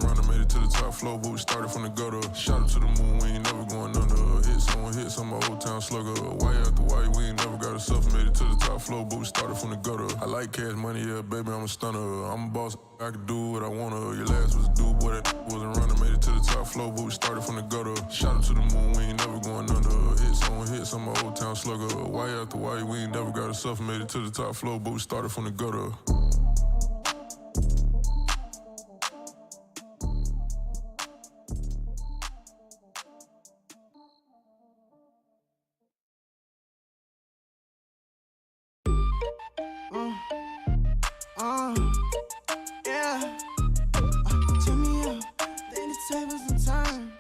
Runner made it to the top floor, but we started from the gutter. Shot up to the moon, we ain't never going under. Hits on my old town slugger. Wire after wire, we ain't never got a self. Made it to the top floor, but we started from the gutter. I like cash money, yeah, baby, I'm a stunner. I'm a boss, I can do what I wanna. Your last was a dude, boy, that wasn't running. Made it to the top floor, but we started from the gutter. Shot up to the moon, we ain't never going under. Hits on my old town slugger. Wire after wire, we ain't never got a self. Made it to the top floor, but we started from the gutter. Yeah. Turn me up, then the tables and turn.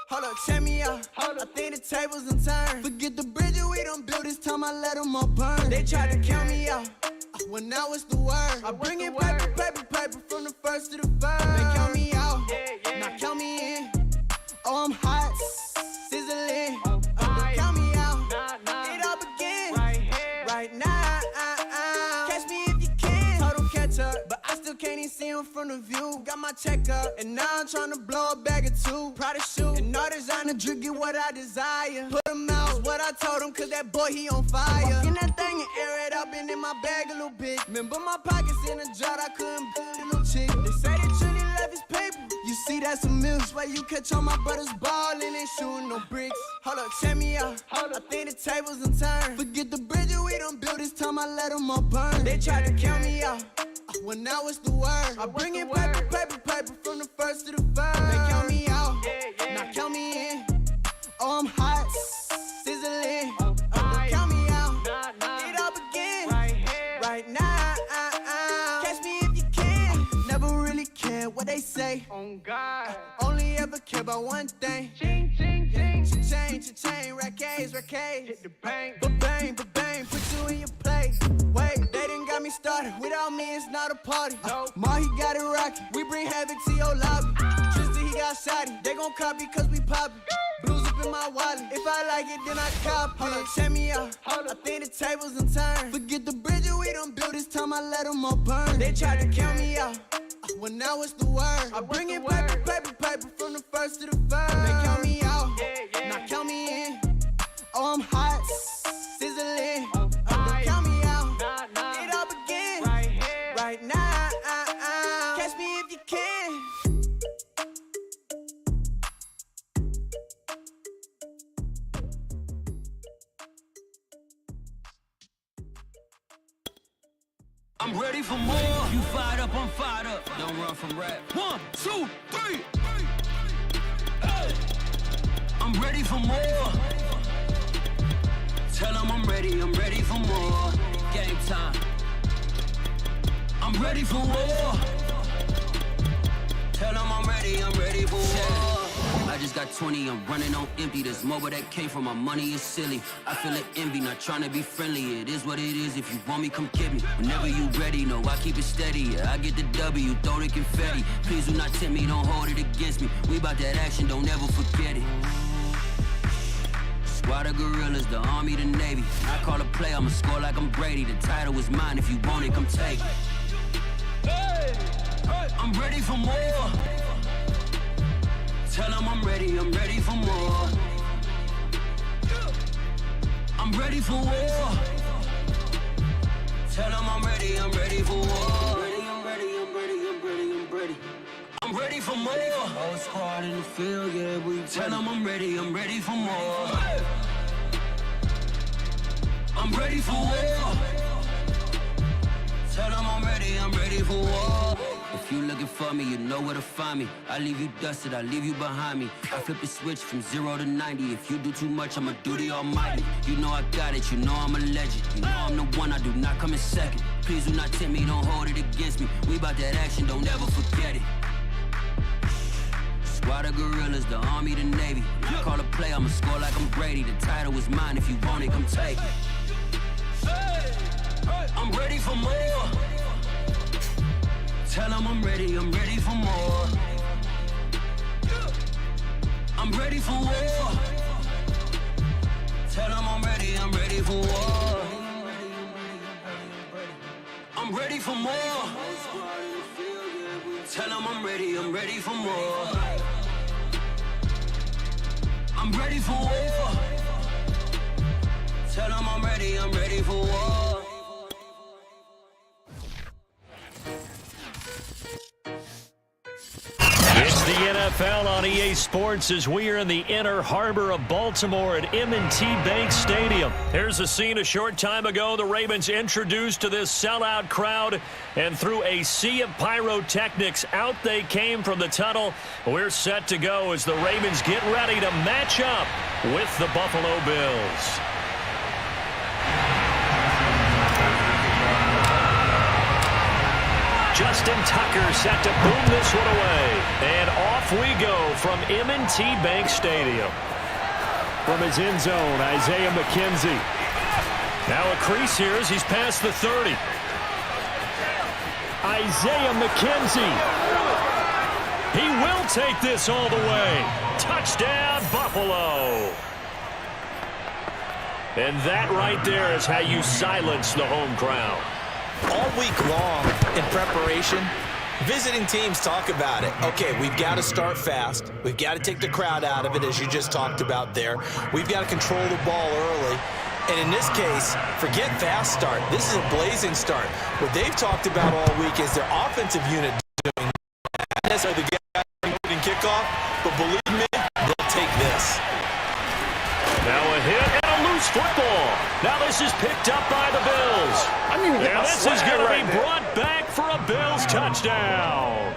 Hold up, check me out. I think the tables and turn. Forget the bridges we done built, this time I let them all burn. They tried to count me out, well now it's the word. I bring in paper from the first to the third. They count me out, now count me in. Oh, I'm hot, sizzling. Don't count me out, it all begin right now. Catch me if you can. Total catch up, but I still can't even see him from the view. Got my check up, and now I'm trying to blow a bag or two. Proud of shoe, and all designer drip, get what I desire. Put him out, is what I told him, cause that boy, he on fire. Walk in that thing and air it up, and in my bag a little bit. Remember my pockets in a jar, I couldn't build a little chick. They say that Trinity left his paper. You see, that's a milk. Why you catch all my brothers ballin', ain't shooting no bricks. Hold up, check me out. I think the tables and turn. Forget the bridges we done built, this time I let them all burn. They tried to count me out, well now it's the word. I bring in paper from the first to the third. They count me out, now count me in. Oh, I'm hot, sizzling. Don't count me out, it all begin right now. Catch me if you can. Never really care what they say. On God, only ever care about one thing. ching, ching, ching. Cha-chain, rackets. Hit the bank. Ba-bang, put you in your place. Wait, they done got me started. Without me, it's not a party. Nope. Ma, he got it rockin'. We bring havoc to your lobby. Tristan, he got shotty. They gon' copy cause we poppin'. Blues up in my wallet. If I like it, then I cop it. Hold up, check me out. I think the tables and turn. Forget the bridges we done built, this time I let them all burn. They tried to count me out, well now it's the word. I bring in paper from the first to the third. They count me out, now count me in. Oh, I'm hot, sizzling. Don't count me out, it all begin right now. Catch me if you can. I'm ready for more. You fired up, I'm fired up. Don't run from rap. 1, 2, 3. Hey. I'm ready for more. Tell them I'm ready for more. Game time. I'm ready for war. Tell them I'm ready for war. I just got 20, I'm running on empty. This mobile that came from my money is silly. I feel it envy, not trying to be friendly. It is what it is, if you want me, come get me. Whenever you ready, no, I keep it steady. Yeah, I get the W, throw the confetti. Please do not tempt me, don't hold it against me. We bout that action, don't ever forget it. Squad of gorillas, the army, the navy. I call a play, I'ma score like I'm Brady. The title is mine, if you want it, come take it. Hey, hey. I'm ready for more. Tell them I'm ready for more. I'm ready for war. Tell them I'm ready for war. I'm ready for more. Whole squad in the field, yeah, we tell them I'm ready for more. I'm ready for war. Tell them I'm ready for war. If you looking for me, you know where to find me. I leave you dusted, I leave you behind me. I flip the switch from 0 to 90. If you do too much, I'ma do the almighty. You know I got it, you know I'm a legend. You know I'm the one, I do not come in second. Please do not tempt me, don't hold it against me. We bout that action, don't ever forget it. Squad of gorillas, the army, the navy. I call a play, I'ma score like I'm Brady. The title is mine, if you want it, come take it. I'm ready for more. Tell them I'm ready for more. I'm ready for war. Tell them I'm ready for war. I'm I'm ready for more. Tell them I'm ready for more. I'm ready for war. Tell them I'm ready for war. It's the NFL on EA Sports as we are in the inner harbor of Baltimore at M&T Bank Stadium. Here's a scene a short time ago. The Ravens introduced to this sellout crowd, and through a sea of pyrotechnics, out they came from the tunnel. We're set to go as the Ravens get ready to match up with the Buffalo Bills. Justin Tucker set to boom this one away. And off we go from M&T Bank Stadium. From his end zone, Isaiah McKenzie. Now a crease here as he's past the 30. Isaiah McKenzie. He will take this all the way. Touchdown, Buffalo. And that right there is how you silence the home crowd. All week long in preparation, visiting teams talk about it. Okay, we've got to start fast. We've got to take the crowd out of it, as you just talked about there. We've got to control the ball early. And in this case, forget fast start. This is a blazing start. What they've talked about all week is their offensive unit doing that. Not necessarily the guy moving kickoff, but believe me, they'll take this. Now a hit and a loose football. Now this is picked up by the Bills. And this is going to be brought back for a Bills touchdown.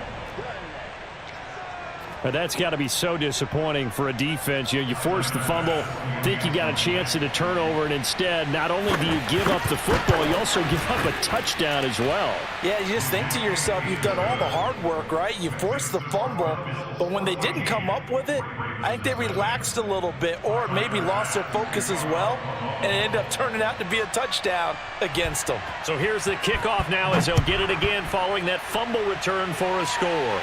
But that's got to be so disappointing for a defense. You force the fumble, think you got a chance at a turnover, and instead, not only do you give up the football, you also give up a touchdown as well. Yeah, you just think to yourself, you've done all the hard work, right? You forced the fumble, but when they didn't come up with it, I think they relaxed a little bit or maybe lost their focus as well, and it ended up turning out to be a touchdown against them. So here's the kickoff now as they'll get it again following that fumble return for a score.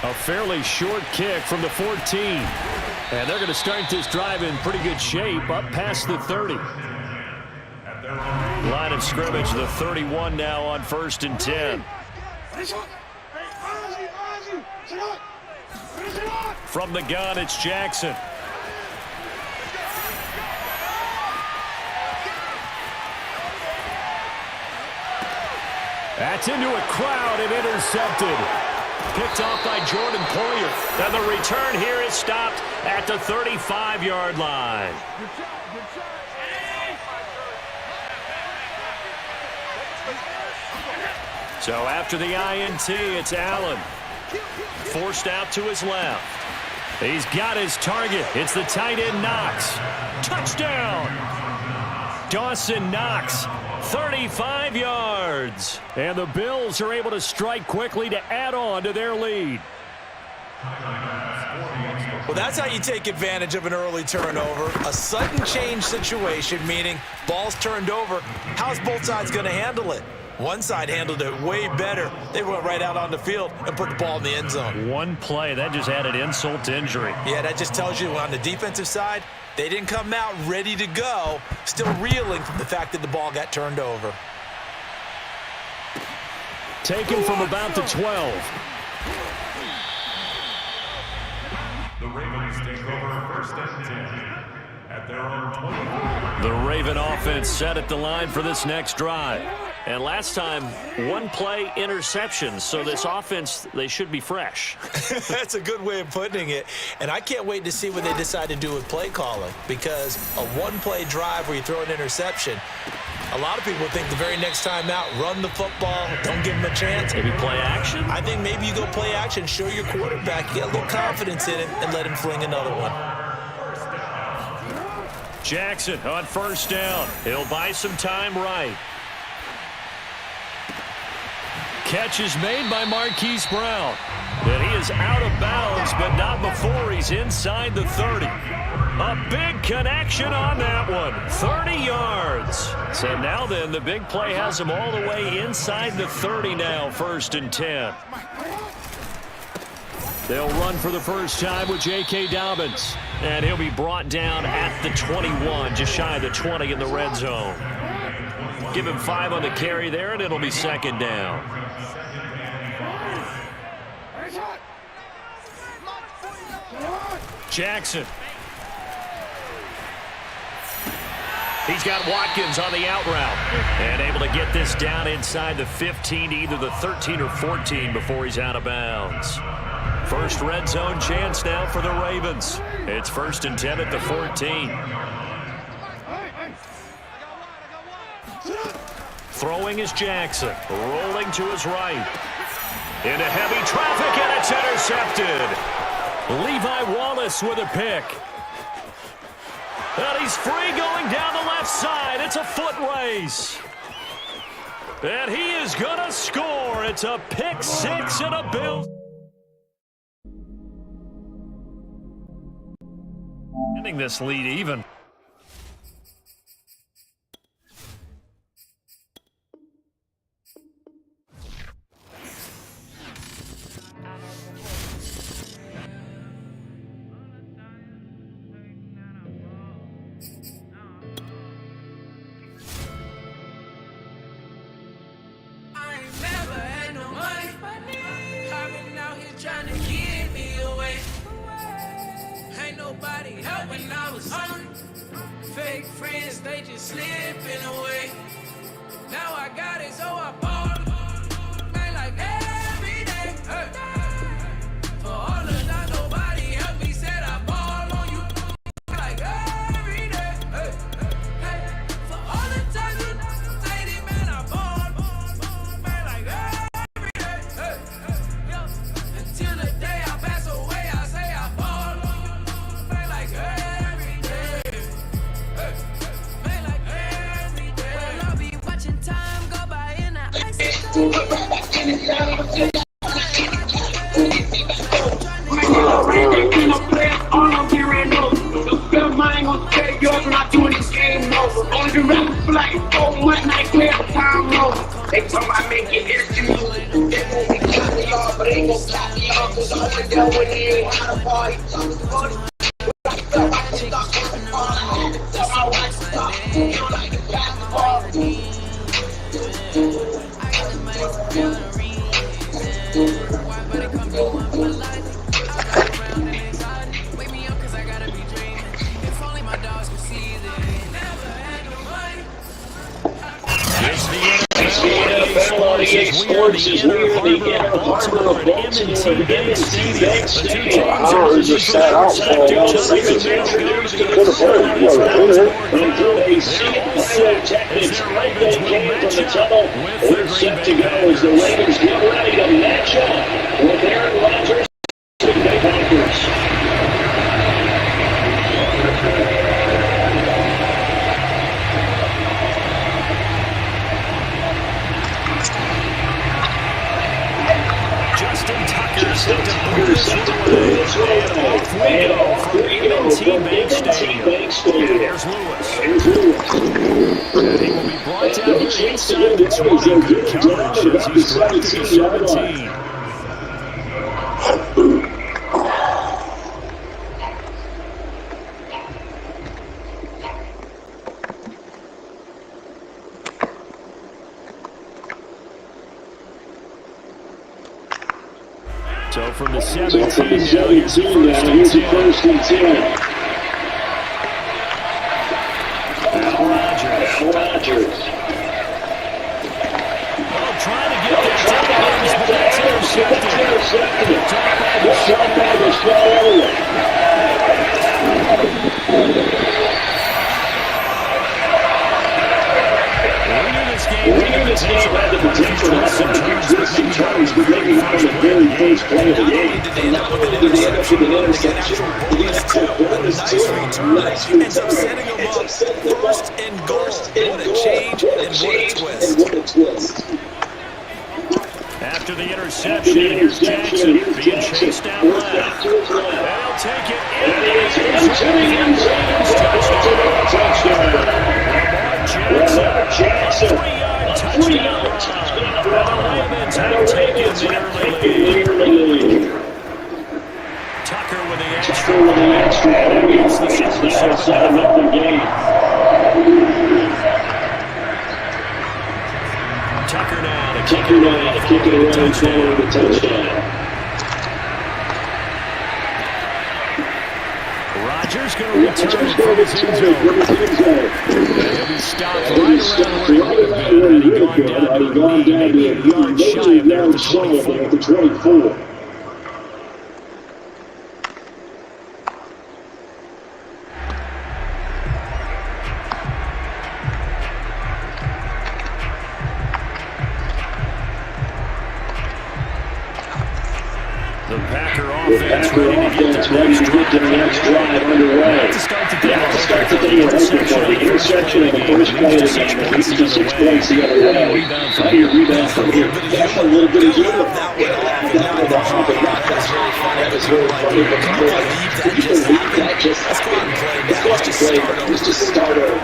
A fairly short kick from the 14. And they're going to start this drive in pretty good shape up past the 30. Line of scrimmage, the 31 now on 1st and 10. From the gun, it's Jackson. That's into a crowd and intercepted. Picked off by Jordan Poyer. And the return here is stopped at the 35-yard line. So after the INT, it's Allen. Forced out to his left. He's got his target. It's the tight end Knox. Touchdown! Dawson Knox. 35 yards. And the Bills are able to strike quickly to add on to their lead. Well, that's how you take advantage of an early turnover. A sudden change situation, meaning ball's turned over. How's both sides going to handle it? One side handled it way better. They went right out on the field and put the ball in the end zone. One play, that just added insult to injury. Yeah, that just tells you on the defensive side, they didn't come out ready to go, still reeling from the fact that the ball got turned over. Taken from about the 12. The Ravens take over 1st and 10 at their own 20. The Raven offense set at the line for this next drive. And last time, one play interception. So this offense, they should be fresh. That's a good way of putting it. And I can't wait to see what they decide to do with play calling, because a one-play drive where you throw an interception, a lot of people think the very next time out, run the football, don't give them a chance. Maybe play action? I think maybe you go play action, show your quarterback, get a little confidence in him, and let him fling another one. Jackson on 1st down. He'll buy some time right. Catch is made by Marquise Brown. And he is out of bounds, but not before he's inside the 30. A big connection on that one. 30 yards. So now then, the big play has him all the way inside the 30 now, 1st and 10. They'll run for the first time with J.K. Dobbins. And he'll be brought down at the 21, just shy of the 20 in the red zone. Give him 5 on the carry there, and it'll be second down. Jackson. He's got Watkins on the out route and able to get this down inside the 15 to either the 13 or 14 before he's out of bounds. First red zone chance now for the Ravens. It's 1st and 10 at the 14. Throwing is Jackson, rolling to his right. Into heavy traffic, and it's intercepted. Levi Wallace with a pick. And he's free going down the left side. It's a foot race. And he is going to score. It's a pick 6 and a Bill. Ending this lead even. Fake friends, they just slipping away. Now I got it, so I bought it. Man, like every day. Hey. For all the time, nobody helped me, said I ball on you. Like every day. Hey. Hey. For all the time you lady, man, I ball. Man, like every day. Hey. Hey. Until the day I pass away, I say I ball. Man, like every day. They talk about making history. They won't be cutting me off, but they ain't gonna cut me off. Cause all the devil when he ain't had a party. Talk to buddy. Tell my wife to stop. You don't like to pass the ball. Sports is we are the Inner Harbor of Baltimore at M&T Bank Stadium. Ours are set out for all Ravens introduced to the fourth quarter. Until they see it, pyrotechnics right they came from the tunnel. We're set to go as the Ravens get ready to match up with Aaron Rodgers and the Packers. Set to move this away. Off we go from M&T Bank Stadium. Here's Lewis. And he will be brought down here inside the 20. Good coverage as he's dropped to the 17. So from the 17 now, here's the 1st and 10. Al Rodgers. Oh, trying to get that down, but that's intercepted. Top by the Winning this game had the potential to twist some turns, but maybe not the very first play of the game. Not only did they end up with an interception, they had to bonus too. Nice return. Ends up setting them up. First and goal. What a change and what a twist. After the interception, here's Jackson being chased down left. They'll take it into the end zone. Touchdown. Jackson. 3-yard touchdown. The Ravens have taken the early lead. Tucker with the extra. And it's the 7-7 game. kick it away following the touchdown. Rodgers going to return from his end zone. He'll be stopped right around where he would have been had he gone down to a yard shy of there at the 24. The Packer offense ready to get their next drive underway. To start the day, the interception of the first play of the game. It leads to 6 points the other way. How do you rebound from here? That's a little bit of humor. That was very funny. But can you believe that just happened? Let's just start over.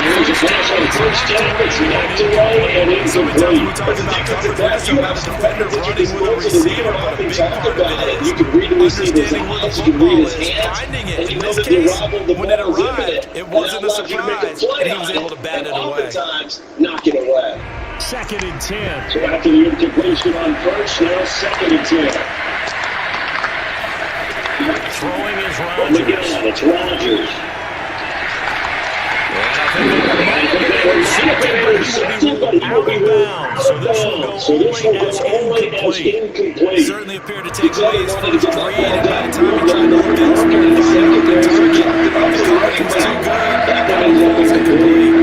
Here's a pass on first down. It's knocked away and incomplete. But the defensive back, you have a defender running with a receiver, but a big part of it is you can read the receiver's eyes, you can read his hands, and you know that the arrival of the ball is imminent. It wasn't a surprise, and he was able to bat it away. Oftentimes, knock it away. 2nd and 10. So after the incompletion on first, now 2nd and 10. Throwing is Rodgers. Again, it's Rodgers. So this will go only as incomplete. Certainly appeared to take away his first read, and by the time he tried to look at his target, the coverage was too good. That was incomplete.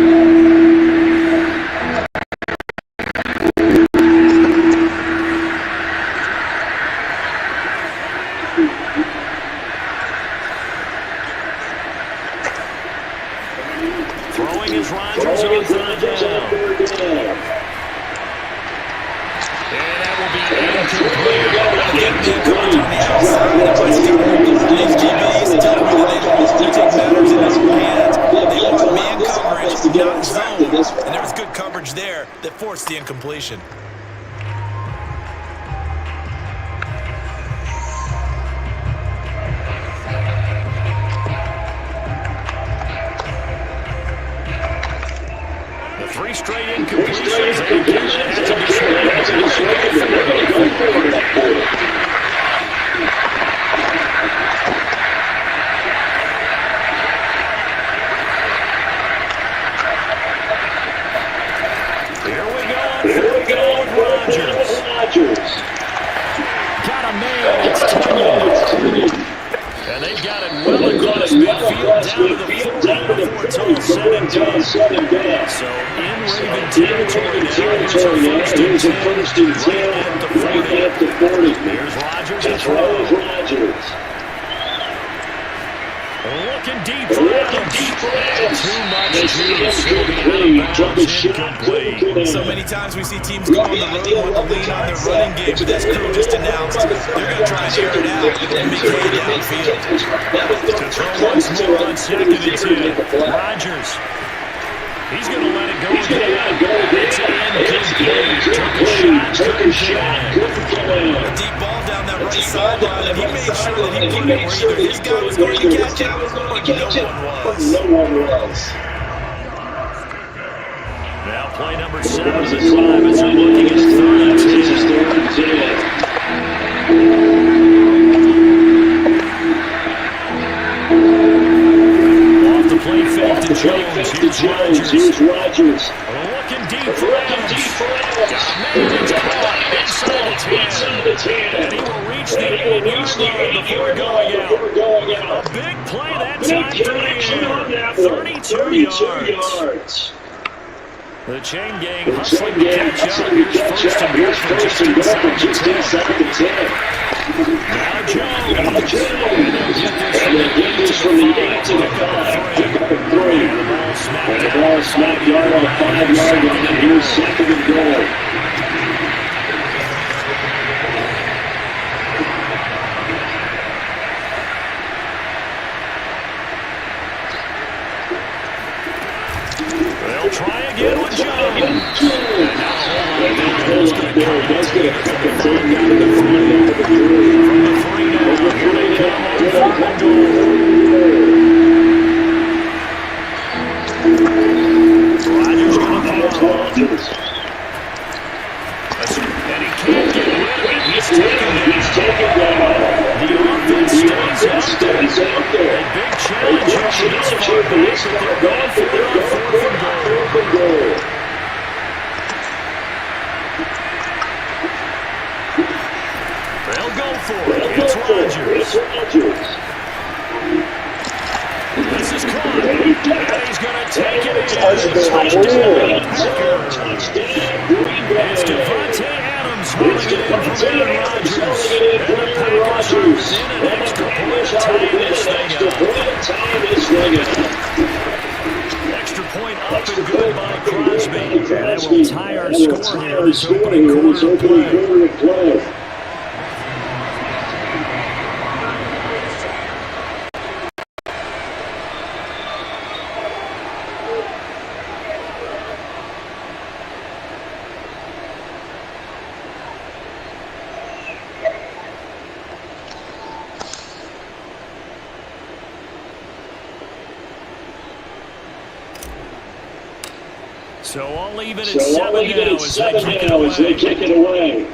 Throwing is Rodgers on 3rd down. And that will be incomplete. Getting the coverage on the outside, the place to work these DBs and tell me that they take matters in their own hands. They want man coverage, not zone. And there was good coverage there that forced the incompletion. The 3 straight incompletions. Here we go with Rodgers. Got a man. It's Tunyon. And they've got it well across midfield down to the 40 before it's all said and done. So in Raven territory now, here's a first and 10 right at the 40. Here's Rodgers. That's Rodgers. Looking deep for Adams. Too much juice. So many times we see teams go on the road and want to lean on their running game, but this crew just announced they're going to try and air it out and make it downfield. To throw once more on 2nd and 10. Rodgers. He's going to let it go again. It's incomplete. Took a shot. A deep ball down that right sideline, and he made sure that he put it where either his guy was going to catch it or no one was. Now play number 7 of the drive as they're looking at 3rd and 10. Off the play fake to Jones. Here's Rodgers. Looking deep for Adams. It's caught inside the 10. And he will reach the 8-yard line before going out. A big play that time for the end. 32 yards. The chain gang hustling to catch up. Here's first and goal from just inside the 10. Now Jones. And they'll get this from the 8 to the 5. Pick up a 3. And the ball smacked yard on a 5-yard line. And here's 2nd and goal. They'll try again with Jones. And now Holmes going to come out of the 3 now. Here they come on 4th and goal. Rodgers going to gets taken down. The offense stays out there. A big challenge here for this far back, but they're going for it on 4th and goal. They'll go for it. It's Rodgers. This is caught. And he's going to take it in. Touchdown, Packers. It's Devontae Adams hauling it in from Aaron Rodgers. And the Packers are within an extra point of tying this thing up. Extra point up and good by Crosby. And that will tie our score here in this opening quarter of play. So I'll leave it at 7 now as they kick it away.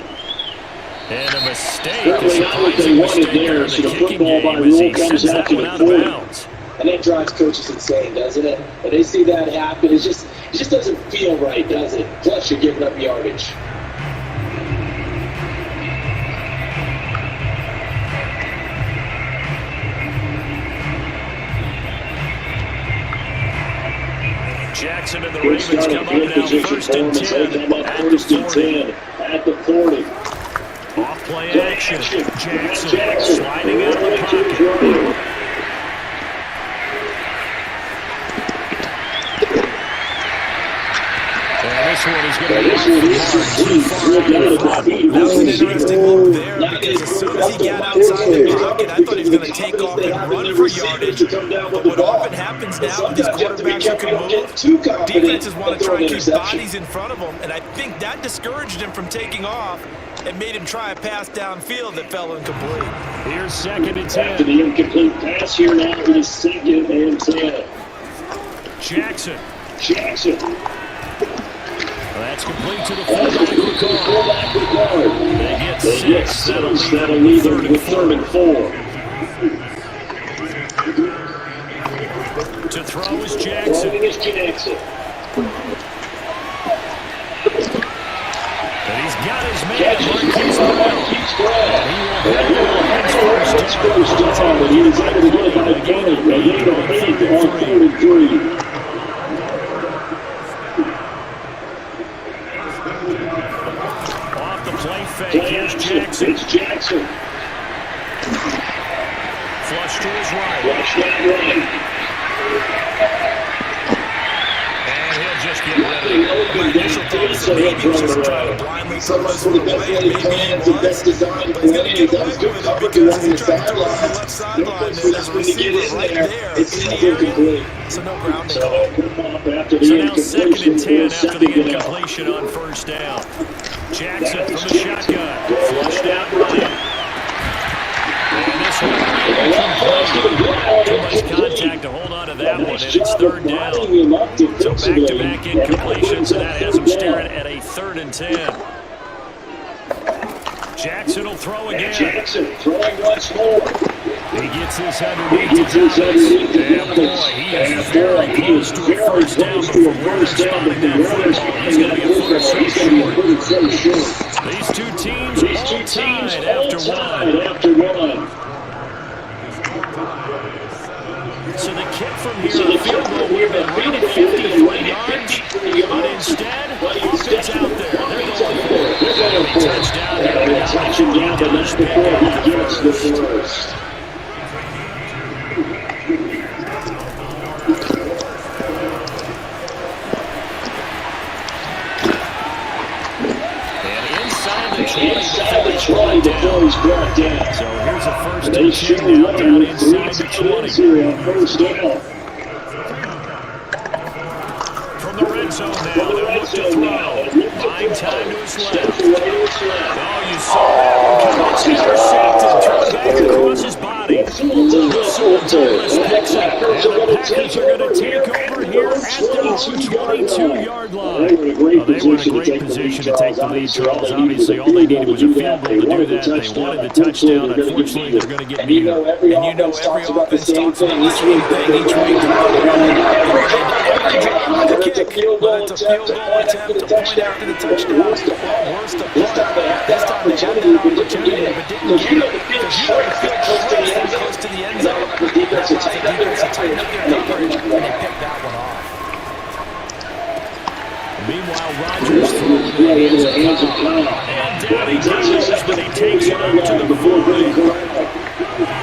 And a mistake, a surprising mistake there in the kicking game as he sends that one out of bounds. And that drives coaches insane, doesn't it? When they see that happen, it just doesn't feel right, does it? Plus, you're giving up yardage. Jackson and the Ravens come up now 1st and 10 at the 40. Off play action. Jackson sliding out of the pocket. And this one is going to be too far out of the pocket. That was an interesting look there because as soon as he got outside the pocket, I thought he was going to take off and run for yardage. But what often happens now with these quarterbacks who can move, defenses want to try and keep bodies in front of them, and I think that discouraged him from taking off and made him try a pass downfield that fell incomplete. Here's 2nd and 10. After the incomplete pass here now, it is 2nd and 10. Jackson. That's complete to the fullback regard. They get 6. That'll leave them with 3rd and 4. To throw is Jackson. And he's got his man, Marquise Brown. And he will have his first down. He was able to get by a gain of 8 on 3rd and 3. Here's Jackson. Flush to his right. And he'll just get rid of it. My initial thought is that maybe he was just trying to blindly throw this one away. Maybe he was. But he's going to get away with it because he tried to throw it on the left sideline. There's a receiver right there in the area. So no grounding call. So now 2nd and 10 after the incompletion on 1st down. Jackson from the shotgun. Flushed out right. And this one too much contact to hold on to that one, and it's 3rd down. So back-to-back incompletions, and that has him staring at a 3rd and 10. Jackson will throw again. Throwing once more. He gets this underneath to Thomas. And boy, he is very close to a 1st down before Warmup spotting that football. He's going to be a foot so short. These two teams all tied after one. So the kick from here, the field goal would have been rated 53 yards, but instead, offense out there. They're going for it. And he touchdown here. Touchdown, but that's before he gets the first. Before he's brought down. So here's a 1st and 10 now down inside the 20. From the red zone now, they'll look to throw. Buying time to his left. Oh, you saw that one. It's intercepted. Thrown back across his body. Whistle Thomas picks it. And the Packers are going to take over here at their own 22-yard line. They were in a great position to take the lead, Charles. Obviously, all they needed was a field goal to do that. They wanted the touchdown. Unfortunately, they're going to get neither. And you know every offense talks about the same thing each week. Every drive with a kick, but it's a field goal attempt to point after the touchdown. Worst of all, this time they had that opportunity, but didn't get it. Because you know the field straight close to the end zone. The defensive tightened up their coverage, and they picked that one off. Meanwhile, Rodgers throwing it in the hands of Kyle. And down he goes, but he takes it up to the 40.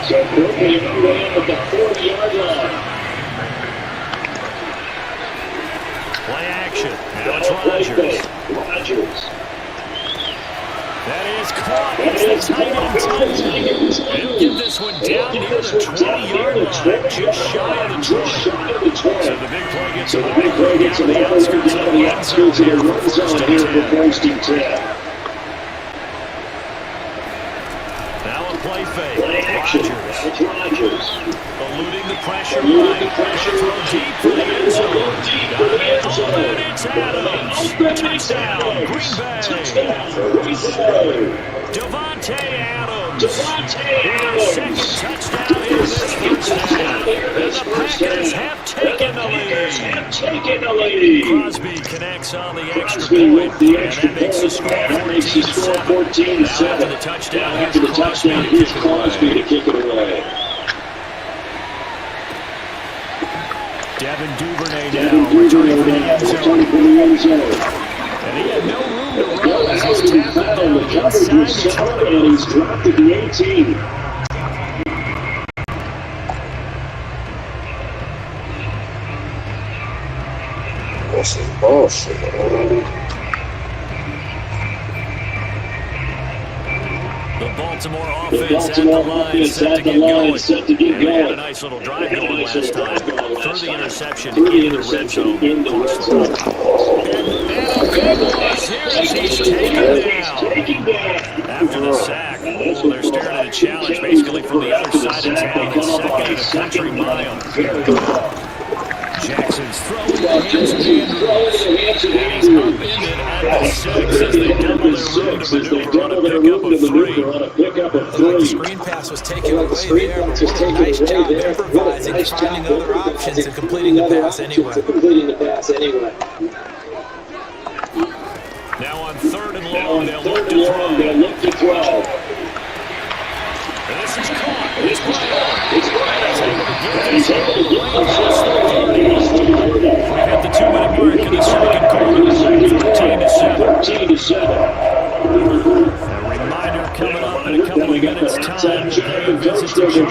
So Brooklyn ran at the 40-yard line. Play action. Now it's Rodgers. That is caught. It's the tight end Titans. They'll get this one down near the 20-yard line, just shy of the 20. So the big play gets an overthrow down to the outskirts of the end zone here for first and 10. Now a play fake. Rodgers. Eluding the pressure right. Throw deep for the end zone. Got it open. It's Adams. Touchdown. Green Bay. Devontae Adams. With their second touchdown in this first half. And the Packers have taken the lead. Crosby connects on the extra point. And that makes the score 14-7. Now after the touchdown, here's Crosby to kick it away. Devin Duvernay now returning for the end zone. And he had no room to run as he's tackled down inside the 20. And he's dropped at the 18. The Baltimore offense at the line, set to get going. And they had a nice little drive going last time. Through the interception in the red zone. And a big loss here as he's taken down. After the sack, they're staring at a challenge basically from the other side of town. It's second and a country mile. Jackson's throwing the hands of Andrews. And he's upended at the 6 as they double their room to maneuver on a pickup of 3. The screen pass was taken away there. Nice job improvising, finding other options, and completing the pass anyway. Now on 3rd and long, they'll look to throw. And this is caught. It's Brown. He's able to get this in we hit the 2-minute mark in the second quarter. 14-7. A reminder coming up in a couple of minutes' time. We'll visit the coach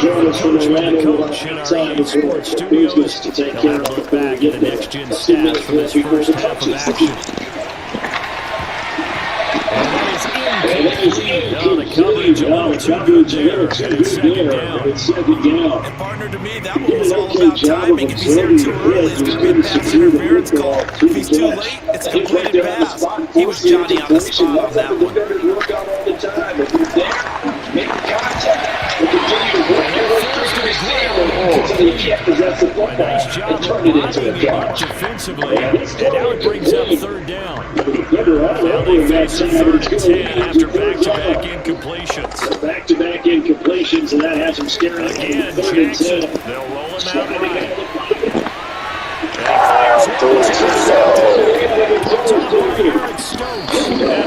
with the coach in our EA Sports studios. He'll have a look back at the next-gen stats for this first half of action. And that is incomplete. No, the coverage a little too good there. And it's second down. And partner, to me, that one was all about timing. If he's there too early, it's going to be a pass interference call. If he's too late, it's a completed pass. He was Johnny on the spot on that one. A nice job of blocking the arch defensively. And now it brings up 3rd down. Now they face a 3rd and 10 after back-to-back incompletions. And that has him staring again. Jackson. They'll roll him out right. And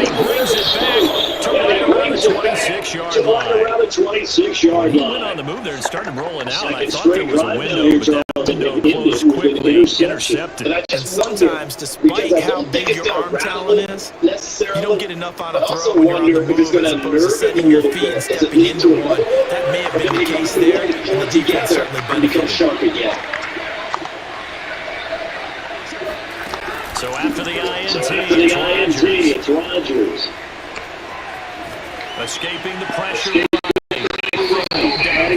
he fires it. And he brings it back to right around the 26-yard line. He went on the move there and started rolling out. I thought there was a window, but that window closed quickly. Intercepted. And sometimes, despite how big your arm talent is, you don't get enough on a throw when you're on the move as opposed to setting your feet and stepping into one. That may have been the case there, and the defense certainly benefited. So after the INT, it's Rodgers. Escaping the pressure. I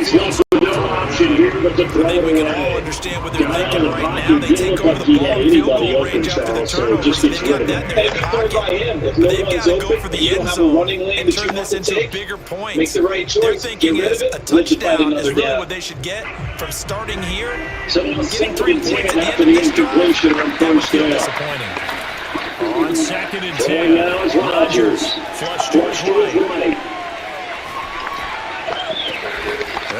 think we can all understand what they're thinking right now. They take over the ball in field goal range after the turnover, so they've got that in their pocket. But they've got to go for the end zone and turn this into a bigger point. They're thinking is a touchdown is really what they should get. from starting here, So now getting 3 second and points 10 at after the the end of this drive, incompletion on that would first feel down. disappointing. On 2nd and Throwing 10. now is Rodgers. Flush to his right.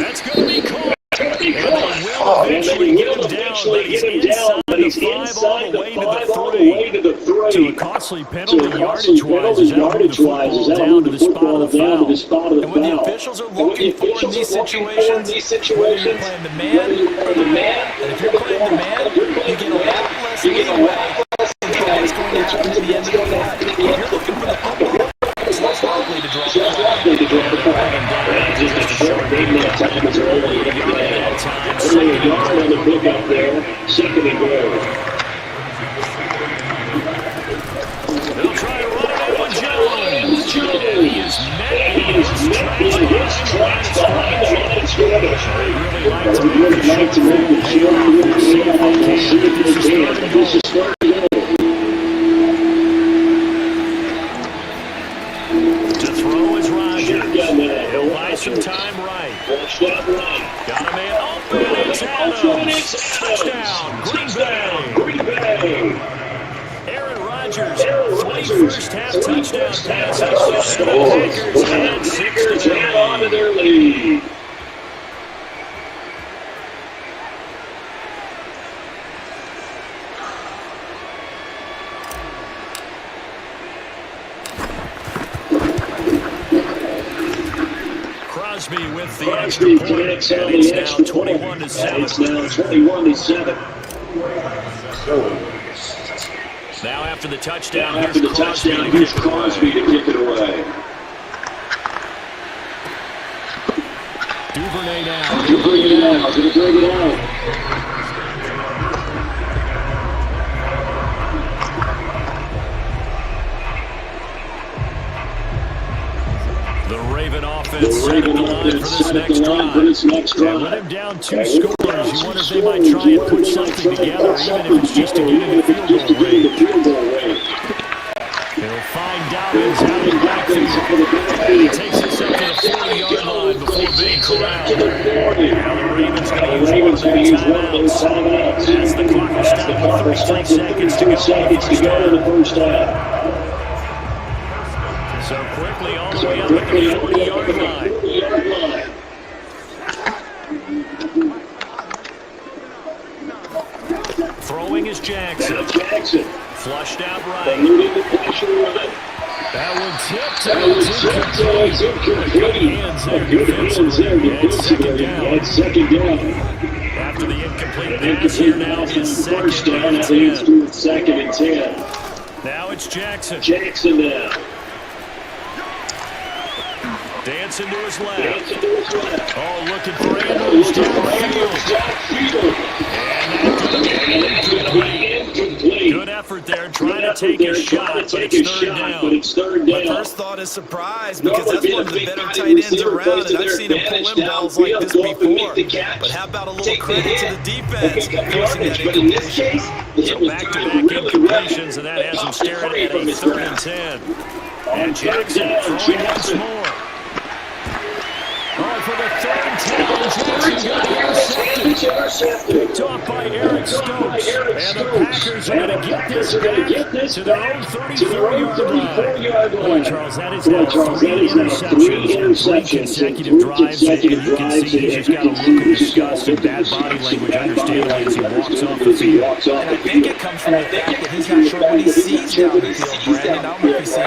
That's going to be caught. And they will eventually get him down, but he's inside the 5 all the way to the 3. To a costly penalty yardage-wise, as that'll move the football down to the spot of the foul. And when the officials are looking for in these situations, whether you're playing the man or the man, and if you're playing the man, you get a lot less leeway into what's going to happen at the end of the play. If you're looking for the football, it's less likely to draw the Just a short game that time is only a yard on the pickup there. 2nd and goal. They'll try to run it in Jones. And he is met in his tracks behind the line of scrimmage. They really like to make the short see if they can. This is third and goal. To throw is Rodgers. He'll buy some time right. Got a man open. It's Adams. Touchdown. Green Bay. Aaron Rodgers, 21st half touchdown passes. And the Packers add on to their lead. Crosby with the extra point, and it's now 21-7. It's now 21-7. Now after the touchdown, here's Crosby to kick it away. Duvernay now. Gonna bring it out. The Raven offense set the line for this next drive. And with him down 2 scores, you wonder if they might try and put something together, even if it's just to get in the field goal range. He'll find Dobbins out of the backfield. And he takes this up to the 40-yard line before being corralled. Now the Ravens going to use one of their timeouts. As the clock is stopped with 33 seconds to go in the first half. So quickly all the way up at the 40-yard line. Throwing is Jackson. Flushed out right. That one tipped. It's incomplete. Hands there defensively. It's second down. After the incomplete pass here now is second and 10. Second and 10. Now it's Jackson. Now. Dancing to his left. Oh, looking for Andrews downfield. And good effort there, trying to take a shot, but it's third down. My first thought is surprise, because that's one of the better tight ends around, and I've seen him pull in balls like this before. But how about a little credit to the defense forcing that incompletion? So back-to-back incompletions, and that has him staring at a 3rd and 10. And Jackson throwing once more. Oh, for the 3rd and 10, Jackson got intercepted. Picked off by Eric Stokes. And the Packers are going to get this back to their own 34-yard line. Charles, that is now 3 interceptions and 3 consecutive drives. And you can see he's just got a look of disgust and bad body language, understandably, as he walks off the field. And I think it comes from the fact that he's not sure what he sees down the field, Brandon. I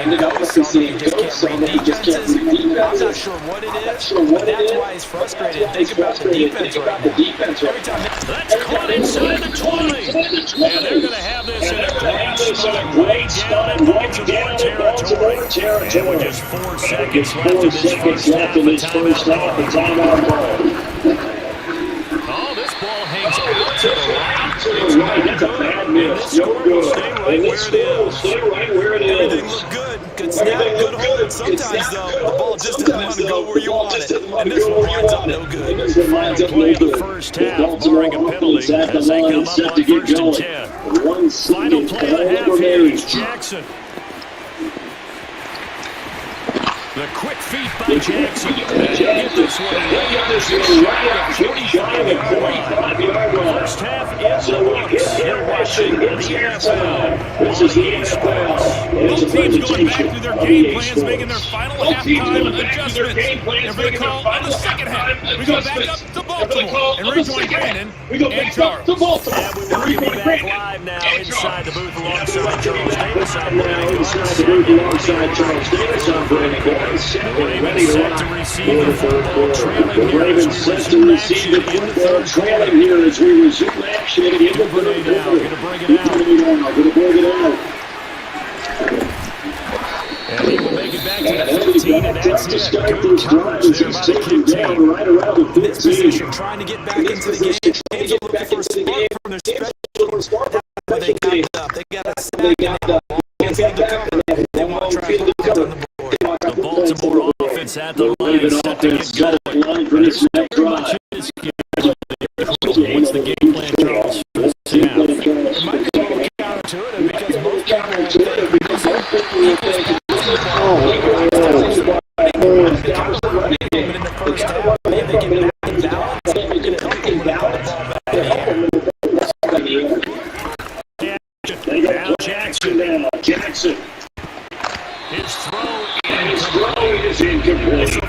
don't know if he's seeing ghosts, he just can't read defenses. I'm not sure what it is, but that's why he's frustrated. Think about the defense right now. Every time that's caught inside the 20. And they're going to have this in a great spot way down in Baltimore territory. And with just 4 seconds left in this first half, a timeout ball. Oh, this ball hangs out to the right. It's not good. And this score will stay right where it is. Everything looked good. Good snap, good hold. Sometimes, though, the ball just doesn't want to go where you want it. And this one winds up no good. Final play of the first half, barring a penalty, as they come up on 1st and 10. Final play of the half here is Jackson. The quick feet by Jackson. And he'll get this one right out just shy of the 45-yard line. First half in the books. You're watching the NFL. This is the NFL. Both teams going back through their game plans, making their final halftime adjustments. And for the call on the second half, we go back up to Baltimore and rejoin Brandon and Charles. And we welcome you back live now inside the booth alongside Charles Davis. I'm Brandon Garza. The Ravens set to receive the football, trailing here as we resume action in the third quarter. Duvernay now going to bring it out. And he will make it back to the 15, and that's it. Good coverage there by the kick team. This position, trying to get back into the game. Looking for a spark from their special. They got a sack. They want to try to put on the board. The Baltimore offense at the line set to get going. But it's very much his game. What's the game plan, Charles, for the second half? It might be a little counterintuitive because most people in the first half, they get back in balance and get healthy with the ball back in the air. Now Jackson. His throw is incomplete.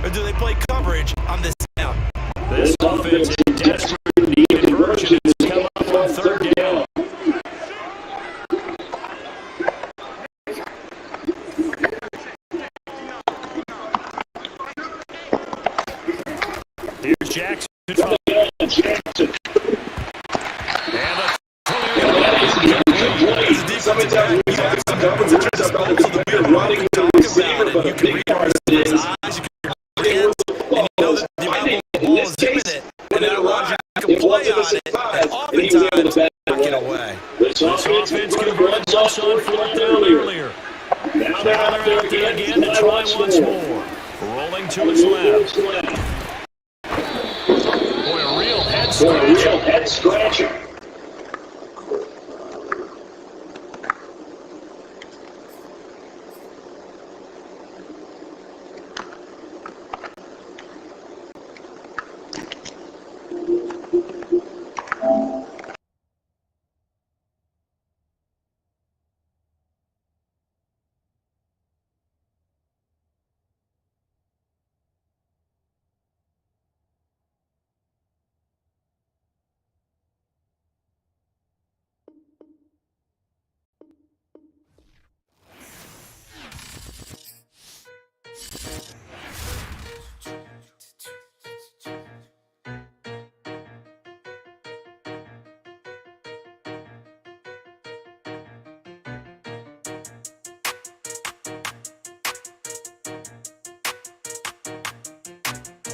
Or do they play coverage on this down? This offense in desperate need of conversion has come up on third down. Here's Jackson. This offense converted once on fourth down earlier. Now they're out there again to try once more. Rolling to his left. Boy, a real head scratcher.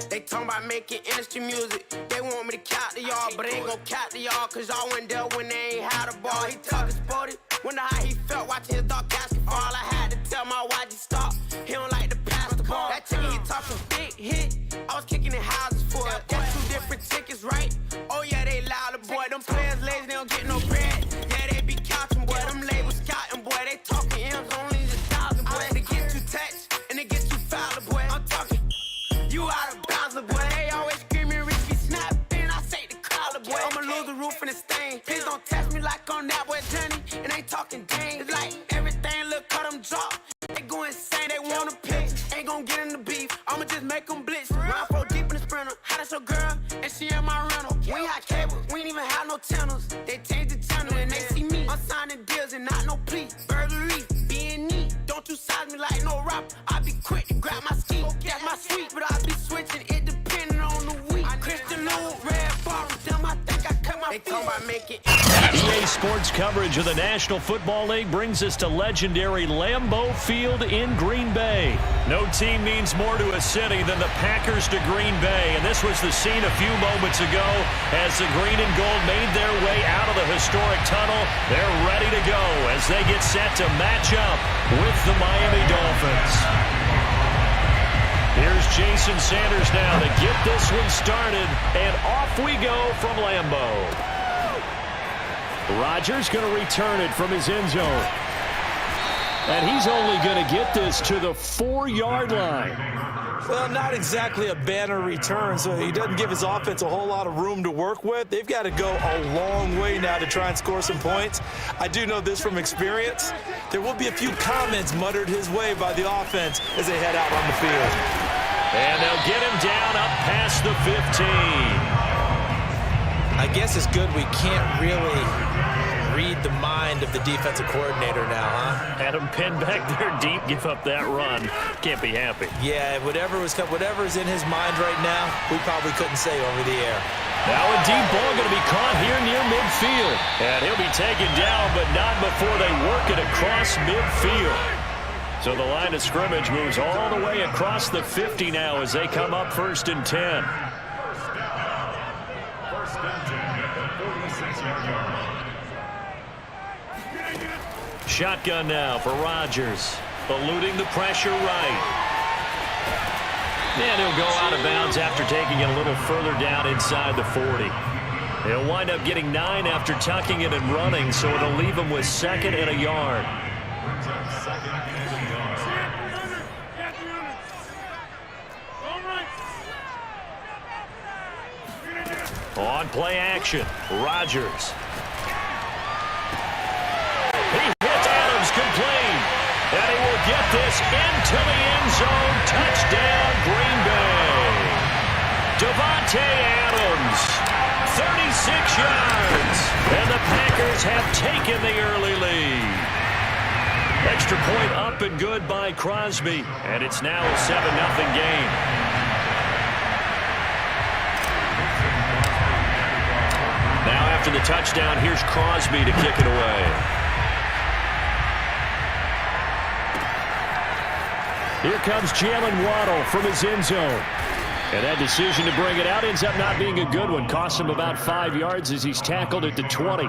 They talking about making industry music. They want me to count to y'all, but I ain't gon' count to y'all, cause y'all went there when they ain't had a ball. He talking sporty, wonder how he felt watching his dog casket fall. I had to tell my YG stop, he don't like to pass the ball. That chicken, he talking big hit, I was kicking in houses for it. That's two different tickets, right? Oh yeah, they louder, boy. Them players lazy, they don't get no bread. Yeah, they be couching, boy. Them labels scouting, boy. They talking M's, only just 1,000, boy. They get too touched, and they get too foul, boy. I'm talking, you out of bounds, boy. They always screaming, Rich be snapping. I say the crowd, boy. I'ma lose the roof and the stain. Please don't test me like on that boy Johnny. And ain't talking dang. It's like everything look cut them drop. They go insane, they wanna pick. Ain't gon' get in the beef. I'ma just make them blitz. Ride 4 deep in the sprinter. How that's your girl? And she in my rental. We ain't had cable. We ain't even have no channels. They changed the channel and they see me. I'm signing deals and not no plea. Burglary, being neat. Don't you size me like no rap. I be quick to grab my ski. That's my sweet, but I be switching it depending on the week. Christian Lou, Red Bar, them I think I cut my feet. They talking about making EA Sports coverage of the National Football League brings us to legendary Lambeau Field in Green Bay. No team means more to a city than the Packers to Green Bay, and this was the scene a few moments ago as the green and gold made their way out of the historic tunnel. They're ready to go as they get set to match up with the Miami Dolphins. Here's Jason Sanders now to get this one started, and off Off we go from Lambeau. Rodgers going to return it from his end zone. And he's only going to get this to the 4-yard line. Well, not exactly a banner return, so he doesn't give his offense a whole lot of room to work with. They've got to go a long way now to try and score some points. I do know this from experience. There will be a few comments muttered his way by the offense as they head out on the field. And they'll get him down up past the 15. I guess it's good we can't really read the mind of the defensive coordinator now, huh? Had him pinned back there deep, give up that run. Can't be happy. Yeah, whatever's in his mind right now, we probably couldn't say over the air. Now a deep ball going to be caught here near midfield. And he'll be taken down, but not before they work it across midfield. So the line of scrimmage moves all the way across the 50 now as they come up 1st and 10. First and 10 at the 46-yard line. Shotgun now for Rodgers. Eluding the pressure right. And he'll go out of bounds after taking it a little further down inside the 40. He'll wind up getting 9 after tucking it and running, so it'll leave him with 2nd and a yard. On play action, Rodgers. He hits Adams complete. And he will get this into the end zone. Touchdown, Green Bay. Davante Adams, 36 yards. And the Packers have taken the early lead. Extra point up and good by Crosby. And it's now a 7-0 game. Now after the touchdown, here's Crosby to kick it away. Here comes Jalen Waddle from his end zone. And that decision to bring it out ends up not being a good one. Costs him about 5 yards as he's tackled at the 20.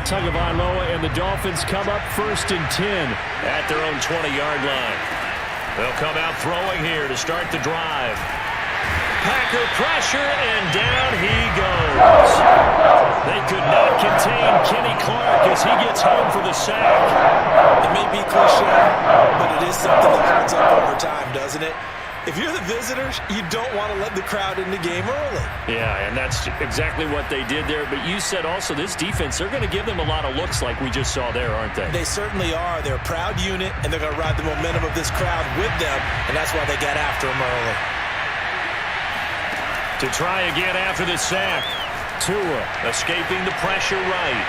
Tagovailoa and the Dolphins come up 1st and 10 at their own 20-yard line. They'll come out throwing here to start the drive. Packer pressure, and down he goes. They could not contain Kenny Clark as he gets home for the sack. It may be cliche, but it is something that holds up over time, doesn't it? If you're the visitors, you don't want to let the crowd in the game early. Yeah, and that's exactly what they did there. But you said also this defense, they're going to give them a lot of looks like we just saw there, aren't they? They certainly are. They're a proud unit, and they're going to ride the momentum of this crowd with them, and that's why they got after them early. To try again after the sack. Tua escaping the pressure right.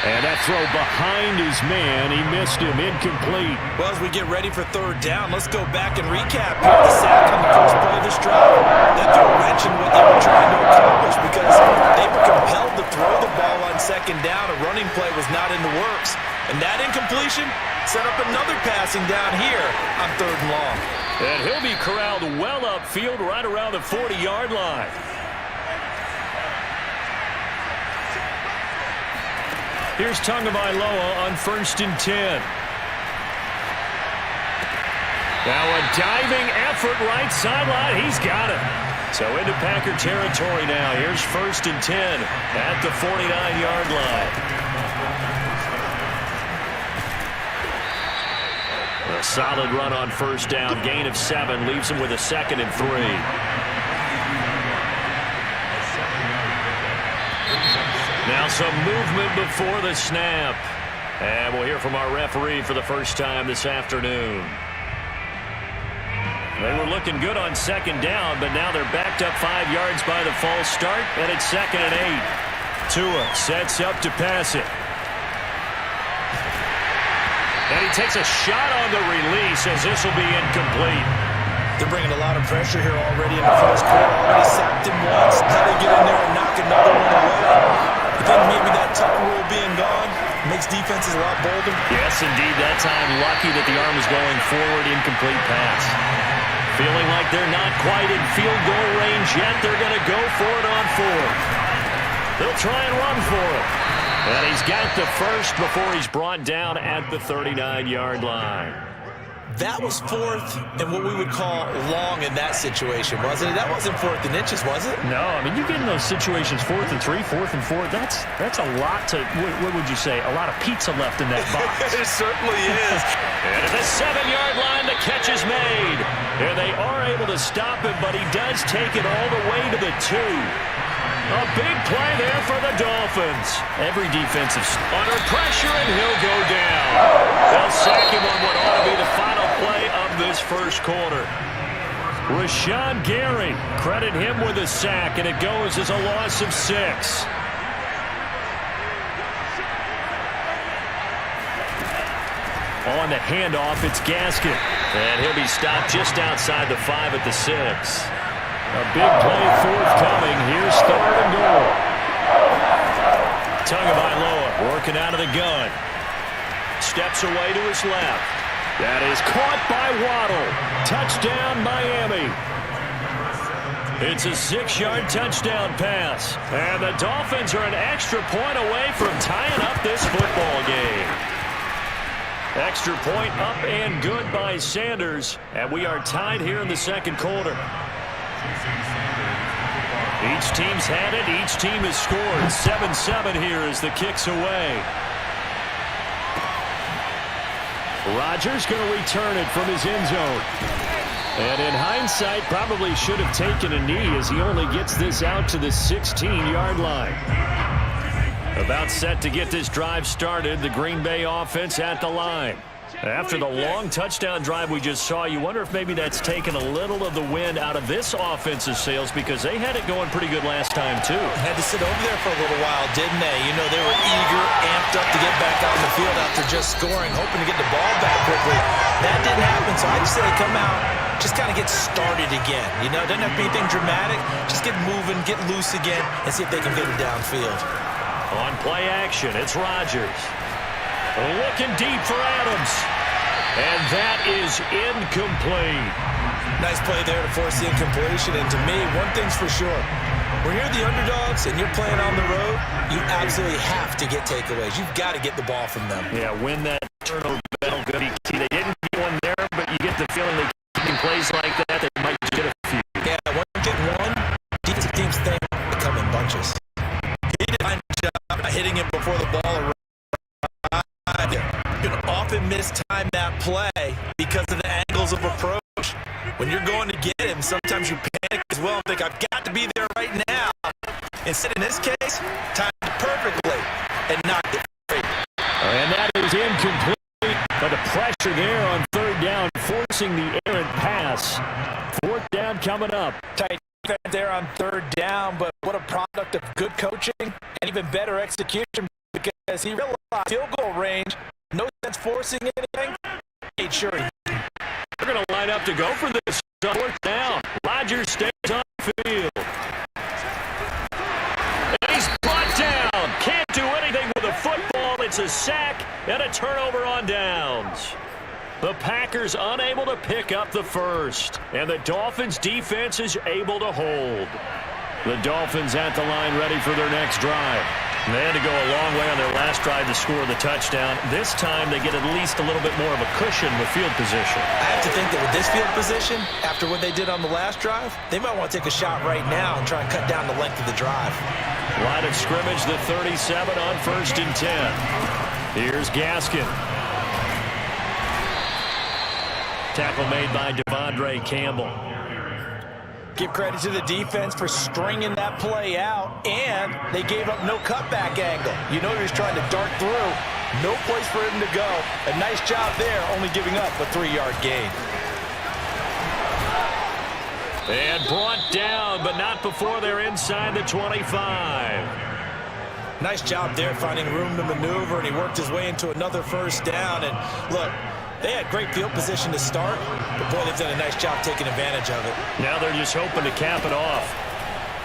And that throw behind his man, he missed him, incomplete. Well, as we get ready for 3rd down, let's go back and recap here. The sack on the first play of this drive. That threw a wrench in what they were trying to accomplish because they were compelled to throw the ball on 2nd down. A running play was not in the works. And that incompletion set up another passing down here on 3rd and long. And he'll be corralled well upfield right around the 40-yard line. Here's Tagovailoa on 1st and 10. Now a diving effort right sideline. He's got it. So into Packer territory now. Here's 1st and 10 at the 49-yard line. A solid run on 1st down. Gain of 7 leaves him with a 2nd and 3. Now some movement before the snap. And we'll hear from our referee for the first time this afternoon. They were looking good on 2nd down, but now they're backed up 5 yards by the false start, and it's 2nd and 8. Tua sets up to pass it. And he takes a shot on the release as this will be incomplete. They're bringing a lot of pressure here already in the first quarter. Already sacked him once. How they get in there and knock another one away? I think maybe that tuck rule being gone makes defenses a lot bolder. Yes, indeed. That time lucky that the arm is going forward, incomplete pass. Feeling like they're not quite in field goal range yet. They're going to go for it on 4th. They'll try and run for it. And he's got the first before he's brought down at the 39-yard line. That was 4th and what we would call long in that situation, wasn't it? That wasn't 4th and inches, was it? No, I mean, you get in those situations 4th and 3, 4th and 4. That's a lot to, what would you say, a lot of pizza left in that box. It certainly is. And at the 7-yard line, the catch is made. And they are able to stop him, but he does take it all the way to the 2. A big play there for the Dolphins. Every defensive under pressure, and he'll go down. They'll sack him on what ought to be the final play of this first quarter. Rashawn Gary, credit him with a sack, and it goes as a loss of 6. On the handoff, it's Gaskin. And he'll be stopped just outside the 5 at the 6. A big play forthcoming. Here's 3rd and goal. Tagovailoa working out of the gun. Steps away to his left. That is caught by Waddle. Touchdown, Miami. It's a 6-yard touchdown pass. And the Dolphins are an extra point away from tying up this football game. Extra point up and good by Sanders. And we are tied here in the second quarter. Each team's had it. Each team has scored. 7-7 here as the kick's away. Rodgers going to return it from his end zone. And in hindsight, probably should have taken a knee as he only gets this out to the 16-yard line. About set to get this drive started. The Green Bay offense at the line. After the long touchdown drive we just saw, you wonder if maybe that's taken a little of the wind out of this offensive sails because they had it going pretty good last time, too. Had to sit over there for a little while, didn't they? You know, they were eager, amped up to get back out on the field after just scoring, hoping to get the ball back quickly. That didn't happen, so I'd say come out, just kind of get started again. You know, doesn't have to be anything dramatic. Just get moving, get loose again, and see if they can get it downfield. On play action, it's Rodgers. Looking deep for Adams. And that is incomplete. Nice play there to force the incompletion. And to me, one thing's for sure. When you're the underdogs and you're playing on the road, you absolutely have to get takeaways. You've got to get the ball from them. Yeah, win that turnover battle. Good. They didn't get one there, but you get the feeling they keep plays like that, they might get a few. Yeah, one, defensive teams think they come in bunches. He did a fine job hitting him before the ball arrived. You can often mistime that play because of the angles of approach. When you're going to get him, sometimes you panic as well and think, I've got to be there right now. Instead, in this case, timed it perfectly and knocked it free. And that is incomplete, but the pressure there on 3rd down, forcing the errant pass. 4th down coming up. Tight defense there on 3rd down, but what a product of good coaching and even better execution because he realized field goal range, no sense forcing anything. Made sure he did. They're going to line up to go for this 4th down. Rodgers stays on the field. And he's brought down. Can't do anything with a football. It's a sack and a turnover on downs. The Packers unable to pick up the first. And the Dolphins defense is able to hold. The Dolphins at the line ready for their next drive. They had to go a long way on their last drive to score the touchdown. This time they get at least a little bit more of a cushion with field position. I have to think that with this field position, after what they did on the last drive, they might want to take a shot right now and try and cut down the length of the drive. Line of scrimmage, the 37 on 1st and 10. Here's Gaskin. Tackle made by Devondre Campbell. Give credit to the defense for stringing that play out, and they gave up no cutback angle. You know he was trying to dart through. No place for him to go. A nice job there, only giving up a 3-yard gain. And brought down, but not before they're inside the 25. Nice job there finding room to maneuver, and he worked his way into another 1st down. And look, they had great field position to start, but boy, they've done a nice job taking advantage of it. Now they're just hoping to cap it off.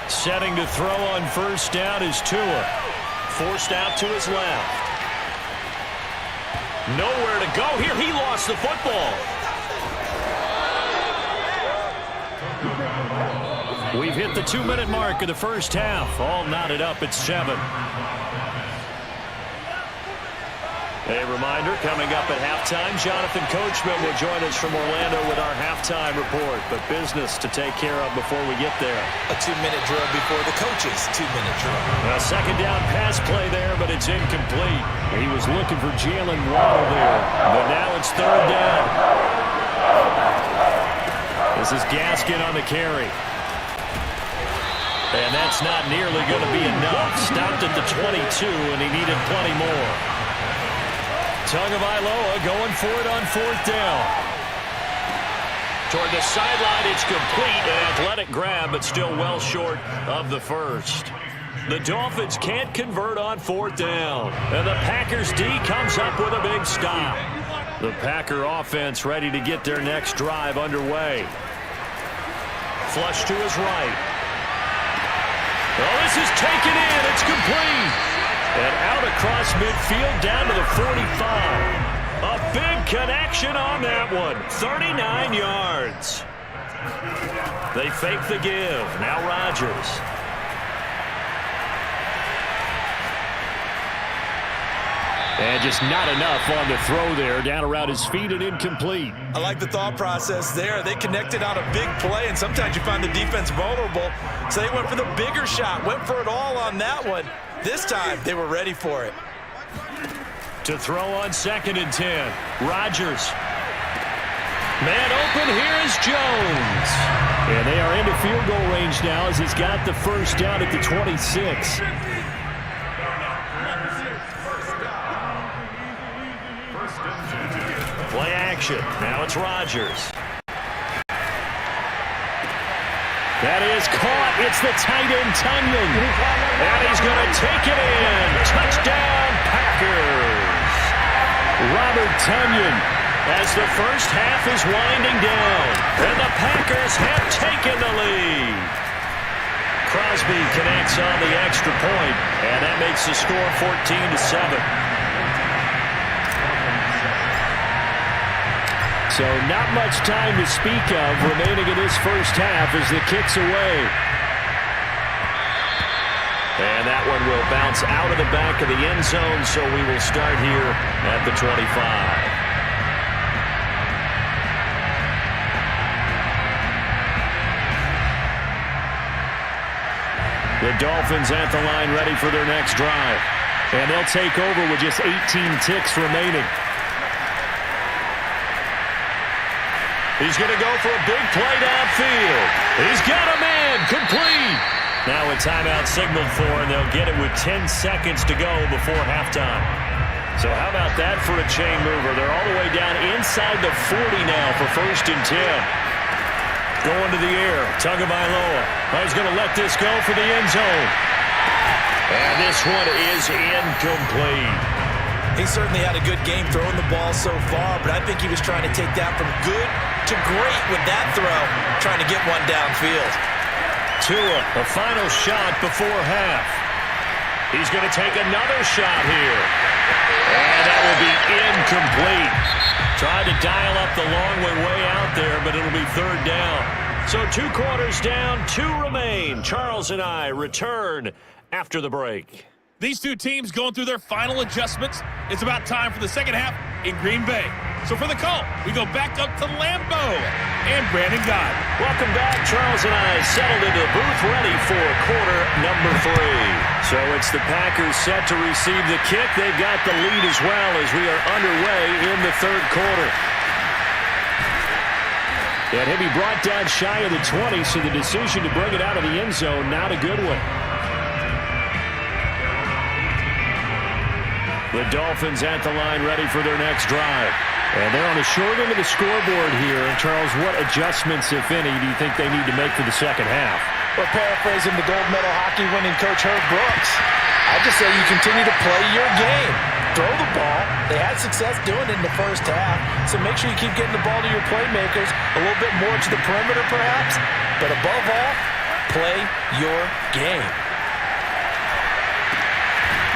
Setting to throw on 1st down is Tua. Forced out to his left. Nowhere to go here. He lost the football. We've hit the 2-minute mark of the first half. All knotted up at 7. A reminder, coming up at halftime, Jonathan Coachman will join us from Orlando with our halftime report. But business to take care of before we get there. A 2-minute drill before the coach's 2-minute drill. A second down pass play there, but it's incomplete. He was looking for Jalen Waddle there, but now it's third down. This is Gaskin on the carry. And that's not nearly going to be enough. Stopped at the 22, and he needed plenty more. Tagovailoa going for it on fourth down. Toward the sideline, it's complete. An athletic grab, but still well short of the first. The Dolphins can't convert on fourth down. And the Packers D comes up with a big stop. The Packer offense ready to get their next drive underway. Flush to his right. Oh, this is taken in. It's complete. And out across midfield down to the 45. A big connection on that one. 39 yards. They fake the give. Now Rodgers. And just not enough on the throw there. Down around his feet and incomplete. I like the thought process there. They connected on a big play, and sometimes you find the defense vulnerable. So they went for the bigger shot, went for it all on that one. This time, they were ready for it. To throw on 2nd and 10. Rodgers. Man open, here is Jones. And they are into field goal range now as he's got the first down at the 26. Play action. Now it's Rodgers. That is caught. It's the tight end, Tunyon. And he's going to take it in. Touchdown, Packers. Robert Tunyon as the first half is winding down. And the Packers have taken the lead. Crosby connects on the extra point, and that makes the score 14-7. So not much time to speak of remaining in this first half as the kick's away. And that one will bounce out of the back of the end zone, so we will start here at the 25. The Dolphins at the line ready for their next drive. And they'll take over with just 18 ticks remaining. He's going to go for a big play downfield. He's got a man complete. Now a timeout signaled for, and they'll get it with 10 seconds to go before halftime. So how about that for a chain mover? They're all the way down inside the 40 now for 1st and 10. Going to the air, Tagovailoa. He's going to let this go for the end zone. And this one is incomplete. He certainly had a good game throwing the ball so far, but I think he was trying to take that from good to great with that throw, trying to get one downfield. Tua, the final shot before half. He's going to take another shot here. And that will be incomplete. Tried to dial up the long way out there, but it'll be 3rd down. So 2 quarters down, 2 remain. Charles and I return after the break. These two teams going through their final adjustments. It's about time for the second half in Green Bay. So for the call, we go back up to Lambeau and Brandon God. Welcome back. Charles and I settled into the booth ready for quarter number 3. So it's the Packers set to receive the kick. They've got the lead as well as we are underway in the 3rd quarter. And he'll be brought down shy of the 20, so the decision to bring it out of the end zone, not a good one. The Dolphins at the line ready for their next drive. And they're on the short end of the scoreboard here. Charles, what adjustments, if any, do you think they need to make for the second half? Well, paraphrasing the gold medal hockey winning coach Herb Brooks, I just say you continue to play your game. Throw the ball. They had success doing it in the first half, so make sure you keep getting the ball to your playmakers, a little bit more to the perimeter perhaps, but above all, play your game.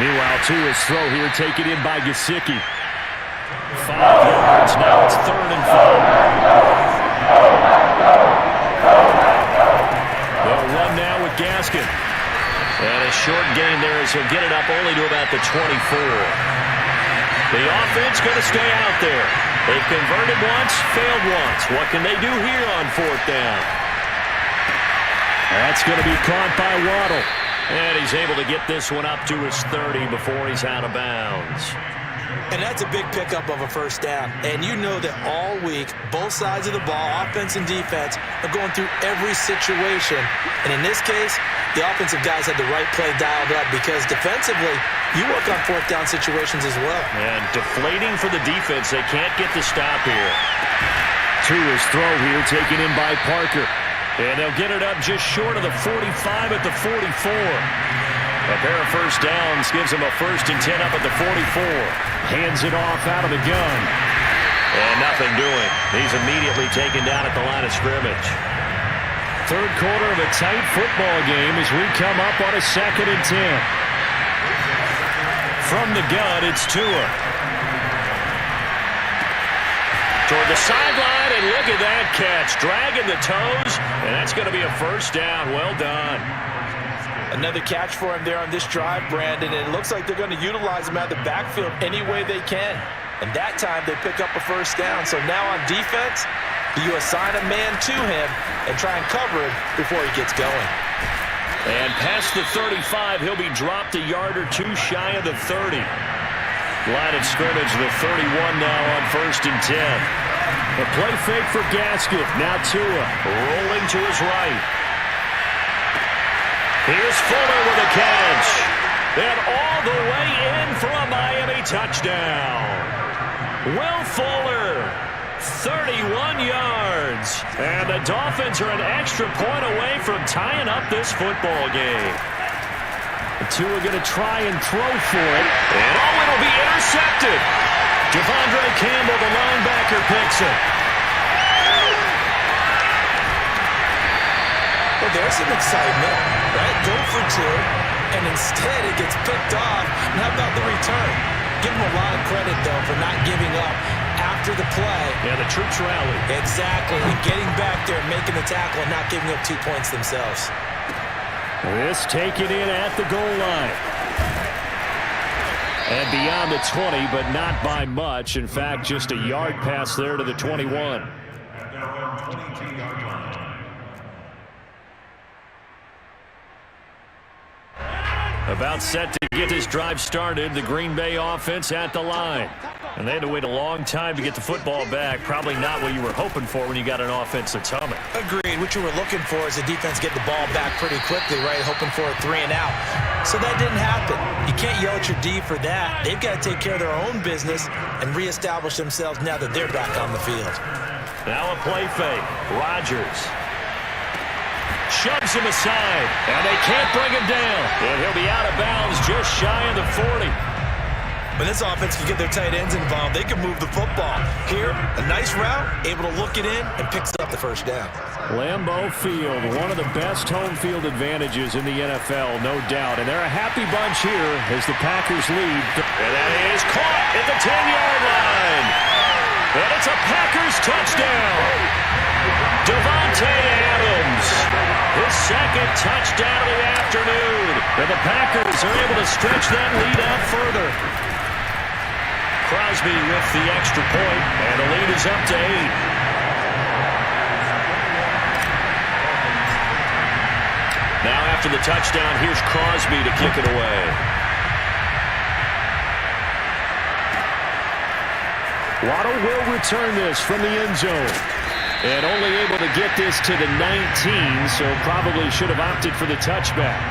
Meanwhile, Tua's throw here taken in by Gesicki. 5 yards. Now it's 3rd and 5. They'll run now with Gaskin. And a short gain there as he'll get it up only to about the 24. The offense going to stay out there. They've converted once, failed once. What can they do here on 4th down? That's going to be caught by Waddle. And he's able to get this one up to his 30 before he's out of bounds. And that's a big pickup of a first down. And you know that all week, both sides of the ball, offense and defense, are going through every situation. And in this case, the offensive guys had the right play dialed up because defensively, you work on 4th down situations as well. And deflating for the defense. They can't get the stop here. To his throw here, taken in by Parker. And they'll get it up just short of the 45 at the 44. A pair of first downs gives him a 1st and 10 up at the 44. Hands it off out of the gun. And nothing doing. He's immediately taken down at the line of scrimmage. 3rd quarter of a tight football game as we come up on a 2nd and 10. From the gun, it's Tua. Toward the sideline, and look at that catch. Dragging the toes, and that's going to be a first down. Well done. Another catch for him there on this drive, Brandon, and it looks like they're going to utilize him out of the backfield any way they can. And that time, they pick up a first down. So now on defense, you assign a man to him and try and cover him before he gets going. And past the 35, he'll be dropped a yard or two shy of the 30. Line of scrimmage, the 31 now on 1st and 10. The play fake for Gaskin. Now Tua rolling to his right. Here's Fuller with a catch. And all the way in for a Miami touchdown. Will Fuller, 31 yards. And the Dolphins are an extra point away from tying up this football game. Tua going to try and throw for it. And it'll be intercepted. Devondre Campbell, the linebacker, picks it. Well, there's some excitement, right? Go for 2, and instead it gets picked off. And how about the return? Give him a lot of credit, though, for not giving up after the play. Yeah, the troops rally. Exactly. And getting back there, making the tackle, and not giving up 2 points themselves. This taken in at the goal line. And beyond the 20, but not by much. In fact, just a yard pass there to the 21. At their own 22-yard line. About set to get this drive started, the Green Bay offense at the line. And they had to wait a long time to get the football back. Probably not what you were hoping for when you got an offense that's humming. Agreed. What you were looking for is the defense get the ball back pretty quickly, right? Hoping for a 3 and out. So that didn't happen. You can't yell at your D for that. They've got to take care of their own business and reestablish themselves now that they're back on the field. Now a play fake. Rodgers shoves him aside, and they can't bring him down. And he'll be out of bounds just shy of the 40. When this offense can get their tight ends involved, they can move the football. Here, a nice route, able to look it in, and picks up the first down. Lambeau Field, one of the best home field advantages in the NFL, no doubt. And they're a happy bunch here as the Packers lead. And that is caught at the 10-yard line. And it's a Packers touchdown. Davante Adams, his second touchdown of the afternoon. And the Packers are able to stretch that lead out further. Crosby with the extra point, and the lead is up to 8. Now after the touchdown, here's Crosby to kick it away. Waddle will return this from the end zone. And only able to get this to the 19, so probably should have opted for the touchback.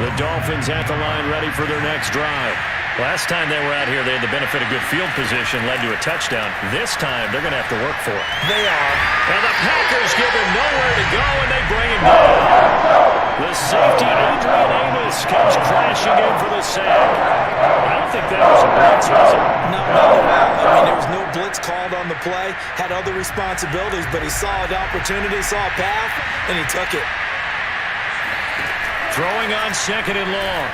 The Dolphins at the line ready for their next drive. Last time they were out here, they had the benefit of good field position, led to a touchdown. This time, they're going to have to work for it. They are. And the Packers give him nowhere to go, and they bring him down. The safety, Adrian Amos, comes crashing in for the sack. I don't think that was a blitz, was it? No. I mean, there was no blitz called on the play. Had other responsibilities, but he saw an opportunity, saw a path, and he took it. Throwing on second and long.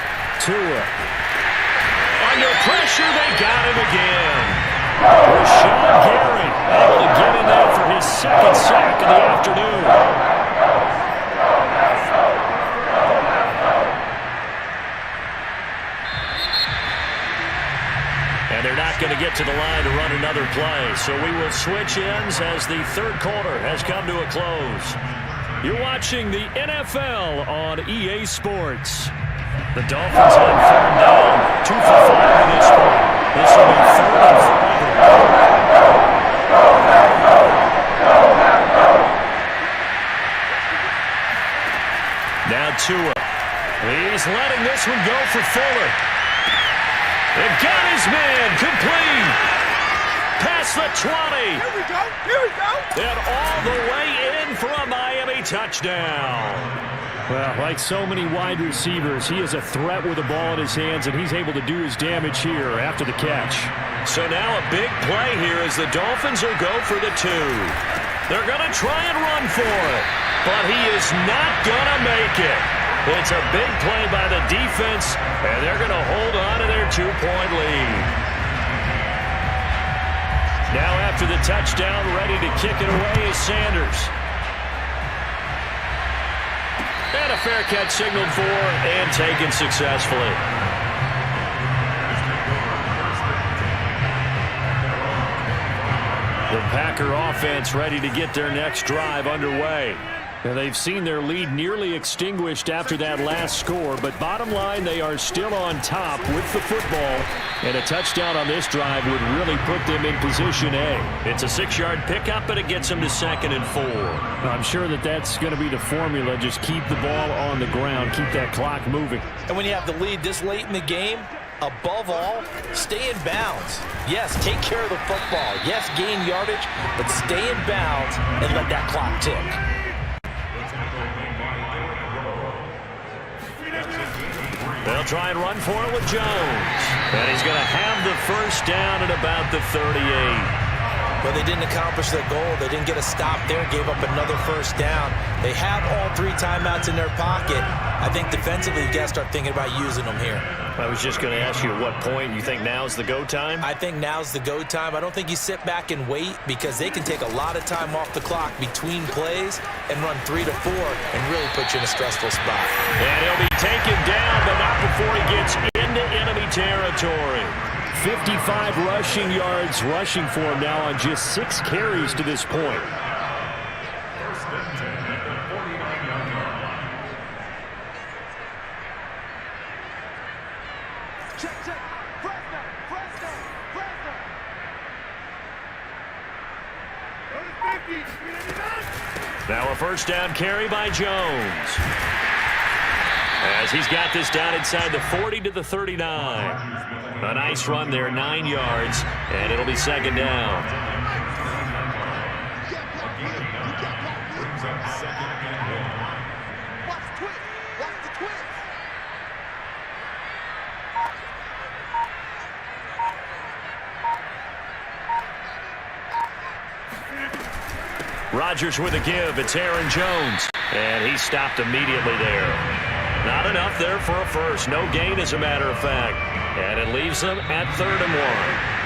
Tua. Under pressure, they got him again. Rashawn Gary able to get in there for his second sack of the afternoon. So we will switch ends as the third quarter has come to a close. You're watching the NFL on EA Sports. The Dolphins on third down, 2 for 5 at this point. This will be third and forever. Now Tua. He's letting this one go for Fuller. They've got his man complete. Past the 20. Here we go. And all the way in for a Miami touchdown. Well, like so many wide receivers, he is a threat with the ball in his hands, and he's able to do his damage here after the catch. So now a big play here as the Dolphins will go for the 2. They're going to try and run for it, but he is not going to make it. It's a big play by the defense, and they're going to hold on to their 2-point lead. Now after the touchdown, ready to kick it away is Sanders. And a fair catch signaled for and taken successfully. The Packer offense ready to get their next drive underway. And they've seen their lead nearly extinguished after that last score, but bottom line, they are still on top with the football, and a touchdown on this drive would really put them in position A. It's a 6-yard pickup, but it gets them to 2nd and 4. I'm sure that that's going to be the formula. Just keep the ball on the ground, keep that clock moving. And when you have the lead this late in the game, above all, stay in bounds. Yes, take care of the football. Yes, gain yardage, but stay in bounds and let that clock tick. They'll try and run for it with Jones. And he's going to have the first down at about the 38. But they didn't accomplish their goal. They didn't get a stop there, gave up another first down. They have all 3 timeouts in their pocket. I think defensively, you've got to start thinking about using them here. I was just going to ask you at what point you think now's the go time? I think now's the go time. I don't think you sit back and wait because they can take a lot of time off the clock between plays and run 3 to 4 and really put you in a stressful spot. And he'll be taken down, but not before he gets into enemy territory. 55 rushing yards rushing for him now on just 6 carries to this point. Now a first down carry by Jones. As he's got this down inside the 40 to the 39. A nice run there, 9 yards, and it'll be 2nd down. Rodgers with a give. It's Aaron Jones. And he stopped immediately there. Not enough there for a first. No gain, as a matter of fact. And it leaves them at 3rd and 1.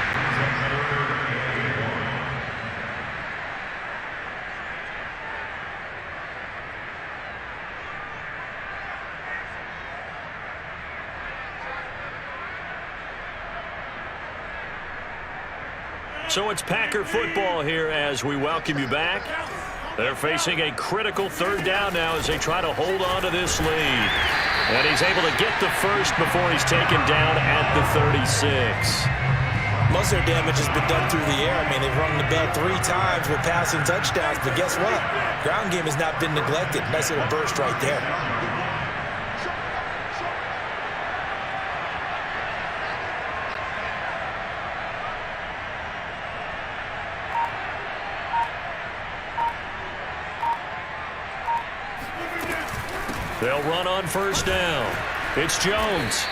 So it's Packer football here as we welcome you back. They're facing a critical 3rd down now as they try to hold on to this lead. And he's able to get the first before he's taken down at the 36. Most of their damage has been done through the air. I mean, they've rung the bell 3 times with passing touchdowns, but guess what? Ground game has not been neglected. Nice little burst right there. They'll run on first down. It's Jones.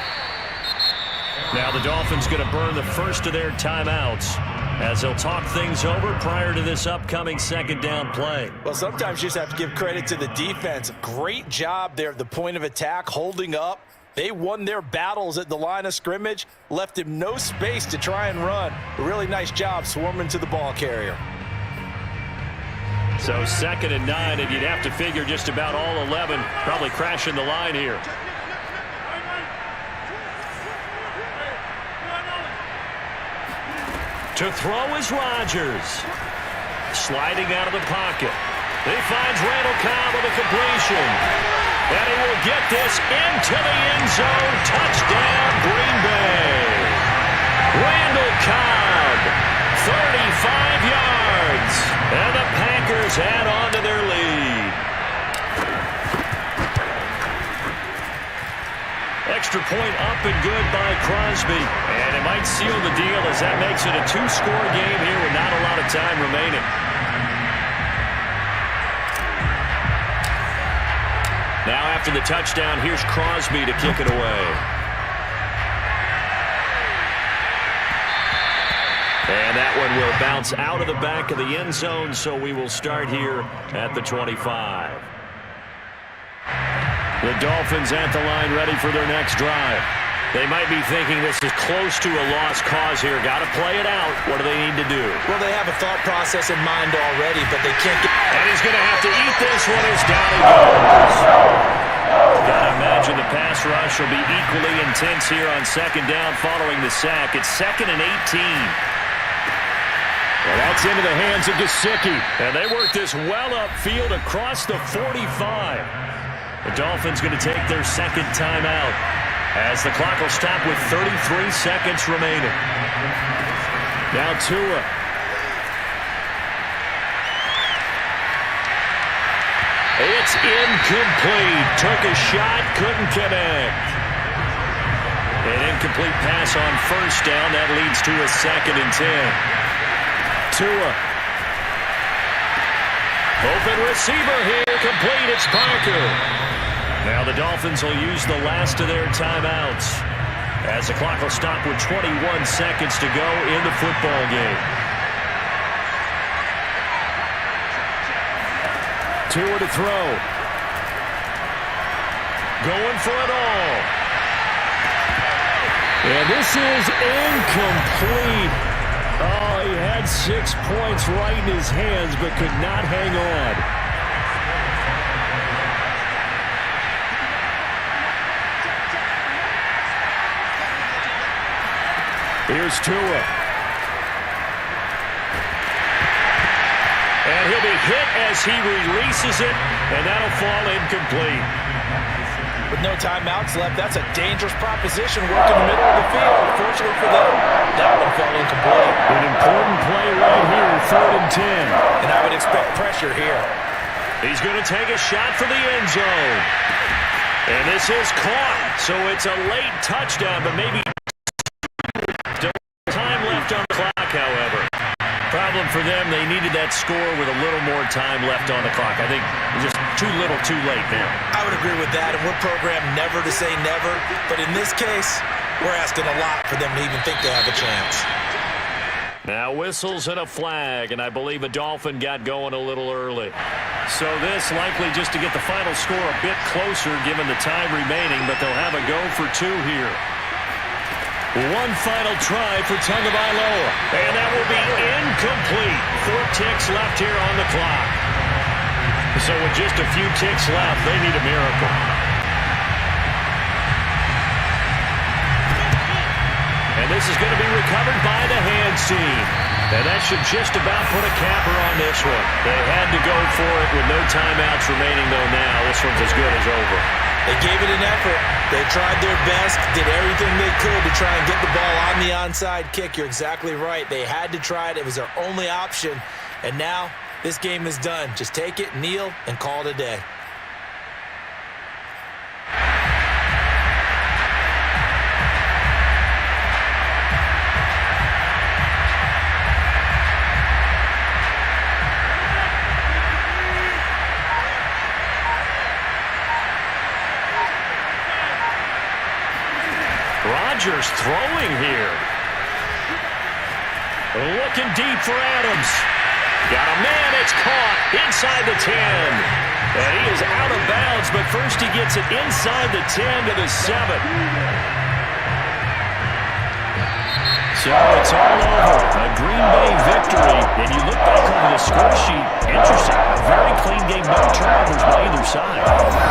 Now the Dolphins going to burn the first of their timeouts as they'll talk things over prior to this upcoming 2nd down play. Well, sometimes you just have to give credit to the defense. Great job there at the point of attack, holding up. They won their battles at the line of scrimmage, left him no space to try and run. A really nice job swarming to the ball carrier. So 2nd and 9, and you'd have to figure just about all 11 probably crashing the line here. To throw is Rodgers. Sliding out of the pocket. He finds Randall Cobb with a completion. And he will get this into the end zone. Touchdown, Green Bay. Randall Cobb, 35 yards. And the Packers add on to their lead. Extra point up and good by Crosby. And it might seal the deal as that makes it a two-score game here with not a lot of time remaining. Now after the touchdown, here's Crosby to kick it away. And that one will bounce out of the back of the end zone, so we will start here at the 25. The Dolphins at the line ready for their next drive. They might be thinking this is close to a lost cause here. Got to play it out. What do they need to do? Well, they have a thought process in mind already, but they can't get... And he's going to have to eat this one as down he goes. Got to imagine the pass rush will be equally intense here on second down following the sack. It's 2nd and 18. Well, that's into the hands of Gesicki. And they work this well upfield across the 45. The Dolphins going to take their second timeout as the clock will stop with 33 seconds remaining. Now Tua. It's incomplete. Took a shot, couldn't connect. An incomplete pass on first down. That leads to a 2nd and 10. Tua. Open receiver here, complete, it's Parker. Now the Dolphins will use the last of their timeouts as the clock will stop with 21 seconds to go in the football game. Tua to throw. Going for it all. And this is incomplete. Oh, he had 6 points right in his hands, but could not hang on. Here's Tua. And he'll be hit as he releases it, and that'll fall incomplete. With no timeouts left, that's a dangerous proposition working the middle of the field. Fortunately for them, that one fell incomplete. An important play right here, 3rd and 10. And I would expect pressure here. He's going to take a shot for the end zone. And this is caught, so it's a late touchdown, but maybe still time left on the clock, however. Problem for them, they needed that score with a little more time left on the clock. I think just too little, too late now. I would agree with that, and we're programmed never to say never. But in this case, we're asking a lot for them to even think they have a chance. Now whistles and a flag, and I believe a Dolphin got going a little early. So this likely just to get the final score a bit closer given the time remaining, but they'll have a go for 2 here. One final try for Tagovailoa, and that will be incomplete. 4 ticks left here on the clock. So with just a few ticks left, they need a miracle. And this is going to be recovered by the hands team. And that should just about put a capper on this one. They had to go for it with no timeouts remaining, though now. This one's as good as over. They gave it an effort. They tried their best, did everything they could to try and get the ball on the onside kick. You're exactly right. They had to try it. It was their only option. And now this game is done. Just take it, kneel, and call it a day. Rodgers throwing here. Looking deep for Adams. Got a man, it's caught inside the 10. And he is out of bounds, but first he gets it inside the 10 to the 7. So it's all over. A Green Bay victory. And you look back over the score sheet, interesting. A very clean game, no turnovers by either side.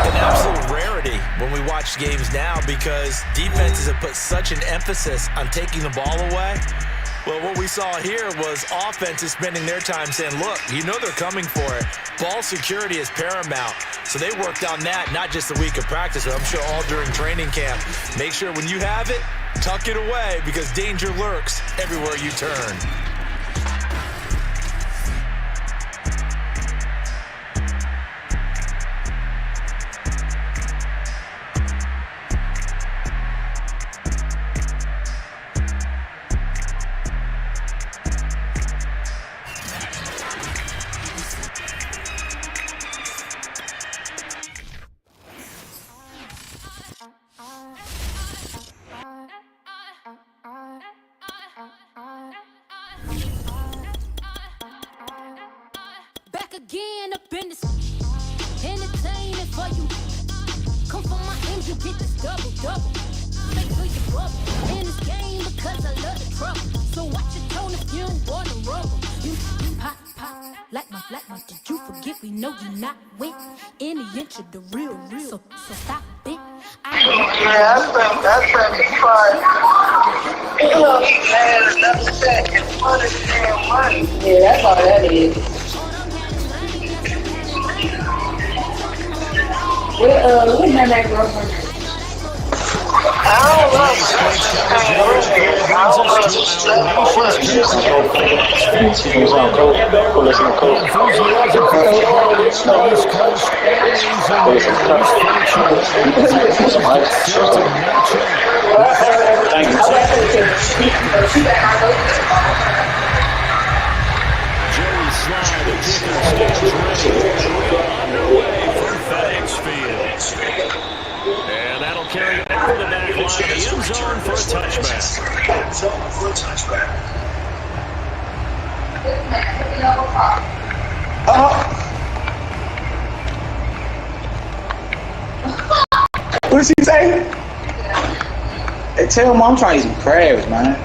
An absolute rarity when we watch games now because defenses have put such an emphasis on taking the ball away. Well, what we saw here was offenses spending their time saying, look, you know they're coming for it. Ball security is paramount. So they worked on that, not just the week of practice, but I'm sure all during training camp. Make sure when you have it, tuck it away because danger lurks everywhere you turn. Back again up in this entertaining for you. Come for my engine, get this double. Make sure you bubble in this game because I love the trouble. So watch your tone if you don't want to rumble. You pop like my did you forget we know you not with any inch of the real. So stop it. That's fun. That's second. Money. Yeah, that's all that is. What is that girlfriend? I don't know. Joey Slide, the kicker, stands ready. Underway from FedEx Field. And that'll carry it over the back line of the end zone for a touchback. What did she say? Hey, tell Mom I'm trying to eat some crabs, man.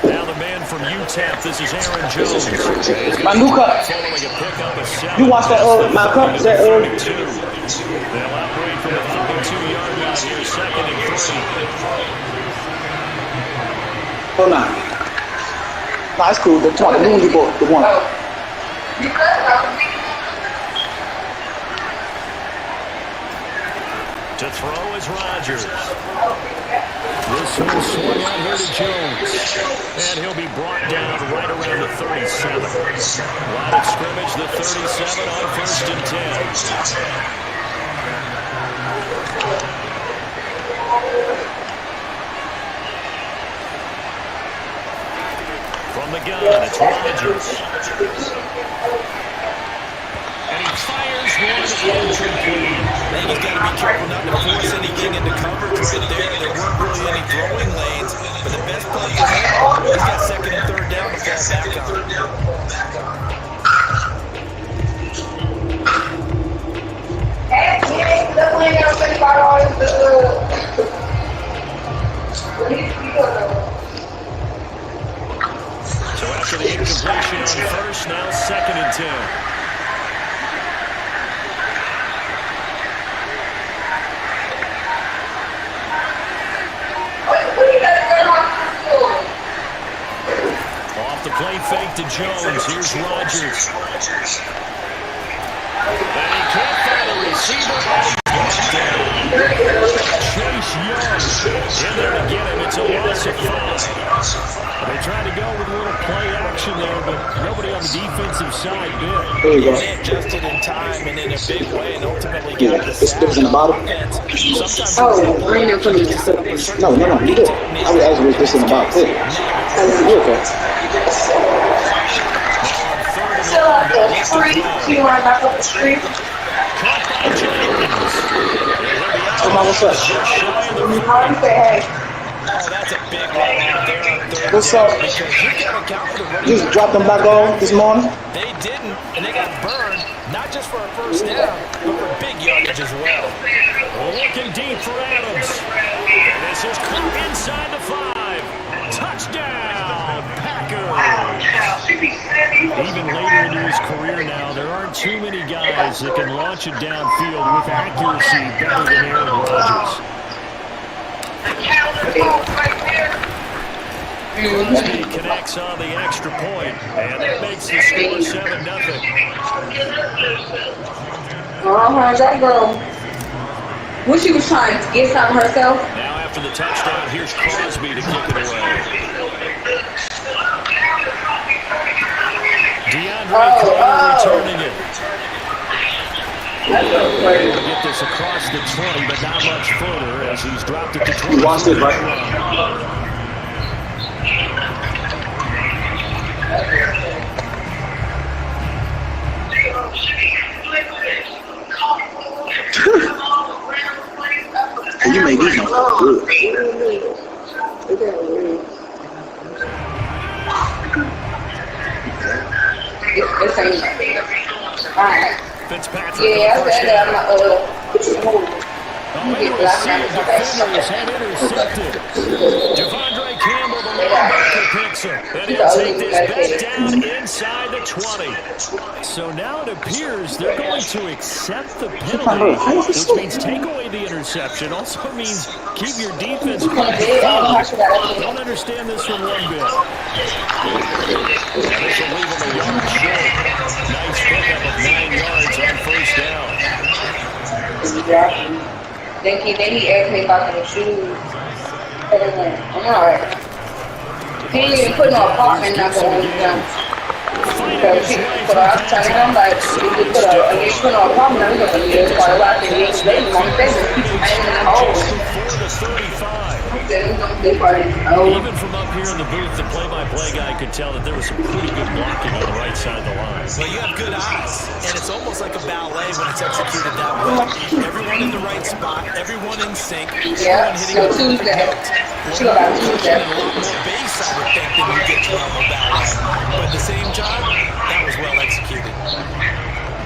Now the man from UTEP, this is Aaron Jones. My new cup. You watch that, my cup, that, They'll operate from the 32-yard line here, second and 3. Hold on. Nah, it's cool. The Mooney boy, the one. To throw is Rodgers. This one swung out here to Jones. And he'll be brought down right around the 37. Line of scrimmage, the 37 on 1st and 10. From the gun, it's Rodgers. And he fires one incomplete. I think he's got to be careful not to force anything into coverage right there. There weren't really any throwing lanes, but the best play you have, he's got second and third down to fall back on. So after the incompletion on first, now second and 10. Off the play fake to Jones. Here's Rodgers. And he can't find a receiver. Chase Young in there to get him. It's a loss of 5. They tried to go with a little play action there, but nobody on the defensive side did. There you go. They adjusted in time and in a big way and ultimately got the sack. This in the bottom? Bring it from the No, you did. I was asking if this in the bottom. You okay? What's up? Oh, that's a big one out there. What's up? Just dropped them back on this morning. They didn't, and they got burned, not just for a first down, but for big yardage as well. Looking deep for Adams. And this is caught inside the 5. Touchdown. Even later into his career now, there aren't too many guys that can launch it downfield with accuracy better than Aaron Rodgers. Crosby connects on the extra point, and that makes the score 7-0. That girl. When she was trying to get something herself. Now after the touchdown, here's Crosby to kick it away. DeAndre returning it. Able to get this across the 20, but not much further as he's dropped it to 20. You watched it, right? You made these ones good. This ain't alright. Fitzpatrick. Yeah, I said that. Devondre Campbell, the linebacker, picks him. And he'll take this back down inside the 20. So now it appears they're going to accept the penalty, which means take away the interception. Also means keep your defense on the field. Don't understand this from one bit. And this will leave him a yard short. Nice pickup of 9 yards on first down. Then he asked me about the shoes. I'm alright. He ain't even put no apartment number on his gun. Because I was telling him, like, if you put no apartment number, you're going to get quite a lot of things. They won't say that people hanging in the holes. Even from up here in the booth, the play-by-play guy could tell that there was some pretty good blocking on the right side of the line. Well, you have good eyes, and it's almost like a ballet when it's executed that way. Everyone in the right spot, everyone in sync, everyone hitting the Tuesday. Tuesday. A lot more bass, I would think, than you get to on the ballet. But at the same time, that was well executed.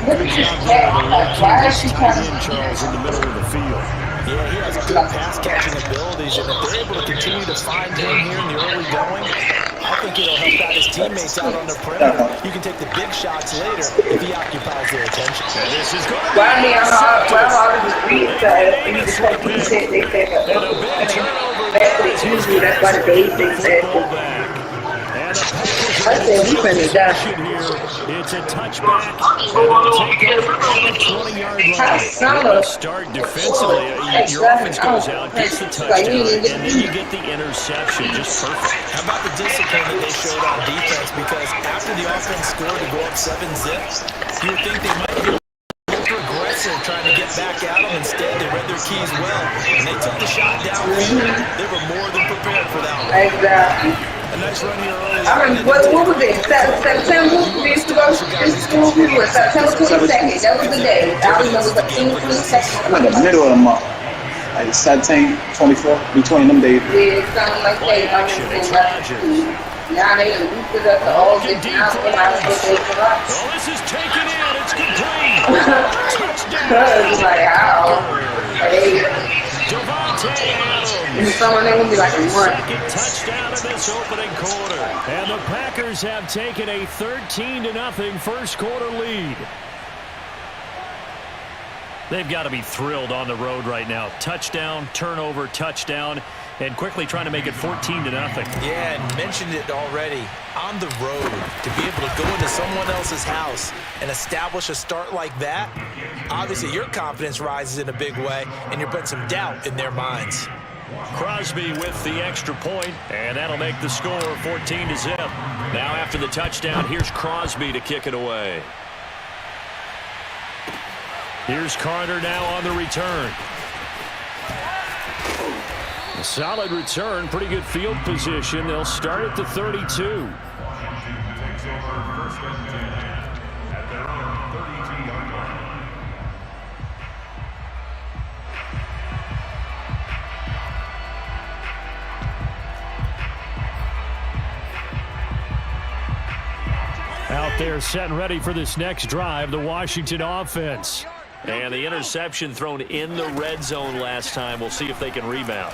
Why is she tight end, Charles, in the middle of the field? Yeah, he has good pass-catching abilities, and if they're able to continue to find him here in the early going, I think it'll help out his teammates out on the perimeter. You can take the big shots later if he occupies their attention. And this is going to why all of the streets they said that's why the basics said I said we couldn't die. It's a touchback, and they'll take over on the 20-yard line. Start defensively. Your offense goes out, gets the touchdown, and then you get the interception. Just perfect. How about the discipline that they showed on defense? Because after the offense scored to go up 7-zip, you would think they might get a little aggressive trying to get back at them. Instead, they read their keys well, and they took the shot downfield. They were more than prepared for that one. Exactly. A nice run here early. I remember, what was it? September? We used to go to school. We were September 22nd. That was the day. I remember September 22nd. Like the middle of the month. Like 17, 24, between them days. Yeah, something like that. I remember. Now they used to us all this now. Well, this is taken in. It's complete. Touchdown. It's like, how? Someone they would be like a month. Second touchdown of this opening quarter. And the Packers have taken a 13-0 first quarter lead. They've got to be thrilled on the road right now. Touchdown, turnover, touchdown, and quickly trying to make it 14-0. Yeah, and mentioned it already. On the road, to be able to go into someone else's house and establish a start like that, obviously your confidence rises in a big way, and you're putting some doubt in their minds. Crosby with the extra point, and that'll make the score 14-0. Now after the touchdown, here's Crosby to kick it away. Here's Carter now on the return. A solid return, pretty good field position. They'll start at the 32. Out there set and ready for this next drive, the Washington offense. And the interception thrown in the red zone last time. We'll see if they can rebound.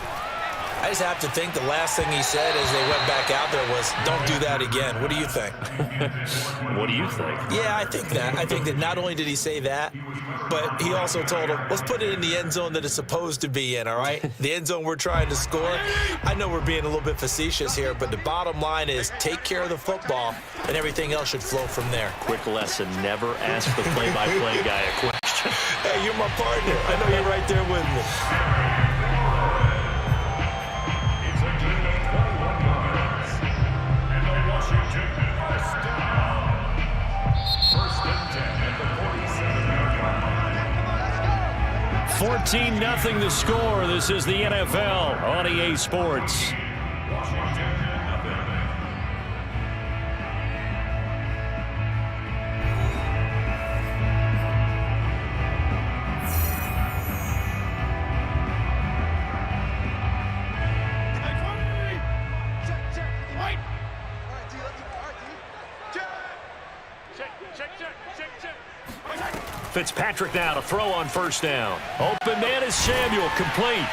I just have to think the last thing he said as they went back out there was, don't do that again. What do you think? What do you think? Yeah, I think that. I think that not only did he say that, but he also told him, let's put it in the end zone that it's supposed to be in, all right? The end zone we're trying to score. I know we're being a little bit facetious here, but the bottom line is take care of the football, and everything else should flow from there. Quick lesson, never ask the play-by-play guy a question. Hey, you're my partner. I know you're right there with me. First and 10 at the 47-yard line. 14-0 the score. This is the NFL on EA Sports. Fitzpatrick now to throw on first down. Open man is Samuel, complete.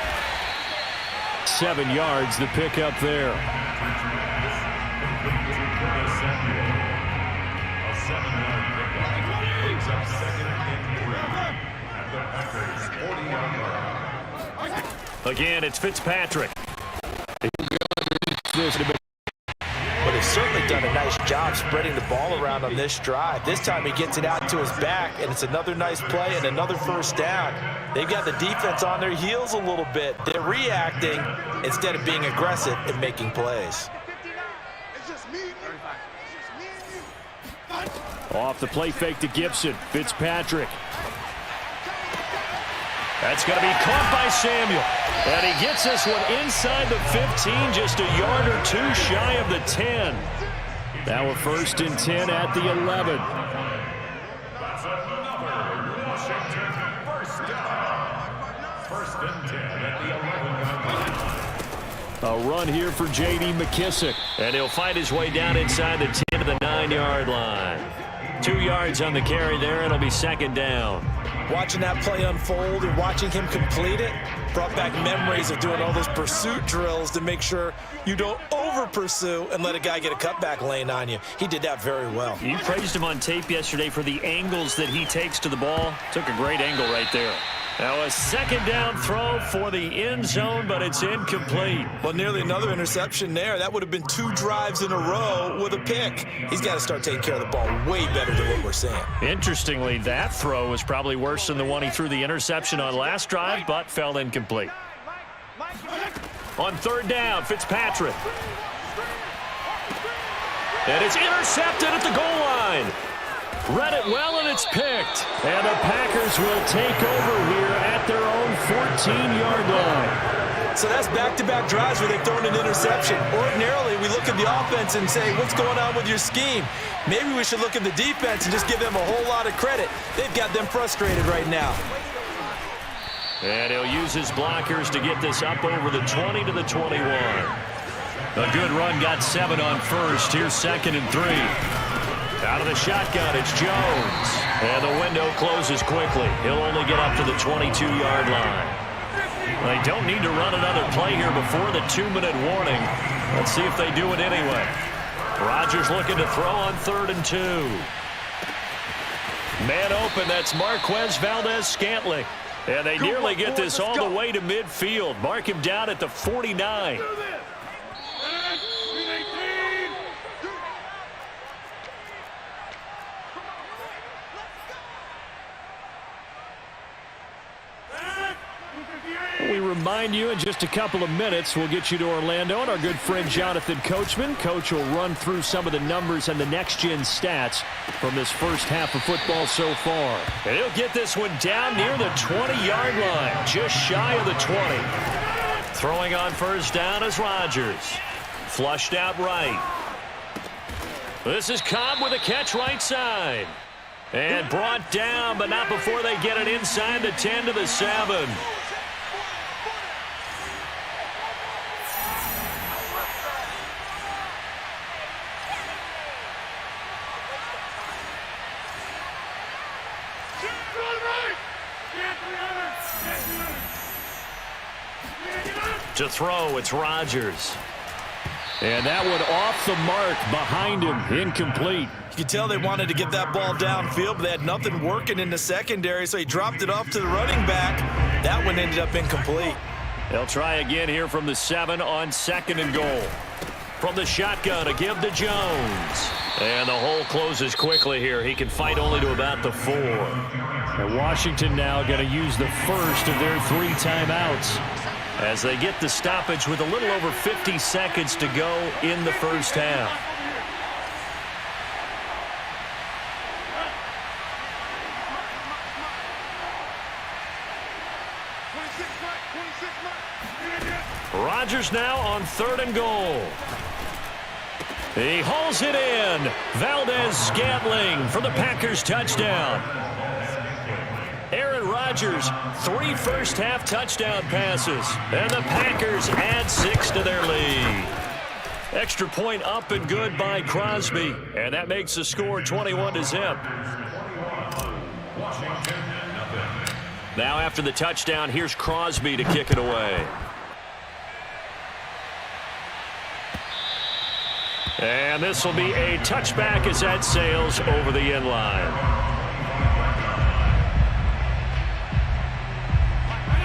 7 yards, the pickup there. A 7-yard pickup brings up second and 3 at the Packers' 40-yard line. Again, it's Fitzpatrick. But they've certainly done a nice job spreading the ball around on this drive. This time he gets it out to his back, and it's another nice play and another first down. They've got the defense on their heels a little bit. They're reacting instead of being aggressive and making plays. Off the play fake to Gibson. Fitzpatrick. That's going to be caught by Samuel. And he gets this one inside the 15, just a yard or two shy of the 10. Now a first and 10 at the 11. That's another Washington first down. First and 10 at the 11-yard line. A run here for J.D. McKissick. And he'll find his way down inside the 10 to the 9-yard line. 2 yards on the carry there. It'll be second down. Watching that play unfold and watching him complete it brought back memories of doing all those pursuit drills to make sure you don't over-pursue and let a guy get a cutback lane on you. He did that very well. You praised him on tape yesterday for the angles that he takes to the ball. Took a great angle right there. Now a second down throw for the end zone, but it's incomplete. Well, nearly another interception there. That would have been 2 drives in a row with a pick. He's got to start taking care of the ball way better than what we're seeing. Interestingly, that throw was probably worse than the one he threw the interception on last drive, but fell incomplete. On third down, Fitzpatrick. And it's intercepted at the goal line. Read it well, and it's picked. And the Packers will take over here at their own 14-yard line. So that's back-to-back drives where they've thrown an interception. Ordinarily, we look at the offense and say, what's going on with your scheme? Maybe we should look at the defense and just give them a whole lot of credit. They've got them frustrated right now. And he'll use his blockers to get this up over the 20 to the 21. A good run, got 7 on first. Here's second and 3. Out of the shotgun, it's Jones. And the window closes quickly. He'll only get up to the 22-yard line. They don't need to run another play here before the 2-minute warning. Let's see if they do it anyway. Rodgers looking to throw on 3rd and 2. Man open, that's Marquez Valdez-Scantling. And they nearly get this all the way to midfield. Mark him down at the 49. We remind you in just a couple of minutes, we'll get you to Orlando and our good friend Jonathan Coachman. Coach will run through some of the numbers and the next-gen stats from this first half of football so far. And he'll get this one down near the 20-yard line, just shy of the 20. Throwing on first down is Rodgers. Flushed out right. This is Cobb with a catch right side. And brought down, but not before they get it inside the 10 to the 7. To throw, it's Rodgers. And that one off the mark behind him, incomplete. You could tell they wanted to get that ball downfield, but they had nothing working in the secondary, so he dropped it off to the running back. That one ended up incomplete. They'll try again here from the 7 on 2nd and goal. From the shotgun, a give to Jones. And the hole closes quickly here. He can fight only to about the 4. And Washington now going to use the first of their 3 timeouts as they get the stoppage with a little over 50 seconds to go in the first half. Rodgers now on 3rd and goal. He hauls it in. Valdez-Scantling for the Packers touchdown. Aaron Rodgers, 3 first-half touchdown passes. And the Packers add 6 to their lead. Extra point up and good by Crosby. And that makes the score 21-0. Now after the touchdown, here's Crosby to kick it away. And this will be a touchback as that sails over the end line.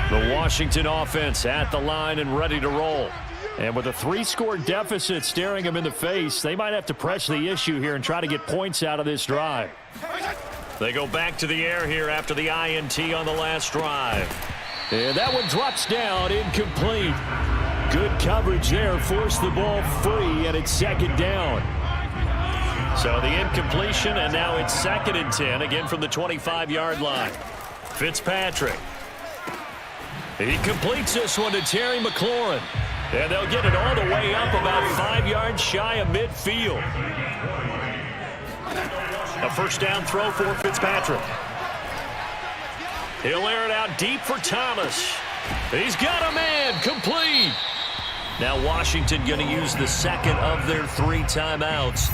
The Washington offense at the line and ready to roll. And with a 3-score deficit staring them in the face, they might have to press the issue here and try to get points out of this drive. They go back to the air here after the INT on the last drive. And that one drops down, incomplete. Good coverage there, forced the ball free, and it's 2nd down. So the incompletion, and now it's 2nd and 10, again from the 25-yard line. Fitzpatrick. He completes this one to Terry McLaurin. And they'll get it all the way up about 5 yards shy of midfield. A first down throw for Fitzpatrick. He'll air it out deep for Thomas. He's got a man, complete. Now Washington going to use the 2nd of their 3 timeouts,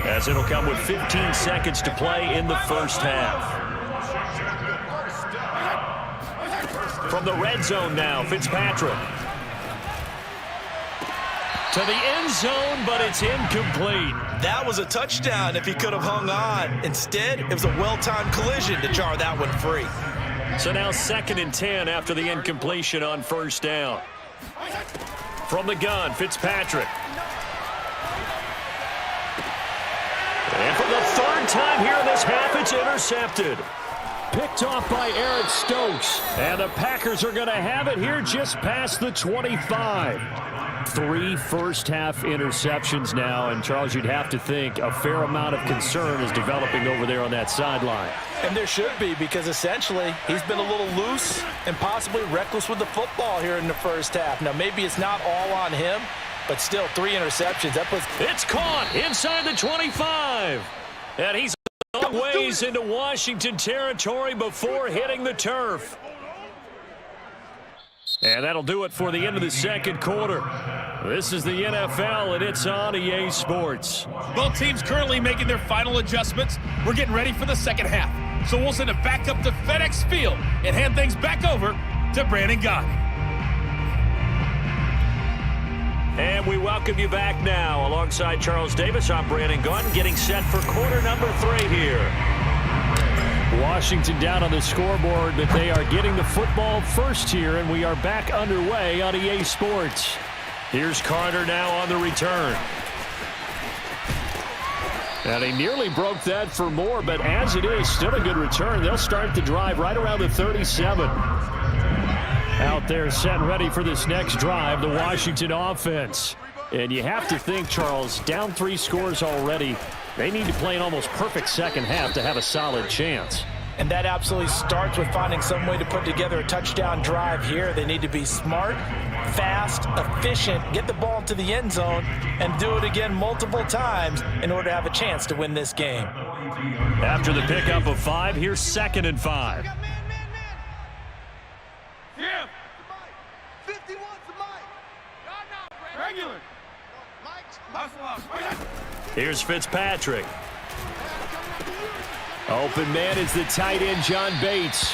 as it'll come with 15 seconds to play in the first half. From the red zone now, Fitzpatrick. To the end zone, but it's incomplete. That was a touchdown if he could have hung on. Instead, it was a well-timed collision to jar that one free. So now 2nd and 10 after the incompletion on first down. From the gun, Fitzpatrick. And for the 3rd time here in this half, it's intercepted. Picked off by Eric Stokes. And the Packers are going to have it here just past the 25. 3 first-half interceptions now, and Charles, you'd have to think a fair amount of concern is developing over there on that sideline. And there should be, because essentially he's been a little loose and possibly reckless with the football here in the first half. Now, maybe it's not all on him, but still 3 interceptions. It's caught inside the 25. And he's a long ways into Washington territory before hitting the turf. And that'll do it for the end of the 2nd quarter. This is the NFL, and it's on EA Sports. Both teams currently making their final adjustments. We're getting ready for the 2nd half. So we'll send it back up to FedEx Field and hand things back over to Brandon Gagne. And we welcome you back now. Alongside Charles Davis, I'm Brandon Gagne, getting set for quarter number 3 here. Washington down on the scoreboard, but they are getting the football first here, and we are back underway on EA Sports. Here's Carter now on the return. And he nearly broke that for more, but as it is, still a good return. They'll start the drive right around the 37. Out there set and ready for this next drive, the Washington offense. And you have to think, Charles, down 3 scores already. They need to play an almost perfect second half to have a solid chance. And that absolutely starts with finding some way to put together a touchdown drive here. They need to be smart, fast, efficient, get the ball to the end zone, and do it again multiple times in order to have a chance to win this game. After the pickup of 5, here's 2nd and 5. Yeah. 51 to Mike. Regular. Here's Fitzpatrick. Open man is the tight end, John Bates.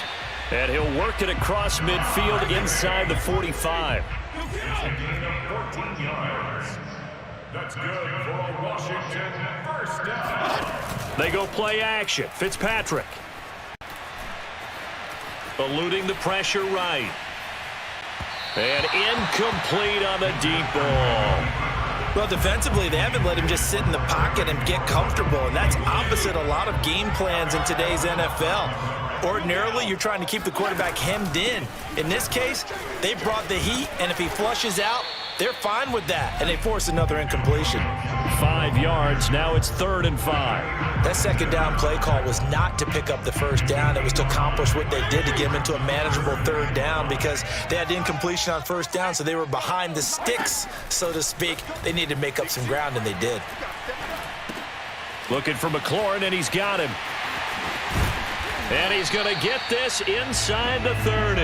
And he'll work it across midfield inside the 45. It's a gain of 14 yards. That's good for Washington. First down. They go play action. Fitzpatrick. Eluding the pressure right. And incomplete on the deep ball. Well, defensively, they haven't let him just sit in the pocket and get comfortable, and that's opposite a lot of game plans in today's NFL. Ordinarily, you're trying to keep the quarterback hemmed in. In this case, they brought the heat, and if he flushes out, they're fine with that, and they force another incompletion. 5 yards. Now it's 3rd and 5. That second down play call was not to pick up the first down. It was to accomplish what they did to get him into a manageable 3rd down because they had incompletion on first down, so they were behind the sticks, so to speak. They needed to make up some ground, and they did. Looking for McLaurin, and he's got him. And he's going to get this inside the 30.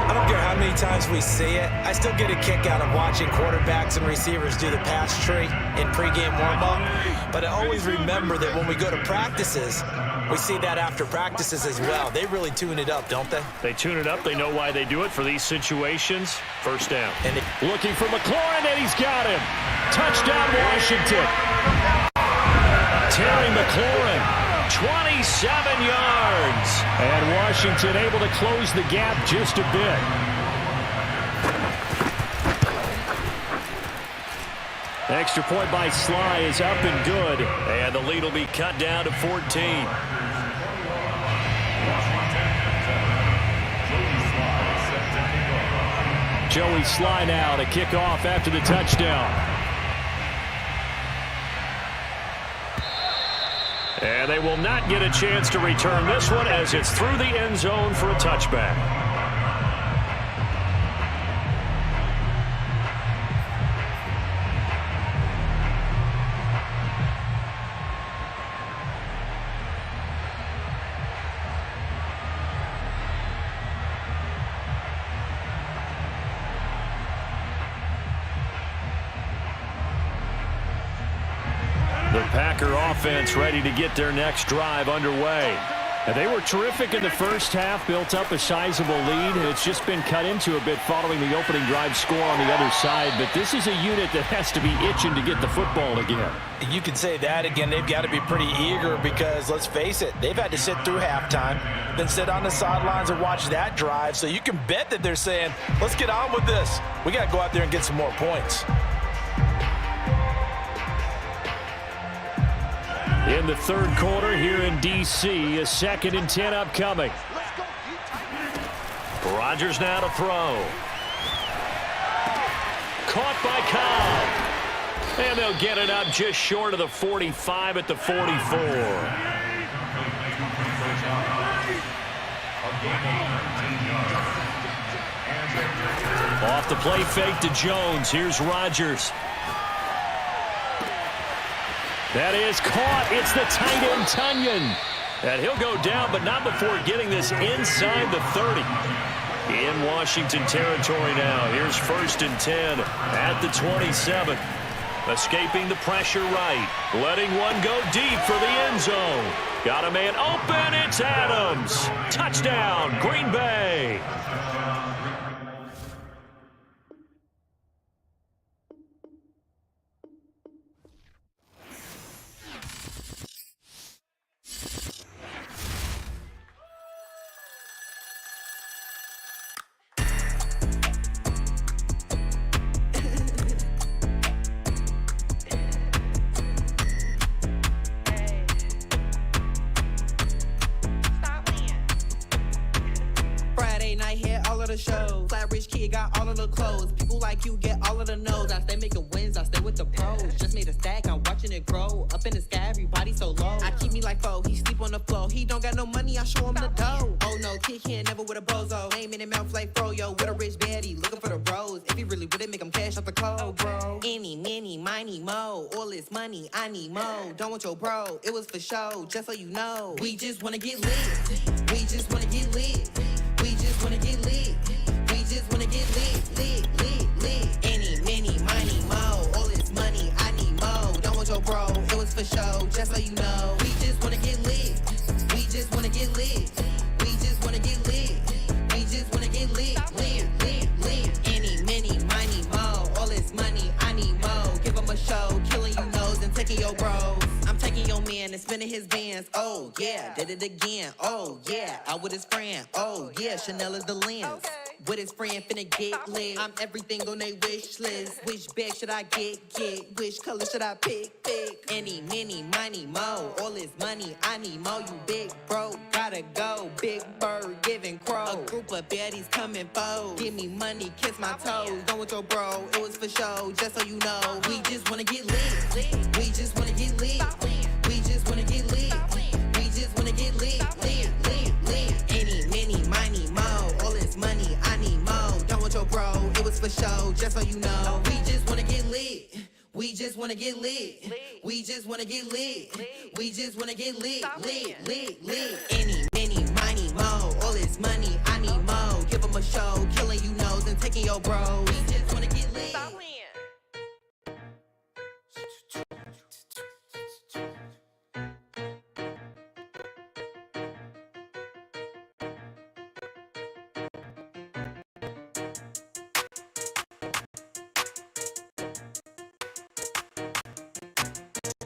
I don't care how many times we see it. I still get a kick out of watching quarterbacks and receivers do the pass tree in pregame warm-up. But I always remember that when we go to practices, we see that after practices as well. They really tune it up, don't they? They tune it up. They know why they do it for these situations. First down. Looking for McLaurin, and he's got him. Touchdown, Washington. Terry McLaurin. 27 yards. And Washington able to close the gap just a bit. Extra point by Sly is up and good. And the lead will be cut down to 14. Joey Sly now to kick off after the touchdown. And they will not get a chance to return this one as it's through the end zone for a touchback. The Packer offense ready to get their next drive underway. And they were terrific in the first half, built up a sizable lead, and it's just been cut into a bit following the opening drive score on the other side. But this is a unit that has to be itching to get the football again. You can say that again. They've got to be pretty eager because, let's face it, they've had to sit through halftime, then sit on the sidelines and watch that drive. So you can bet that they're saying, let's get on with this. We got to go out there and get some more points. In the third quarter here in D.C., a 2nd and 10 upcoming. Rodgers now to throw. Caught by Cobb. And they'll get it up just short of the 45 at the 44. Off the play fake to Jones. Here's Rodgers. That is caught. It's the tight end, Tunyon. And he'll go down, but not before getting this inside the 30. In Washington territory now. Here's 1st and 10 at the 27. Escaping the pressure right. Letting one go deep for the end zone. Got a man open. It's Adams. Touchdown, Green Bay. Shows. Flat rich kid got all of the clothes. People like you get all of the no's. I stay making wins, I stay with the pros. Just made a stack, I'm watching it grow. Up in the sky, everybody so low. I keep me like foe, he sleep on the floor. He don't got no money, I show him the dough. Oh no, kid can't never with a bozo. Name in the mouth like froyo. With a rich baddie, looking for the bros. If he really would it, make him cash out the cold, bro. Any, many, miny, mo. All this money, I need mo. Don't want your bro, it was for show, just so you know. We just wanna get lit. We just wanna get lit. We just wanna get lit. We just wanna get lit, lit, lit, lit. Any, many, miny, mo. All this money, I need mo. Don't want your bro, it was for show, just so you know. We just wanna get lit. We just wanna get lit. We just wanna get lit. We just wanna get lit, lit, lit, lit. Any, many, taking your bros. I'm taking your man and spinning his bands. Oh yeah, did it again. Oh yeah, out with his friend. Oh yeah, Chanel is the lens. With his friend finna get lit. I'm everything on they wish list. Which bag should I get? Which color should I pick? Any, mini, money, mo. All this money, I need mo. You big bro, gotta go. Big bird giving crow. A group of baddies coming foes. Give me money, kiss my toes. Don't with your bro, it was for show. Just so you know, we just wanna get lit. We just wanna get lit. We just wanna get lit. We just wanna get lit. Any, mini, money, mo. All this money, I need mo. Don't want your bro, it was for show. Just so you know, we just wanna get lit. We just wanna get lit. We just wanna get lit. We just wanna get lit. Lit. Any, mini, money, mo. All this money, I need mo. Give them a show, killing you nose and taking your bro. We just wanna get lit.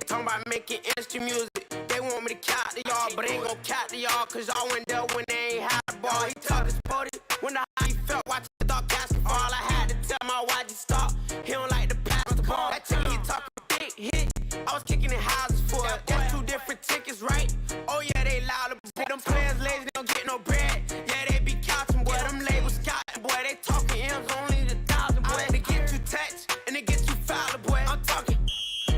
Talking about making industry music. They want me to count to y'all, but ain't gon' count to y'all, cause y'all went there when they ain't had the ball. He talking sporty, wonder how he felt watching the dog basketball. I had to tell my why'd you stop. He don't like to pass the ball. That chicken he talking big hit. I was kicking in houses for it. That's two different tickets, right? Oh yeah, they loud. Them players lazy, they don't get no bread. Yeah, they be counting, boy. Them labels scouting, boy. They talking M's only the 1,000, boy. They get too touched and they get too foul, boy. I'm talking.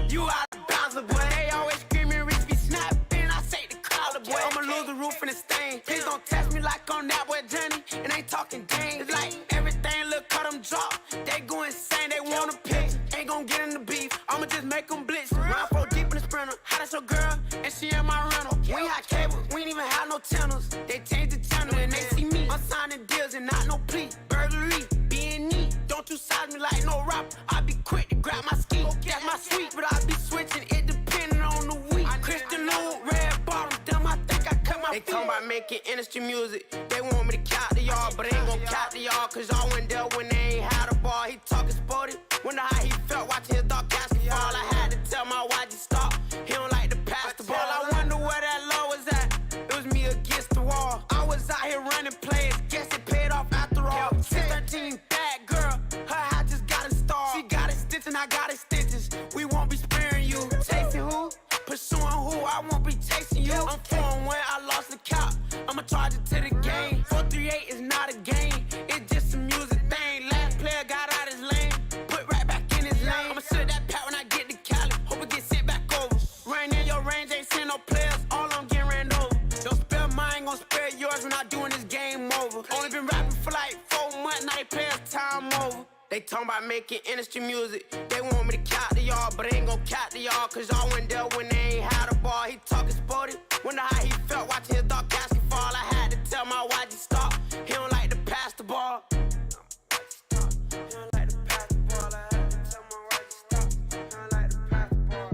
You out of bounds, boy. They always screaming, Rich be snapping. I say the crowd, boy. I'ma lose the roof and the stain. Please don't test me like on that boy Johnny. And ain't talking dang. It's like everything look cut them drop. They go insane, they want a pitch. Ain't gon' get in the beef. I'ma just make them blitz. Run 4 deep in the sprinter. How that's your girl? And she in my rental. We ain't had cable, we ain't even had no channels. They changed the channel and they see me. I'm signing deals and not no plea. Burglary, being neat. Don't you size me like no rapper. I be quick to grab my ski. That's my sweet, but I be switching it depending on the week. Christian Lou, red bottoms, damn, I think I cut my feet. They talking about making industry music. They want me to count to y'all, but ain't gon' count to y'all, cause y'all went there when they ain't had a ball. He talking sporty, wonder how he felt watching his dog basketball. I had to tell my why'd you stop. He don't like to pass the ball. I wonder where that low was at. It was me against the wall. I was out here running plays, guess it paid off after all. 613 bad girl, her hat just got a star. She got it stitched and I got it stitches. We won't be sparing you. Chasing who? Pursuing who? I won't be chasing you. I'm 4-1, I lost the count. I'ma charge it to the game. 438 is not a game. It's just a music thing. Last player got out his lane. Put right back in his lane. I'ma sit that pat when I get to Cali. Hope it get sent back over. Rain in your range, ain't send no players. All I'm getting ran over. Don't spare mine, gon' spare yours. We're not doing this game over. Only been rapping for like 4 months, now they play us time over. They talking about making industry music. They want me to count to y'all, but ain't gon' count to y'all, cause y'all went there when they ain't had a ball. He talking sporty, wonder how he felt watching his dog basketball. I had to tell my why'd you stop. He don't like to pass the ball. He don't like to pass the ball. I had to tell my why'd you stop. He don't like to pass the ball.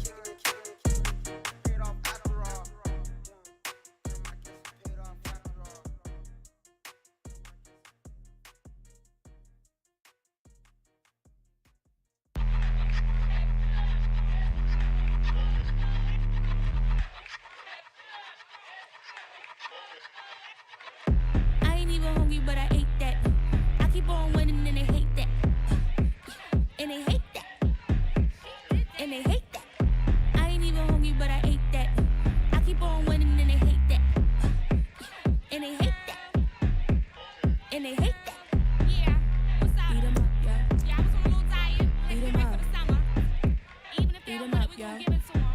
Kicking it. Paid off after all. Paid off after all. I ain't even hungry, but I ate that. I keep on winning and they hate that. And they hate that. And they hate that. I ain't even hungry, but I ate that. I keep on winning and they hate that. And they hate that. And they hate that. Yeah, what's up? Eat 'em up, yeah. Yeah, I was on a little diet. Eat 'em Ready up. for the summer. Even if they Eat don't 'em want up, it, we gon' yeah. give it to them.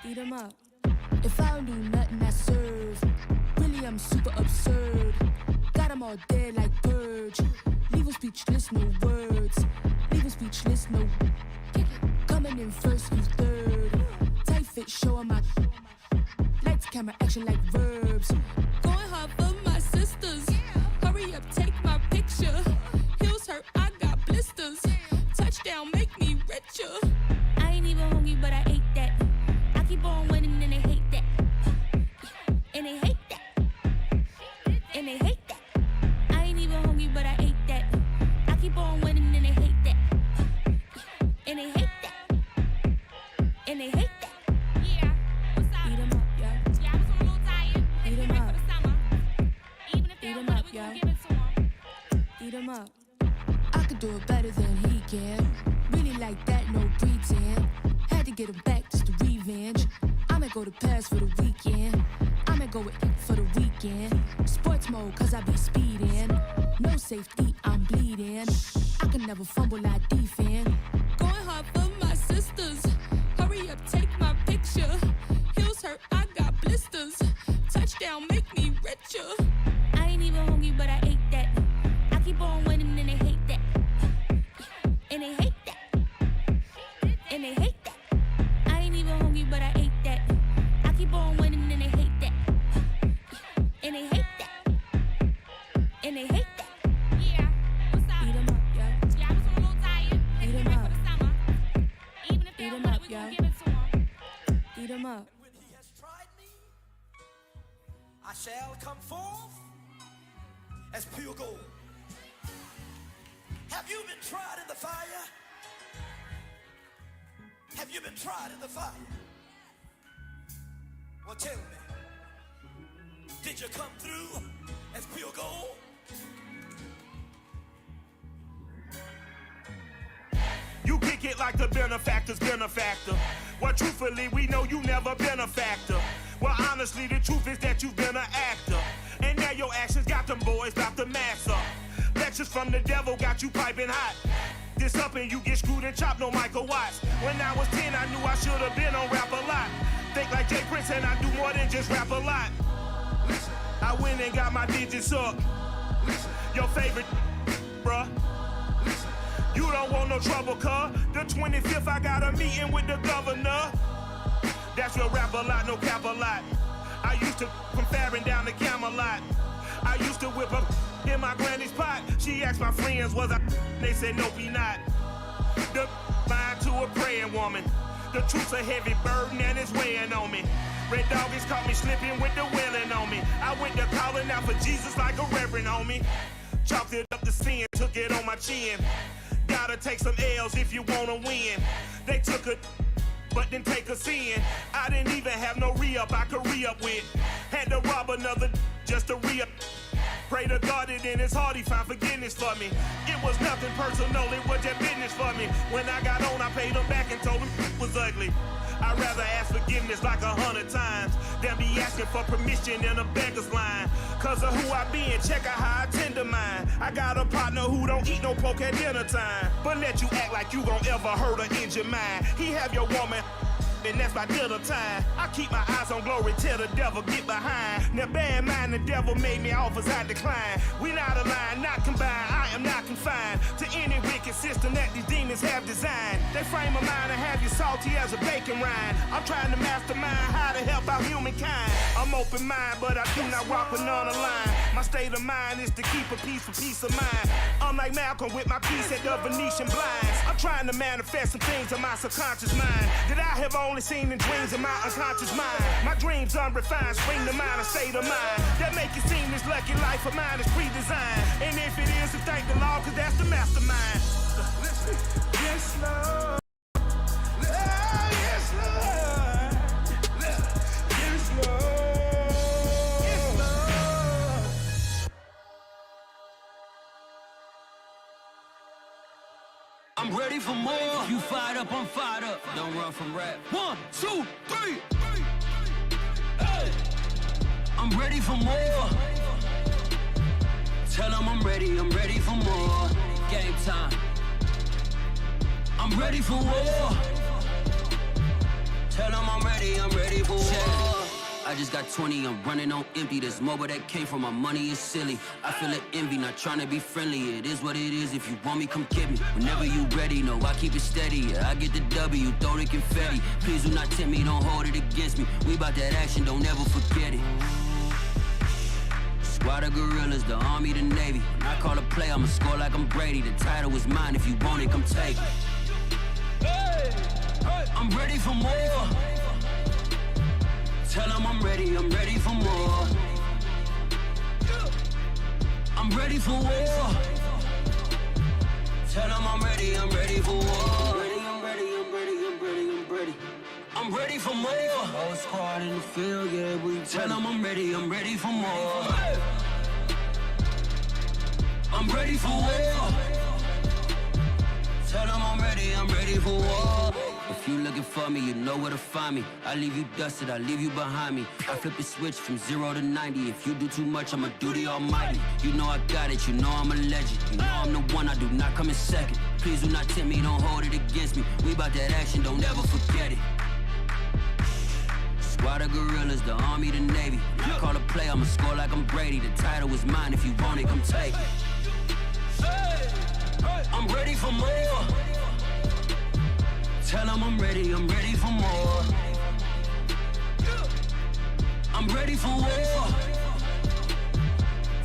Eat 'em up. If I don't do nothing, I serve. Really, I'm super absurd. Got 'em all dead like purge. Leave 'em speechless, no words. Leave 'em speechless, no. Coming in first, you third. Tight fit, showing my. Lights, camera, action like verbs. Going hard for my sisters. Hurry up, take my picture. Heels hurt, I got blisters. Touchdown, make me richer. I ain't even hungry, but I ate that. I keep on winning and they hate that. And they hate that. And they hate that. I ain't even hungry, but I ate that. I keep on winning and they hate that. And they hate that. him up. I could do it better than he can. Really like that, no pretend. Had to get him back just to revenge. I'ma go to Paris for the weekend. I'ma go with for the weekend. Sports mode, cause I be speeding. No safety, I'm bleeding. I can never fumble, I defend. Going hard for my sisters. Hurry up, take my picture. Heels hurt, I got blisters. Touchdown, make me richer. I ain't even hungry, but I ate that. I keep on winning and they hate that. And they hate that. And they hate that. I ain't even hungry, but I ate that. I keep on winning and they hate that. And they hate that. And they hate that. Yeah, what's up? Eat 'em up, yo. Yeah, I was a little tired. Eat 'em Ready up. for the summer. Even if they Eat 'em don't want up, it, we yo. gon' give it to 'em. Eat 'em up. When he has tried me, I shall come forth as pure gold. Have you been tried in the fire? Have you been tried in the fire? Well, tell me, did you come through as pure gold? You kick it like the benefactor's benefactor. Well, truthfully, we know you never been a factor. Well, honestly, the truth is that you've been an actor. And now your actions got them boys about to mass up. Lectures from the devil got you piping hot. This up and you get screwed and chopped, no Michael Watts. When I was 10, I knew I should have been on rap a lot. Think like Jay Prince and I do more than just rap a lot. I went and got my digits up. Your favorite, bruh. You don't want no trouble, cuz. The 25th, I got a meeting with the governor. That's your rap a lot, no cap a lot. I used to from Farron down to Camelot. I used to whip up in my granny's pot. She asked my friends, was I? They said, nope, he not. The mind to a praying woman. The truth's a heavy burden and it's weighing on me. Red doggies caught me slipping with the wailing on me. I went to calling out for Jesus like a reverend on me. Chalked it up to sin, took it on my chin. Gotta take some L's if you wanna win. They took a but didn't take us in. I didn't even have no re-up I could re-up with. Had to rob another just to re-up. Pray to God that in his heart he found forgiveness for me. It was nothing personal, it was just business for me. When I got on, I paid him back and told him it was ugly. I'd rather ask forgiveness like 100 times than be asking for permission in a beggar's line. Cause of who I be and check out how I tend to mine. I got a partner who don't eat no pork at dinner time, but let you act like you gon' ever hurt or injure mine. He have your woman and that's my dinner time. I keep my eyes on glory till the devil get behind. Now bear in mind the devil made me offers I decline. We not aligned, not combined, I am not confined to any wicked system that these demons have designed. They frame a mind and have you salty as a bacon rind. I'm trying to mastermind how to help out humankind. I'm open mind, but I do not walk with none aligned. My state of mind is to keep a peace for peace of mind. I'm like Malcolm with my piece at the Venetian blinds. I'm trying to manifest some things in my subconscious mind that I have only seen in dreams in my unconscious mind. My dreams unrefined, spring to mind, a state of mind that make it seem this lucky life of mine is pre-designed. And if it is, then thank the Lord, cause that's the mastermind. Yes, Lord. Yes, Lord. Yes, Lord. Yes, Lord. I'm ready for more. You fired up, I'm fired up. Don't run from rap. 1, 2, 3. Hey. I'm ready for more. Tell them I'm ready for more. Game time. I'm ready for war. Tell them I'm ready for war. I just got 20, I'm running on empty. This mobile that came from my money is silly. I feel it envy, not trying to be friendly. It is what it is, if you want me, come get me. Whenever you ready, no, I keep it steady. Yeah, I get the W, throw the confetti. Please do not tempt me, don't hold it against me. We bout that action, don't ever forget it. Squad of gorillas, the army, the navy. When I call a play, I'ma score like I'm Brady. The title is mine, if you want it, come take it. I'm ready for more. Tell them I'm ready for more. I'm ready for war. Tell them I'm ready for war. I'm ready for more. Whole squad in the field, yeah, we tell them I'm ready for more. I'm I'm ready for war. Tell them I'm ready for war. If you looking for me, you know where to find me. I leave you dusted, I leave you behind me. I flip the switch from 0 to 90. If you do too much, I'ma do the almighty. You know I got it, you know I'm a legend. You know I'm the one, I do not come in second. Please do not tempt me, don't hold it against me. We bout that action, don't ever forget it. Squad of gorillas, the army, the navy. I call a play, I'ma score like I'm Brady. The title is mine, if you want it, come take it. I'm ready for more. Tell them I'm ready for more. I'm ready for war.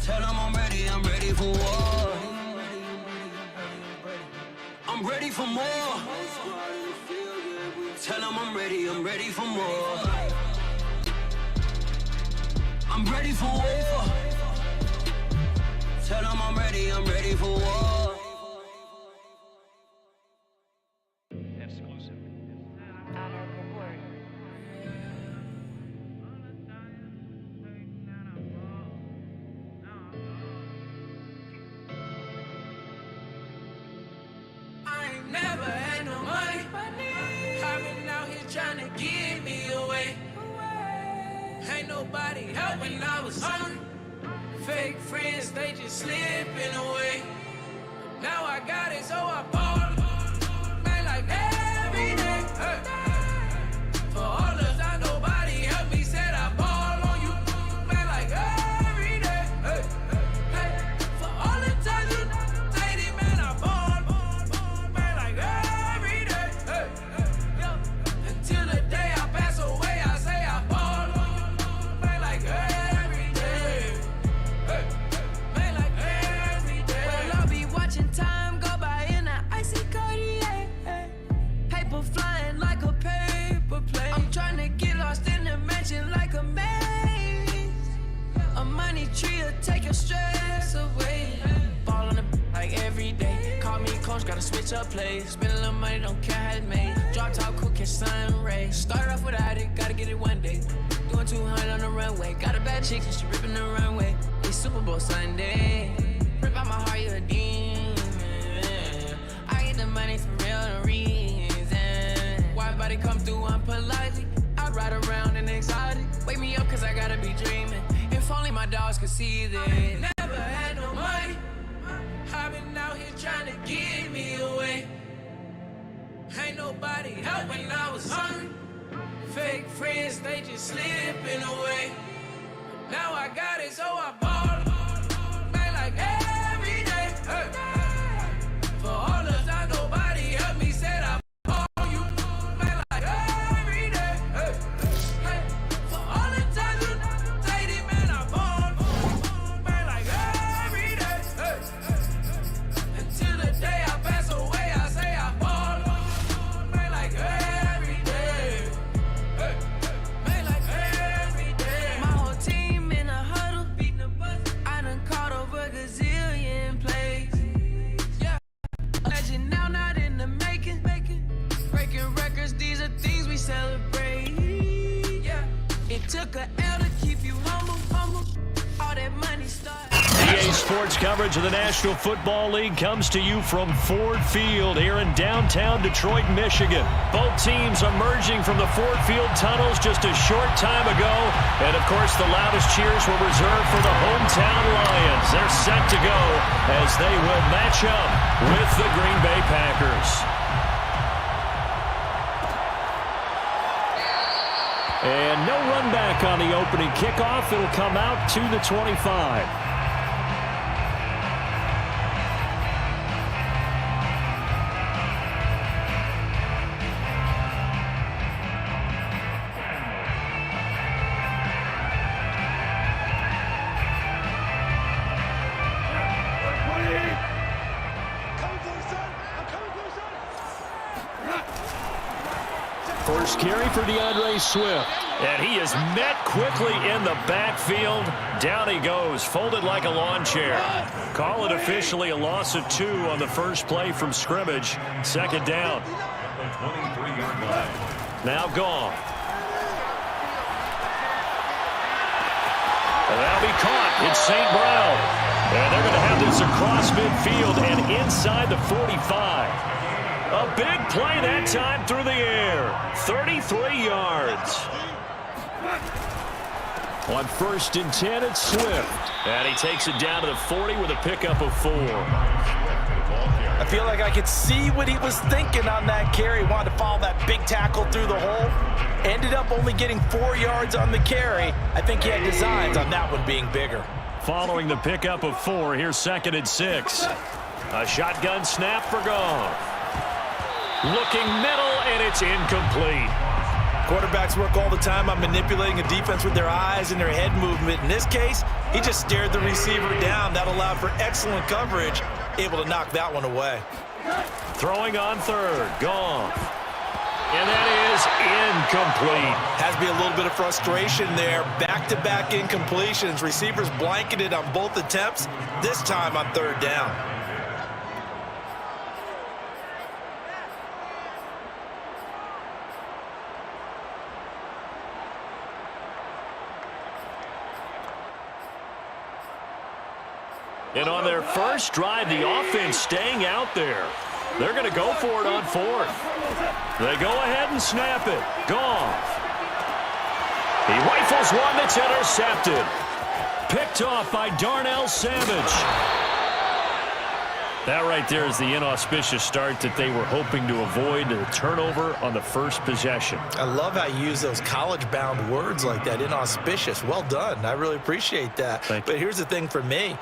Tell them I'm ready for war. I'm ready for more. Tell them I'm ready for more. I'm ready for war. Tell them I'm ready for war. Never had no money. I've been out here trying to give me away. Ain't nobody help when I was hungry. Fake friends, they just slipping away. Now I got it, so I ball. Man, like every day. For all the time nobody helped me, said I ball on you. Man, like every day. For all the times you dated, man, I ball. Until the day I pass away, I say I ball. Man, like every day. Man, like every day. Well, I'll be watching time go by in an icy Cartier. Paper flying like a paper plane. I'm trying to get lost in the mansion like a maze. A money tree will take your stress away. Ball on the like every day. Call me coach, gotta switch up plays. Spend a little money, don't care how it's made. Drop top, cool, catch sun rays. Start off without it, gotta get it one day. Doing 200 on the runway. Got a bad chick and she ripping the runway. It's Super Bowl Sunday. Rip out my heart, you a demon. I get the money for real no reason. Why everybody come through unpolitely? I ride around in exotic. Wake me up cause I gotta be dreaming. If only my dogs could see this. Never had no money. I've been out here trying to give me away. Ain't nobody help when I was hungry. Fake friends, they just slipping away. Now I got it, so I ball. Man, like every day. For all the time nobody helped me, said I ball you. Man, like every day. For all the times you dated, man, I ball. Man, like every day. Until the day I pass away, I say I ball. Man, like every day. Man, like every day. My whole team in a huddle, beating the bus. I done caught over gazillion plays. Yeah, legend now, not in the making. Breaking records, these are things we celebrate. Yeah, it took a L to keep you humble. All that money started. EA Sports coverage of the National Football League comes to you from Ford Field here in downtown Detroit, Michigan. Both teams emerging from the Ford Field tunnels just a short time ago. And, of course, the loudest cheers were reserved for the hometown Lions. They're set to go as they will match up with the Green Bay Packers. And no run back on the opening kickoff. It'll come out to the 25. First carry for DeAndre Swift. And he is met quickly in the backfield. Down he goes, folded like a lawn chair. Call it officially a loss of 2 on the first play from scrimmage. Second down. Now gone. And that'll be caught. It's St. Brown. And they're going to have this across midfield and inside the 45. A big play that time through the air. 33 yards. On 1st and 10, it's Swift. And he takes it down to the 40 with a pickup of 4. I feel like I could see what he was thinking on that carry. Wanted to follow that big tackle through the hole. Ended up only getting 4 yards on the carry. I think he had designs on that one being bigger. Following the pickup of 4, here's 2nd and 6. A shotgun snap for Goff. Looking middle, and it's incomplete. Quarterbacks work all the time on manipulating a defense with their eyes and their head movement. In this case, he just stared the receiver down. That allowed for excellent coverage, able to knock that one away. Throwing on 3rd, Goff. And that is incomplete. Has to be a little bit of frustration there. Back-to-back incompletions. Receivers blanketed on both attempts, this time on 3rd down. And on their first drive, the offense staying out there. They're going to go for it on 4th. They go ahead and snap it. Goff. He rifles one that's intercepted. Picked off by Darnell Savage. That right there is the inauspicious start that they were hoping to avoid, the turnover on the first possession. I love how you use those college-bound words like that, inauspicious. Well done. I really appreciate that. But here's the thing for me.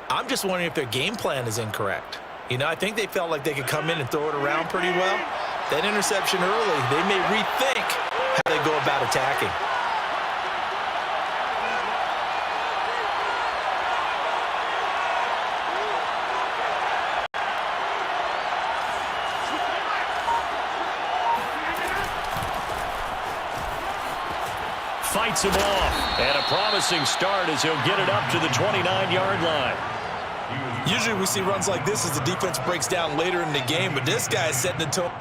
I'm just wondering if their game plan is incorrect. You know, I think they felt like they could come in and throw it around pretty well. That interception early, they may rethink how they go about attacking. Fights him off. And a promising start as he'll get it up to the 29-yard line. Usually we see runs like this as the defense breaks down later in the game, but this guy is setting the tone.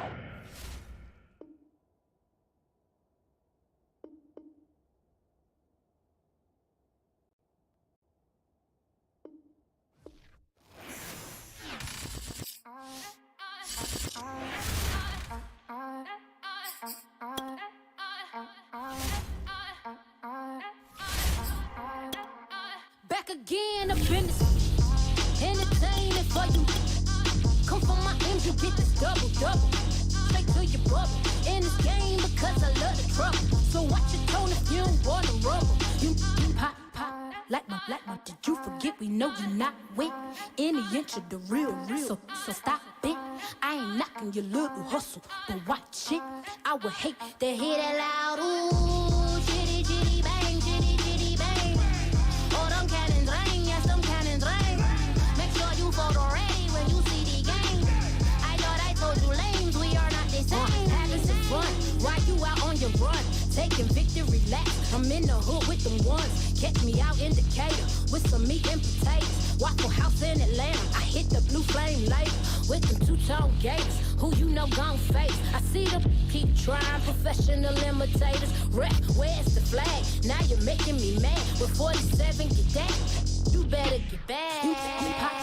Back again, up in this entertaining for you. Come from my end, you get this double. Straight to your bubble. In this game because I love the trouble. So watch your tone if you don't wanna rumble. You pop, like my, did you forget we know you not with any inch of the real. So stop it. I ain't knocking your little hustle, but watch it. I would hate to hear that loud, ooh, chitty, chitty, bang, chitty, chitty, bang. Oh, them cannons ring, yes, them cannons ring. Make sure you photo ready when you see the game. I thought I told you lames, we are not the same. Having some fun, while you out on your run. Taking victory laps, I'm in the hood with them ones. Catch me out in Decatur with some meat and potatoes. Waffle House in Atlanta, I hit the blue flame later with them two-tone gators. Who you know gon' face? I see them keep trying, professional imitators. Rep, where's the flag? Now you're making me mad. With 47, get that. You better get back. You pop,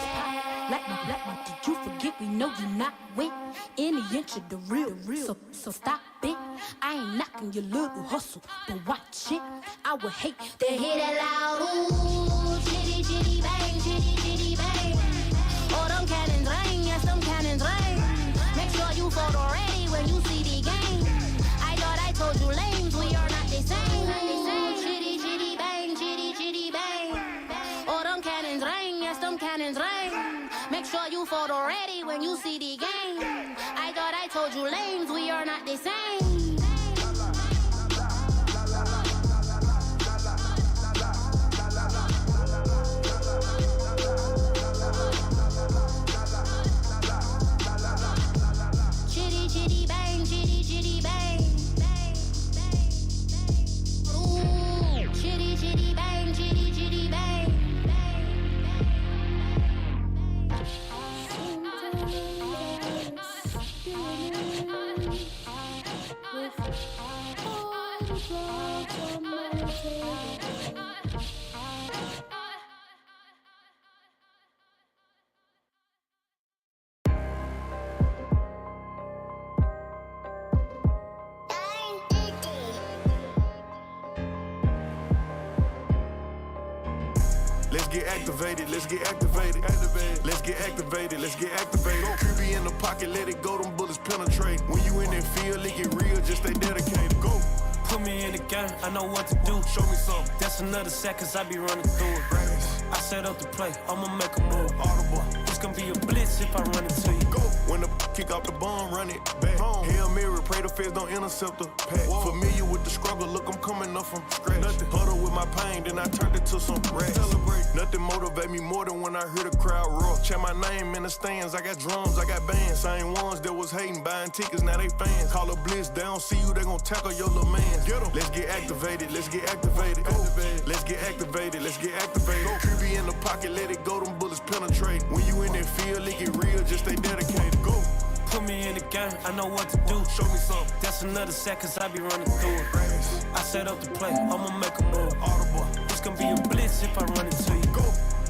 like my, did you forget we know you not with any inch of the real. So stop it. I ain't knocking your little hustle, but watch it. I would hate to hear that loud, ooh, chitty, chitty, bang, chitty, chitty, bang. Oh, them cannons ring, yes, them cannons ring. Make sure you photo ready when you see the game. I thought I told you lames, we are not the same. Chitty, chitty, bang, chitty, chitty, bang. Oh, them cannons ring, yes, them cannons ring. Make sure you photo ready when you see the game. I thought I told you lames, we are not the same. activated, let's get activated. Let's get activated, let's get activated. Creepy in the pocket, let it go, them bullets penetrate. When you in that field, it get real, just stay dedicated. Go. Put me in the game, I know what to do. Show me something. That's another set, cause I be running through it. I set up the play, I'ma make a move. Audible. It's gonna be a blitz if I run into you. Go. When the kick off the bomb, run it back. Hail Mary, pray the feds don't intercept the pack. Familiar with the struggle, look, I'm coming up from scratch. Nothing. Huddle with my pain, then I turned it to some rats. Celebrate. Nothing motivate me more than when I hear the crowd roar. Check my name in the stands, I got drums, I got bands. Same ones that was hating, buying tickets, now they fans. Call a blitz, they don't see you, they gon' tackle your little man. Get em. Let's get activated, let's get activated. Let's get activated, let's get activated. Creepy in the pocket, let it go, them bullets penetrate. When you in that field, it get real, just stay dedicated. Go. Put me in the game, I know what to do. Show me something. That's another set, cause I be running through it. I set up the play, I'ma make a move. Audible. It's gonna be a blitz if I run into you. Go.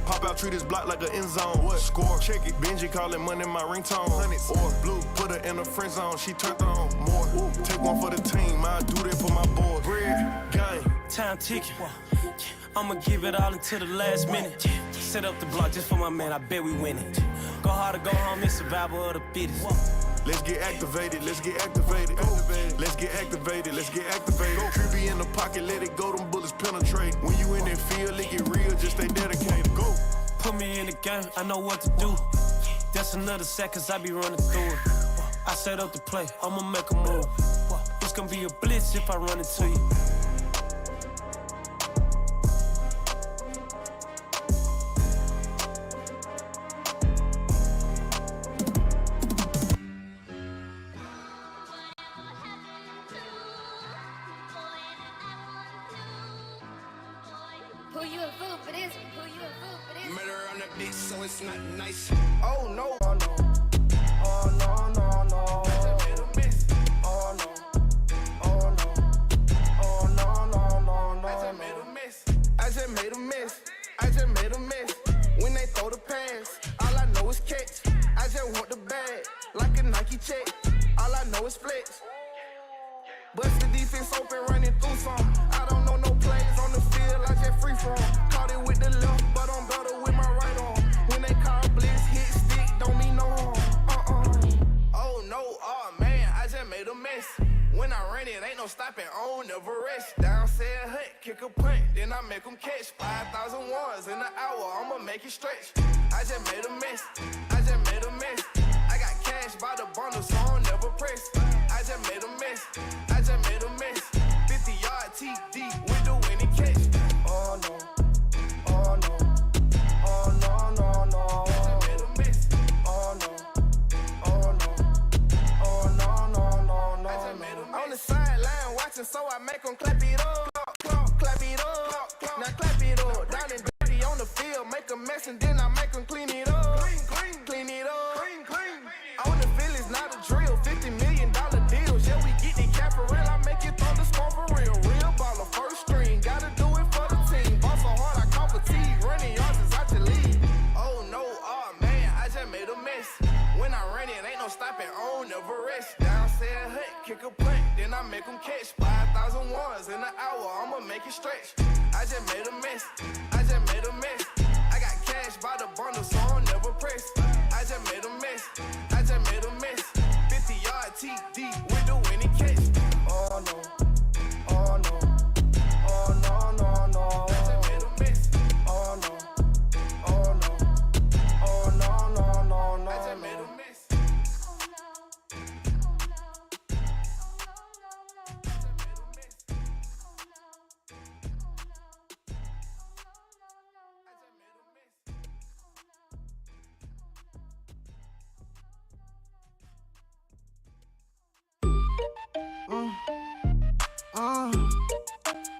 Pop out, treat this block like an end zone. What? Score, check it. Benji callin' money my ringtone. Hundreds or blue, put her in the friend zone. She turned on more. Take one for the team, I do that for my boys. Red, gang. Time ticking. I'ma give it all until the last minute. Set up the block just for my man, I bet we win it. Go hard or go home, it's survival of the fittest. Let's get activated, let's get activated. Let's get activated, let's get activated. Creepy in the pocket, let it go, them bullets penetrate. When you in that field, it get real, just stay dedicated. Go. Put me in the game, I know what to do. That's another set, cause I be running through it. I set up the play, I'ma make a move. It's gonna be a blitz if I run into you. Who you a fool for this? Who you a fool for this? Murder on the beat, so it's not nice. Oh no, oh no, oh no, no, no. I just made a miss. Oh no, oh no, oh no, no, no, no. I just made a miss. I just made a miss. I just made a miss. When they throw the pass, all I know is catch. I just want the bag, like a Nike check. All I know is flex. Bust the defense open, running through some. I don't know no plays on the field, I just free from. Caught it with the left, but I'm better with my right arm. When they call blitz, hit stick, don't mean no harm. Oh no, oh man, I just made a mess. When I run it, ain't no stopping, on never rest. Down said hut, kick a punt, then I make them catch. 5,000 ones in an hour, I'ma make it stretch. I just made a mess, I just made a mess. I got cash by the bundle, so I don't never press. I just made a mess, I just made a mess. 50-yard TD with the winning catch. Oh no, oh no, oh no, no, no. I just made a mess. Oh no, oh no, oh no, no, no, no. I just made a mess. On the sideline watching, so I make them clap it up, clap it up, now clap it up. Down and dirty on the field, make a mess and then I make them clean it up, clean it up. On the field is not a drill, $50 million deals. Yeah, we get the cap for real, I make it thunderstorm for real. Real baller, first string, gotta do it for the team. Ball so hard, I call fatigue, running yards is out your league. Oh no, oh man, I just made a mess. When I run it, ain't no stopping, on never rest. Down said hut, kick a punt, then I make them catch. 5,000 ones in an hour, I'ma make it stretch. I just made a mess, I just made a mess. I got cash by the bundle, so I don't never press. I just made a mess, I just made a mess. 50-yard TD with the winning catch. Oh no, oh no, oh no, no, no. I just made a mess. Oh no, oh no, oh no, no, no, no. I just made a mess.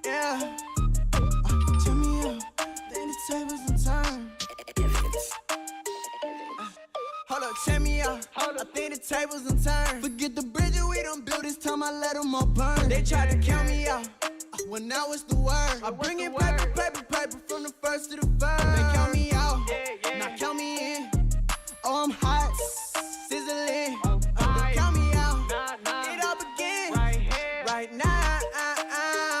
Yeah. Turn me up, then the tables and turn. Hold up, check me out. I think the tables and turn. Forget the bridges we done built, this time I let them all burn. They tried to count me out, well now it's the word. I bring in paper, paper, paper from the first to the third. They count me out, now count me in. Oh, I'm hot, sizzling. They count me out, it all begin right now.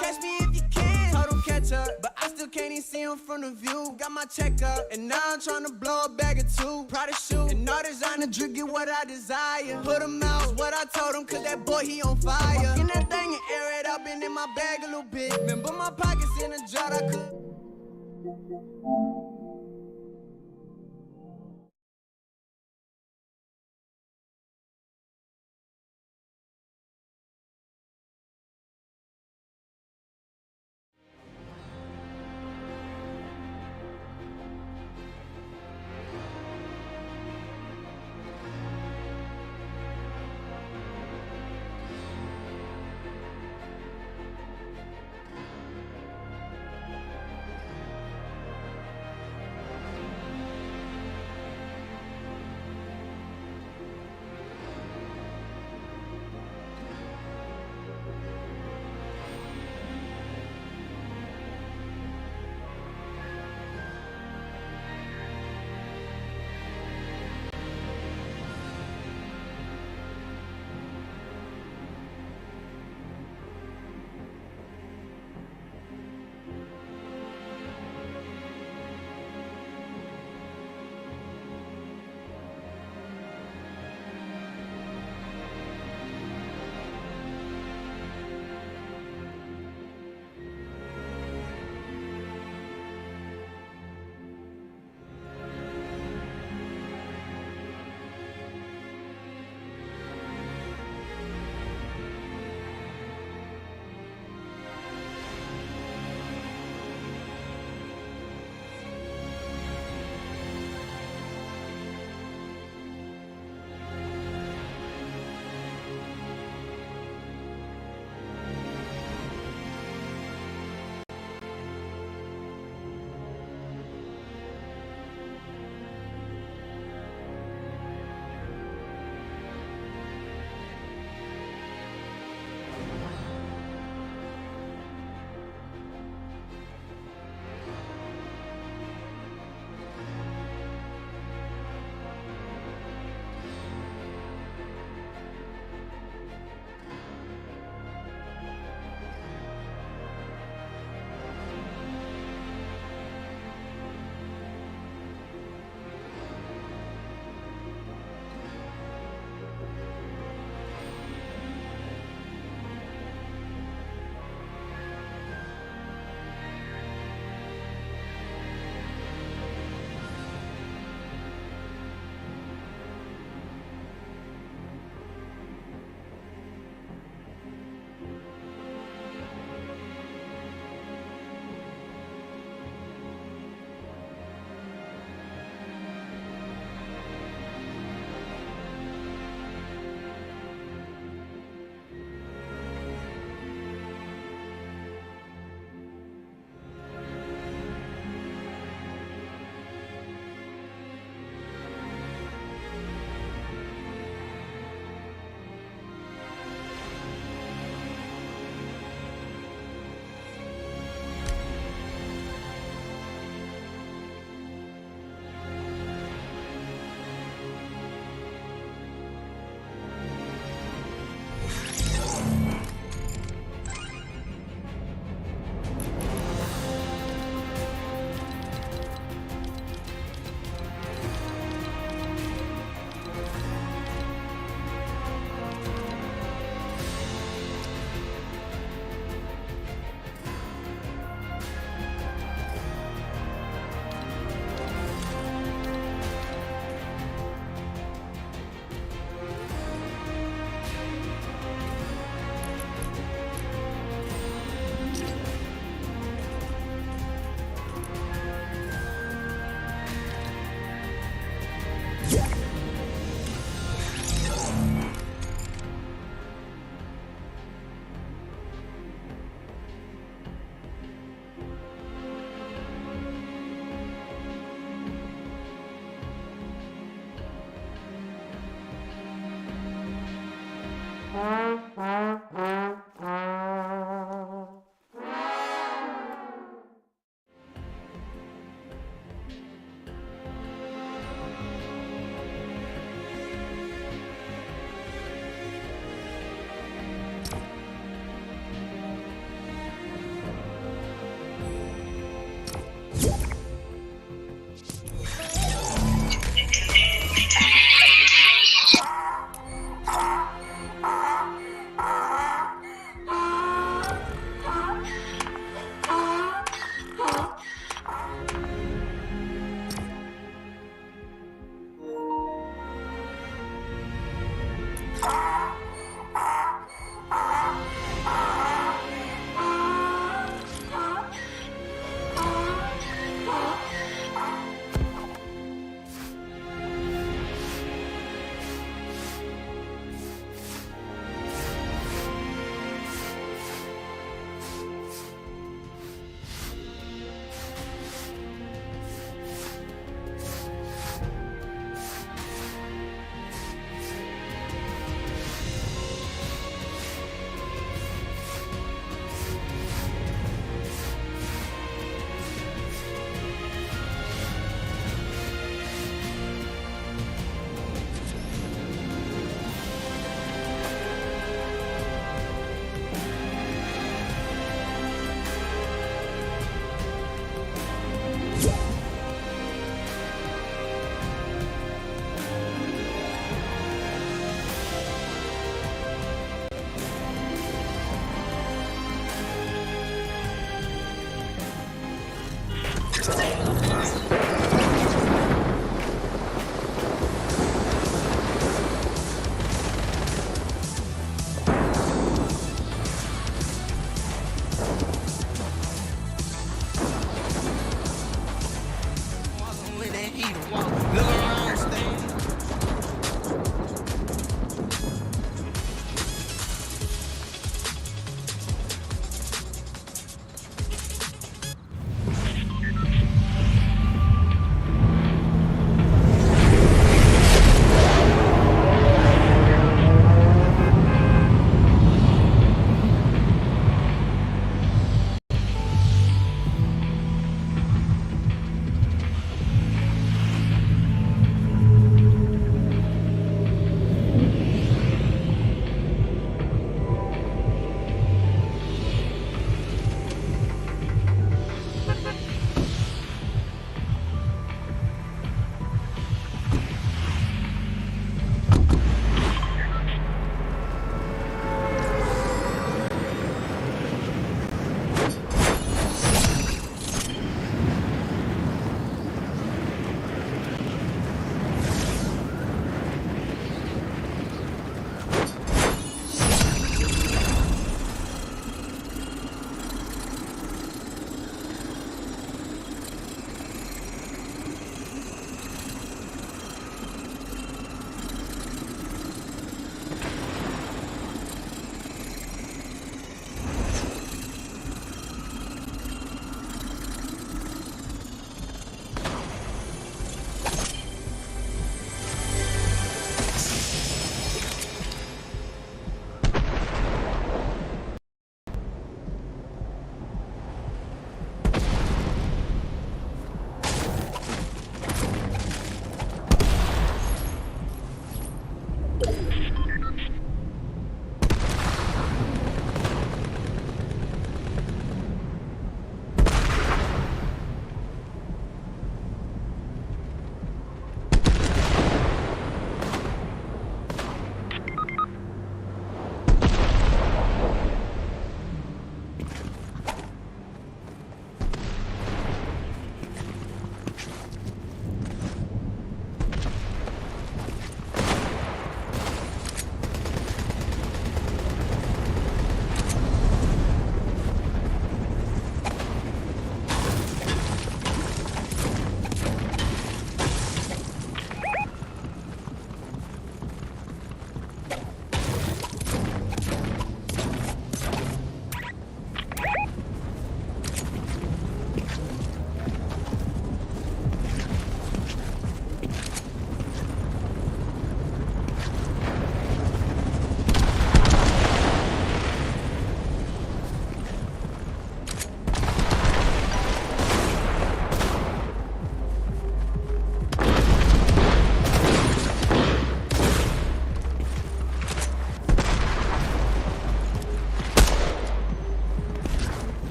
Catch me if you can. Told them catch up, but I still can't even see them from the view. Got my check up, and now I'm tryna blow a bag or two. Proud of shoe, and all designer drip, get what I desire. Put him out, is what I told him, cause that boy, he on fire. Walk in that thing and air it out, been in my bag a little bit. Remember my pockets in a jar, I could.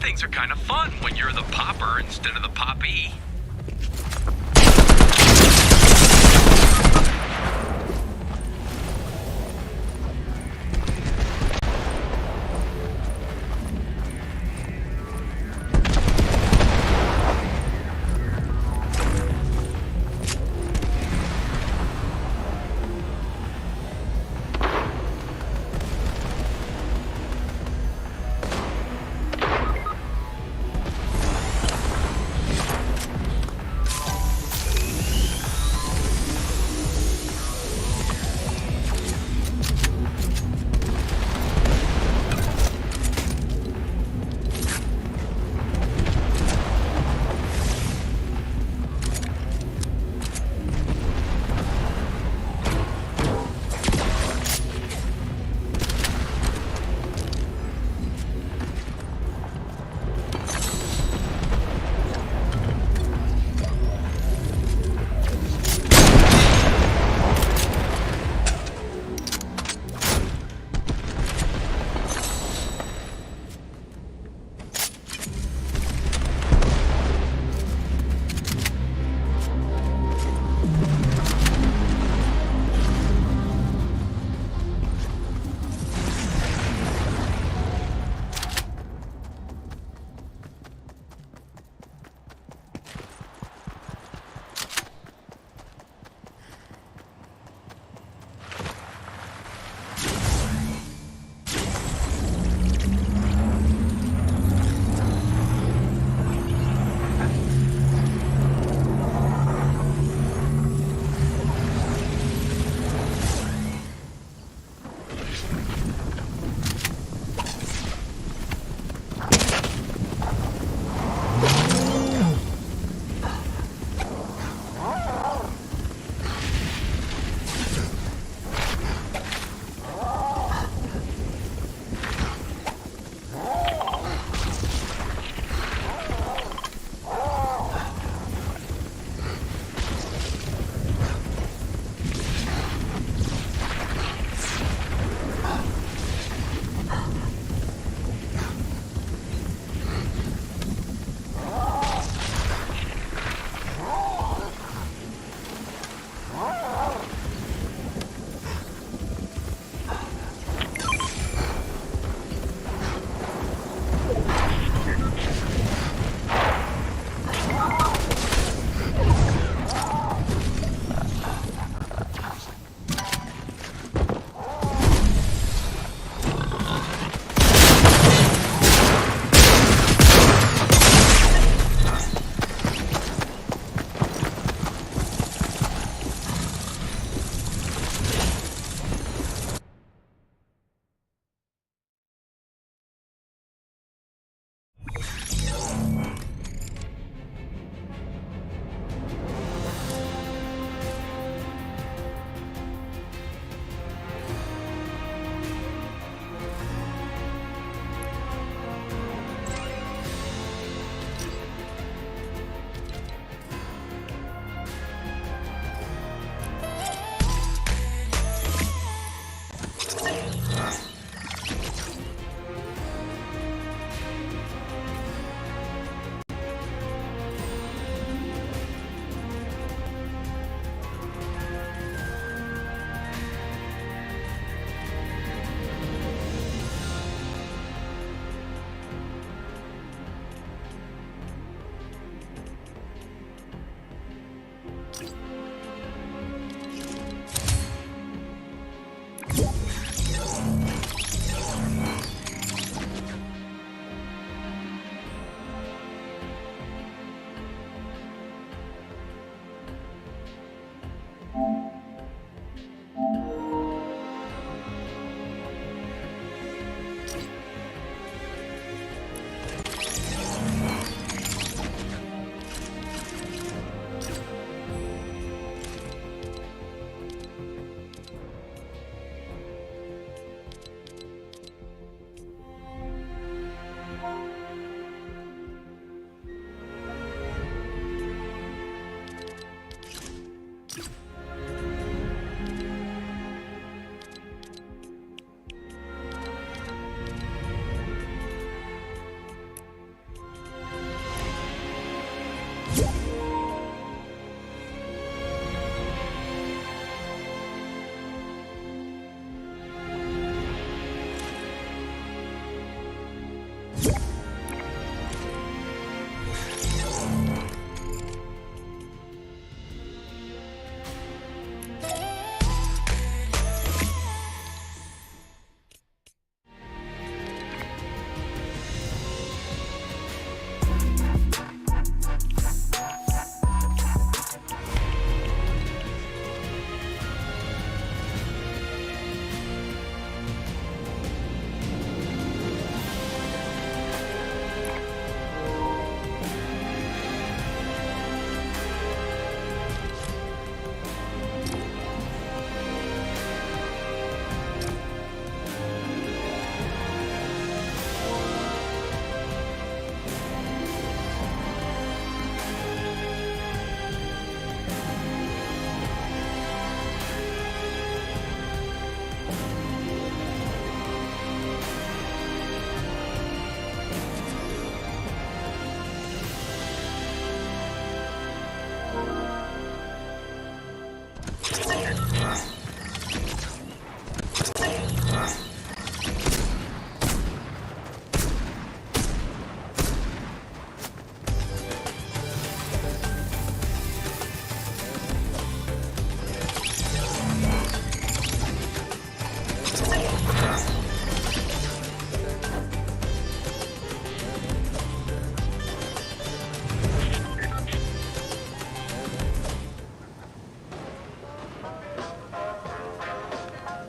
things are kind of fun when you're the popper instead of the poppy.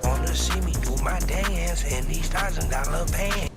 Wanna see me do my dance in these $1,000 pants.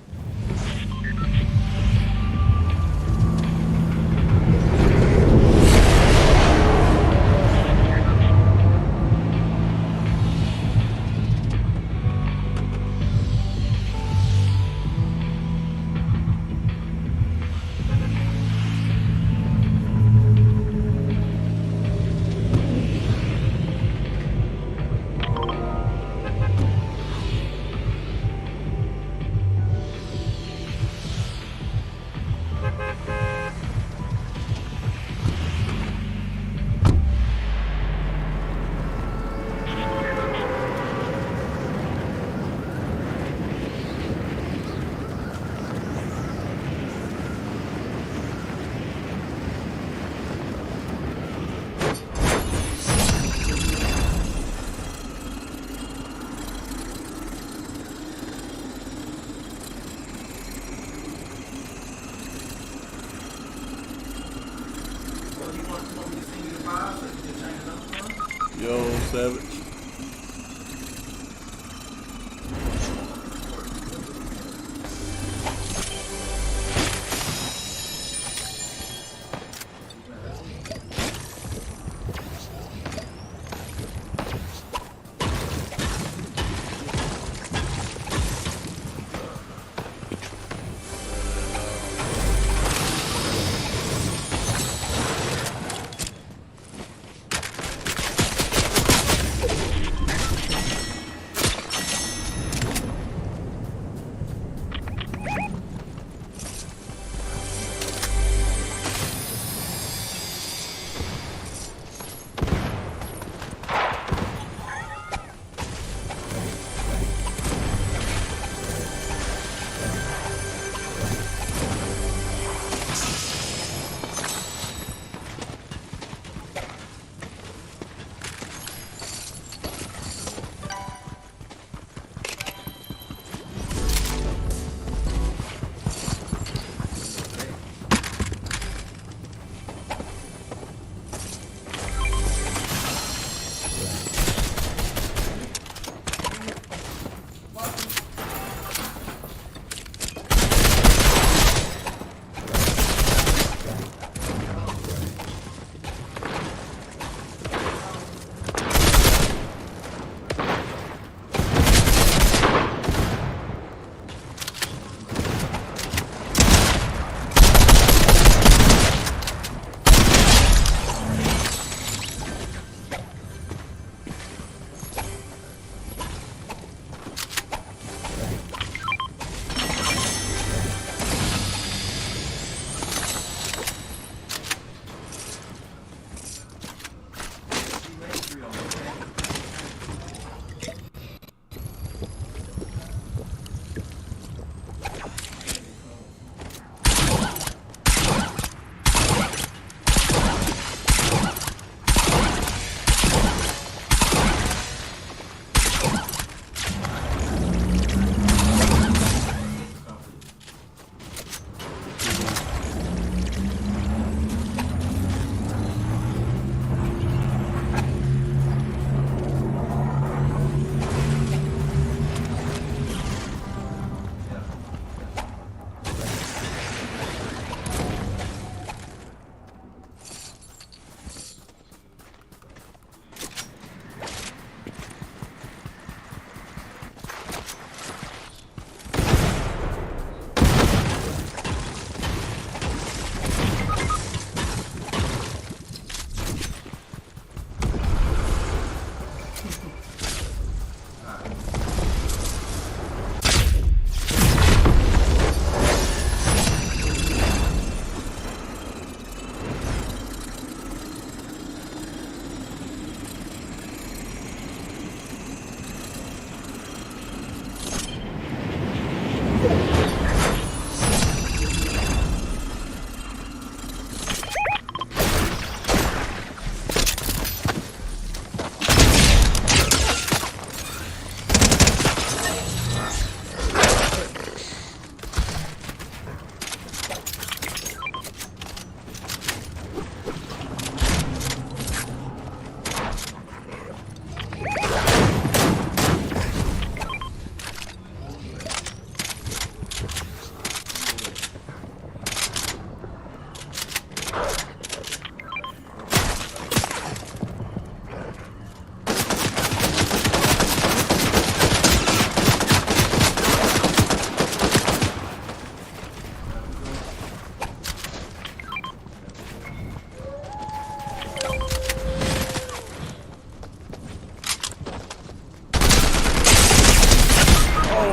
Yo, Savage.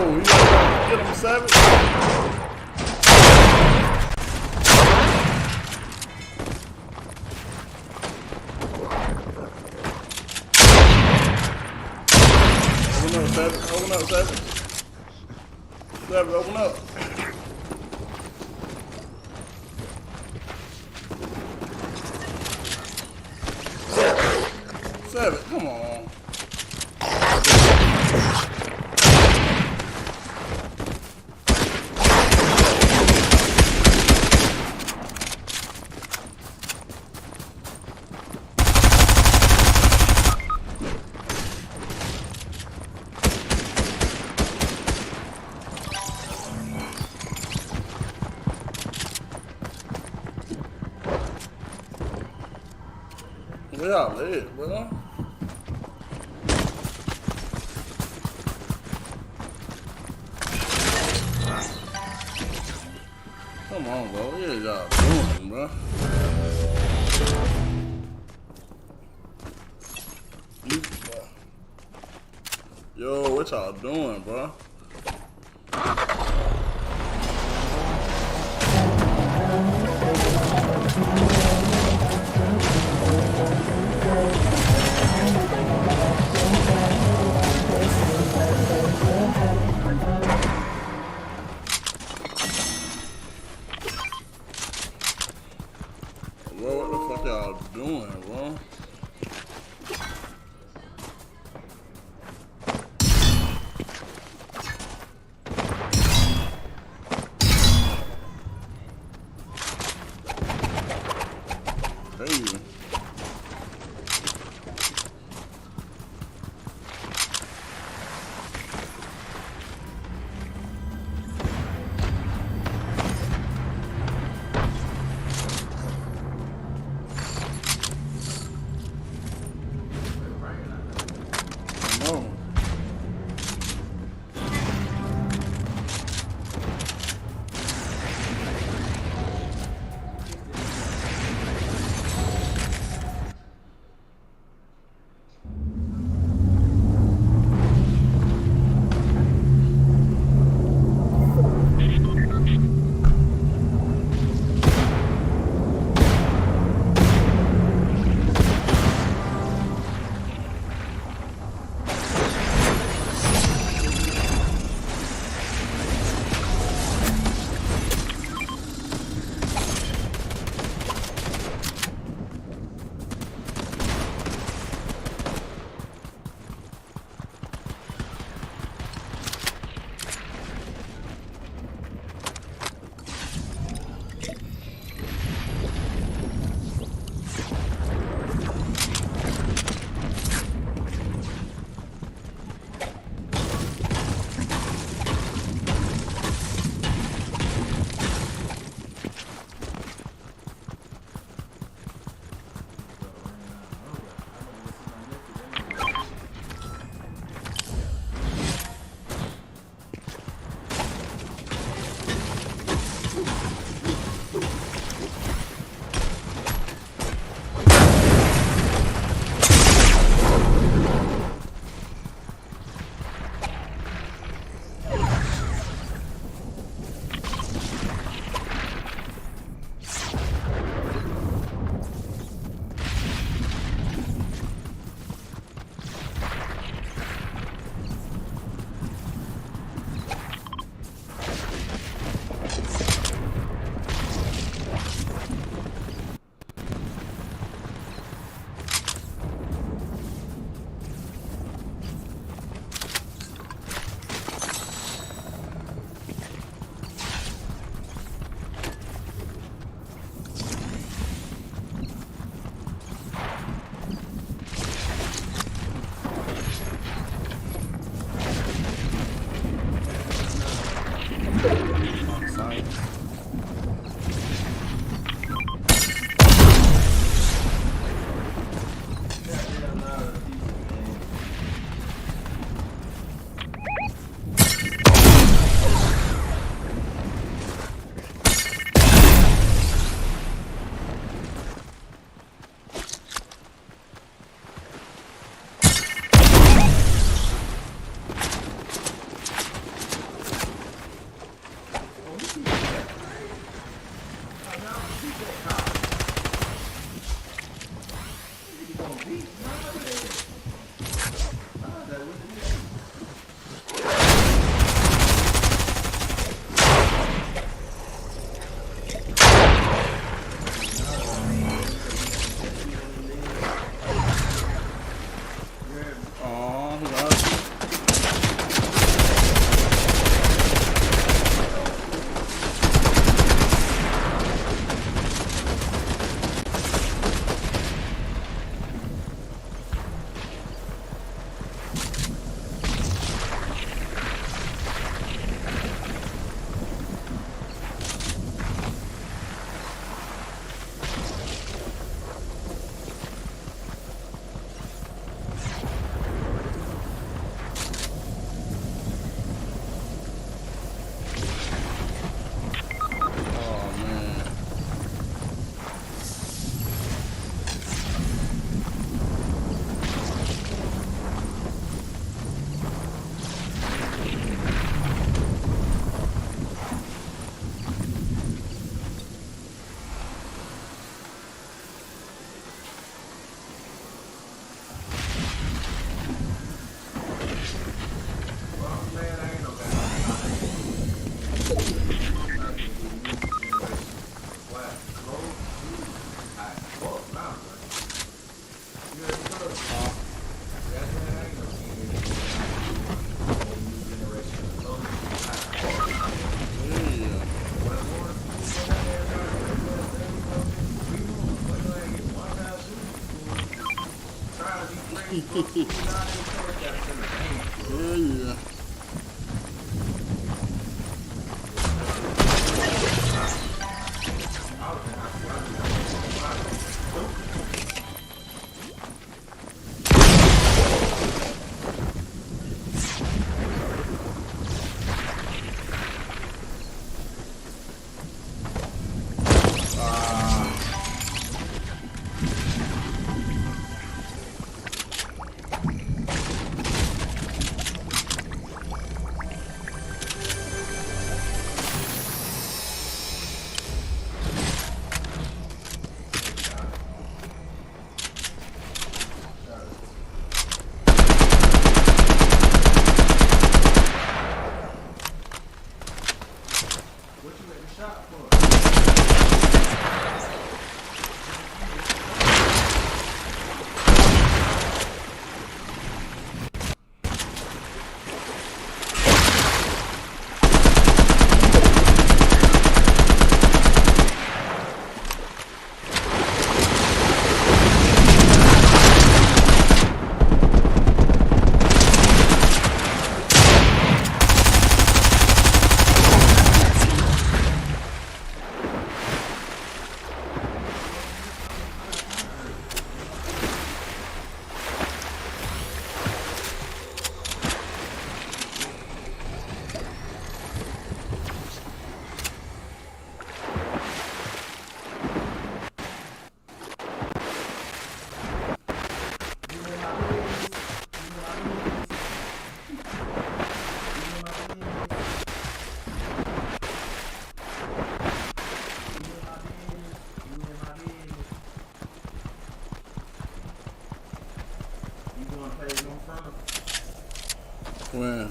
Oh, he get him, Savage. Open up, Savage. Open up, Savage. Savage, open up. Savage, come on. Where y'all at, bro? Come on, bro. What is y'all doing, bro? Yo, what y'all doing, bro? Bro, what the fuck y'all doing, bro? yeah. Wow.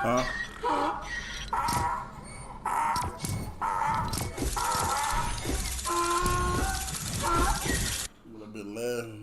Huh? A little bit less.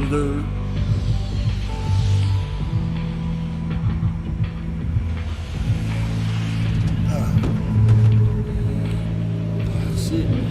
dude. Shit.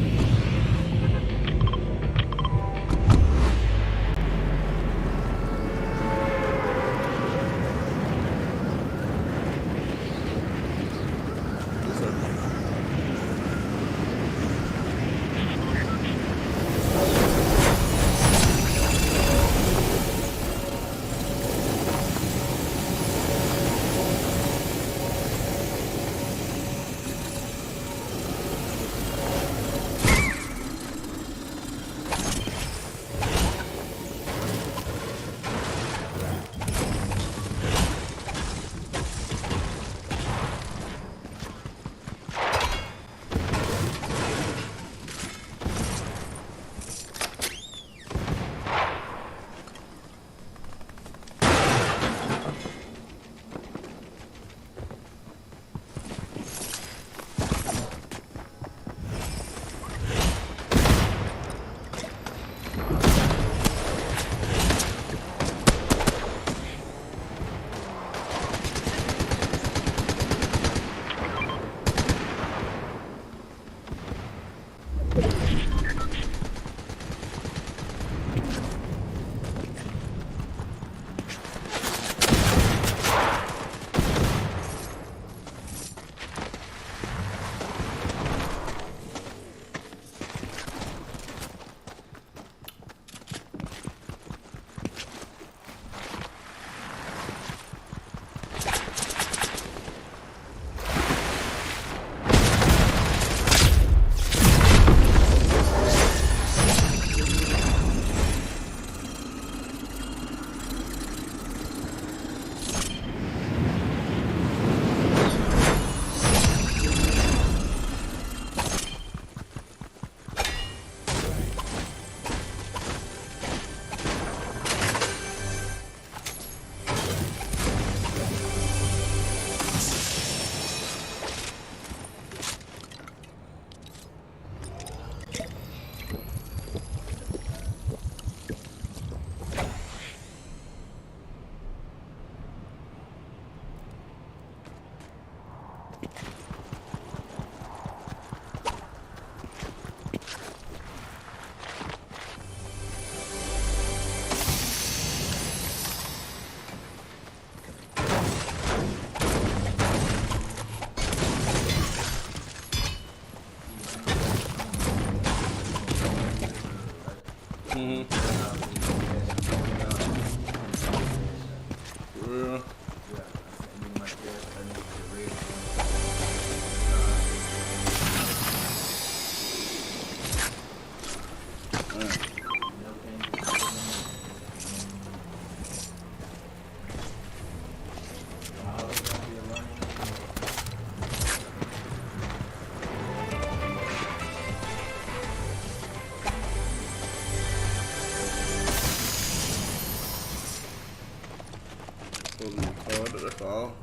That's all.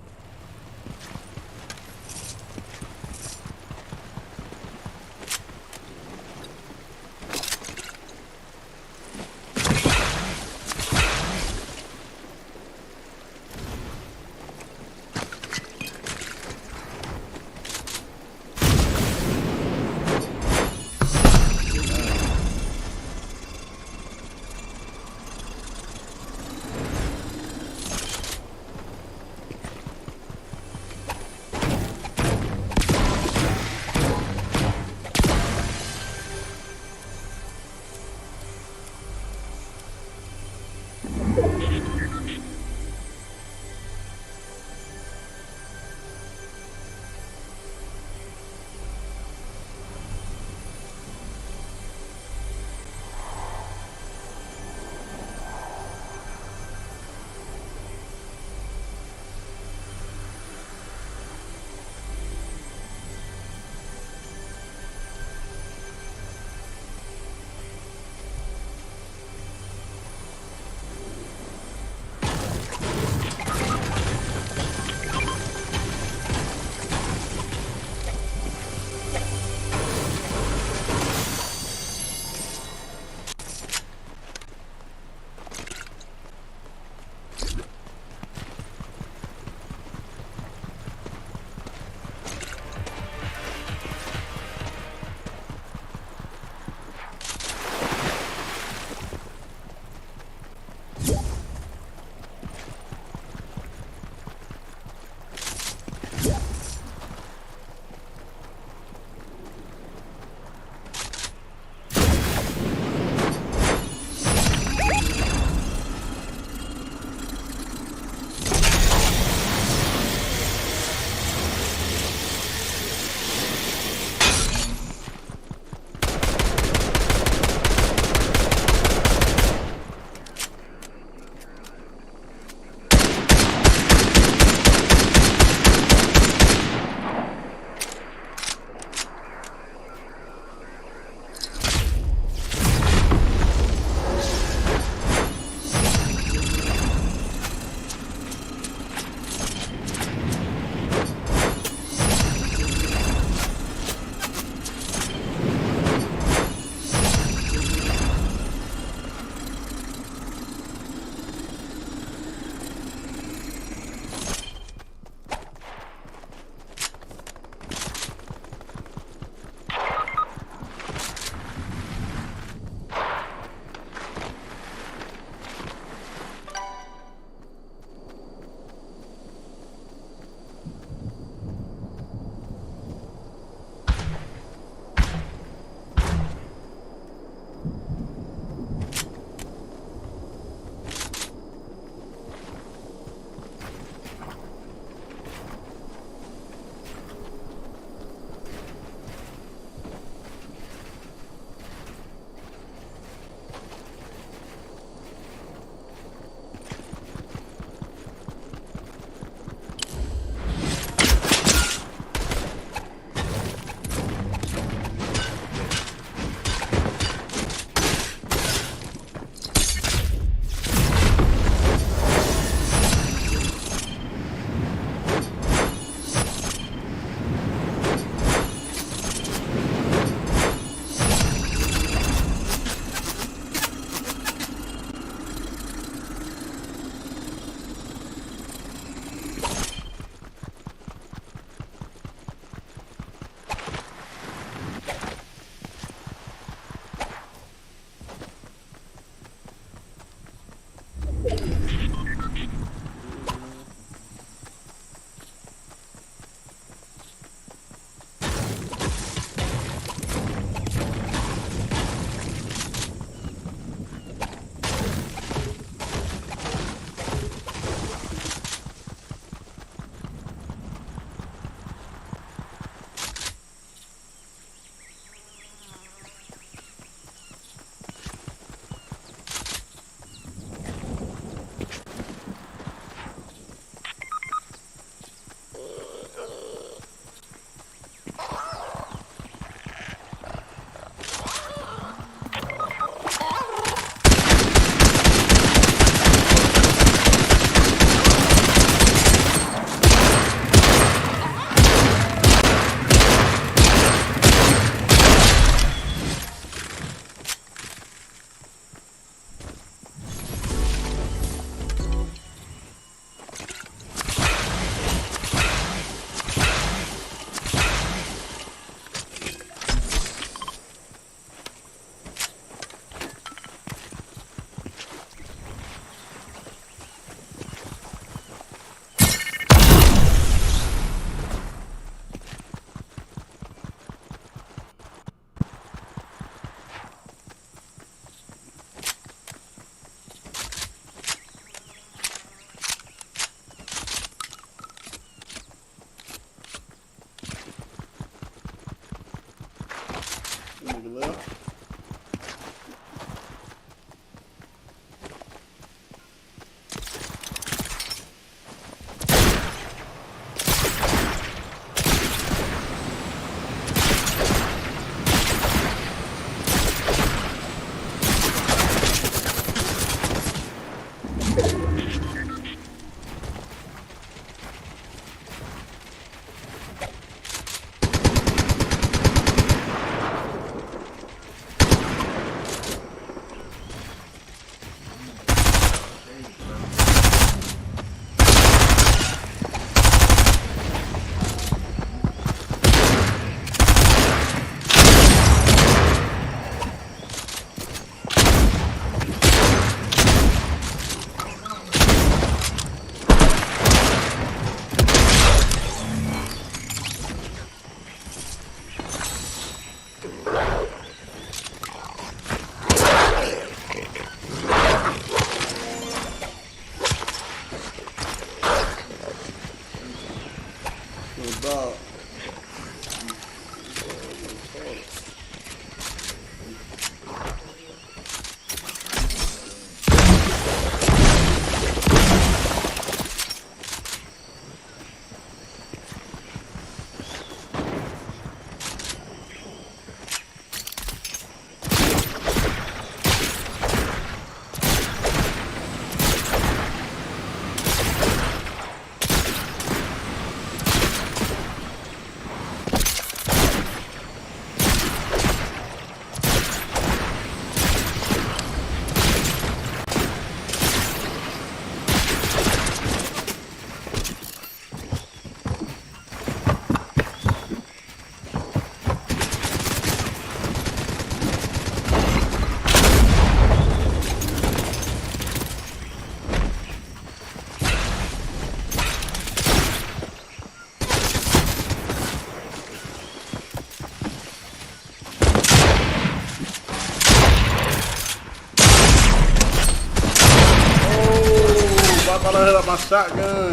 thought I hit up my shotgun.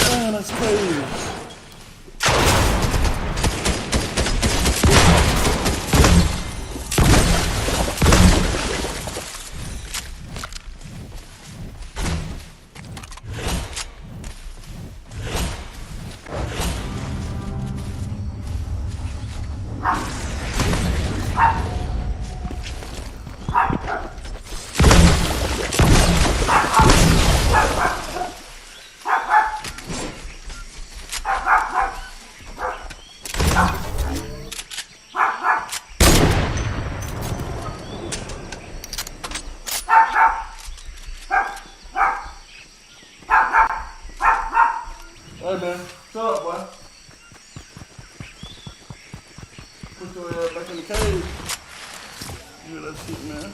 Man, that's crazy. Hey man, shut up, boy. Put your ass back in the cage. You hear that shit, man?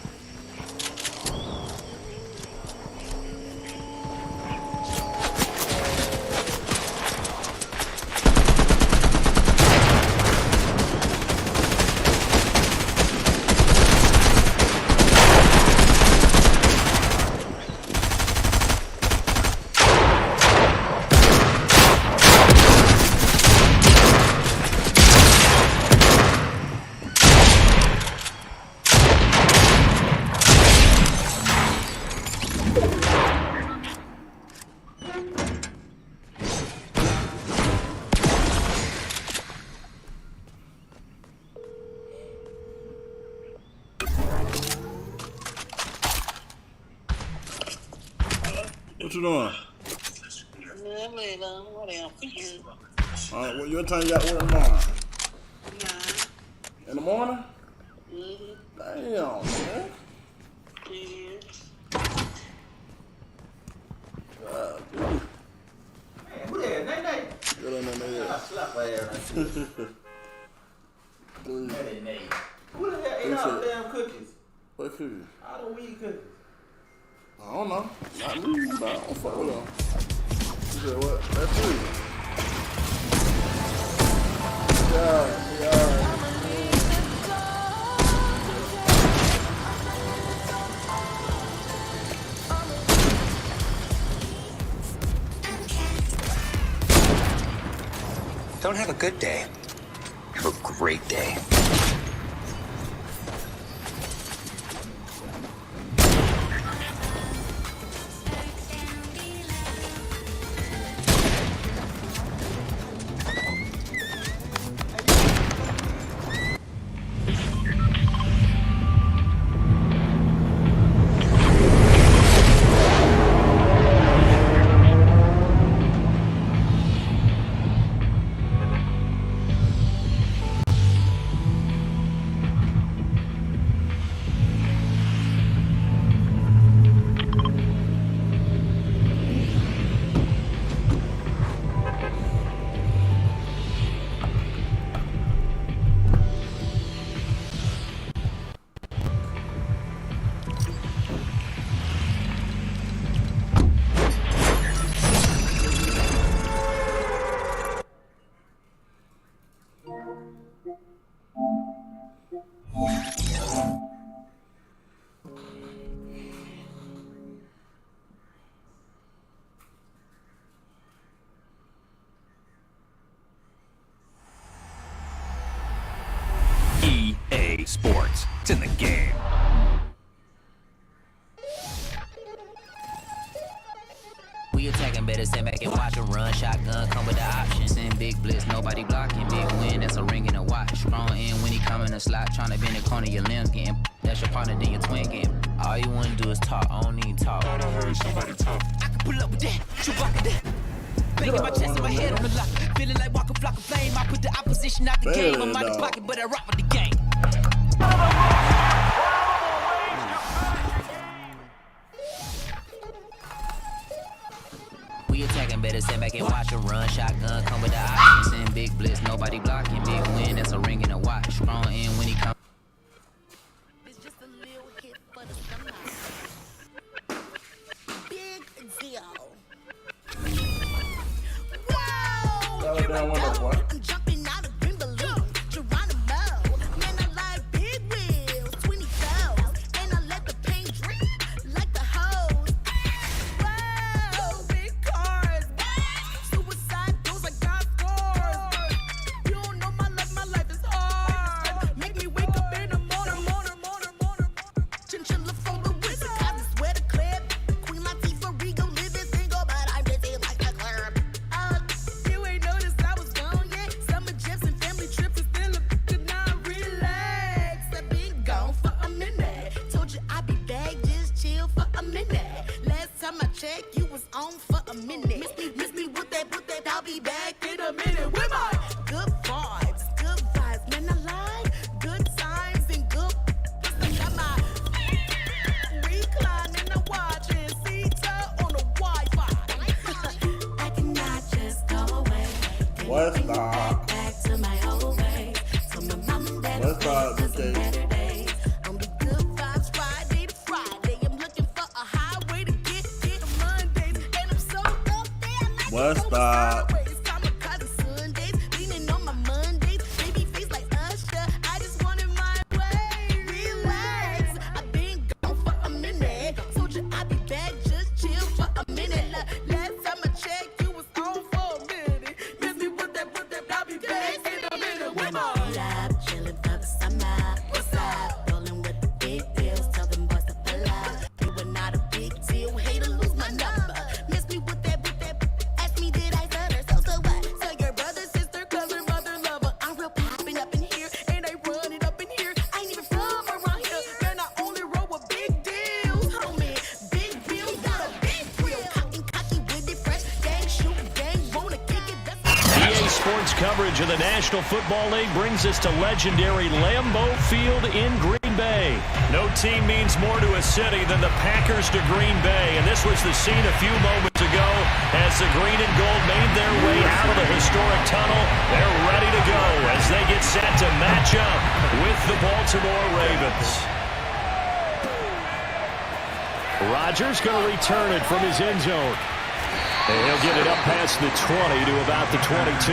What you doing? Alright, well, your time you got work tomorrow? In the morning? Damn, man. God, dude. Who that? Nay-Nay? Get in there, I slapped my ass. Dude. Nay-Nay. Who the hell ate all the damn cookies? What cookies? All the weed cookies. I don't know. Not me, but I don't fuck with them. You said what? That's you. Yeah. Don't have a good day. Have a great day. It's in the game. We attacking, better stand back and watch a run. Shotgun come with the option. Send big blitz, nobody blocking. Big win, that's a ring and a watch. Strong in when he come in a slot. Tryna bend the corner, your limbs getting. That's your partner, then your twin getting. All you wanna do is talk, I don't need talk. I don't heard somebody talk. I can pull up with that, you rockin' that. Banging my chest and my head on the lock. Feeling like walking flock of flame. I put the opposition out the game. I'm out the pocket, but I rock with the game. We attacking, better stand back and watch a run. Shotgun come with the option. Send big blitz, nobody blocking. Big win, that's a ring and a watch. Strong in when he come. It's just a little hit for the summer. Big deal. Wow! Here I go. I'm jumping out of green balloon. Geronimo. Man, I like big wheels. 20 bells. And I let the paint drip like the hose. Wow! Big cars. Suicide doors, I got scores. You don't know my life is hard. Make me wake up in the morning. Chinchilla from the wizard. I just swear to clip. Queen Latifah, Rigo, living single, but I'm busy like a club. You ain't noticed I was gone yet. Summer jets and family trips and still could not relax. I've been gone for a minute. Told you I'd be back, just chill for a minute. Last time I checked, you was on for a minute. Miss me with that, I'll be back in a minute. With my good vibes, man, I like good times and good. I got my recline and I watch and see on the Wi-Fi. I cannot just go away. What's up? Back to my old ways. So my mom and dad What's up, better days. On the good vibes, Friday to Friday. I'm looking for a highway to get to Mondays. And I'm so up there like What's up? kamikaze Sundays. Leaning on my Mondays. Baby face like Usher. I just wanted my way. Relax. I've been gone for a minute. Told you I'd be back, just chill for a minute. Last time I checked, you was on for a minute. Miss me with that, I'll be back in a minute. With my love, chilling for the summer. What's up? Rolling with the big deals. Tell them boys to pull up. You were not a big deal. Hate to lose my number. Miss me with that. Ask me, did I stutter? So what? So your brother, sister, cousin, mother, lover. I'm real popping up in here, and I run it up in here. I ain't even from around here, man. I only roll with big deals, homie. Big bills, got a big wheel. Cotton, cocky, with it, fresh. Gang, shoot, gang, wanna kick it. EA Sports coverage of the National Football League brings us to legendary Lambeau Field in Green Bay. No team means more to a city than the Packers to Green Bay, and this was the scene a few moments ago as the green and gold made their way out of the historic tunnel. They're ready to go as they get set to match up with the Baltimore Ravens. Rodgers going to return it from his end zone. And he'll get it up past the 20 to about the 22.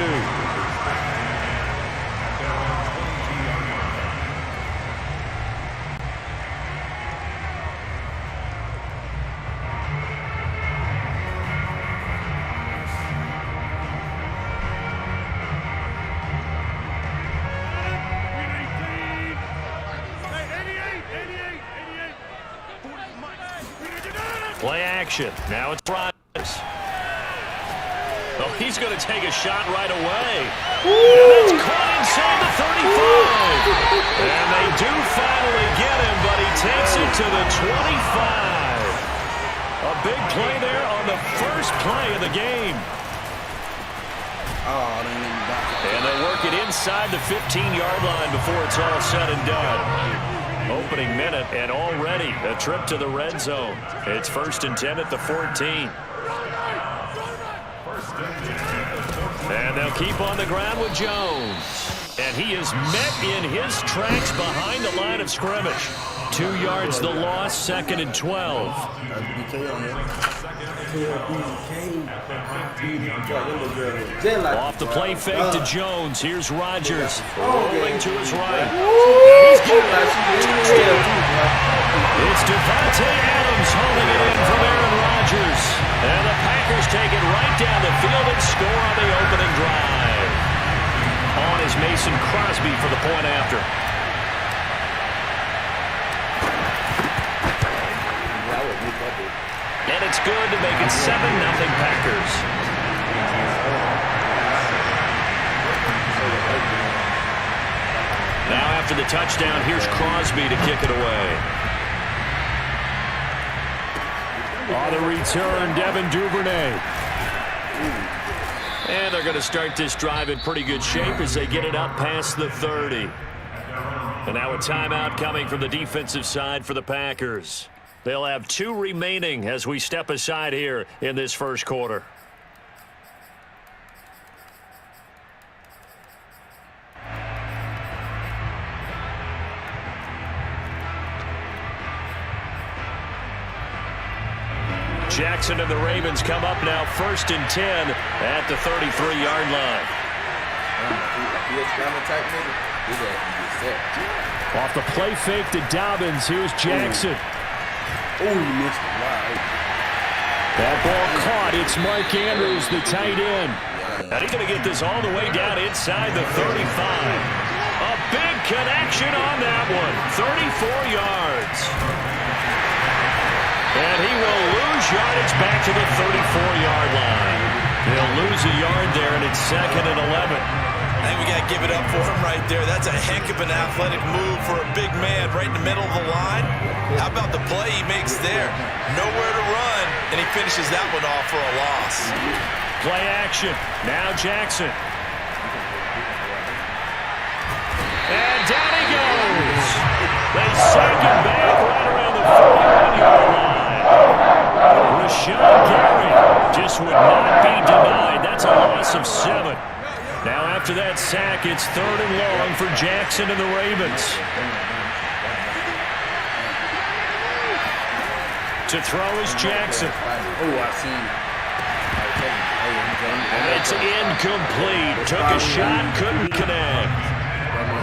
Play action. Now it's Rodgers. Oh, he's going to take a shot right away. And that's caught inside the 35. And they do finally get him, but he takes it to the 25. A big play there on the first play of the game. And they work it inside the 15-yard line before it's all said and done. Opening minute, and already a trip to the red zone. It's 1st and 10 at the 14. And they'll keep on the ground with Jones. And he is met in his tracks behind the line of scrimmage. 2 yards the loss, 2nd and 12. Off the play fake to Jones. Here's Rodgers rolling to his right. He's getting It's Devontae Adams holding it in from Aaron Rodgers. And the Packers take it right down the field and score on the opening drive. On is Mason Crosby for the point after. And it's good to make it 7-0 Packers. Now after the touchdown, here's Crosby to kick it away. On the return, Devin Duvernay. And they're going to start this drive in pretty good shape as they get it up past the 30. And now a timeout coming from the defensive side for the Packers. They'll have 2 remaining as we step aside here in this first quarter. Jackson and the Ravens come up now 1st and 10 at the 33-yard line. Off the play fake to Dobbins. Here's Jackson. Oh, you missed it. Wow. That ball caught. It's Mark Andrews, the tight end. And he's going to get this all the way down inside the 35. A big connection on that one. 34 yards. And he will lose yardage back to the 34-yard line. He'll lose a yard there, and it's 2nd and 11. I think we got to give it up for him right there. That's a heck of an athletic move for a big man right in the middle of the line. How about the play he makes there? Nowhere to run, and he finishes that one off for a loss. Play action. Now Jackson. And down he goes. They sack him back right around the 41-yard line. Rashawn Gary just would not be denied. That's a loss of 7. Now after that sack, it's 3rd and long for Jackson and the Ravens. To throw is Jackson. Oh, I see. And it's incomplete. Took a shot, couldn't connect.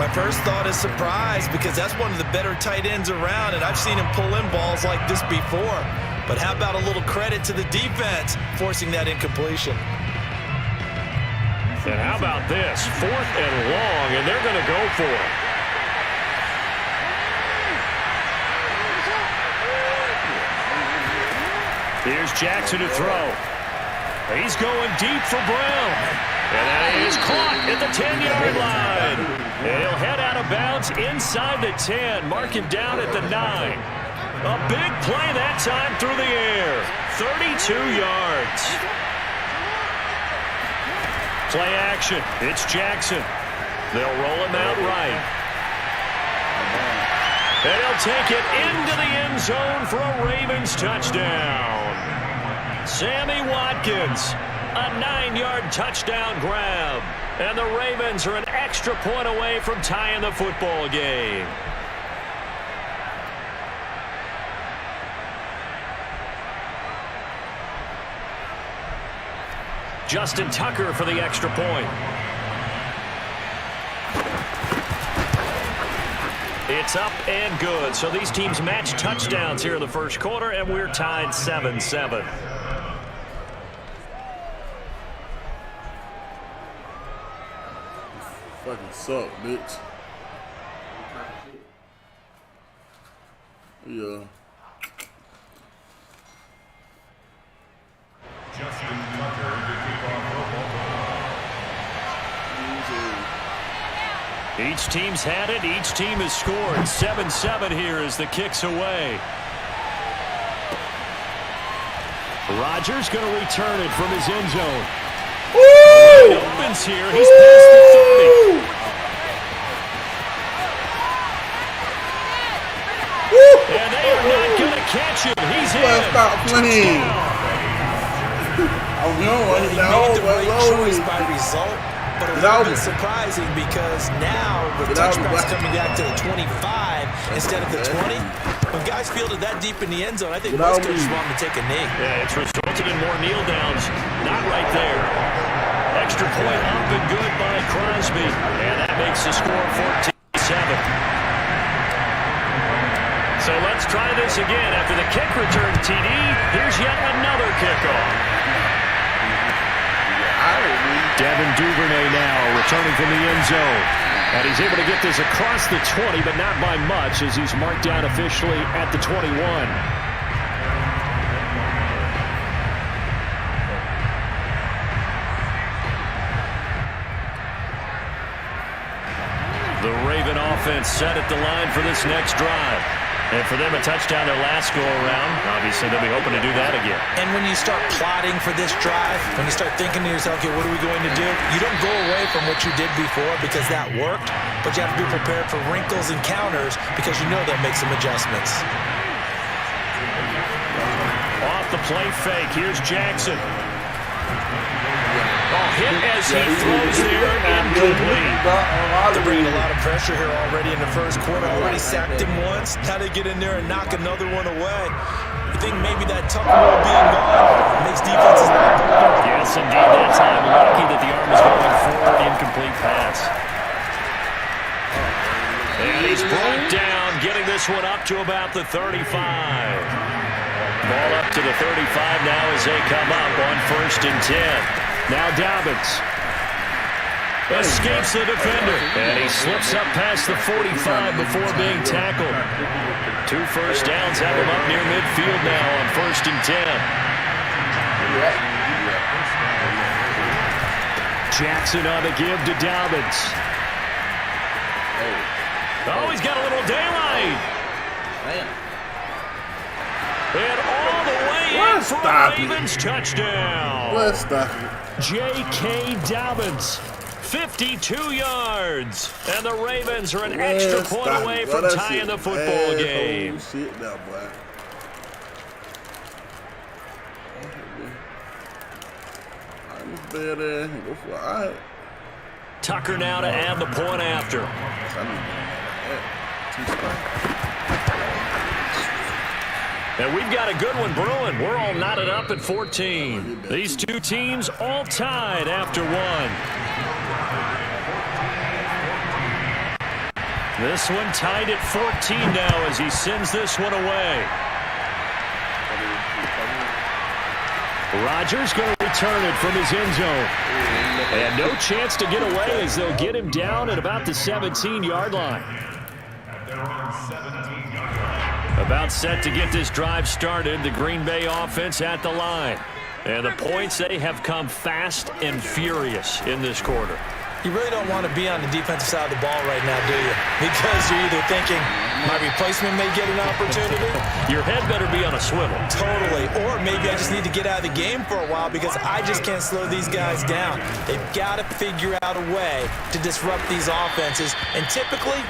My first thought is surprise because that's one of the better tight ends around, and I've seen him pull in balls like this before. But how about a little credit to the defense forcing that incompletion? And how about this? 4th and long, and they're going to go for it. Here's Jackson to throw. He's going deep for Brown. And that is caught at the 10-yard line. And he'll head out of bounds inside the 10. Mark him down at the 9. A big play that time through the air. 32 yards. Play action. It's Jackson. They'll roll him out right. And he'll take it into the end zone for a Ravens touchdown. Sammy Watkins, a 9-yard touchdown grab. And the Ravens are an extra point away from tying the football game. Justin Tucker for the extra point. It's up and good. So these teams match touchdowns here in the first quarter, and we're tied 7-7. Fucking suck, bitch. Yeah. Justin Tucker to kick off football. Each team's had it. Each team has scored. 7-7 here as the kick's away. Rodgers going to return it from his end zone. Woo! He opens here. He's past the 30. Woo! And they are not going to catch him. He's in. Stop playing. Oh no! He made the right choice by result, but a little bit surprising because now the touchback's coming back to the 25 instead of the 20. When guys fielded that deep in the end zone, I think most coaches want to take a knee. Yeah, it's resulted in more kneel downs. Not right there. Extra point up and good by Crosby, and that makes the score 14-7. So let's try this again. After the kick return TD, here's yet another kickoff. Devin Duvernay now returning from the end zone. And he's able to get this across the 20, but not by much as he's marked down officially at the 21. offense set at the line for this next drive. And for them, a touchdown their last go-around. Obviously, they'll be hoping to do that again. And when you start plotting for this drive, when you start thinking to yourself, okay, what are we going to do? You don't go away from what you did before because that worked, but you have to be prepared for wrinkles and counters because you know they'll make some adjustments. Off the play fake, here's Jackson. Hit as he throws there, incomplete. They're bringing a lot of pressure here already in the first quarter. Already sacked him once. Now they get in there and knock another one away. You think maybe that Tucker roll being gone makes defenses not good? Yes, indeed. That time, lucky that the arm was going forward. Incomplete pass. And he's brought down, getting this one up to about the 35. Ball up to the 35 now as they come up on 1st and 10. Now Dobbins escapes the defender, and he slips up past the 45 before being tackled. 2 first downs have him up near midfield now on 1st and 10. Jackson on the give to Dobbins. Oh, he's got a little daylight. And all the way in for a Ravens touchdown. Let's stop it. J.K. Dobbins, 52 yards. And the Ravens are an extra point away from tying the football game. Shit now, boy. Go for it. All right. Tucker now to add the point after. And we've got a good one brewing. We're all knotted up at 14. These two teams all tied after 1. This one tied at 14 now as he sends this one away. Rodgers going to return it from his end zone. And no chance to get away as they'll get him down at about the 17-yard line. About set to get this drive started, the Green Bay offense at the line. And the points, they have come fast and furious in this quarter. You really don't want to be on the defensive side of the ball right now, do you? Because you're either thinking, my replacement may get an opportunity. Your head better be on a swivel. Totally. Or maybe I just need to get out of the game for a while because I just can't slow these guys down. They've got to figure out a way to disrupt these offenses. And typically,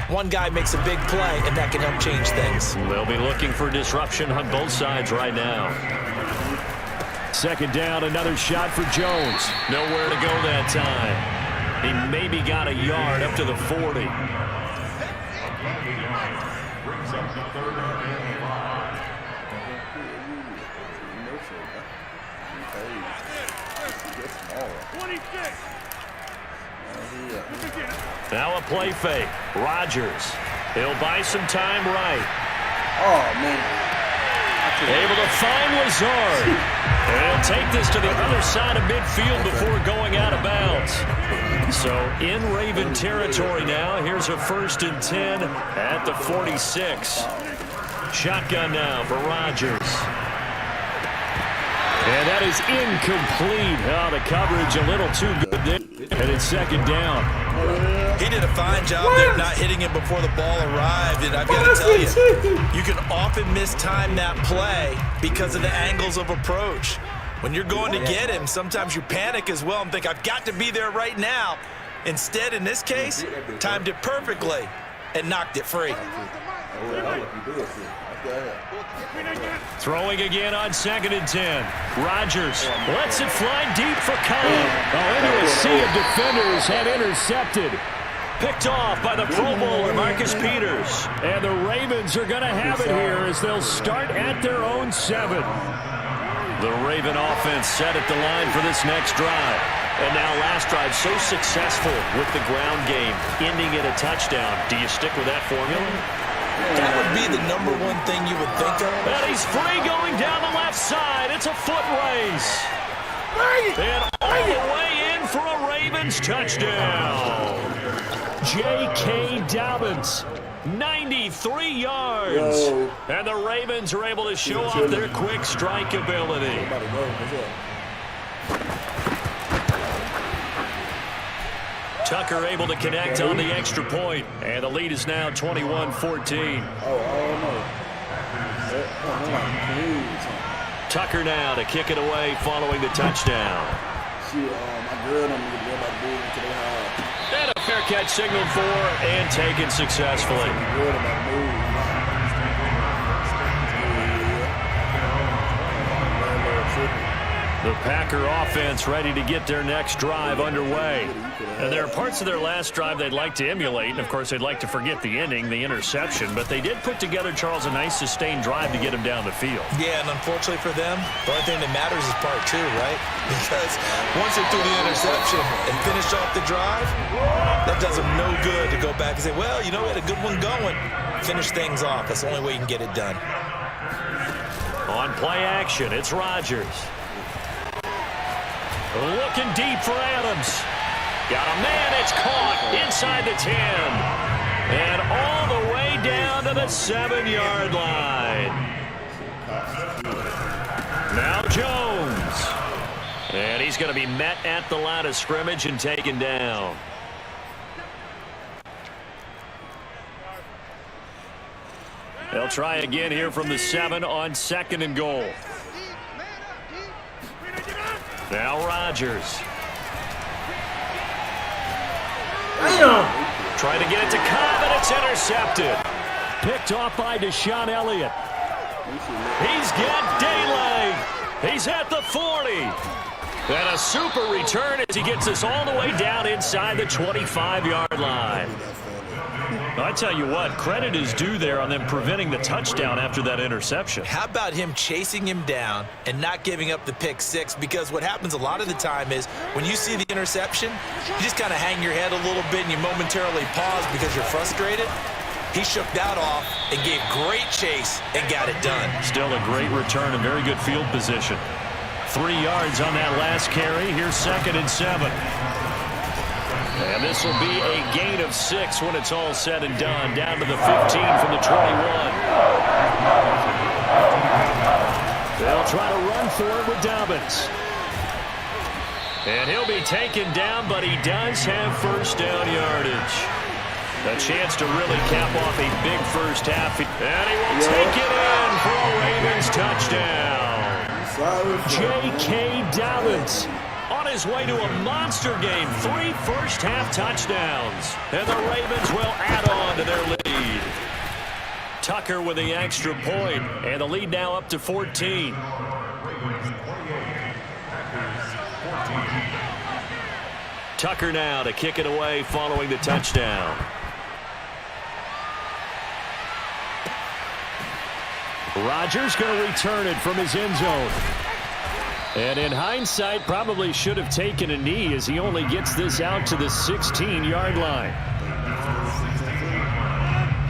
one guy makes a big play, and that can help change things. They'll be looking for disruption on both sides right now. 2nd down, another shot for Jones. Nowhere to go that time. He maybe got a yard up to the 40. Now a play fake. Rodgers. He'll buy some time right. Oh, man. Able to find Lazard. And he'll take this to the other side of midfield before going out of bounds. So in Raven territory now. Here's a 1st and 10 at the 46. Shotgun now for Rodgers. And that is incomplete. Oh, the coverage a little too good there. And it's 2nd down. He did a fine job there not hitting it before the ball arrived. And I've got to tell you, you can often mistime that play because of the angles of approach. When you're going to get him, sometimes you panic as well and think, I've got to be there right now. Instead, in this case, timed it perfectly and knocked it free. Throwing again on 2nd and 10. Rodgers lets it fly deep for Cobb. Oh, into a sea of defenders and intercepted. Picked off by the Pro Bowler, Marcus Peters. And the Ravens are going to have it here as they'll start at their own 7. The Raven offense set at the line for this next drive. And now last drive so successful with the ground game, ending in a touchdown. Do you stick with that formula? That would be the #1 thing you would think of. And he's free going down the left side. It's a foot race. And all the way in for a Ravens touchdown. J.K. Dobbins, 93 yards. Yo. And the Ravens are able to show off their quick strike ability. Tucker able to connect on the extra point, and the lead is now 21-14. Tucker now to kick it away following the touchdown. And a fair catch signaled for and taken successfully. The Packer offense ready to get their next drive underway. And there are parts of their last drive they'd like to emulate. And, of course, they'd like to forget the ending, the interception. But they did put together, Charles, a nice sustained drive to get him down the field. Yeah, and unfortunately for them, the only thing that matters is part two, right? Because once they threw the interception and finished off the drive, that does them no good to go back and say, well, you know, we had a good one going. Finish things off. That's the only way you can get it done. On play action, it's Rodgers. Looking deep for Adams. Got a man, it's caught inside the 10. And all the way down to the 7-yard line. Now Jones. And he's going to be met at the line of scrimmage and taken down. They'll try again here from the 7 on 2nd and goal. Now Rodgers. Trying to get it to Cobb, and it's intercepted. Picked off by Deshaun Elliott. He's got daylight. He's at the 40. And a super return as he gets us all the way down inside the 25-yard line. I tell you what, credit is due there on them preventing the touchdown after that interception. How about him chasing him down and not giving up the pick six? Because what happens a lot of the time is when you see the interception, you just kind of hang your head a little bit and you momentarily pause because you're frustrated. He shook that off and gave great chase and got it done. Still a great return and very good field position. 3 yards on that last carry. Here's 2nd and 7. And this will be a gain of 6 when it's all said and done. Down to the 15 from the 21. They'll try to run for it with Dobbins. And he'll be taken down, but he does have first down yardage. A chance to really cap off a big first half. And he will take it in for a Ravens touchdown. J.K. Dobbins on his way to a monster game. 3 first-half touchdowns. And the Ravens will add on to their lead. Tucker with the extra point, and the lead now up to 14. Tucker now to kick it away following the touchdown. Rodgers going to return it from his end zone. And in hindsight, probably should have taken a knee as he only gets this out to the 16-yard line.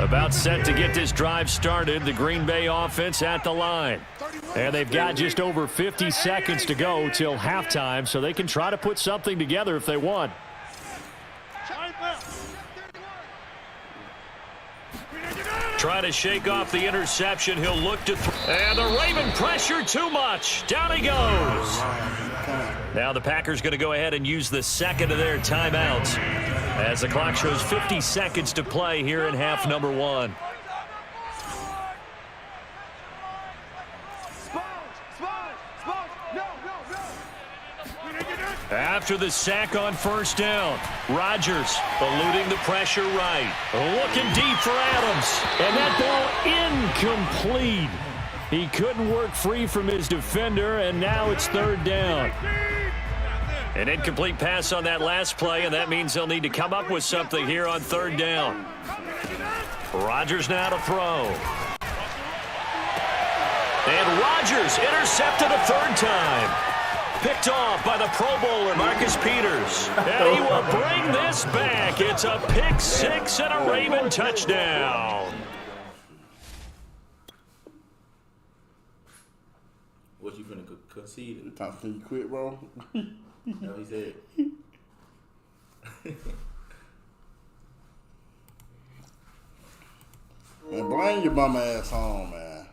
About set to get this drive started, the Green Bay offense at the line. And they've got just over 50 seconds to go till halftime, so they can try to put something together if they want. Trying to shake off the interception. He'll look to and the Raven pressure too much. Down he goes. Now the Packers going to go ahead and use the second of their timeouts as the clock shows 50 seconds to play here in half number 1. After the sack on first down, Rodgers eluding the pressure right. Looking deep for Adams. And that ball incomplete. He couldn't work free from his defender, and now it's 3rd down. An incomplete pass on that last play, and that means they'll need to come up with something here on 3rd down. Rodgers now to throw. And Rodgers intercepted a 3rd time. Picked off by the Pro Bowler, Marcus Peters. And he will bring this back. It's a pick 6 and a Raven touchdown. What you finna concede? Time for you quit, bro. No, he said. Man, blame your bum ass home, man.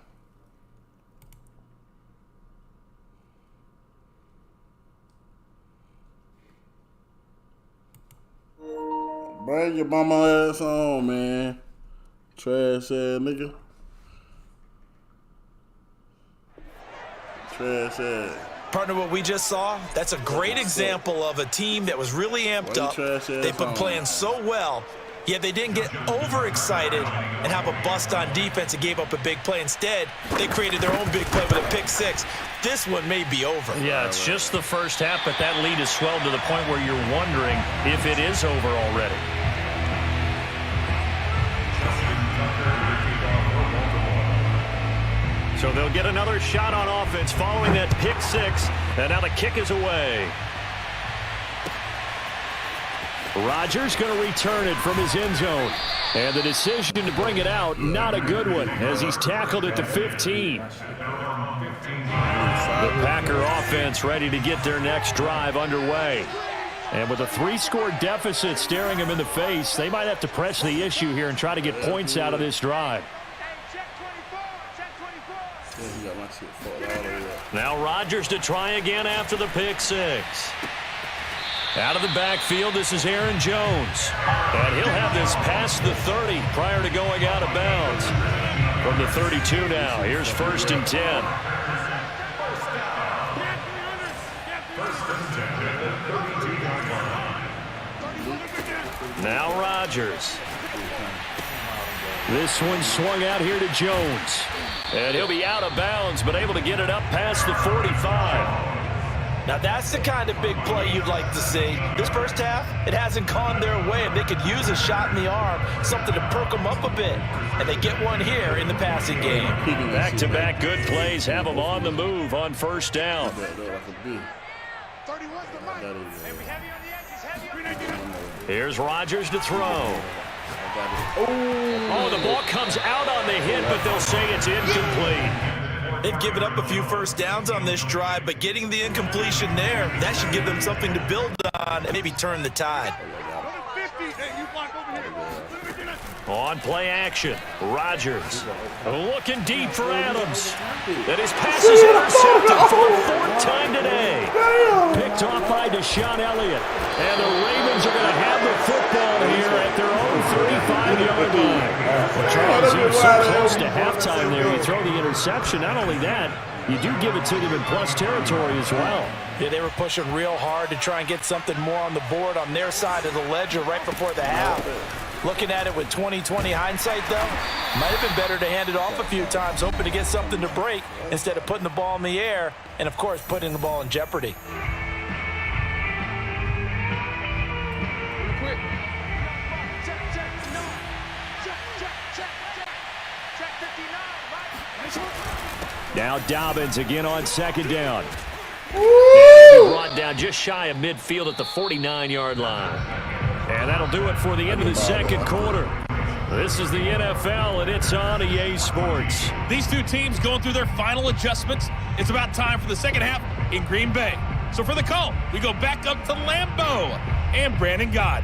Bring your mama ass on, man. Trash ass nigga. Trash ass. Partner, what we just saw, that's a great example of a team that was really amped up. They've been playing so well, yet they didn't get overexcited and have a bust on defense and gave up a big play. Instead, they created their own big play with a pick six. This one may be over. Yeah, it's just the first half, but that lead has swelled to the point where you're wondering if it is over already. So they'll get another shot on offense following that pick six, and now the kick is away. Rodgers going to return it from his end zone. And the decision to bring it out, not a good one, as he's tackled at the 15. The Packer offense ready to get their next drive underway. And with a 3-score deficit staring them in the face, they might have to press the issue here and try to get points out of this drive. Now Rodgers to try again after the pick six. Out of the backfield, this is Aaron Jones. And he'll have this past the 30 prior to going out of bounds. From the 32 now, here's 1st and 10. Now Rodgers. This one swung out here to Jones. And he'll be out of bounds, but able to get it up past the 45. Now that's the kind of big play you'd like to see. This first half, it hasn't gone their way, and they could use a shot in the arm, something to perk them up a bit. And they get one here in the passing game. Back-to-back good plays have them on the move on 1st down. Here's Rodgers to throw. Oh, the ball comes out on the hit, but they'll say it's incomplete. They've given up a few first downs on this drive, but getting the incompletion there, that should give them something to build on and maybe turn the tide. On play action, Rodgers looking deep for Adams. And his pass is intercepted for the 4th time today. Picked off by Deshaun Elliott. And the Ravens are going to have the football here at their own 35-yard line. Well, Charles, he was so close to halftime there. You throw the interception. Not only that, you do give it to them in plus territory as well. Yeah, they were pushing real hard to try and get something more on the board on their side of the ledger right before the half. Looking at it with 20/20 hindsight, though, might have been better to hand it off a few times, hoping to get something to break instead of putting the ball in the air and, of course, putting the ball in jeopardy. Now Dobbins again on 2nd down. And brought down just shy of midfield at the 49-yard line. And that'll do it for the end of the 2nd quarter. This is the NFL, and it's on EA Sports. These two teams going through their final adjustments. It's about time for the 2nd half in Green Bay. So for the call, we go back up to Lambeau and Brandon Gott.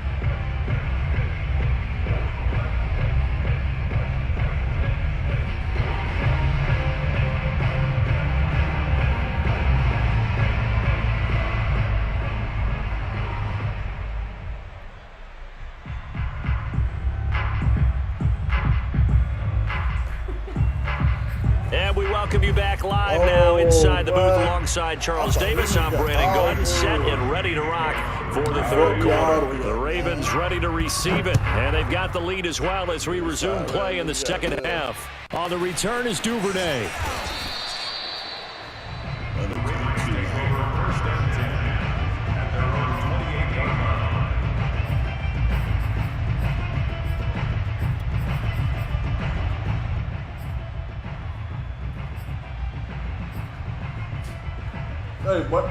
And we welcome you back live now inside the booth alongside Charles Davis. I'm Brandon Gordon, set and ready to rock for the 3rd quarter. The Ravens ready to receive it, and they've got the lead as well as we resume play in the 2nd half. On the return is Duvernay. Hey, what?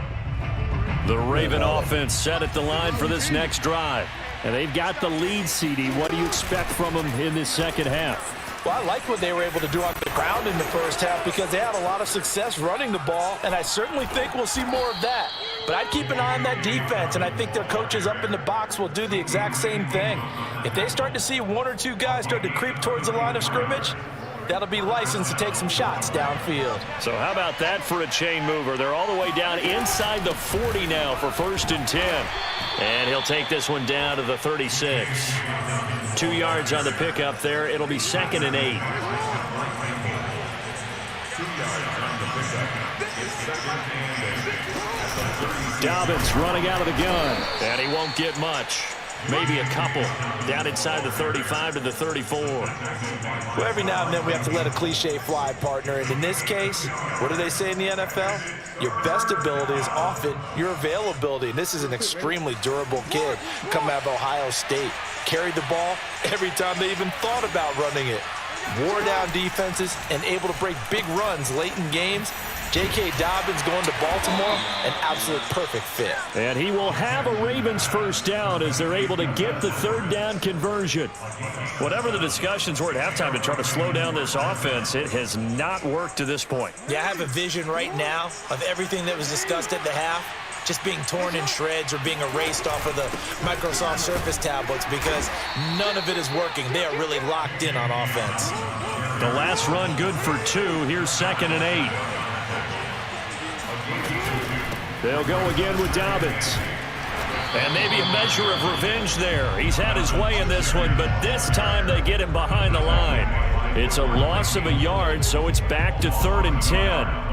The Raven offense set at the line for this next drive. And they've got the lead, CD. What do you expect from them in this 2nd half? Well, I like what they were able to do on the ground in the first half because they had a lot of success running the ball, and I certainly think we'll see more of that. But I'd keep an eye on that defense, and I think their coaches up in the box will do the exact same thing. If they start to see 1 or 2 guys start to creep towards the line of scrimmage, that'll be licensed to take some shots downfield. So how about that for a chain mover? They're all the way down inside the 40 now for 1st and 10. And he'll take this one down to the 36. 2 yards on the pickup there. It'll be 2nd and 8. 2 yards on the pickup. It's 2nd and 8. Dobbins running out of the gun. And he won't get much. Maybe a couple. Down inside the 35 to the 34. Well, every now and then we have to let a cliche fly, partner. And in this case, what do they say in the NFL? Your best ability is often your availability. And this is an extremely durable kid coming out of Ohio State. Carried the ball every time they even thought about running it. Wore down defenses and able to break big runs late in games. J.K. Dobbins going to Baltimore, an absolute perfect fit. And he will have a Ravens 1st down as they're able to get the 3rd down conversion. Whatever the discussions were at halftime to try to slow down this offense, it has not worked to this point. Yeah, I have a vision right now of everything that was discussed at the half just being torn in shreds or being erased off of the Microsoft Surface tablets because none of it is working. They are really locked in on offense. The last run good for 2. Here's 2nd and 8. They'll go again with Dobbins. And maybe a measure of revenge there. He's had his way in this one, but this time they get him behind the line. It's a loss of a yard, so it's back to 3rd and 10.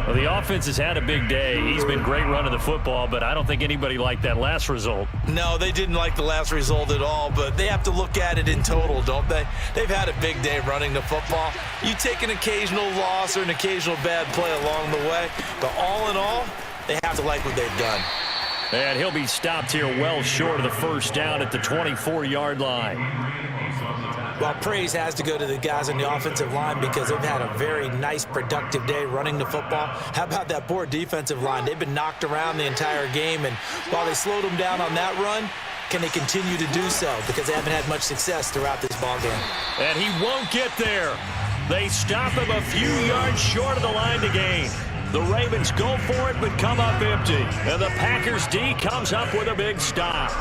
Well, the offense has had a big day. He's been great running the football, but I don't think anybody liked that last result. No, they didn't like the last result at all, but they have to look at it in total, don't they? They've had a big day running the football. You take an occasional loss or an occasional bad play along the way, but all in all, they have to like what they've done. And he'll be stopped here well short of the 1st down at the 24-yard line. Well, praise has to go to the guys on the offensive line because they've had a very nice, productive day running the football. How about that poor defensive line? They've been knocked around the entire game, and while they slowed them down on that run, can they continue to do so? Because they haven't had much success throughout this ballgame. And he won't get there. They stop him a few yards short of the line to gain. The Ravens go for it, but come up empty. And the Packers D comes up with a big stop.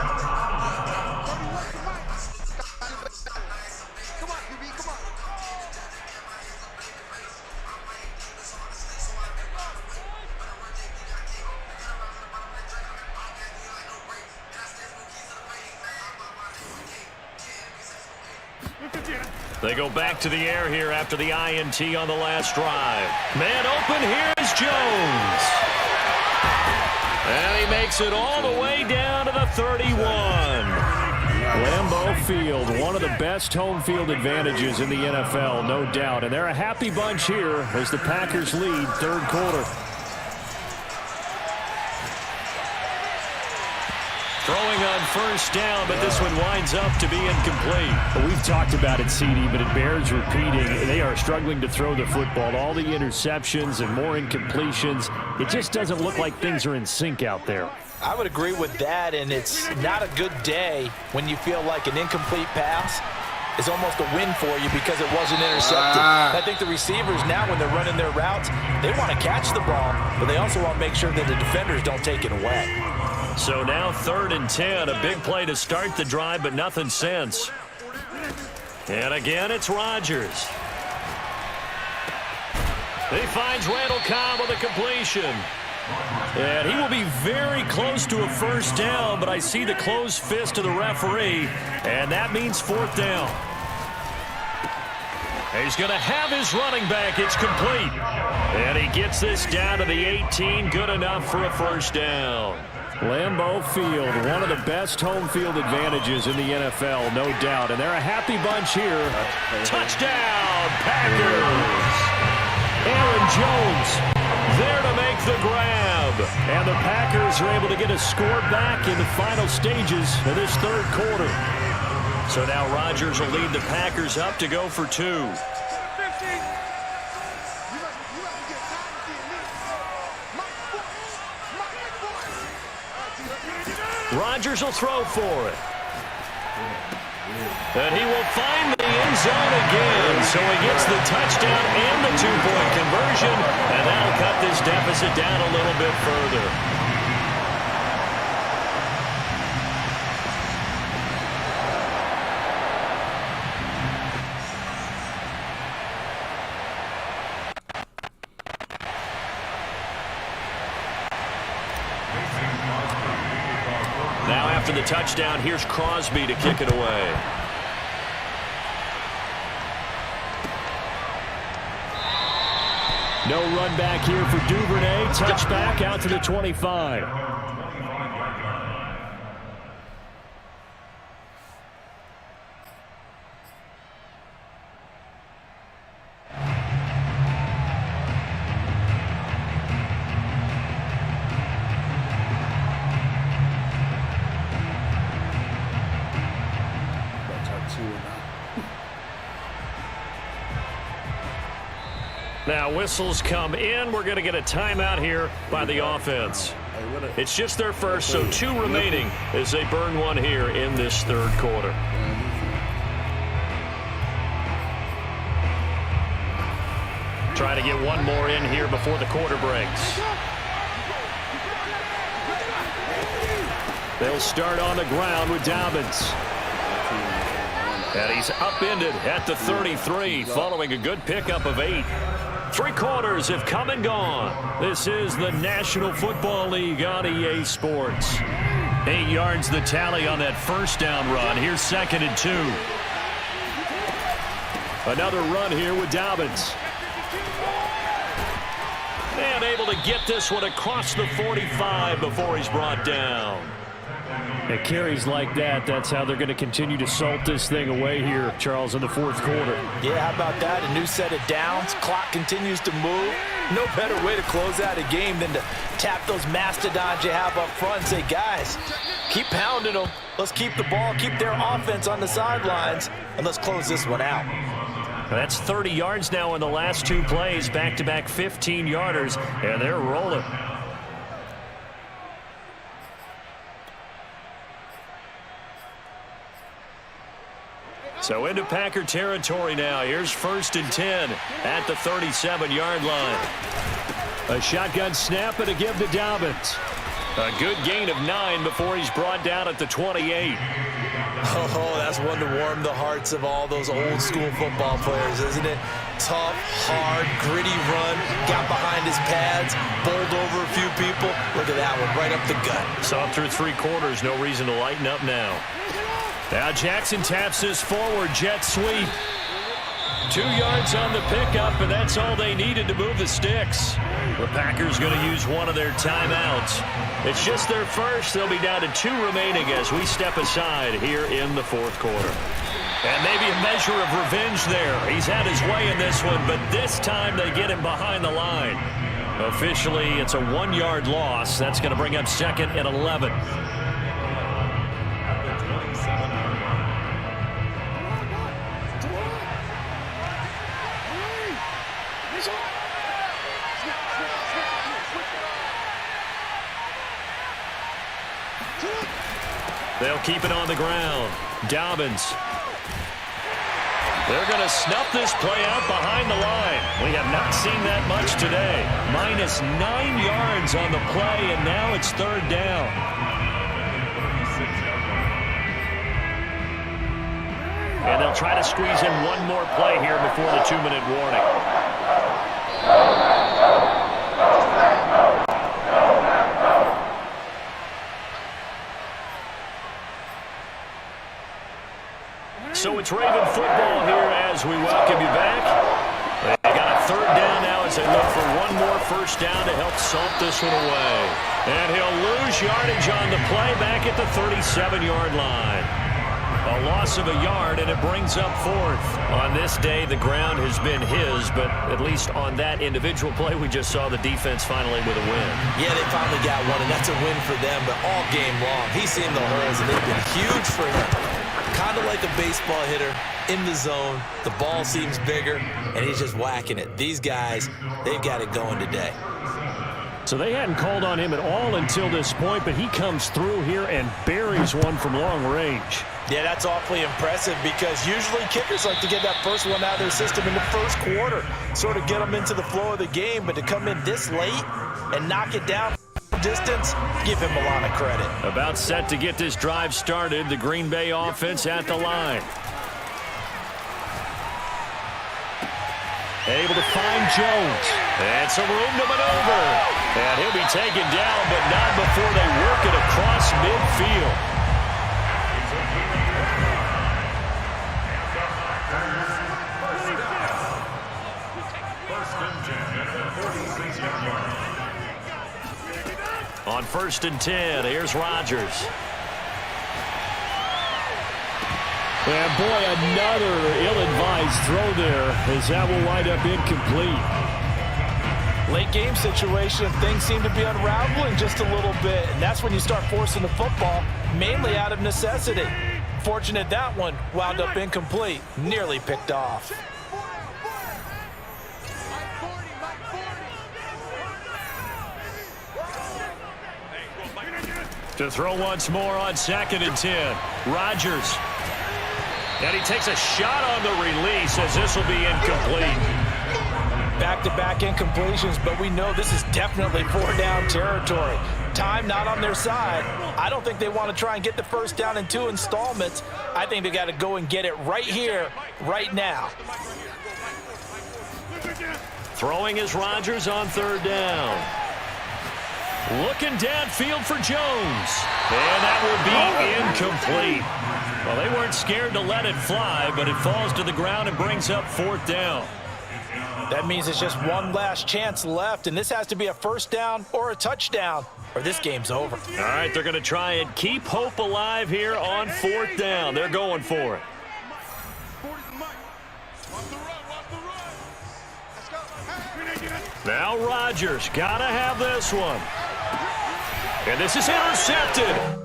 They go back to the air here after the INT on the last drive. Man open, here's Jones. And he makes it all the way down to the 31. Lambeau Field, one of the best home field advantages in the NFL, no doubt. And they're a happy bunch here as the Packers lead 3rd quarter. Throwing on 1st down, but this one winds up to be incomplete. Well, we've talked about it, CD, but it bears repeating. They are struggling to throw the football. All the interceptions and more incompletions. It just doesn't look like things are in sync out there. I would agree with that, and it's not a good day when you feel like an incomplete pass is almost a win for you because it wasn't intercepted. I think the receivers now, when they're running their routes, they want to catch the ball, but they also want to make sure that the defenders don't take it away. So now 3rd and 10, a big play to start the drive, but nothing since. And again, it's Rodgers. He finds Randall Cobb with a completion. And he will be very close to a 1st down, but I see the closed fist of the referee, and that means 4th down. He's going to have his running back. It's complete. And he gets this down to the 18, good enough for a 1st down. Lambeau Field, one of the best home field advantages in the NFL, no doubt. And they're a happy bunch here. Touchdown, Packers! Aaron Jones there to make the grab. And the Packers are able to get a score back in the final stages of this 3rd quarter. So now Rodgers will lead the Packers up to go for 2. Rodgers will throw for it. And he will find the end zone again. So he gets the touchdown and the 2-point conversion. And that'll cut this deficit down a little bit further. Now after the touchdown, here's Crosby to kick it away. No run back here for Duvernay. Touchback out to the 25. Now whistles come in. We're going to get a timeout here by the offense. It's just their first, so 2 remaining as they burn one here in this third quarter. Try to get one more in here before the quarter breaks. They'll start on the ground with Dobbins. And he's upended at the 33 following a good pickup of 8. 3 quarters have come and gone. This is the National Football League on EA Sports. 8 yards the tally on that first down run. Here's 2nd and 2. Another run here with Dobbins. And able to get this one across the 45 before he's brought down. At carries like that, that's how they're going to continue to salt this thing away here, Charles, in the fourth quarter. Yeah, how about that? A new set of downs. Clock continues to move. No better way to close out a game than to tap those mastodons you have up front and say, guys, keep pounding them. Let's keep the ball, keep their offense on the sidelines, and let's close this one out. That's 30 yards now in the last 2 plays, back-to-back 15-yarders, and they're rolling. So into Packer territory now. Here's 1st and 10 at the 37-yard line. A shotgun snap and a give to Dobbins. A good gain of 9 before he's brought down at the 28. Oh, that's one to warm the hearts of all those old school football players, isn't it? Tough, hard, gritty run, got behind his pads, bowled over a few people. Look at that one, right up the gut. Saw through 3 quarters, no reason to lighten up now. Now Jackson taps this forward, jet sweep. 2 yards on the pickup, and that's all they needed to move the sticks. The Packers going to use one of their timeouts. It's just their first. They'll be down to 2 remaining as we step aside here in the fourth quarter. And maybe a measure of revenge there. He's had his way in this one, but this time they get him behind the line. Officially, it's a 1-yard loss. That's going to bring up 2nd and 11. They'll keep it on the ground. Dobbins. They're going to snuff this play out behind the line. We have not seen that much today. Minus 9 yards on the play, and now it's 3rd down. And they'll try to squeeze in one more play here before the 2-minute warning. So it's Raven football here as we welcome you back. They got a 3rd down now as they look for one more first down to help salt this one away. And he'll lose yardage on the play back at the 37-yard line. A loss of a yard, and it brings up 4th. On this day, the ground has been his, but at least on that individual play, we just saw the defense finally with a win. Yeah, they finally got one, and that's a win for them, but all game long, he's seen the holes, and they've been huge for him. Kind of like a baseball hitter in the zone. The ball seems bigger, and he's just whacking it. These guys, they've got it going today. So they hadn't called on him at all until this point, but he comes through here and buries one from long range. Yeah, that's awfully impressive because usually kickers like to get that first one out of their system in the first quarter, sort of get them into the flow of the game, but to come in this late and knock it down distance, give him a lot of credit. About set to get this drive started, the Green Bay offense at the line. Able to find Jones. And some room to maneuver. And he'll be taken down, but not before they work it across midfield. On 1st and 10, here's Rodgers. And boy, another ill-advised throw there, as that will wind up incomplete. Late game situation, things seem to be unraveling just a little bit, and that's when you start forcing the football, mainly out of necessity. Fortunate that one wound up incomplete, nearly picked off. To throw once more on 2nd and 10. Rodgers. And he takes a shot on the release as this will be incomplete. Back-to-back incompletions, but we know this is definitely 4-down territory. Time not on their side. I don't think they want to try and get the first down in 2 installments. I think they got to go and get it right here, right now. Throwing is Rodgers on 3rd down. Looking downfield for Jones. And that will be incomplete. Well, they weren't scared to let it fly, but it falls to the ground and brings up 4th down. That means it's just one last chance left, and this has to be a 1st down or a touchdown, or this game's over. All right, they're going to try and keep hope alive here on 4th down. They're going for it. Now Rodgers got to have this one. And this is intercepted.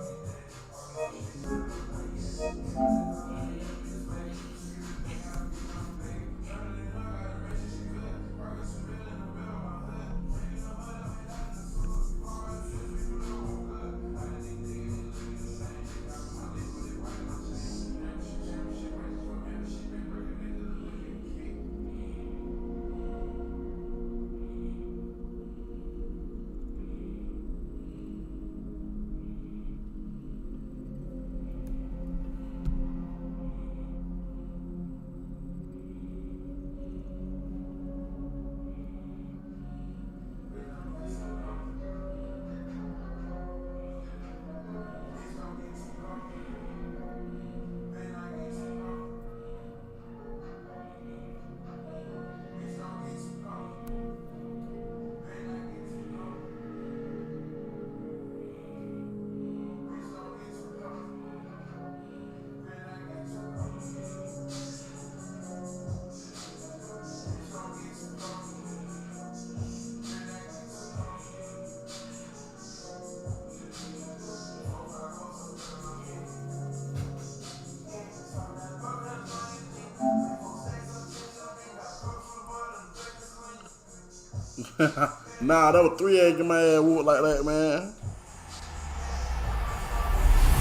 Nah, that was 3-egg in my ass whoop like that, man.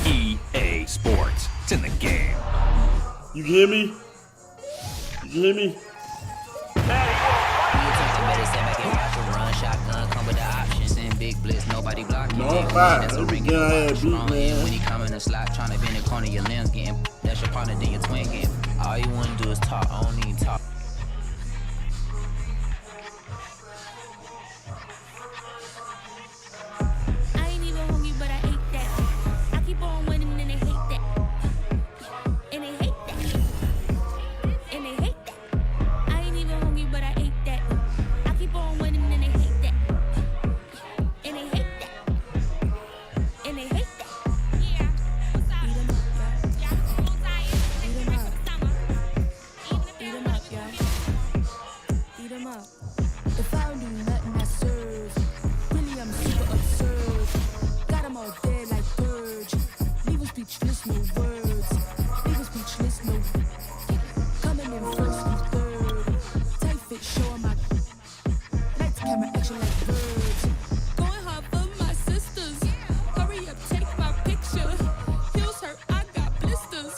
EA Sports. It's in the game. You can hear me? You can hear me? Big blitz, nobody blocking. No, I'm fine. That's a ring in the box. When he come in the slot, trying to bend the corner, your limbs getting. That's your partner, then your twin game. All you want to do is talk. I don't need talk. I ain't even hungry, but I ate that. I keep on winning and they hate that. And they hate that. And they hate that. I ain't even hungry, but I ate that. I keep on winning and they hate that. And they hate that. And they hate that. Yeah. What's up? Beat 'em up, y'all. Yeah, I'm so tired. Beat 'em up. Beat 'em up, y'all. Beat 'em up. If I don't do nothing, I serve. Really, I'm super absurd. Got 'em all dead like purge. Leave 'em speechless, no words. Leave 'em speechless, no. Coming in first and third. Tight fit, showing my. Lights, camera, action like birds. Going hard for my sisters. Hurry up, take my picture. Heels hurt, I got blisters.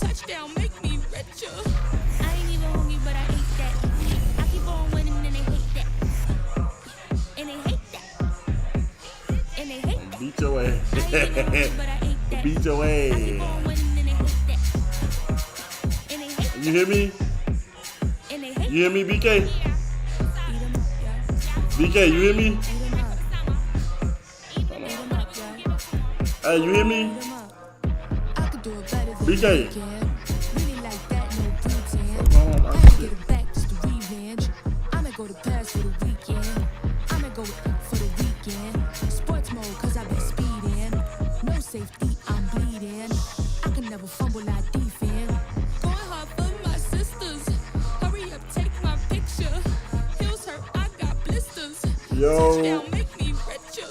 Touchdown, make me richer. I ain't even hungry, but I ate that. I keep on winning and they hate that. And they hate that. And they hate that. Beat your ass. I ain't even hungry, but I ate that. Beat your I keep ass. on winning and they hate that. And they hate You hear me? and they hate You hear me, BK? Beat 'em up, y'all. BK, you hear me? Beat 'em up. Hey, you hear me? BK. I'ma go to Paris for the weekend. I'ma go for the weekend. Sports mode, cause I be speeding. No safety, I'm bleeding. I can never fumble, I defend. Going hard for my sisters. Hurry up, take my picture. Heels hurt, I got blisters. Yo. Touchdown, make me richer.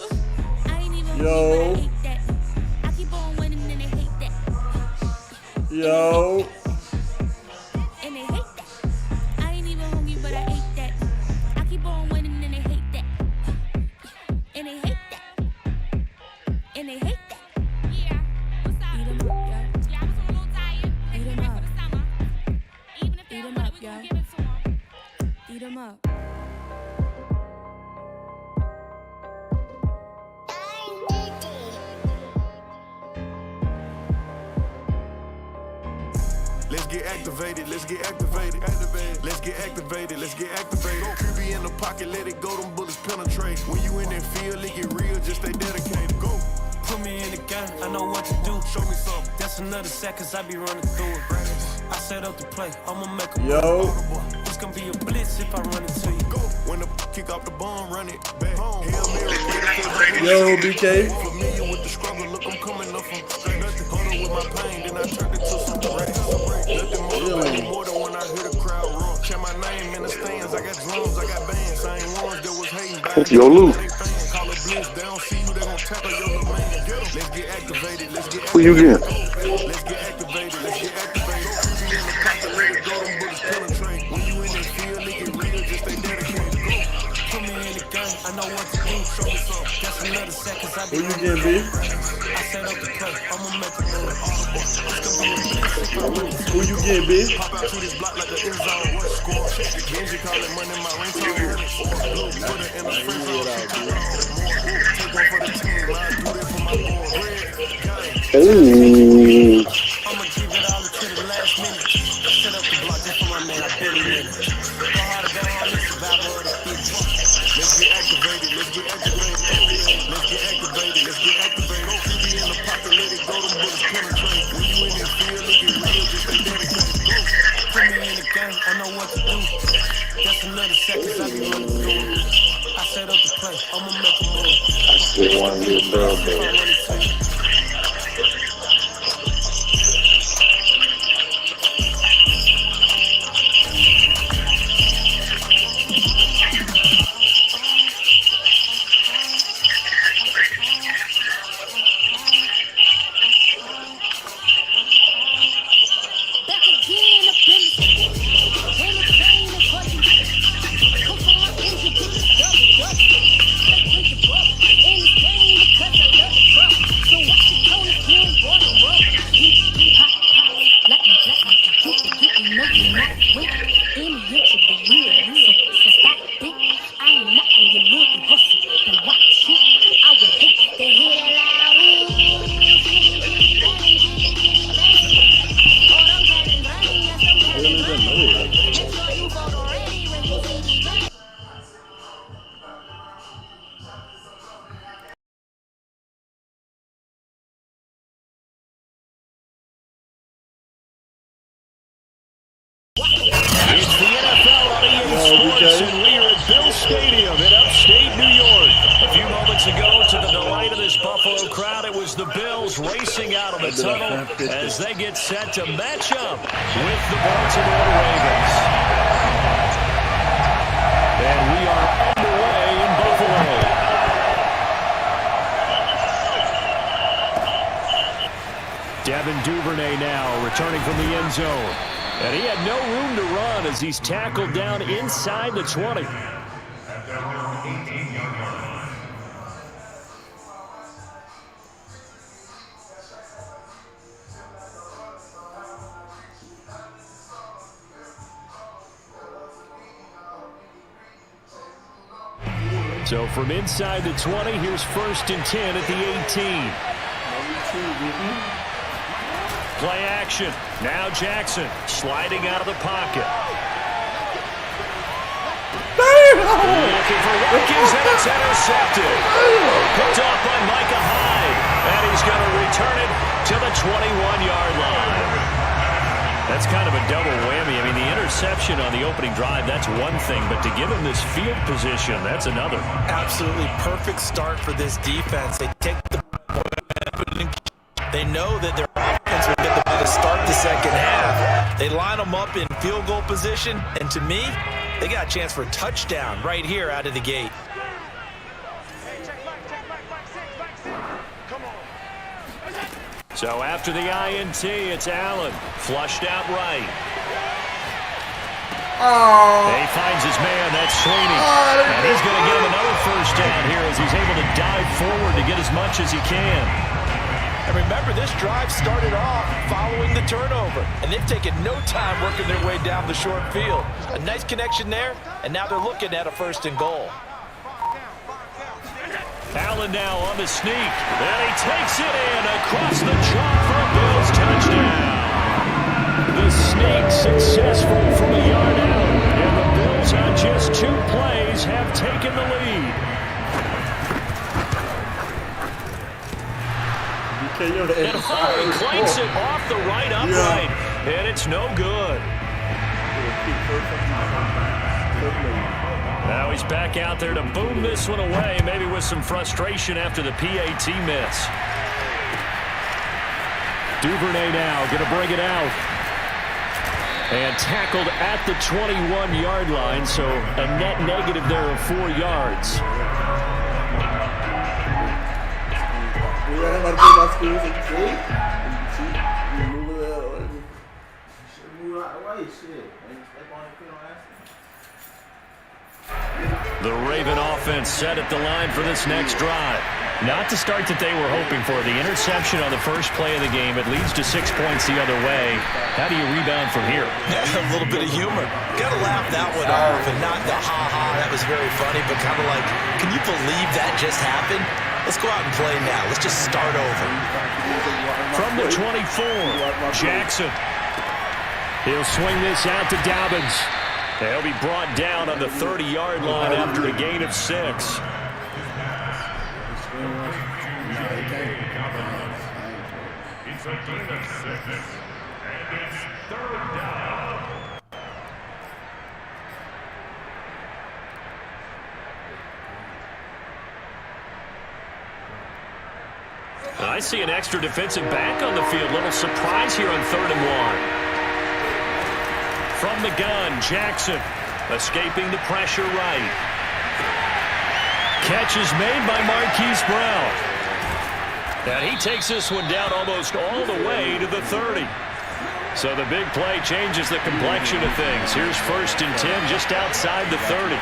I ain't even Yo. hate that. I keep on winning and they hate that. Yo. And they hate that. I ain't even hungry, but I ate that. I keep on winning and they hate that. And they hate that. And they hate that. Yeah. What's up? Eat 'em up, yo. Yeah, I was a little tired. Eat 'em up. For the summer. Even if they don't want it, we gon' give it to 'em. Eat 'em up. Let's get activated, let's get activated. Let's get activated, let's get activated. QB in the pocket, let it go, them bullets penetrate. When you in that field, it get real, just stay dedicated. Go. Put me in the game, I know what to do. Show me something. That's another seconds I be running through it. I set up the play, I'ma make a Yo. move. It's gonna be a blitz if I run into you. Go. When the kick off the bomb, run it back home. Yo, BK. Familiar with the struggle, look, I'm coming up from straight. Nothing harder with my pain, then I turned it to some race. Nothing motivated more than when I hear the crowd roar. Check my name in the stands, I got drums, I got bands. Same ones that was hating back. Yo, Lou. Call it blitz, they don't see you, they gon' tackle your little man. Let's get activated, let's get activated. Who you get? Let's get activated, let's get activated. QB in the pocket, let it go, them bullets penetrate. When you in that field, it get real, just stay dedicated. Go. Put me in the game, I know what to do. Show me something. That's another seconds I be Who you getting, B? I set up the play, I'ma make a move. It's gonna be a blitz if I run into Who you getting, B? Pop out to this block like the end zone. Score. Genji call it money, my ringtone. Look, put it in the friend zone. Take one for the team, I do that for my boy. Hey. I'ma give it all to the last minute. Set up the block just for my man, I barely win it. Go hard to go hard, let's survive all the big bucks. Let's get activated, let's get activated. Let's get activated, let's get activated. QB in the pocket, let it go, them bullets penetrate. When you in that field, it get real, just stay dedicated. Go. Put me in the game, I know what to do. That's another seconds I be running through it. I set up the play, I'ma make a move. I still want to get thoroughbred. Back again up in the entertain and funny. Come on, into this double. They drink the buck in the game because I love the truck. So watch your tone if you ain't born to rub. Hot, like my you know you're not with any inch of the real. So stop it. I ain't knocking your little hustle. And watch it. I would hate to hear that loud. It's the NFL on EA Sports, and we are at Bill Stadium in upstate New York. A few moments ago, to the delight of this Buffalo crowd, it was the Bills racing out of the tunnel as they get set to match up with the Baltimore Ravens. And we are underway in Buffalo. Devin Duvernay now returning from the end zone. And he had no room to run as he's tackled down inside the 20. So from inside the 20, here's 1st and 10 at the 18. Play action. Now Jackson sliding out of the pocket. Looking for Watkins, and it's intercepted. Picked off by Micah Hyde. And he's going to 21-yard line. That's kind of a double whammy. I mean, the interception on the opening drive, that's one thing, but to give him this field position, that's another. Absolutely perfect start for this defense. They take the weapon. They know that their offense will get the ball to start the second half. They line them up in field goal position, and to me, they got a chance for a touchdown right here out of the gate. So after the INT, it's Allen. Flushed out right. He finds his man, that's Sweeney. And he's going to get him another first down here as he's able to dive forward to get as much as he can. And remember, this drive started off following the turnover, and they've taken no time working their way down the short field. A nice connection there, and now they're looking at a 1st and goal. Allen now on the sneak, and he takes it in across the chalk for a Bills touchdown. The sneak successful from a yard out, and the Bills on just 2 plays have taken the lead. And Harden clanks it off the right upright, and it's no good. Now he's back out there to boom this one away, maybe with some frustration after the PAT miss. Duvernay now going to bring it out. And tackled at the 21-yard line, so a net negative there of 4 yards. The Raven offense set at the line for this next drive. Not the start that they were hoping for. The interception on the first play of the game. It leads to 6 points the other way. How do you rebound from here? Yeah, a little bit of humor. Got to laugh that one off and not the ha-ha. That was very funny, but kind of like, can you believe that just happened? Let's go out and play now. Let's just start over. From the 24, Jackson. He'll swing this out to Dobbins. He'll be brought down on the 30-yard line after a gain of 6. It's a gain of 6, and it's 3rd down. I see an extra defensive back on the field. Little surprise here on 3rd and 1. From the gun, Jackson escaping the pressure right. Catch is made by Marquise Brown. And he takes this one down almost all the way to the 30. So the big play changes the complexion of things. Here's 1st and 10 just outside the 30.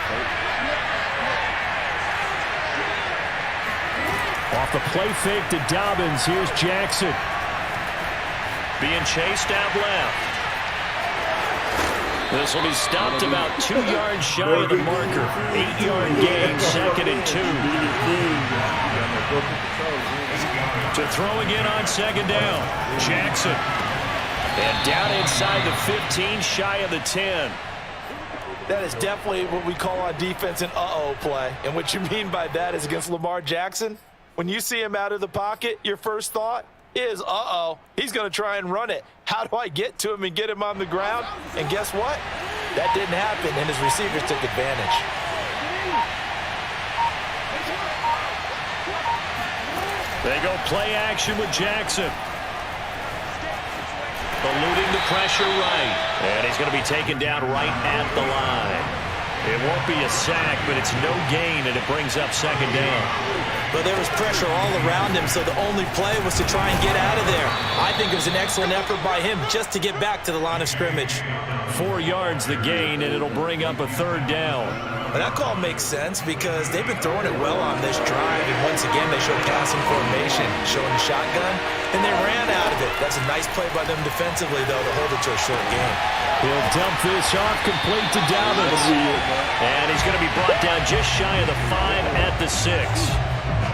Off the play fake to Dobbins. Here's Jackson. Being chased out left. This will be stopped about 2 yards shy of the marker. 8-yard gain, 2nd and 2. To throw again on 2nd down. Jackson. And down inside the 15, shy of the 10. That is definitely what we call on defense an uh-oh play. And what you mean by that is against Lamar Jackson, when you see him out of the pocket, your first thought is, uh-oh, he's going to try and run it. How do I get to him and get him on the ground? And guess what? That didn't happen, and his receivers took advantage. They go play action with Jackson. Eluding the pressure right. And he's going to be taken down right at the line. It won't be a sack, but it's no gain, and it brings up 2nd down. But there was pressure all around him, so the only play was to try and get out of there. I think it was an excellent effort by him just to get back to the line of scrimmage. 4 yards the gain, and it'll bring up a 3rd down. But that call makes sense because they've been throwing it well on this drive, and once again they showed passing formation, showing the shotgun, and they ran out of it. That's a nice play by them defensively, though, to hold it to a short game. He'll dump this off complete to Dobbins. And he's going to be brought down just shy of the 5 at the 6.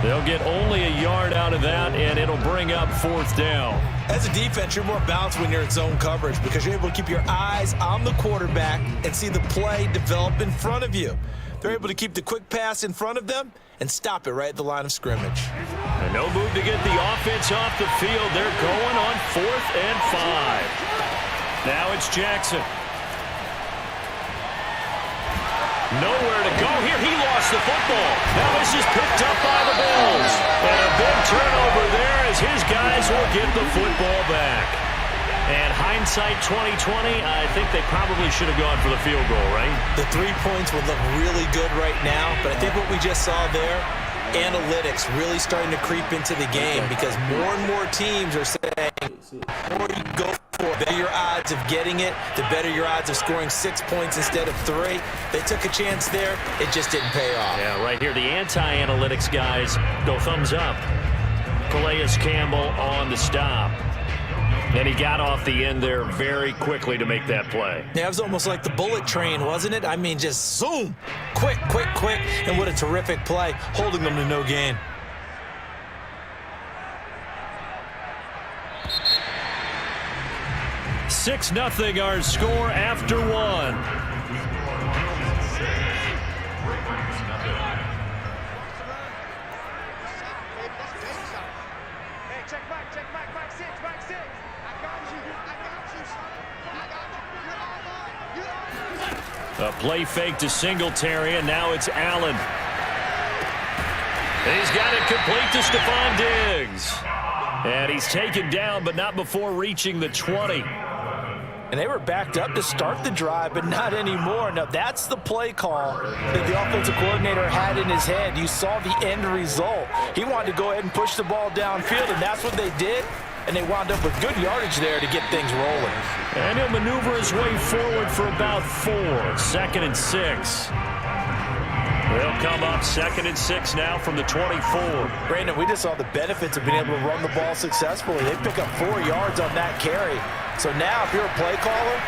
They'll get only a yard out of that, and it'll bring up 4th down. As a defense, you're more balanced when you're in zone coverage because you're able to keep your eyes on the quarterback and see the play develop in front of you. They're able to keep the quick pass in front of them and stop it right at the line of scrimmage. And no move to get the offense off the field. They're going on 4th and 5. Now it's Jackson. Nowhere to go here. He lost the football. Now this is picked up by the Bills. And a big turnover there as his guys will get the football back. And hindsight 2020, I think they probably should have gone for the field goal, right? The 3 points would look really good right now, but I think what we just saw there, analytics really starting to creep into the game because more and more teams are saying, the more you go for it, the better your odds of getting it, the better your odds of scoring 6 points instead of 3. They took a chance there. It just didn't pay off. Yeah, right here, the anti-analytics guys go thumbs up. Calais Campbell on the stop. And he got off the end there very quickly to make that play. Yeah, it was almost like the bullet train, wasn't it? I mean, just zoom, quick, quick, quick, and what a terrific play, holding them to no gain. Six 0 our score after 1. A play fake to Singletary, and now it's Allen. He's got it complete to Stephon Diggs. And he's taken down, but not before reaching the 20. And they were backed up to start the drive, but not anymore. Now, that's the play call that the offensive coordinator had in his head. You saw the end result. He wanted to go ahead and push the ball downfield, and that's what they did. And they wound up with good yardage there to get things rolling. And he'll maneuver his way forward for about 4. 2nd and 6. They'll come up 2nd and 6 now from the 24. Brandon, we just saw the benefits of being able to run the ball successfully. They pick up 4 yards on that carry. So now if you're a play caller,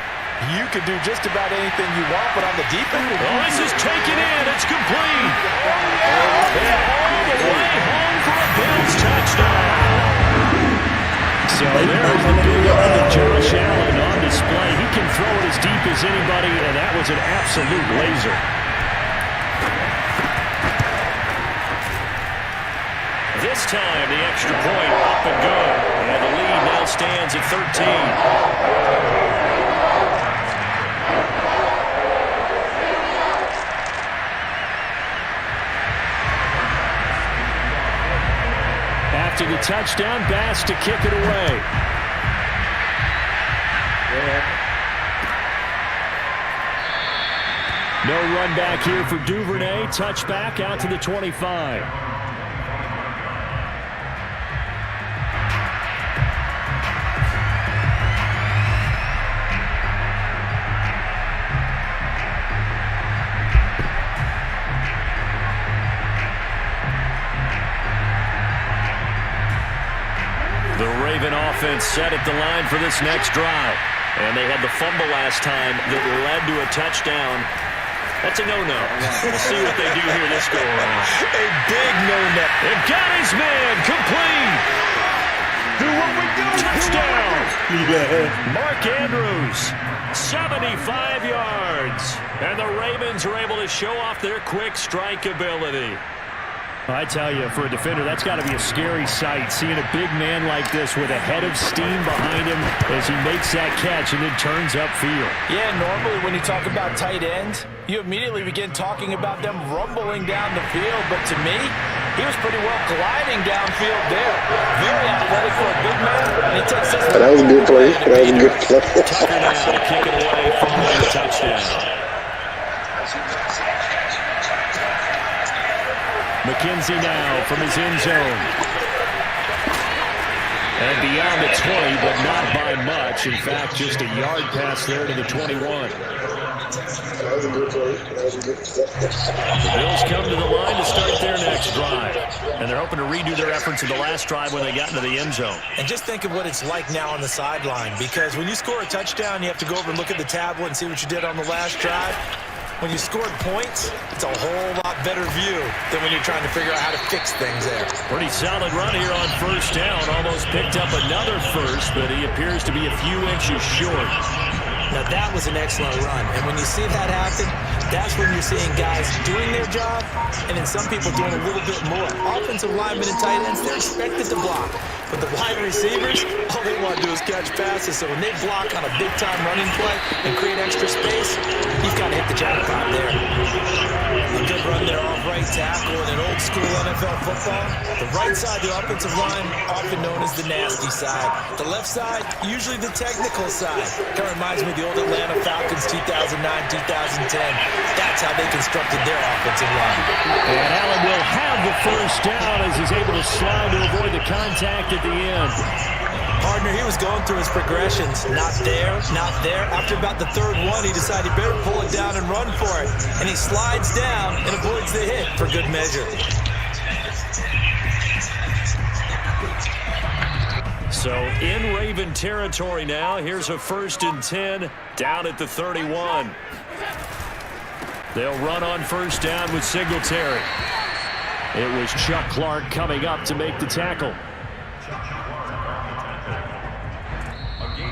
you can do just about anything you want, but on the defense. Oh, this is taken in. It's complete. And all the way home for a Bills touchdown. So there's the big arm of Josh Allen on display. He can throw it as deep as anybody, and that was an absolute laser. This time, the extra point up and good. And the lead now stands at 13. After the touchdown, Bass to kick it away. No run back here for Duvernay. Touchback out to the 25. The Raven offense set at the line for this next drive. And they had the fumble last time that led to a touchdown. That's a no-no. We'll see what they do here this go-around. A big no-no. They've got his man complete. Do what we do. Touchdown. Mark Andrews, 75 yards. And the Ravens are able to show off their quick strike ability. I tell you, for a defender, that's got to be a scary sight, seeing a big man like this with a head of steam behind him as he makes that catch and then turns upfield. Yeah, normally when you talk about tight ends, you immediately begin talking about them rumbling down the field. But to me, he was pretty well gliding downfield there. Very athletic for a big man. And he takes this. That was a good play. That was a good play. Tucker now to kick it away following the touchdown. McKenzie now from his end zone. And beyond the 20, but not by much. In fact, just a yard pass there to the 21. That was a good play. That was a good play. The Bills come to the line to start their next drive. And they're hoping to redo their efforts in the last drive when they got into the end zone. And just think of what it's like now on the sideline. Because when you score a touchdown, you have to go over and look at the tablet and see what you did on the last drive. When you scored points, it's a whole lot better view than when you're trying to figure out how to fix things there. Pretty solid run here on first down. Almost picked up another first, but he appears to be a few inches short. Now, that was an excellent run. And when you see that happen, That's when you're seeing guys doing their job, and then some people doing a little bit more. Offensive linemen and tight ends, they're expected to block. But the wide receivers, all they want to do is catch passes. So when they block on a big-time running play and create extra space, you've got to hit the jackpot there. A good run there off right tackle in an old-school NFL football. The right side, the offensive line, often known as the nasty side. The left side, usually the technical side. Kind of reminds me of the old Atlanta Falcons 2009, 2010. That's how they constructed their offensive line. And Allen will have the first down as he's able to slide to avoid the contact at the end. Partner, he was going through his progressions. Not there, not there. After about the third one, he decided he better pull it down and run for it. And he slides down and avoids the hit for good measure. So in Raven territory now. Here's a 1st and 10 down at the 31. They'll run on first down with Singletary. It was Chuck Clark coming up to make the tackle.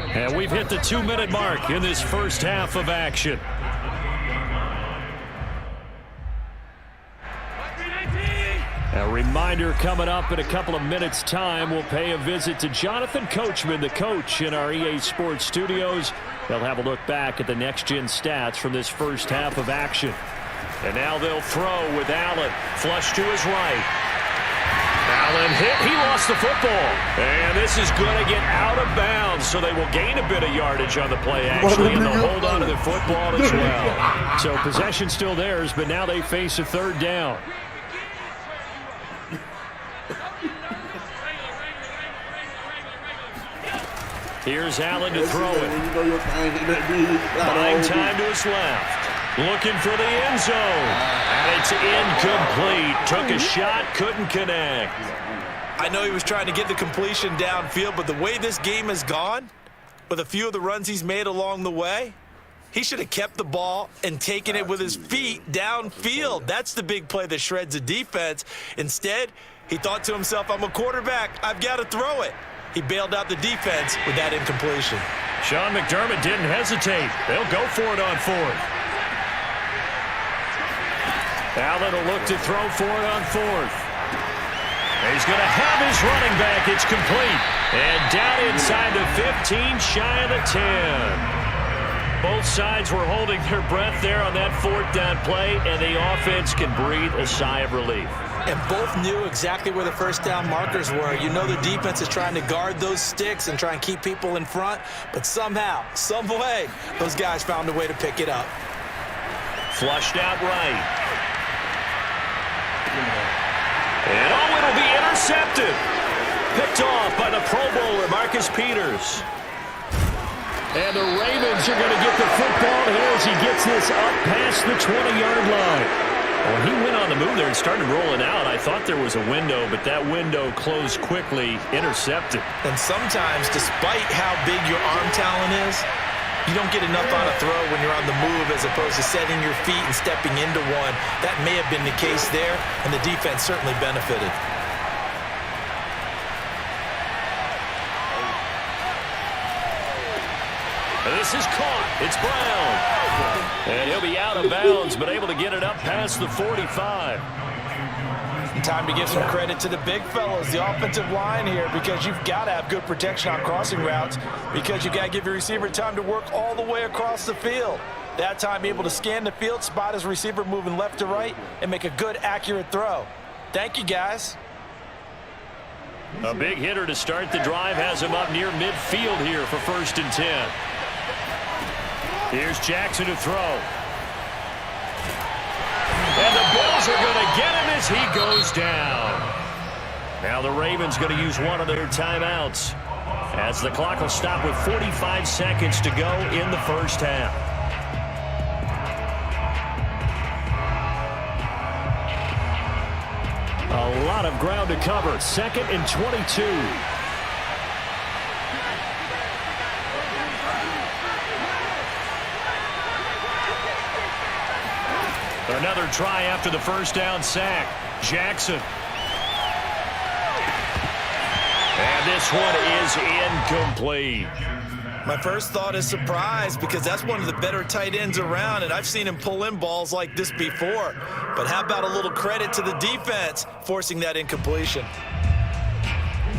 And we've hit the 2-minute mark in this first half of action. A reminder coming up in a couple of minutes' time. We'll pay a visit to Jonathan Coachman, the coach in our EA Sports studios. They'll have a look back at the next-gen stats from this first half of action. And now they'll throw with Allen. Flush to his right. Allen hit. He lost the football. And this is going to get out of bounds, so they will gain a bit of yardage on the play, actually, and they'll hold on to the football as well. So possession still theirs, but now they face a 3rd down. Here's Allen to throw it. Buying time to his left. Looking for the end zone. And it's incomplete. Took a shot, couldn't connect. I know he was trying to get the completion downfield, but the way this game has gone, with a few of the runs he's made along the way, he should have kept the ball and taken it with his feet downfield. That's the big play that shreds a defense. Instead, he thought to himself, I'm a quarterback. I've got to throw it. He bailed out the defense with that incompletion. Sean McDermott didn't hesitate. They'll go for it on 4th. Allen will look to throw for it on 4th. He's going to have his running back. It's complete. And down inside the 15, shy of the 10. Both sides were holding their breath there on that 4th down play, and the offense can breathe a sigh of relief. And both knew exactly where the first down markers were. You know the defense is trying to guard those sticks and try and keep people in front, but somehow, some way, those guys found a way to pick it up. Flushed out right. And it'll be intercepted. Picked off by the Pro Bowler, Marcus Peters. And the Ravens are going to get the football here as he gets this up past the 20-yard line. Well, he went on the move there and started rolling out. I thought there was a window, but that window closed quickly, intercepted. And sometimes, despite how big your arm talent is, you don't get enough on a throw when you're on the move as opposed to setting your feet and stepping into one. That may have been the case there, and the defense certainly benefited. This is caught. It's Brown. And he'll be out of bounds, but able to get it up past the 45. And time to give some credit to the big fellas, the offensive line here, because you've got to have good protection on crossing routes, because you've got to give your receiver time to work all the way across the field. That time able to scan the field, spot his receiver moving left to right, and make a good, accurate throw. Thank you, guys. A big hitter to start the drive has him up near midfield here for 1st and 10. Here's Jackson to throw. And the Bills are going to get him as he goes down. Now the Ravens going to use one of their timeouts, as the clock will stop with 45 seconds to go in the first half. A lot of ground to cover. 2nd and 22. Another try after the first down sack. Jackson. And this one is incomplete. My first thought is surprise because that's one of the better tight ends around, and I've seen him pull in balls like this before. But how about a little credit to the defense forcing that incompletion?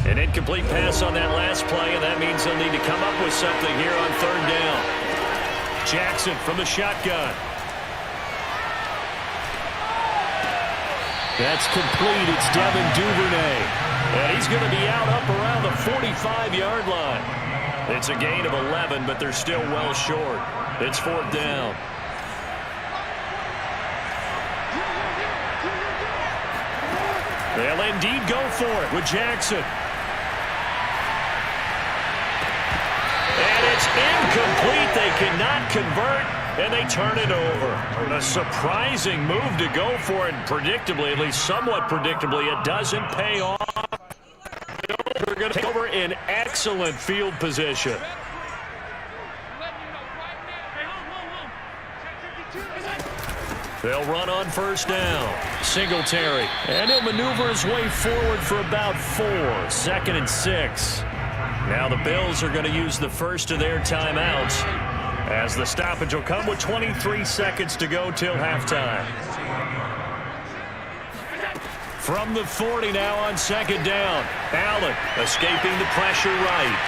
An incomplete pass on that last play, and that means they'll need to come up with something here on third down. Jackson from the shotgun. That's complete. It's Devin Duvernay. And he's going to be out up around the 45-yard line. It's a gain of 11, but they're still well short. It's fourth down. They'll indeed go for it with Jackson. And it's incomplete. They cannot convert, and they turn it over. A surprising move to go for it. Predictably, at least somewhat predictably, it doesn't pay off. They're going to take over in excellent field position. They'll run on first down. Singletary. And he'll maneuver his way forward for about 4. 2nd and 6. Now the Bills are going to use the first of their timeouts as the stoppage will come with 23 seconds to go till halftime. From the 40 now on second down. Allen escaping the pressure right.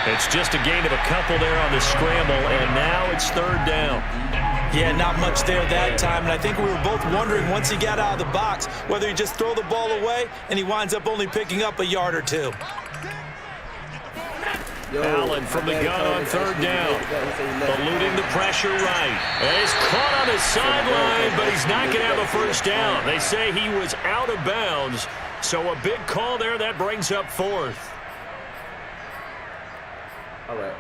It's just a gain of a couple there on the scramble, and now it's third down. Yeah, not much there that time, and I think we were both wondering once he got out of the box whether he just throw the ball away, and he winds up only picking up a yard or two. Allen from the gun on third down. Eluding the pressure right. And he's caught on his sideline, but he's not going to have a first down. They say he was out of bounds, so a big call there. That brings up fourth. All right.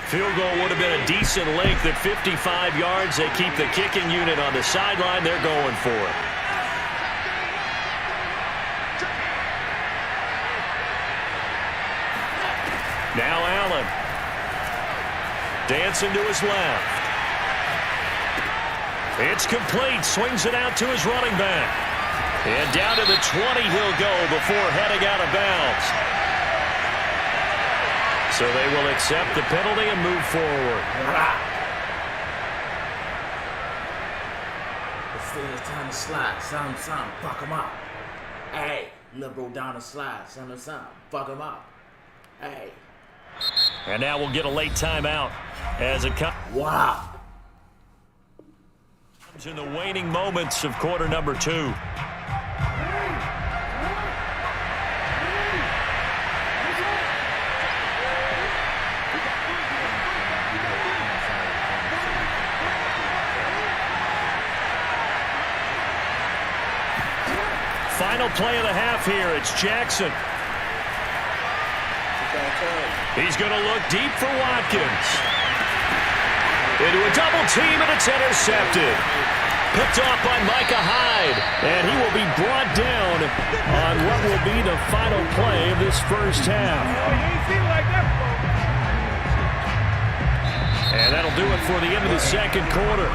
Field goal would have been a decent length at 55 yards. They keep the kicking unit on the sideline. They're going for it. Now Allen. Dancing to his left. It's complete. Swings it out to his running back. And down to the 20 he'll go before heading out of bounds. So they will accept the penalty and move forward. It's time to slide. Some, fuck him up. Hey, little bro down the slide. Some, fuck him up. Hey. And now we'll get a late timeout as it comes. Wow. In the waning moments of quarter number 2. Final play of the half here. It's Jackson. He's going to look deep for Watkins. Into a double team, and it's intercepted. Picked off by Micah Hyde. And he will be brought down on what will be the final play of this first half. And that'll do it for the end of the second quarter.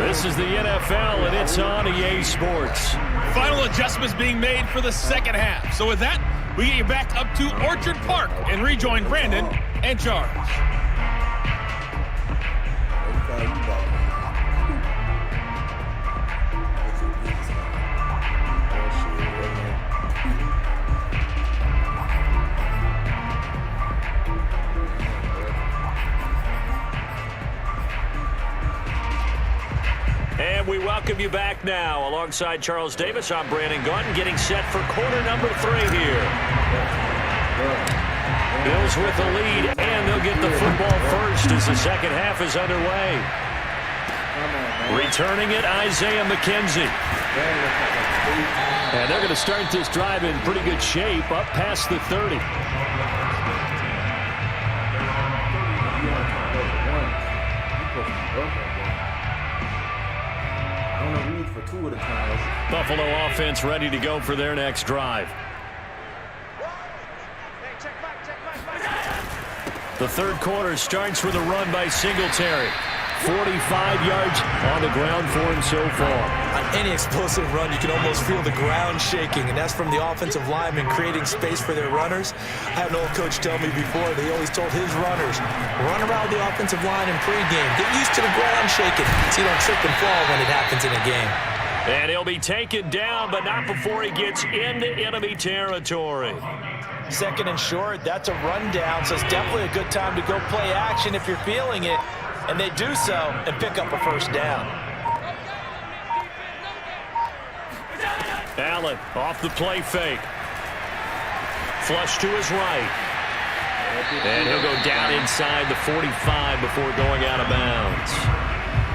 This is the NFL, and it's on EA Sports. Final adjustments being made for the second half. So with that, we get you back up to Orchard Park and rejoin Brandon and Charles. And we welcome you back now. Alongside Charles Davis, I'm Brandon Gaudin, getting set for quarter number 3 here. Bills with the lead, and they'll get the football first as the second half is underway. Returning it, Isaiah McKenzie. And they're going to start this drive in pretty good shape, up past the 30. Buffalo offense ready to go for their next drive. The third quarter starts with a run by Singletary. 45 yards on the ground for him so far. On any explosive run, you can almost feel the ground shaking, and that's from the offensive linemen creating space for their runners. I had an old coach tell me before, they always told his runners, run around the offensive line in pregame. Get used to the ground shaking so you don't trip and fall when it happens in a game. And he'll be taken down, but not before he gets into enemy territory. Second and short, that's a rundown, so it's definitely a good time to go play action if you're feeling it. And they do so and pick up a first down. Allen off the play fake. Flush to his right. And he'll go down inside the 45 before going out of bounds.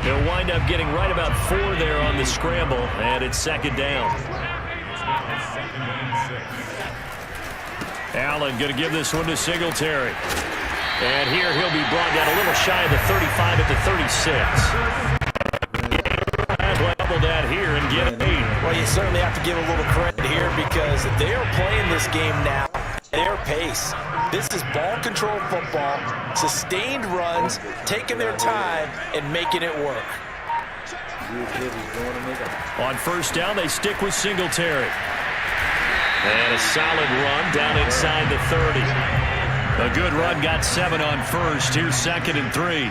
They'll wind up getting right about 4 there on the scramble, and it's second down. Allen going to give this one to Singletary. And here he'll be brought down a little shy of the 35 at the 36. Level that here and get 8. Well, you certainly have to give a little credit here because they are playing this game now at their pace. This is ball control football, sustained runs, taking their time, and making it work. On first down, they stick with Singletary. And a solid run down inside the 30. A good run, got 7 on first. Here's second and 3.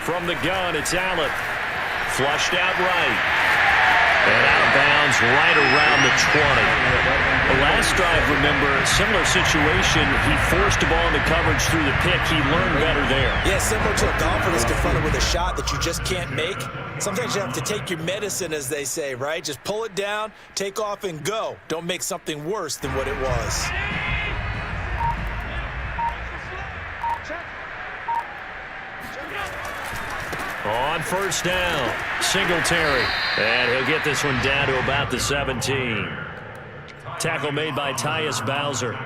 From the gun, it's Allen. Flushed out right. And out of bounds right around the 20. The last drive, remember, similar situation. He forced the ball into coverage through the pick. He learned better there. Yeah, similar to a golfer that's confronted with a shot that you just can't make. Sometimes you have to take your medicine, as they say, right? Just pull it down, take off, and go. Don't make something worse than what it was. On first down, Singletary. And he'll get this one down to about the 17. Tackle made by Tyus Bowser.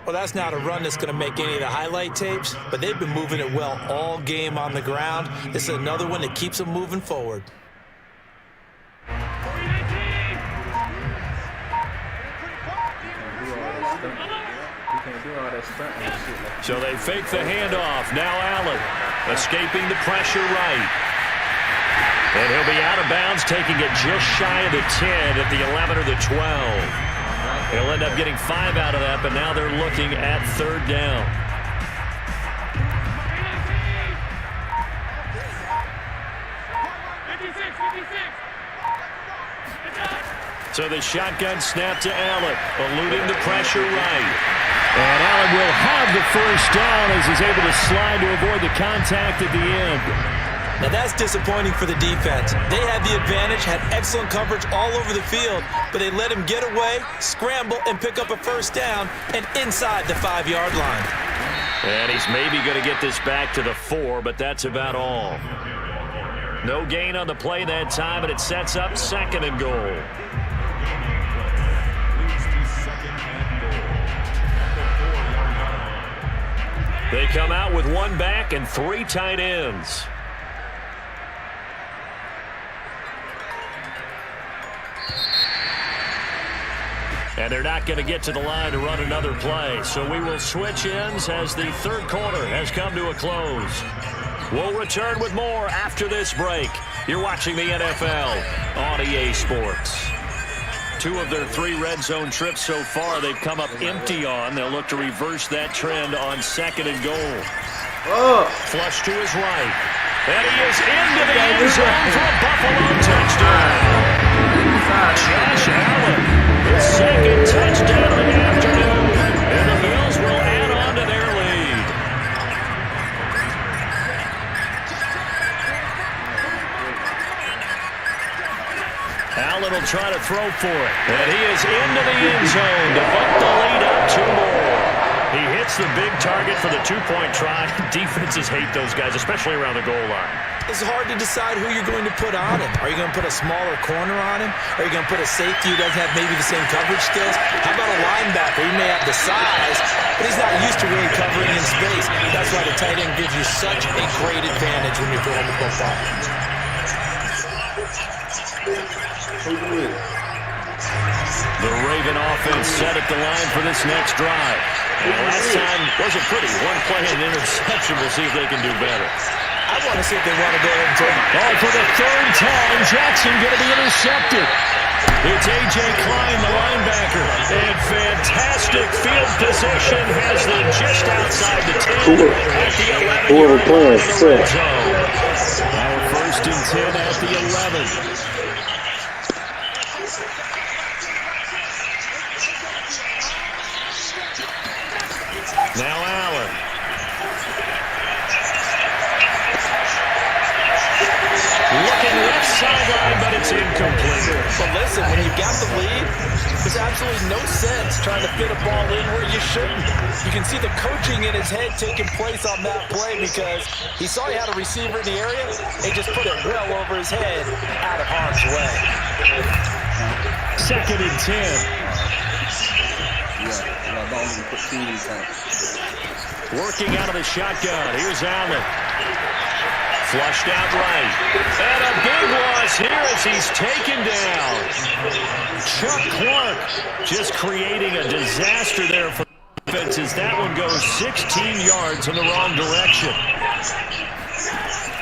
Well, that's not a run that's going to make any of the highlight tapes, but they've been moving it well all game on the ground. This is another one that keeps them moving forward. So they fake the handoff. Now Allen escaping the pressure right. And he'll be out of bounds, taking it just shy of the 10 at the 11 or the 12. He'll end up getting 5 out of that, but now they're looking at third down. So the shotgun snap to Allen, eluding the pressure right. And Allen will have the first down as he's able to slide to avoid the contact at the end. Now that's disappointing for the defense. They had the advantage, had excellent coverage all over the field, but they let him get away, scramble, and pick up a first down and inside the 5-yard line. And he's maybe going to get this back to the 4, but that's about all. No gain on the play that time, and it sets up second and goal. They come out with 1 back and 3 tight ends. And they're not going to get to the line to run another play. So we will switch ends as the third quarter has come to a close. We'll return with more after this break. You're watching the NFL on EA Sports. 2 of their 3 red zone trips so far they've come up empty on. They'll look to reverse that trend on second and goal. Flush to his right. And he is into the end zone for a Buffalo touchdown. Josh Allen, his second touchdown of the afternoon. And the Bills will add on to their lead. Allen will try to throw for it. And he is into the end zone to put the lead up 2 more. He hits the big target for the 2-point try. Defenses hate those guys, especially around the goal line. It's hard to decide who you're going to put on him. Are you going to put a smaller corner on him? Are you going to put a safety who doesn't have maybe the same coverage skills? How about a linebacker? He may have the size, but he's not used to really covering in space. That's why the tight end gives you such a great advantage when you're throwing the football. Who's with? The Raven offense set at the line for this next drive. And last time wasn't pretty. One play and an interception. We'll see if they can do better. I want to see if they want to go ahead and take it. Oh, for the third time, Jackson going to be intercepted. It's A.J. Klein, the linebacker. And fantastic field position has them just outside the 10 at the 11-yard line in the red zone. Now first and 10 at the 11. Now Allen. Looking left sideline, but it's incomplete. But listen, when you got the lead, there's absolutely no sense trying to fit a ball in where you shouldn't. You can see the coaching in his head taking place on that play because he saw he had a receiver in the area and just put it well over his head out of harm's way. Second and 10. Working out of the shotgun. Here's Allen. Flushed out right. And a big loss here as he's taken down. Chuck Clark just creating a disaster there for the defense as that one goes 16 yards in the wrong direction.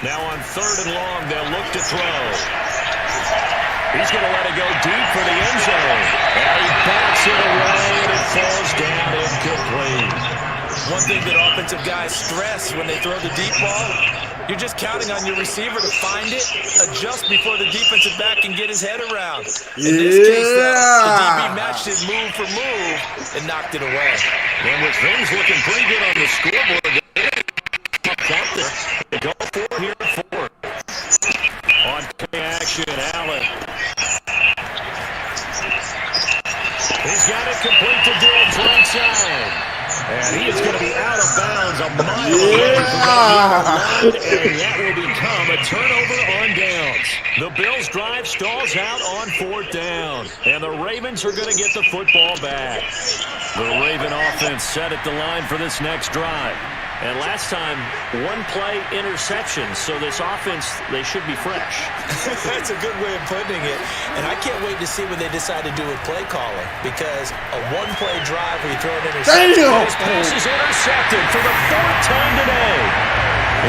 Now on third and long, they'll look to throw. He's going to let it go deep for the end zone. And he backs it away and it falls down incomplete. One thing that offensive guys stress when they throw the deep ball, you're just counting on your receiver to find it, adjust before the defensive back can get his head around. In this case, though, the DB matched it move for move and knocked it away. And with things looking pretty good on the scoreboard, they go for here for on play action, Allen. He's got it complete to Diggs right side. And he is going to be out of bounds a mile away from the line, and that will become a turnover on downs. The Bills' drive stalls out on fourth down, and the Ravens are going to get the football back. The Raven offense set at the line for this next drive. And last time, one play interception, so this offense, they should be fresh. That's a good way of putting it. And I can't wait to see what they decide to do with play calling, because a one-play drive where you throw an interception. This pass is intercepted for the fourth time today.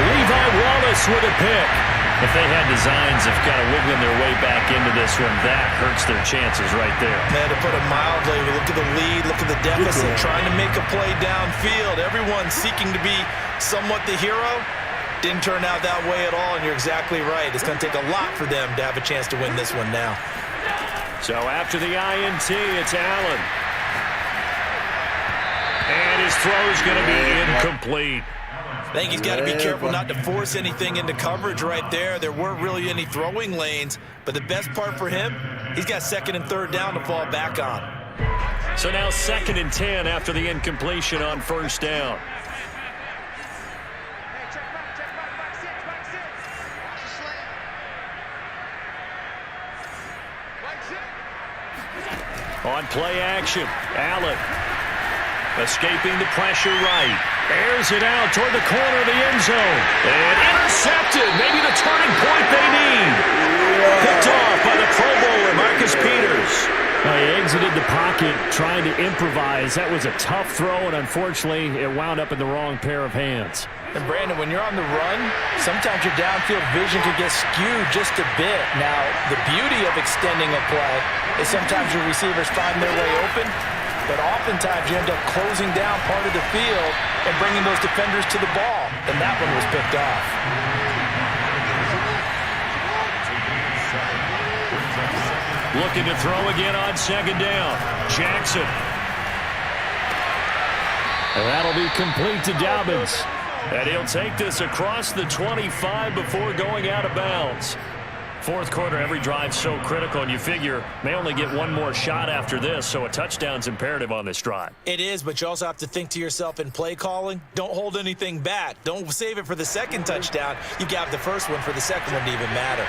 Levi Wallace with a pick. If they had designs of kind of wiggling their way back into this one, that hurts their chances right there. Man, to put it mildly, look at the lead, look at the deficit, trying to make a play downfield. Everyone seeking to be somewhat the hero. Didn't turn out that way at all, and you're exactly right. It's going to take a lot for them to have a chance to win this one now. So after the INT, it's Allen. And his throw is going to be incomplete. I think he's got to be careful not to force anything into coverage right there. There weren't really any throwing lanes, but the best part for him, he's got second and third down to fall back on. So now second and 10 after the incompletion on first down. On play action, Allen escaping the pressure right. Airs it out toward the corner of the end zone. And intercepted. Maybe the turning point they need. Picked off by the Pro Bowler, Marcus Peters. He exited the pocket trying to improvise. That was a tough throw, and unfortunately, it wound up in the wrong pair of hands. And Brandon, when you're on the run, sometimes your downfield vision can get skewed just a bit. Now, the beauty of extending a play is sometimes your receivers find their way open, but oftentimes you end up closing down part of the field and bringing those defenders to the ball, and that one was picked off. Looking to throw again on second down. Jackson. And that'll be complete to Dobbins. And he'll take this across the 25 before going out of bounds. Fourth quarter, every drive's so critical, and you figure may only get one more shot after this, so a touchdown's imperative on this drive. It is, but you also have to think to yourself in play calling, don't hold anything back. Don't save it for the second touchdown. You got the first one for the second one to even matter.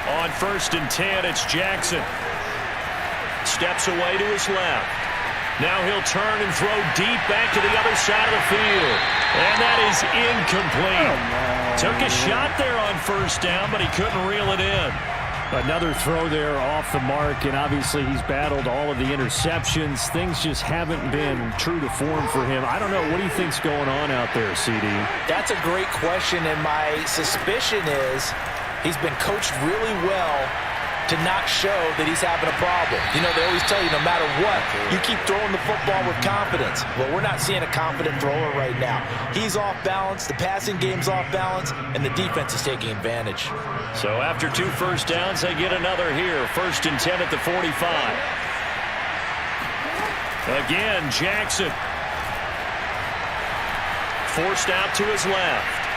On first and 10, it's Jackson. Steps away to his left. Now he'll turn and throw deep back to the other side of the field. And that is incomplete. Took a shot there on first down, but he couldn't reel it in. Another throw there off the mark, and obviously he's battled all of the interceptions. Things just haven't been true to form for him. I don't know. What do you think's going on out there, CD? That's a great question, and my suspicion is he's been coached really well to not show that he's having a problem. You know, they always tell you no matter what, you keep throwing the football with confidence. Well, we're not seeing a confident thrower right now. He's off balance, the passing game's off balance, and the defense is taking advantage. So after 2 first downs, they get another here. 1st and 10 at the 45. Again, Jackson. Forced out to his left.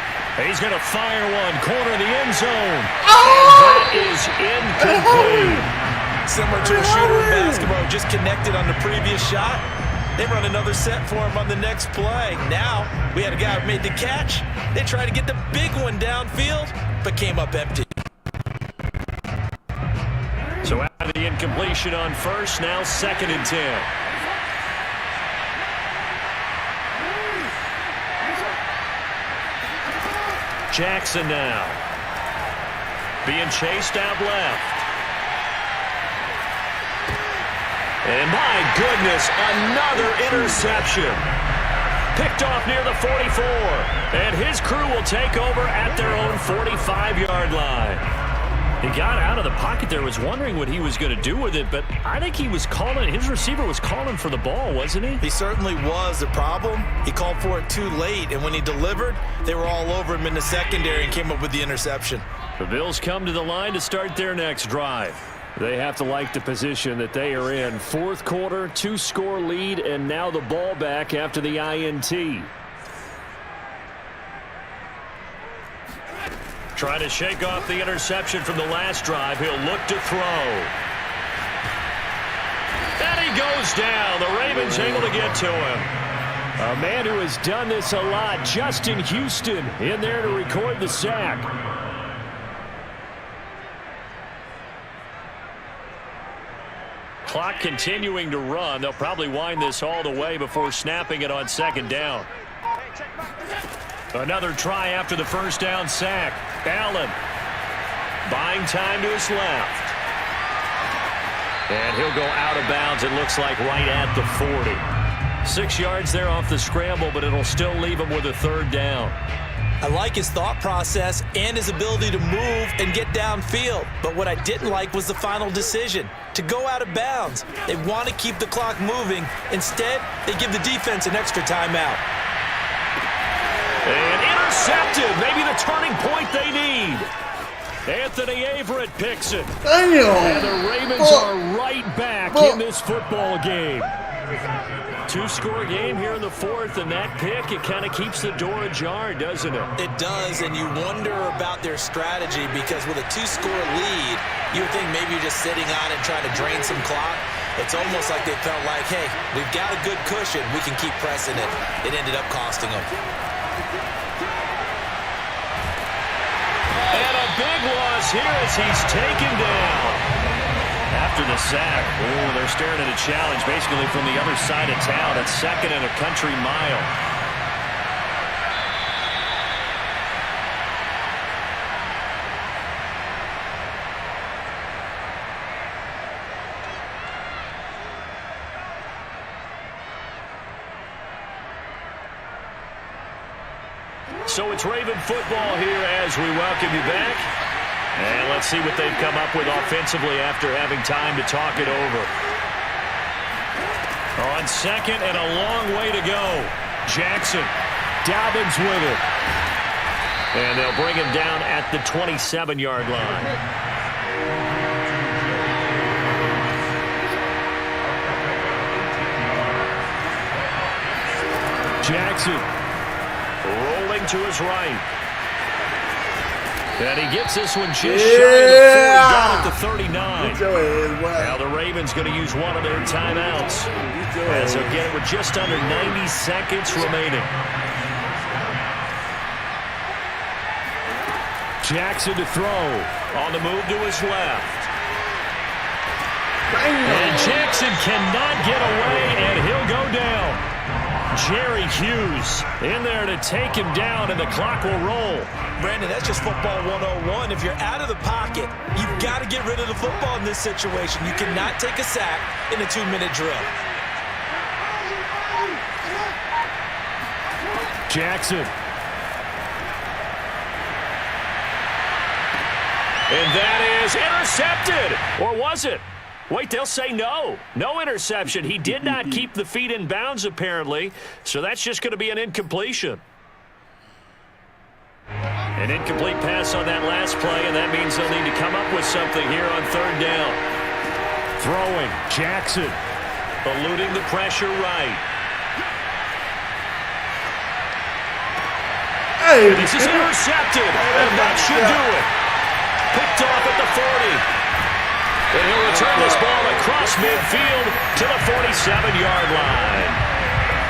He's going to fire one, corner of the end zone. And that is incomplete. Similar to a shooter in basketball, just connected on the previous shot. They run another set for him on the next play. Now, we had a guy who made the catch. They tried to get the big one downfield, but came up empty. So after the incompletion on first, now 2nd and 10. Jackson now. Being chased out left. And my goodness, another interception. Picked off near the 44. And his crew will take over at their own 45-yard line. He got out of the pocket there, was wondering what he was going to do with it, but I think he was calling, his receiver was calling for the ball, wasn't he? He certainly was. The problem, he called for it too late, and when he delivered, they were all over him in the secondary and came up with the interception. The Bills come to the line to start their next drive. They have to like the position that they are in. 4th quarter, 2-score lead, and now the ball back after the INT. Trying to shake off the interception from the last drive. He'll look to throw. And he goes down. The Ravens able to get to him. A man who has done this a lot, Justin Houston, in there to record the sack. Clock continuing to run. They'll probably wind this all the way before snapping it on 2nd down. Another try after the first down sack. Allen buying time to his left. And he'll go out of bounds, it looks like, right at the 40. 6 yards there off the scramble, but it'll still leave him with a 3rd down. I like his thought process and his ability to move and get downfield. But what I didn't like was the final decision, to go out of bounds. They want to keep the clock moving. Instead, they give the defense an extra timeout. And intercepted. Maybe the turning point they need. Anthony Averett picks it. Damn. And the Ravens are right back in this football game. 2-score game here in the 4th, and that pick, it kind of keeps the door ajar, doesn't it? It does, and you wonder about their strategy because with a 2-score lead, you would think maybe you're just sitting on it trying to drain some clock. It's almost like they felt like, hey, we've got a good cushion. We can keep pressing it. It ended up costing them. And a big loss here as he's taken down. After the sack, they're staring at a challenge basically from the other side of town at 2nd and a country mile. So it's Raven football here as we welcome you back. And let's see what they've come up with offensively after having time to talk it over. On 2nd and a long way to go. Jackson, Dobbins with it. And they'll bring him down at the 27-yard line. Jackson rolling to his right. And he gets this one just shy of the 40, down at the 39. Now the Ravens going to use one of their timeouts. As they'll get it with just under 90 seconds remaining. Jackson to throw. On the move to his left. And Jackson cannot get away, and he'll go down. Jerry Hughes in there to take him down, and the clock will roll. Brandon, that's just football 101. If you're out of the pocket, you've got to get rid of the football in this situation. You cannot take a sack in a 2-minute drill. Jackson. And that is intercepted. Or was it? Wait, they'll say no. No interception. He did not keep the feet in bounds, apparently. So that's just going to be an incompletion. An incomplete pass on that last play, and that means they'll need to come up with something here on third down. Throwing. Jackson. Eluding the pressure right. Hey. This is intercepted, and that should do it. Picked off at the 40. And he'll return this ball across midfield to the 47-yard line.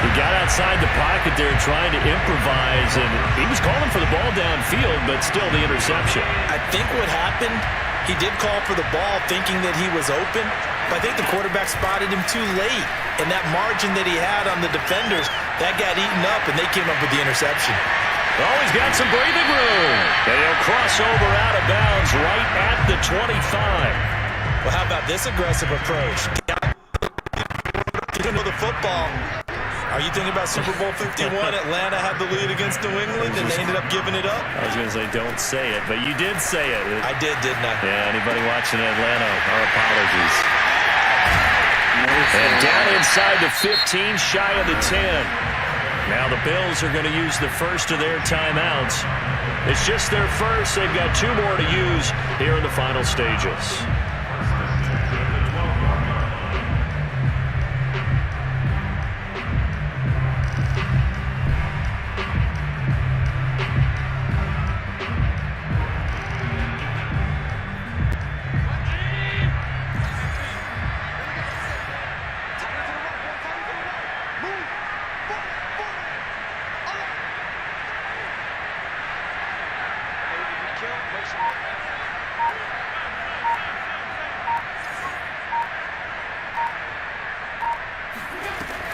He got outside the pocket there trying to improvise, and he was calling for the ball downfield, but still the interception. I think what happened, he did call for the ball thinking that he was open, but I think the quarterback spotted him too late. And that margin that he had on the defenders, that got eaten up, and they came up with the interception. Oh, he's got some breathing room. And he'll cross over out of bounds right at the 25. Well, how about this aggressive approach? Thinking of the football. Are you thinking about Super Bowl 51? Atlanta had the lead against New England, and they ended up giving it up? I was going to say, don't say it, but you did say it. I did, didn't I? Yeah, anybody watching Atlanta, our apologies. And down inside the 15, shy of the 10. Now the Bills are going to use the first of their timeouts. It's just their first. They've got 2 more to use here in the final stages.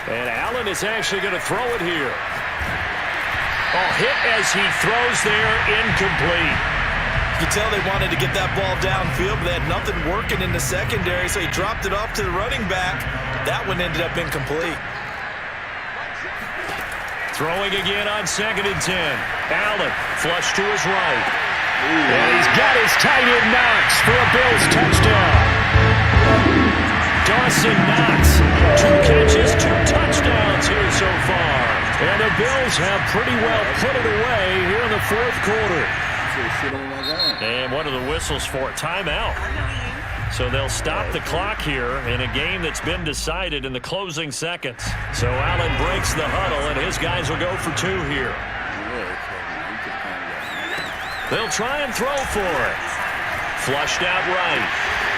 And Allen is actually going to throw it here. Oh, hit as he throws there, incomplete. You can tell they wanted to get that ball downfield, but they had nothing working in the secondary, so he dropped it off to the running back. That one ended up incomplete. Throwing again on 2nd and 10. Allen, flush to his right. And he's got his tight end Knox for a Bills touchdown. Dawson Knox, 2 catches, 2 touchdowns here so far. And the Bills have pretty well put it away here in the 4th quarter. And what are the whistles for? Timeout. So they'll stop the clock here in a game that's been decided in the closing seconds. So Allen breaks the huddle, and his guys will go for 2 here. They'll try and throw for it. Flushed out right.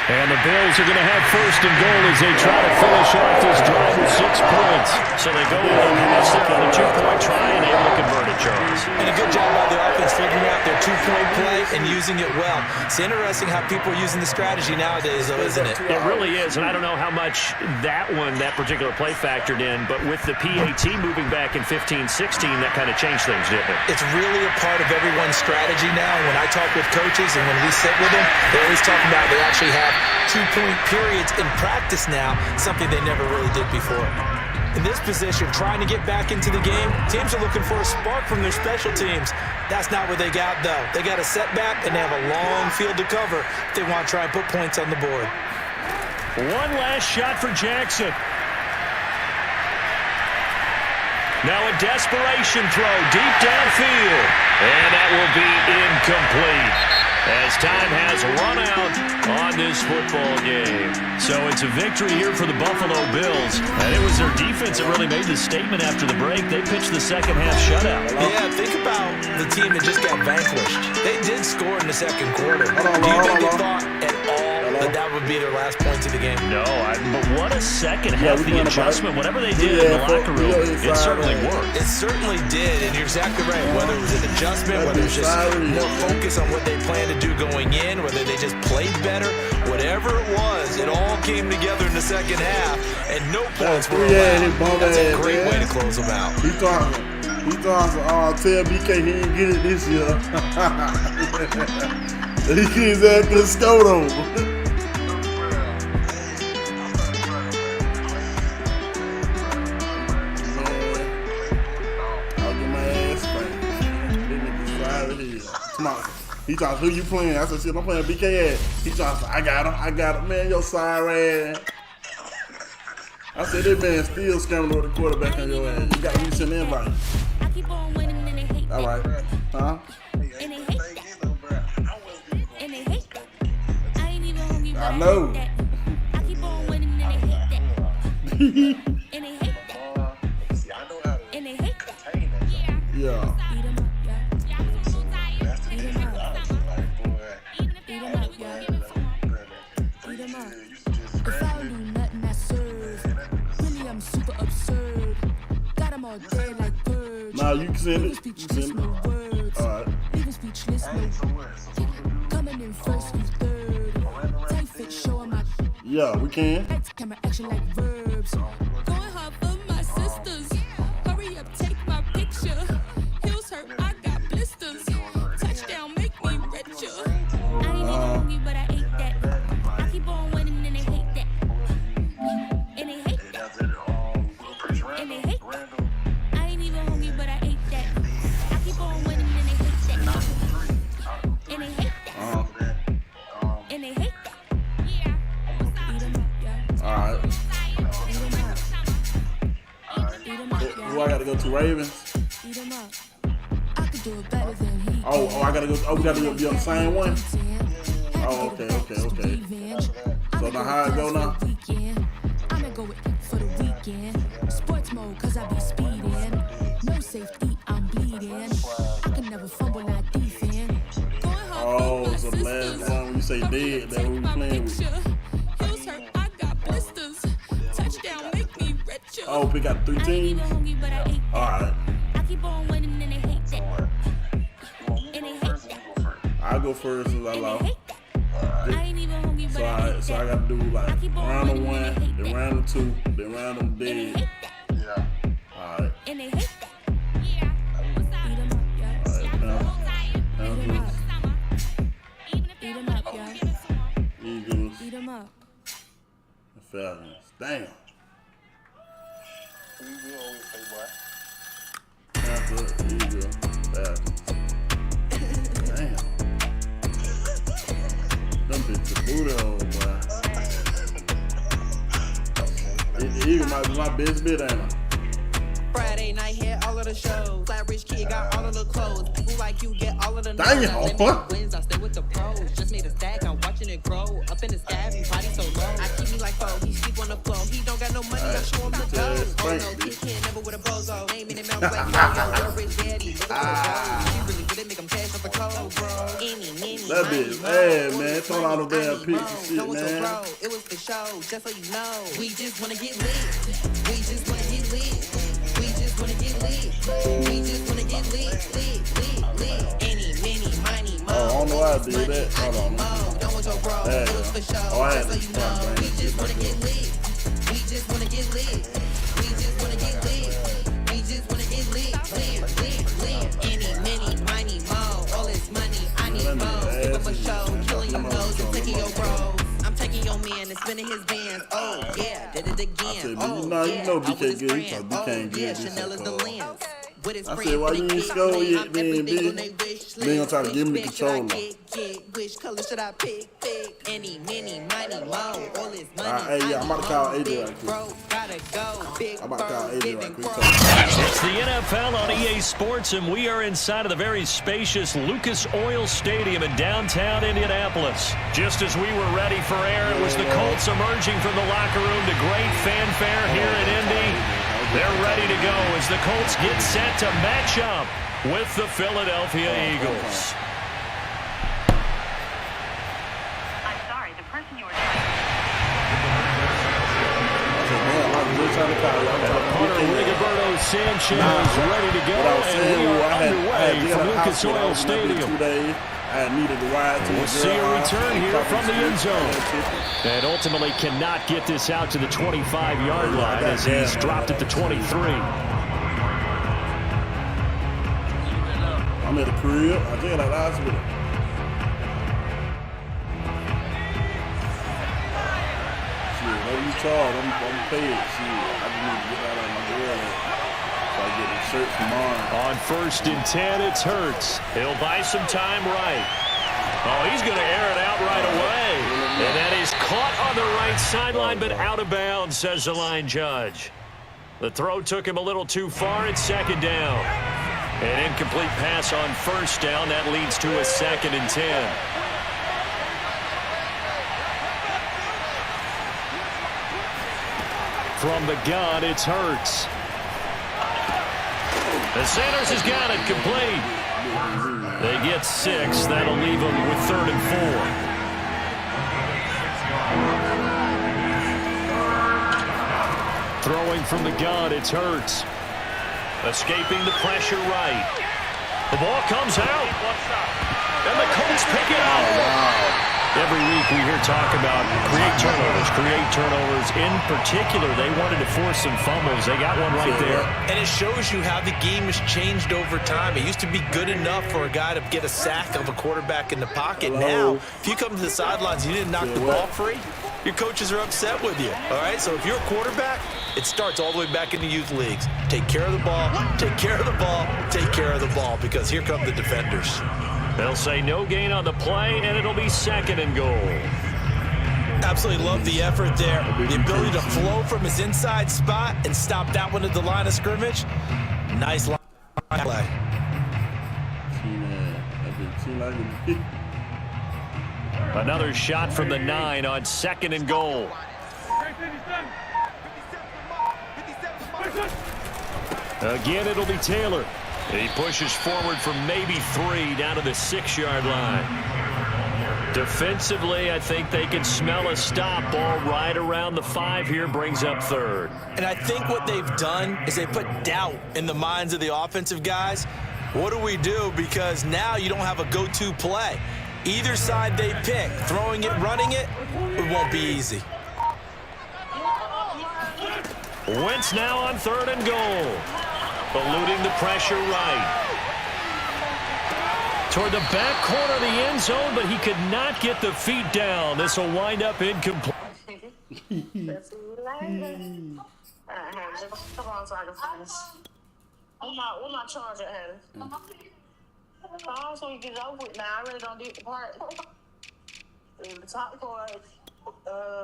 And the Bills are going to have 1st and goal as they try to finish off this drive with 6 points. So they go with a pass there on the 2-point try and able to convert it, Charles. And a good job by the offense figuring out their 2-point play and using it well. It's interesting how people are using the strategy nowadays, though, isn't it? It really is, and I don't know how much that particular play factored in, but with the PAT moving back in 15-16, that kind of changed things, didn't it? It's really a part of everyone's strategy now. When I talk with coaches and when we sit with them, they always talk about they actually have 2-point periods in practice now, something they never really did before. In this position, trying to get back into the game, teams are looking for a spark from their special teams. That's not what they got, though. They got a setback, and they have a long field to cover if they want to try and put points on the board. One last shot for Jackson. Now a desperation throw deep downfield. And that will be incomplete as time has run out on this football game. So it's a victory here for the Buffalo Bills. And it was their defense that really made the statement after the break. They pitched the second-half shutout. Yeah, think about the team that just got vanquished. They did score in the 2nd quarter. Do you think they thought at all that would be their last points of the game. No, but what a second half. The adjustment, whatever they did in the locker room, it certainly worked. It certainly did, and you're exactly right. Whether it was an adjustment, whether it was just more focus on what they planned to do going in, whether they just played better, whatever it was, it all came together in the second half, and no points were allowed. That's a great way to close them out. He thought, tell BK he didn't get it this year. He keeps that good score though. I'll get my ass spanked. This nigga's right here. Come on. He talks, who you playing? I said, shit, I'm playing BK ass. He talks, I got him. Man, your sorry ass. I said, this man still scamming with the quarterback on your ass. You got to send an invite. All right. Huh? I know. Yeah. Nah, you can send it. You can send it. All right. Yeah, we can. Who I gotta go to? Ravens? Oh, I gotta go. Oh, we gotta be on the same one? Oh, okay. So now how it go now? I'ma go for the weekend. Sports mode, cause I be speeding. No safety, I'm bleeding. I can never fumble, not defend. Oh, so the last one when you say dead, that's who we playing with. Oh, we got 3 teams? Alright. I'll go first since I lost. So I gotta do like round of 1, then round of 2, then round of dead. Yeah. Alright. Eagles. The Falcons. Damn. Eagle, Falcons. Damn. Them bitches booty hole, boy. The Eagle might be my best bit, ain't it? Friday night had all of the shows. Flat rich kid got all of the clothes. People like you get all of the damn. What? Wins, I stay with the pros. Just made a stack, I'm watching it grow. Up in the sky, he body so low. I keep me like foe, he sleep on the floor. He don't got no money, I show him the dough. Oh no, he can't never with a bozo. Name in the mouth like yo, rich daddy. She really good at make him cash off the cold, bro. That bitch, hey man, throw all the damn piece of shit, man. It was for show, just so you know. We just wanna get lit. We just wanna get lit. We just wanna get lit. We just wanna get lit. Any, many, money, mo. Oh, I don't know why I did that. Hold on. Don't want your bro. It was for show, Oh, I had just so you know. We just wanna get lit. We just wanna get lit. We just wanna get lit. We just wanna get lit. Any, many, money, mo. All this money, I need more. Skip up a show, killing your nose and taking your bros. I'm taking your man and spinning his bands. Oh yeah, did it again. You know BK good. He thought BK ain't good. Chanel is the lens. I said, why you ain't score yet, then, B? They gonna try to give me the controller. Which color should I pick? Any, many, money, mo. All this money. Hey, yeah, I'm about to call AJ right quick. Gotta go. Big I'm about to call AJ right quick. It's the NFL on EA Sports, and we are inside of the very spacious Lucas Oil Stadium in downtown Indianapolis. Just as we were ready for air, it was the Colts emerging from the locker room to great fanfare here in Indy. They're ready to go as the Colts get set to match up with the Philadelphia Eagles. I'm sorry, the person you are trying to call you. I'm trying to punter Rigoberto Sanchez ready to go, and we are underway from Lucas Oil Stadium. 2 days. I needed to ride to We'll see a return here from the end zone. And ultimately cannot get this out to the 25-yard line as he's dropped at the 23. I'm at the crib. I tell you that last week. Shit, whatever you charge, I'm paid. Shit, I just need to get out of my grill so I get the shirt tomorrow. On 1st and 10, it's Hurts. He'll buy some time right. Oh, he's going to air it out right away. And that is caught on the right sideline, but out of bounds, says the line judge. The throw took him a little too far at 2nd down. An incomplete pass on 1st down. That leads to a 2nd and 10. From the gun, it's Hurts. And Sanders has got it complete. They get 6. That'll leave them with 3rd and 4. Throwing from the gun, it's Hurts. Escaping the pressure right. The ball comes out. And the Colts pick it up. Every week we hear talk about create turnovers. In particular, they wanted to force some fumbles. They got one right there. And it shows you how the game has changed over time. It used to be good enough for a guy to get a sack of a quarterback in the pocket. Now, if you come to the sidelines and you didn't knock the ball free, your coaches are upset with you. All right, so if you're a quarterback, it starts all the way back in the youth leagues. Take care of the ball, take care of the ball, take care of the ball, because here come the defenders. They'll say no gain on the play, and it'll be 2nd and goal. Absolutely love the effort there. The ability to flow from his inside spot and stop that one at the line of scrimmage. Nice line play. Another shot from the 9 on 2nd and goal. Again, it'll be Taylor. He pushes forward from maybe 3 down to the 6-yard line. Defensively, I think they can smell a stop. Ball right around the 5 here, brings up 3rd. And I think what they've done is they put doubt in the minds of the offensive guys. What do we do? Because now you don't have a go-to play. Either side they pick, throwing it, running it, it won't be easy. Wentz now on 3rd and goal. Eluding the pressure right. Toward the back corner of the end zone, but he could not get the feet down. This will wind up incomplete. What my charger has? So you get it over with now. I really don't do the part. The top part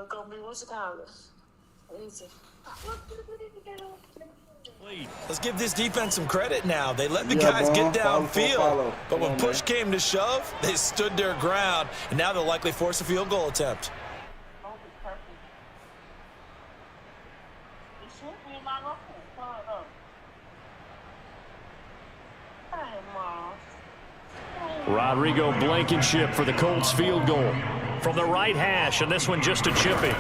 gonna be what's it called? Easy. Let's give this defense some credit now. They let the guys get downfield, but when push came to shove, they stood their ground, and now they'll likely force a field goal attempt. Rodrigo Blankenship for the Colts field goal. From the right hash, and this one just a chipping.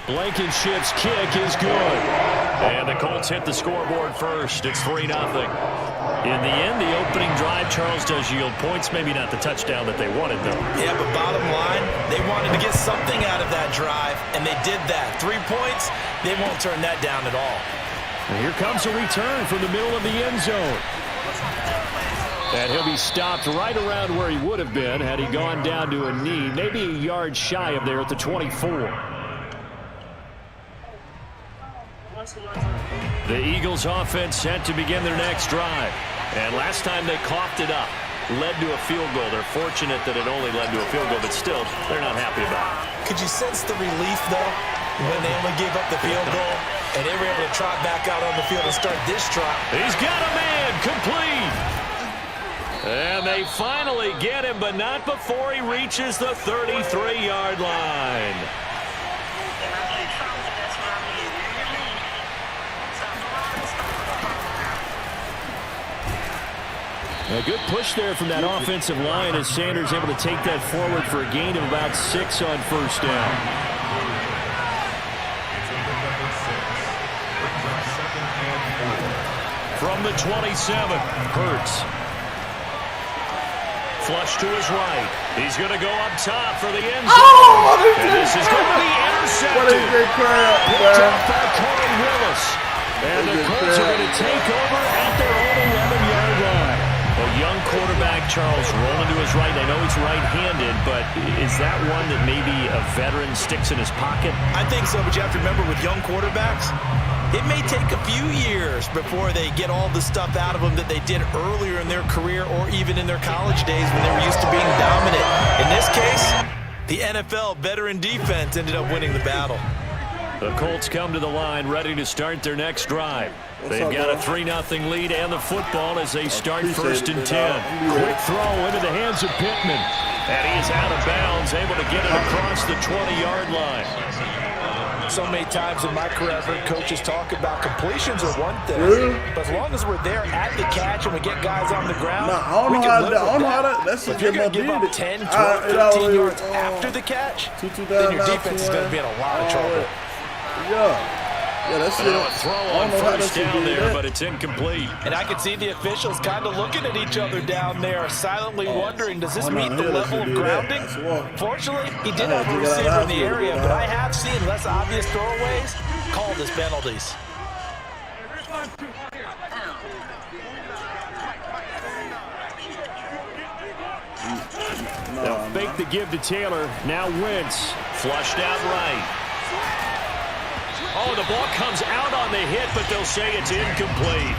Blankenship's kick is good. And the Colts hit the scoreboard first. It's 3-0. In the end, the opening drive, Charles, does yield points. Maybe not the touchdown that they wanted, though. Yeah, but bottom line, they wanted to get something out of that drive, and they did that. 3 points, they won't turn that down at all. And here comes a return from the middle of the end zone. And he'll be stopped right around where he would have been had he gone down to a knee, maybe a yard shy of there at the 24. The Eagles offense set to begin their next drive. And last time they coughed it up, led to a field goal. They're fortunate that it only led to a field goal, but still, they're not happy about it. Could you sense the relief, though, when they only gave up the field goal and they were able to trot back out on the field and start this trot? He's got a man, complete. And they finally get him, but not before he reaches the 33-yard line. A good push there from that offensive line as Sanders able to take that forward for a gain of about 6 on 1st down. From the 27, Hurts. Flush to his right. He's going to go up top for the end zone. And this is going to be intercepted. What is that crap, picked up by Corey Willis. And the Colts are going to take over at their own 11-yard line. A young quarterback, Charles, rolling to his right. I know he's right-handed, but is that one that maybe a veteran sticks in his pocket? I think so, but you have to remember with young quarterbacks, it may take a few years before they get all the stuff out of them that they did earlier in their career or even in their college days when they were used to being dominant. In this case, the NFL veteran defense ended up winning the battle. The Colts come to the line ready to start their next drive. They've got a 3-0 lead and the football as they start 1st and 10. Quick throw into the hands of Pittman. And he is out of bounds, able to get it across the 20-yard line. So many times in my career, I've heard coaches talk about completions are one thing, but as long as we're there at the catch and we get guys on the ground, we can live with that. That's if you're going to give up 10, 12, 15 yards after the catch, then your defense is going to be in a lot of trouble. Yeah, that's it. A throw on first down there, but it's incomplete. And I can see the officials kind of looking at each other down there, silently wondering, does this meet the level of grounding? Fortunately, he did have a receiver in the area, but I have seen less obvious throwaways called as penalties. They'll fake the give to Taylor. Now Wentz. Flushed out right. Oh, the ball comes out on the hit, but they'll say it's incomplete.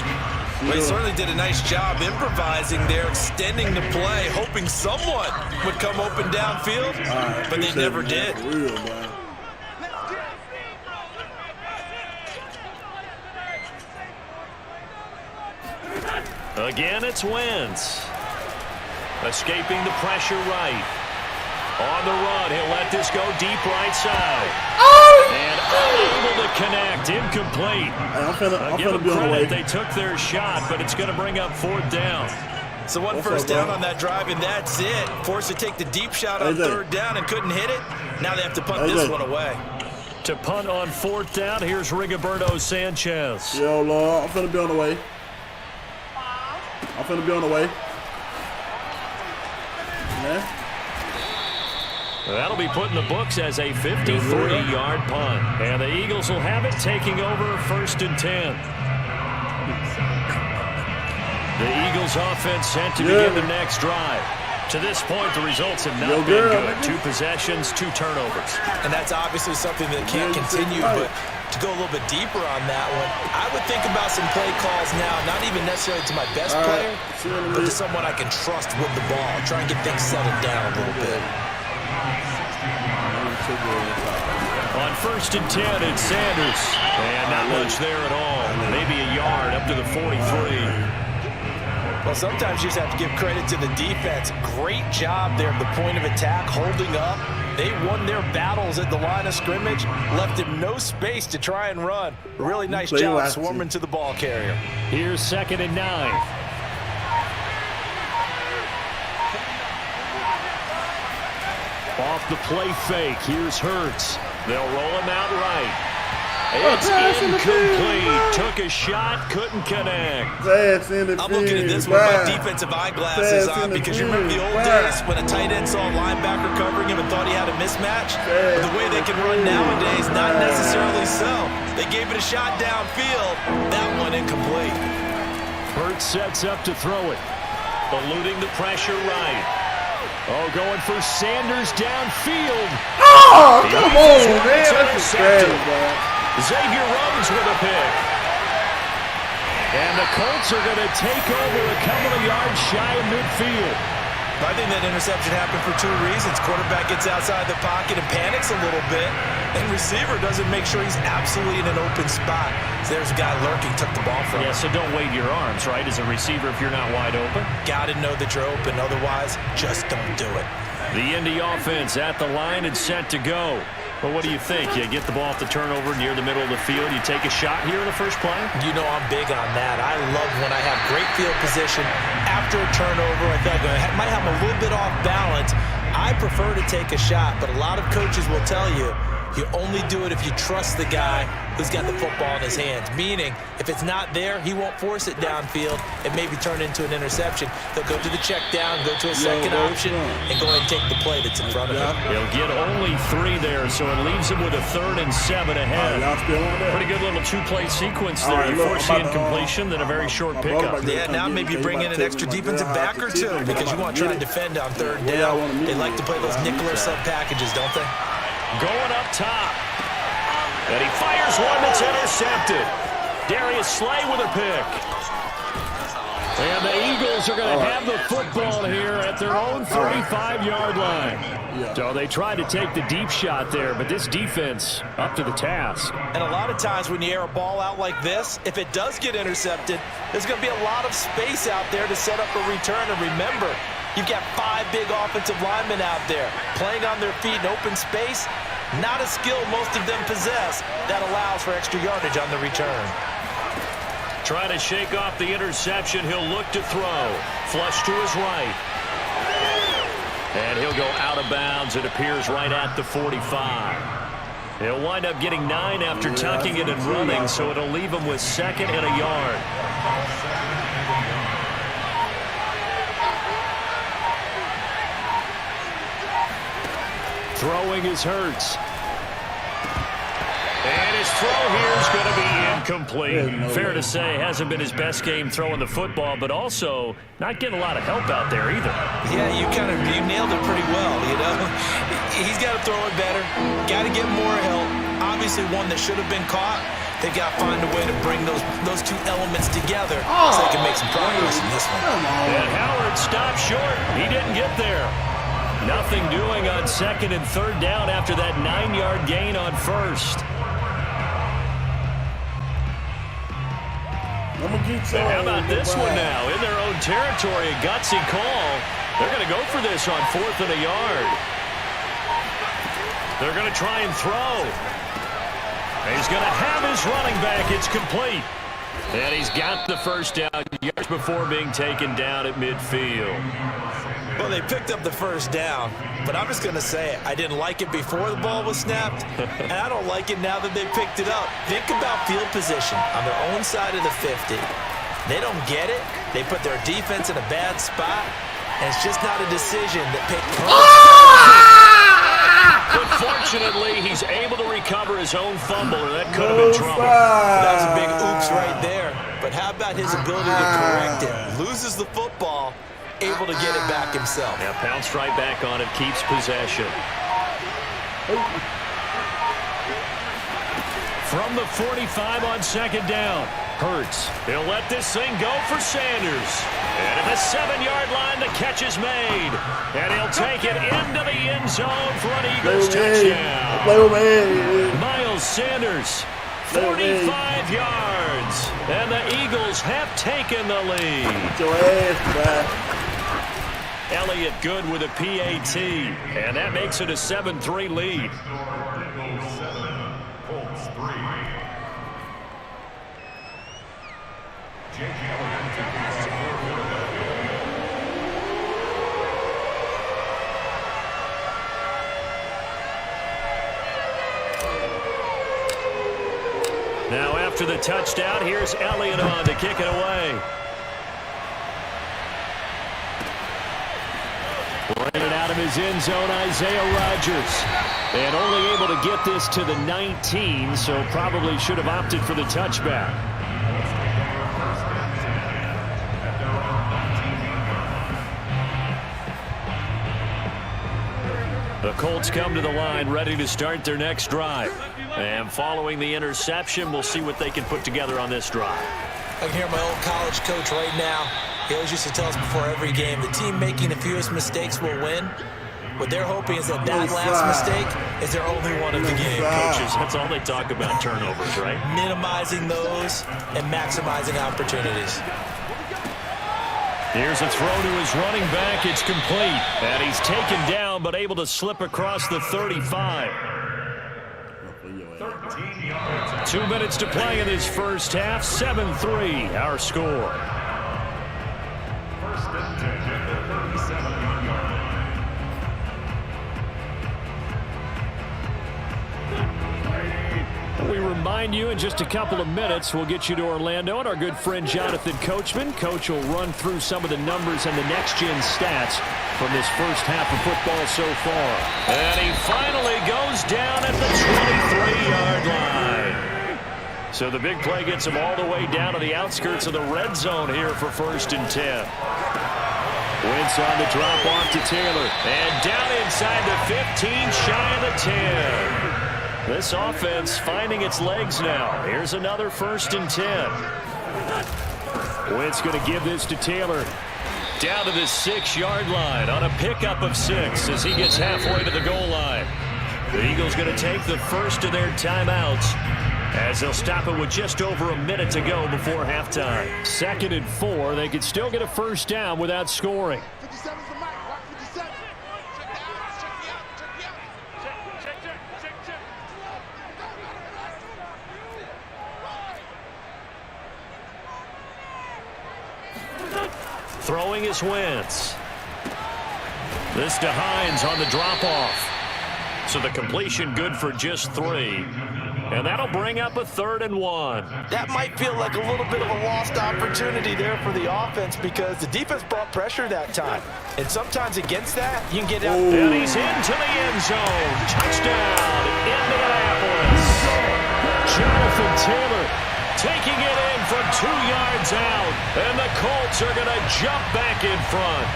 Well, he certainly did a nice job improvising there, extending the play, hoping someone would come open downfield, but they never did. Again, it's Wentz. Escaping the pressure right. On the run, he'll let this go deep right side. And unable to connect, incomplete. I'm give finna them be on the way. credit, they took their shot, but it's going to bring up 4th down. So one first down on that drive, and that's it. Forced to take the deep shot on 3rd down and couldn't hit it. Now they have to punt this one away. To punt on 4th down, here's Rigoberto Sanchez. Yo, Lord, I'm finna be on the way. Man. That'll be put in the books as a 53-yard punt. And the Eagles will have it, taking over 1st and 10. The Eagles offense set to begin the next drive. To this point, the results have not been good. 2 possessions, 2 turnovers. And that's obviously something that can't continue, but to go a little bit deeper on that one, I would think about some play calls now, not even necessarily to my best player, but to someone I can trust with the ball. Try and get things settled down a little bit. On 1st and 10, it's Sanders. And not much there at all. Maybe a yard up to the 43. Well, sometimes you just have to give credit to the defense. Great job there at the point of attack, holding up. They won their battles at the line of scrimmage, left him no space to try and run. Really nice job swarming to the ball carrier. Here's 2nd and 9. Off the play fake, here's Hurts. They'll roll him out right. It's incomplete. Took a shot, couldn't connect. I'm looking at this with my defensive eyeglasses on because you remember the old days when a tight end saw a linebacker covering him and thought he had a mismatch? But the way they can run nowadays, not necessarily so. They gave it a shot downfield. That one incomplete. Hurts sets up to throw it. Eluding the pressure right. Oh, going for Sanders downfield. Oh, come on, man. That's bad, man. Xavier Rhodes with a pick. And the Colts are going to take over a couple of yards shy of midfield. I think that interception happened for 2 reasons. Quarterback gets outside the pocket and panics a little bit, and receiver doesn't make sure he's absolutely in an open spot. So there's a guy lurking, took the ball from him. Yeah, so don't wave your arms, right, as a receiver if you're not wide open. Got to know that you're open. Otherwise, just don't do it. The Indy offense at the line and set to go. Well, what do you think? You get the ball off the turnover near the middle of the field. You take a shot here in the first play? You know I'm big on that. I love when I have great field position after a turnover. I think I might have a little bit off balance. I prefer to take a shot, but a lot of coaches will tell you You only do it if you trust the guy who's got the football in his hands. Meaning, if it's not there, he won't force it downfield and maybe turn it into an interception. He'll go to the check down, go to a second option, and go ahead and take the play that's in front of him. He'll get only 3 there, so it leaves him with a 3rd and 7 ahead. Pretty good little 2-play sequence there. You force the incompletion, then a very short pickup. Yeah, now maybe bring in an extra defensive back or two because you want to try to defend on 3rd down. They like to play those nickel or sub packages, don't they? Going up top. And he fires one that's intercepted. Darius Slay with a pick. And the Eagles are going to have the football here at their own 35-yard line. So they tried to take the deep shot there, but this defense up to the task. And a lot of times when you air a ball out like this, if it does get intercepted, there's going to be a lot of space out there to set up a return. And remember, you've got 5 big offensive linemen out there playing on their feet in open space. Not a skill most of them possess that allows for extra yardage on the return. Trying to shake off the interception. He'll look to throw. Flush to his right. And he'll go out of bounds. It appears right at the 45. He'll wind up getting 9 after tucking it and running, so it'll leave him with 2nd and a yard. Throwing is Hurts. And his throw here is going to be incomplete. Fair to say, hasn't been his best game throwing the football, but also not getting a lot of help out there either. Yeah, you nailed it pretty well, you know. He's got to throw it better. Got to get more help. Obviously one that should have been caught. They've got to find a way to bring those 2 elements together so they can make some progress in this one. And Howard stopped short. He didn't get there. Nothing doing on 2nd and 3rd down after that 9-yard gain on 1st. And how about this one now? In their own territory, a gutsy call. They're going to go for this on 4th and a yard. They're going to try and throw. He's going to have his running back. It's complete. And he's got the first down yards before being taken down at midfield. Well, they picked up the first down, but I'm just going to say it. I didn't like it before the ball was snapped, and I don't like it now that they picked it up. Think about field position on their own side of the 50. They don't get it. They put their defense in a bad spot, and it's just not a decision that But fortunately, he's able to recover his own fumble, or that could have been trouble. That was a big oops right there. But how about his ability to correct it? Loses the football, able to get it back himself. Yeah, pounced right back on it, keeps possession. From the 45 on 2nd down, Hurts. He'll let this thing go for Sanders. And at the 7-yard line, the catch is made. And he'll take it into the end zone for an Eagles touchdown. Miles Sanders, 45 yards. And the Eagles have taken the lead. Elliott good with a PAT. And that makes it a 7-3 lead. Now after the touchdown, here's Elliott on to kick it away. Running out of his end zone, Isaiah Rodgers. And only able to get this to the 19, so probably should have opted for the touchback. The Colts come to the line ready to start their next drive. And following the interception, we'll see what they can put together on this drive. I can hear my old college coach right now. He always used to tell us before every game, the team making the fewest mistakes will win. What they're hoping is that last mistake is their only one of the game. Coaches, that's all they talk about, turnovers, right? Minimizing those and maximizing opportunities. Here's a throw to his running back. It's complete. And he's taken down, but able to slip across the 35. 2 minutes to play in this first half. 7-3, our score. First and 10 at the 37-yard line. find you in just a couple of minutes. We'll get you to Orlando and our good friend Jonathan Coachman. Coach will run through some of the numbers and the next-gen stats from this first half of football so far. And he finally goes down at the 23-yard line. So the big play gets him all the way down to the outskirts of the red zone here for 1st and 10. Wentz on the drop off to Taylor. And down inside the 15, shy of the 10. This offense finding its legs now. Here's another 1st and 10. Wentz going to give this to Taylor. Down to the 6-yard line on a pickup of 6 as he gets halfway to the goal line. The Eagles going to take the first of their timeouts as they'll stop it with just over a minute to go before halftime. 2nd and 4. They could still get a first down without scoring. Throwing is Wentz. This to Hines on the drop-off. So the completion good for just 3. And that'll bring up a 3rd and 1. That might feel like a little bit of a lost opportunity there for the offense because the defense brought pressure that time. And sometimes against that, you can get out. And he's into the end zone. Touchdown, Indianapolis. Jonathan Taylor taking it in from 2 yards out. And the Colts are going to jump back in front.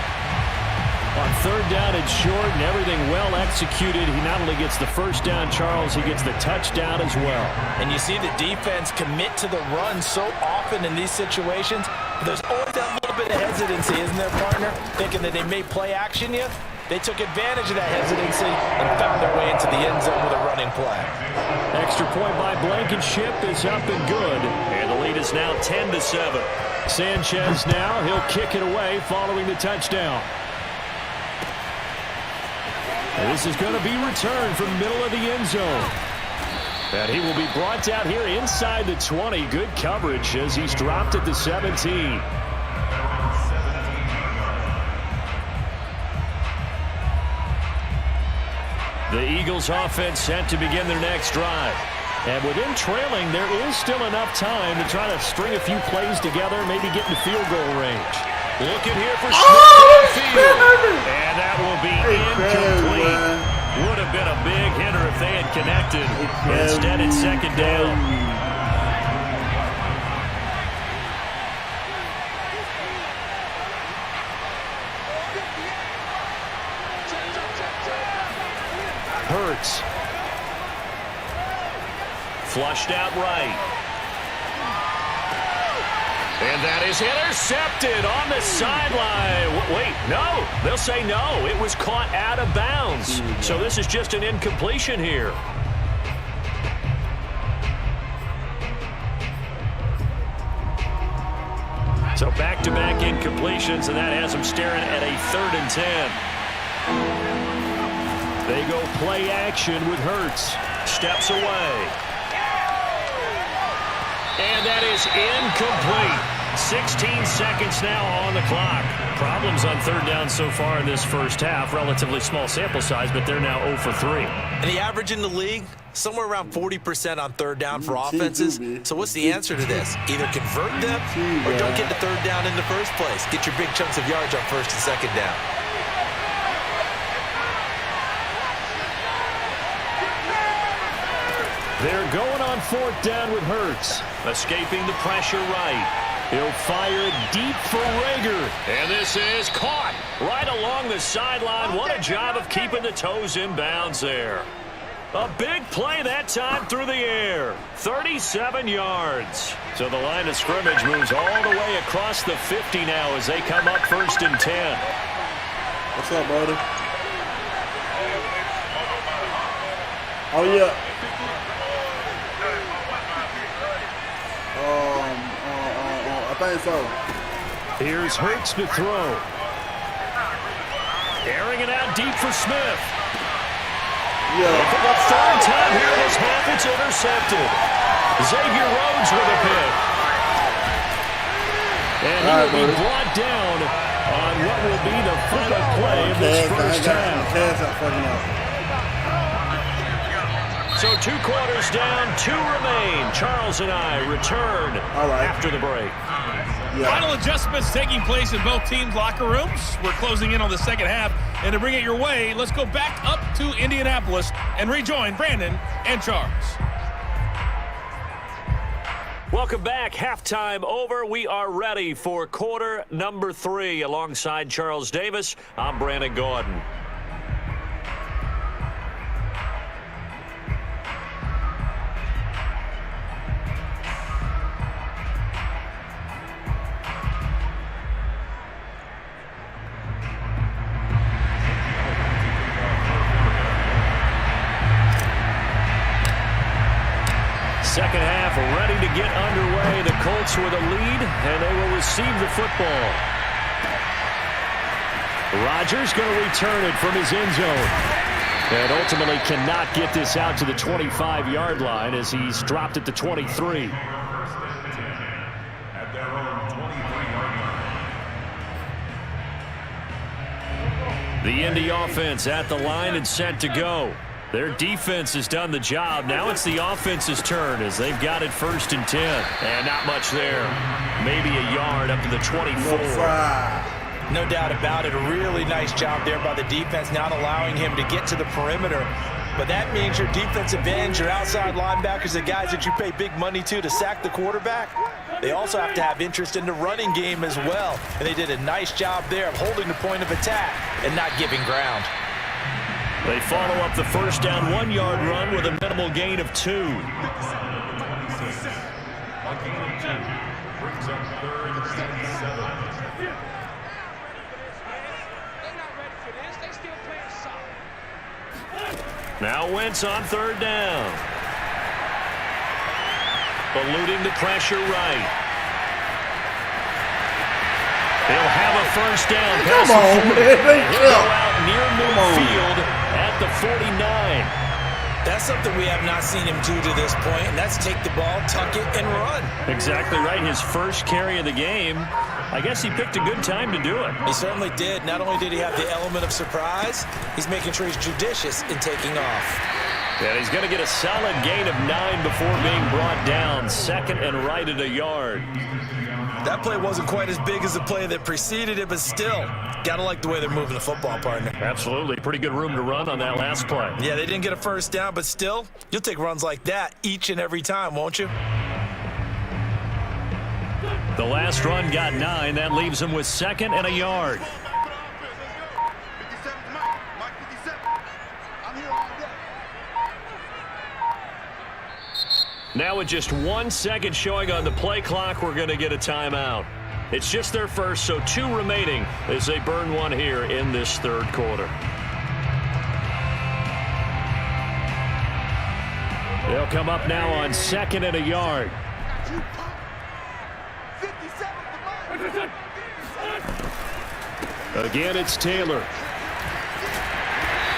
On 3rd down and short and everything well executed. He not only gets the first down, Charles, he gets the touchdown as well. And you see the defense commit to the run so often in these situations. But there's always that little bit of hesitancy, isn't there, partner? Thinking that they may play action you. They took advantage of that hesitancy and found their way into the end zone with a running play. Extra point by Blankenship is up and good. And the lead is now 10-7. Sanchez now, he'll kick it away following the touchdown. This is going to be returned from the middle of the end zone. And he will be brought down here inside the 20. Good coverage as he's dropped at the 17. The Eagles offense set to begin their next drive. And with him trailing, there is still enough time to try to string a few plays together, maybe get in field goal range. Looking here for Smith field. And that will be incomplete. Would have been a big hitter if they had connected. Instead, it's 2nd down. Hurts. Flushed out right. And that is intercepted on the sideline. Wait, no. They'll say no. It was caught out of bounds. So this is just an incompletion here. So back-to-back incompletions, and that has them staring at a 3rd and 10. They go play action with Hurts. Steps away. And that is incomplete. 16 seconds now on the clock. Problems on 3rd down so far in this first half. Relatively small sample size, but they're now 0 for 3. And the average in the league, somewhere around 40% on 3rd down for offenses. So what's the answer to this? Either convert them or don't get to 3rd down in the first place. Get your big chunks of yards on 1st and 2nd down. They're going on 4th down with Hurts. Escaping the pressure right. He'll fire it deep for Rager. And this is caught right along the sideline. What a job of keeping the toes in bounds there. A big play that time through the air. 37 yards. So the line of scrimmage moves all the way across the 50 now as they come up 1st and 10. What's up, brother? Oh, yeah. I think so. Here's Hurts to throw. Airing it out deep for Smith. Yeah. For the 3rd time here this half, it's intercepted. Xavier Rhodes with a pick. And he will be brought down on what will be the final play of this first half. So 2 quarters down, 2 remain. Charles and I return after the break. Final adjustments taking place in both teams' locker rooms. We're closing in on the second half. And to bring it your way, let's go back up to Indianapolis and rejoin Brandon and Charles. Welcome back. Halftime over. We are ready for quarter number 3. Alongside Charles Davis, I'm Brandon Gordon. Second half ready to get underway. The Colts with a lead, and they will receive the football. Rodgers going to return it from his end zone. And ultimately cannot get this out to the 25-yard line as he's dropped at the 23. At their own 23-yard line. The Indy offense at the line and set to go. Their defense has done the job. Now it's the offense's turn as they've got it 1st and 10. And not much there. Maybe a yard up to the 24. No doubt about it. A really nice job there by the defense, not allowing him to get to the perimeter. But that means your defensive ends, your outside linebackers, the guys that you pay big money to sack the quarterback, they also have to have interest in the running game as well. And they did a nice job there of holding the point of attack and not giving ground. They follow up the first down 1-yard run with a minimal gain of 2. A gain of 2 brings up 3rd and 7. Now Wentz on 3rd down. Eluding the pressure right. They'll have a first down. Come on, man. He'll go out near midfield at the 49. That's something we have not seen him do to this point, and that's take the ball, tuck it, and run. Exactly right. His first carry of the game. I guess he picked a good time to do it. He certainly did. Not only did he have the element of surprise, he's making sure he's judicious in taking off. Yeah, he's going to get a solid gain of 9 before being brought down. 2nd and right at a yard. That play wasn't quite as big as the play that preceded it, but still, got to like the way they're moving the football, partner. Absolutely. Pretty good room to run on that last play. Yeah, they didn't get a first down, but still, you'll take runs like that each and every time, won't you? The last run got 9. That leaves him with 2nd and a yard. Now with just 1 second showing on the play clock, we're going to get a timeout. It's just their first, so 2 remaining as they burn 1 here in this 3rd quarter. They'll come up now on 2nd and a yard. Again, it's Taylor.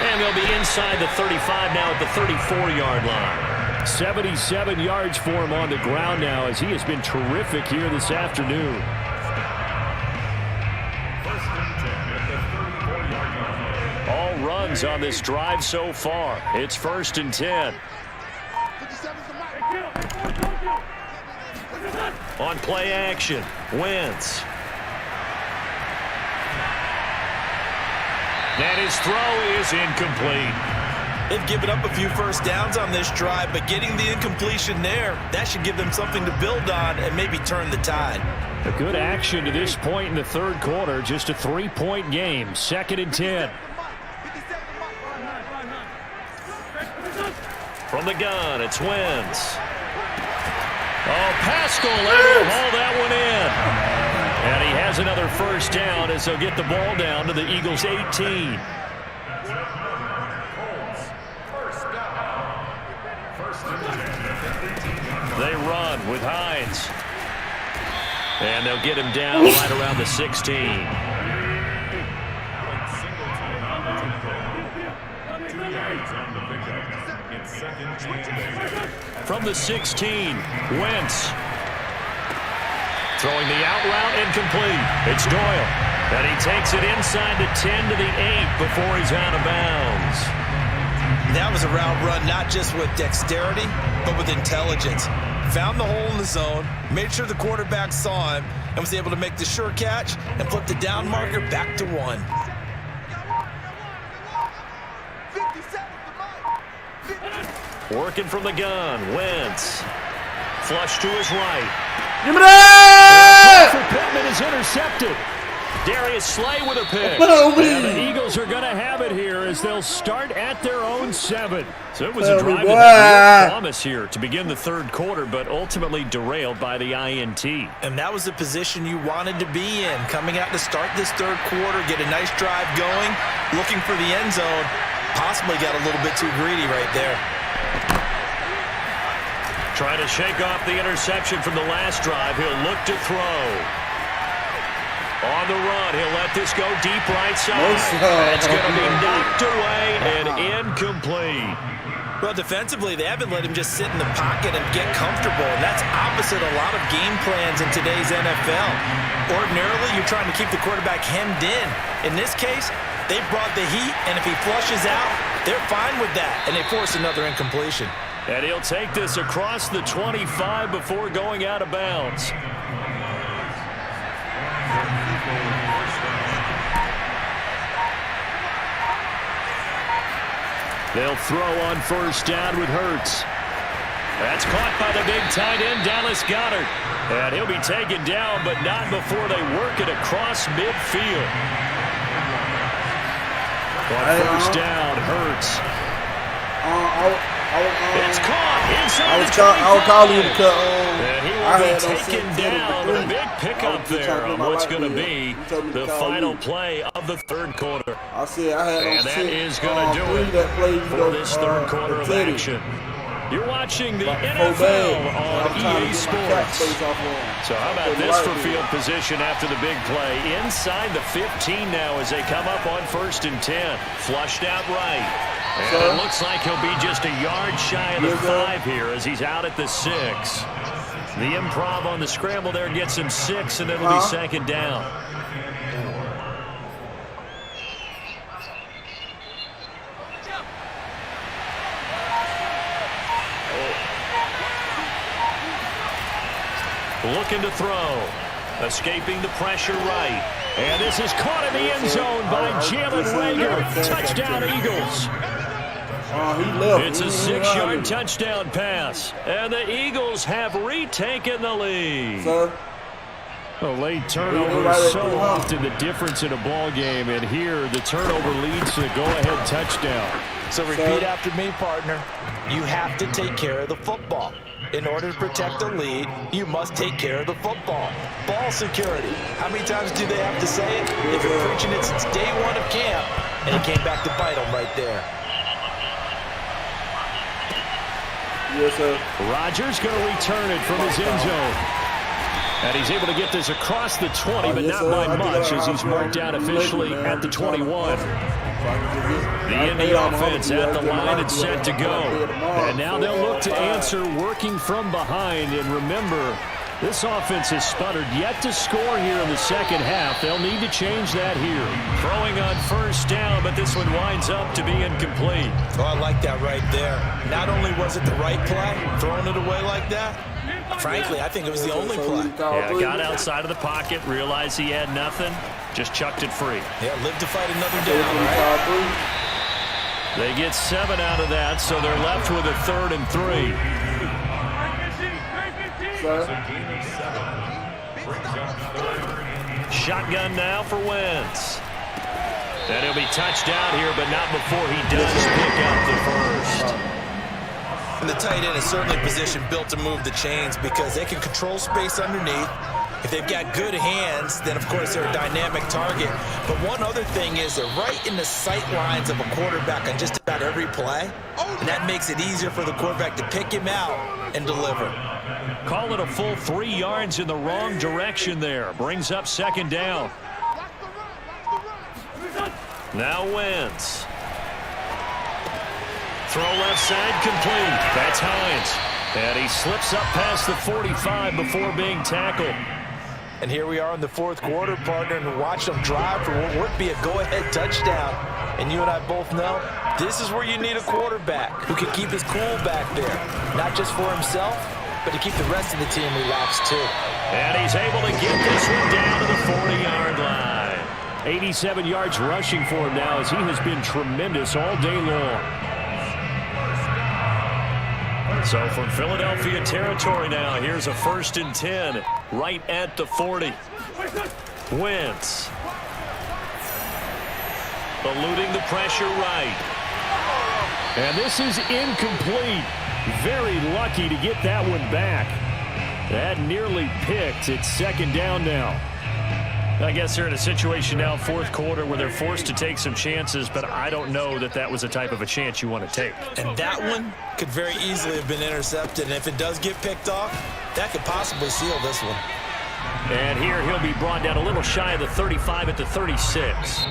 And they'll be inside the 35 now at the 34-yard line. 77 yards for him on the ground now as he has been terrific here this afternoon. All runs on this drive so far. It's 1st and 10. On play action, Wentz. And his throw is incomplete. They've given up a few first downs on this drive, but getting the incompletion there, that should give them something to build on and maybe turn the tide. A good action to this point in the 3rd quarter. Just a 3-point game. 2nd and 10. From the gun, it's Wentz. Oh, Pascal able to haul that one in. And he has another first down as they'll get the ball down to the Eagles' 18. They run with Hines. And they'll get him down right around the 16. From the 16, Wentz. Throwing the out route incomplete. It's Doyle. And he takes it inside the 10 to the 8 before he's out of bounds. That was a route run, not just with dexterity, but with intelligence. Found the hole in the zone, made sure the quarterback saw him, and was able to make the sure catch and flip the down marker back to 1. Working from the gun, Wentz. Flush to his right. Give me that! For Pittman is intercepted. Darius Slay with a pick. And the Eagles are going to have it here as they'll start at their own 7. So it was a drive that had real promise here to begin the third quarter, but ultimately derailed by the INT. And that was the position you wanted to be in, coming out to start this third quarter, get a nice drive going, looking for the end zone. Possibly got a little bit too greedy right there. Trying to shake off the interception from the last drive. He'll look to throw. On the run, he'll let this go deep right side. That's going to be knocked away and incomplete. Well, defensively, they haven't let him just sit in the pocket and get comfortable, and that's opposite a lot of game plans in today's NFL. Ordinarily, you're trying to keep the quarterback hemmed in. In this case, they brought the heat, and if he flushes out, they're fine with that, and they force another incompletion. And he'll take this across the 25 before going out of bounds. They'll throw on first down with Hurts. That's caught by the big tight end, Dallas Goedert. And he'll be taken down, but not before they work it across midfield. On first down, Hurts. It's caught inside the 25. I was calling you to cut. And he will be taken down, but a big pickup there on what's going to be the final play of the third quarter. I said I had and that is going to do it for this third quarter of action. You're watching the NFL on EA Sports. So how about this for field position after the big play? Inside the 15 now as they come up on 1st and 10. Flushed out right. And it looks like he'll be just a yard shy of the 5 here as he's out at the 6. The improv on the scramble there gets him 6, and it'll be second down. Looking to throw. Escaping the pressure right. And this is caught in the end zone by Jalen Reagor. Touchdown, Eagles. It's a 6-yard touchdown pass. And the Eagles have retaken the lead. A late turnover is so often the difference in a ball game. And here, the turnover leads to the go-ahead touchdown. So repeat after me, partner. You have to take care of the football. In order to protect the lead, you must take care of the football. Ball security. How many times do they have to say it? They've been preaching it since day 1 of camp, and it came back to bite them right there. Yes, sir. Rodgers going to return it from his end zone. And he's able to get this across the 20, but not by much as he's marked down officially at the 21. The Indy offense at the line and set to go. And now they'll look to answer working from behind. And remember, this offense has sputtered yet to score here in the second half. They'll need to change that here. Throwing on first down, but this one winds up to be incomplete. Oh, I like that right there. Not only was it the right play, throwing it away like that, frankly, I think it was the only play. Yeah, got outside of the pocket, realized he had nothing, just chucked it free. Yeah, live to fight another down, right? They get 7 out of that, so they're left with a 3rd and 3. Shotgun now for Wentz. And he'll be touched down here, but not before he does pick up the first. And the tight end is certainly a position built to move the chains because they can control space underneath. If they've got good hands, then of course they're a dynamic target. But one other thing is they're right in the sight lines of a quarterback on just about every play. And that makes it easier for the quarterback to pick him out and deliver. Call it a full 3 yards in the wrong direction there. Brings up second down. Now Wentz. Throw left side complete. That's Hines. And he slips up past the 45 before being tackled. And here we are in the fourth quarter, partner, and watch them drive for what would be a go-ahead touchdown. And you and I both know This is where you need a quarterback who can keep his cool back there, not just for himself, but to keep the rest of the team relaxed too. And he's able to get this one down to the 40-yard line. 87 yards rushing for him now as he has been tremendous all day long. So from Philadelphia territory now, here's a 1st and 10 right at the 40. Wentz eluding the pressure right. And this is incomplete. Very lucky to get that one back. That nearly picked. It's 2nd down now. I guess they're in a situation now, 4th quarter, where they're forced to take some chances, but I don't know that that was the type of a chance you want to take. And that one could very easily have been intercepted, and if it does get picked off, that could possibly seal this one. And here he'll be brought down a little shy of the 35 at the 36.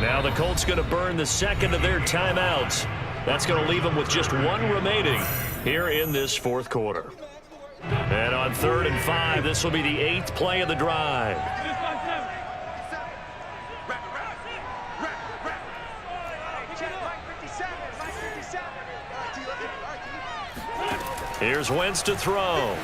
Now the Colts going to burn the 2nd of their timeouts. That's going to leave them with just 1 remaining here in this 4th quarter. And on 3rd and 5, this will be the 8th play of the drive. Here's Wentz to throw.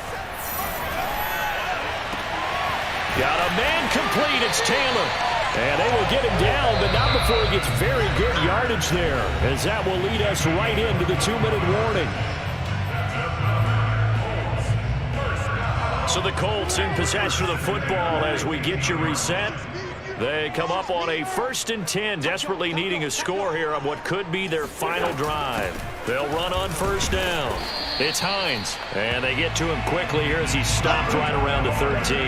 Got a man complete. It's Taylor. And they will get him down, but not before he gets very good yardage there, as that will lead us right into the 2-minute warning. So the Colts in possession of the football as we get you reset. They come up on a 1st and 10, desperately needing a score here on what could be their final drive. They'll run on 1st down. It's Hines, and they get to him quickly here as he stopped right around the 13.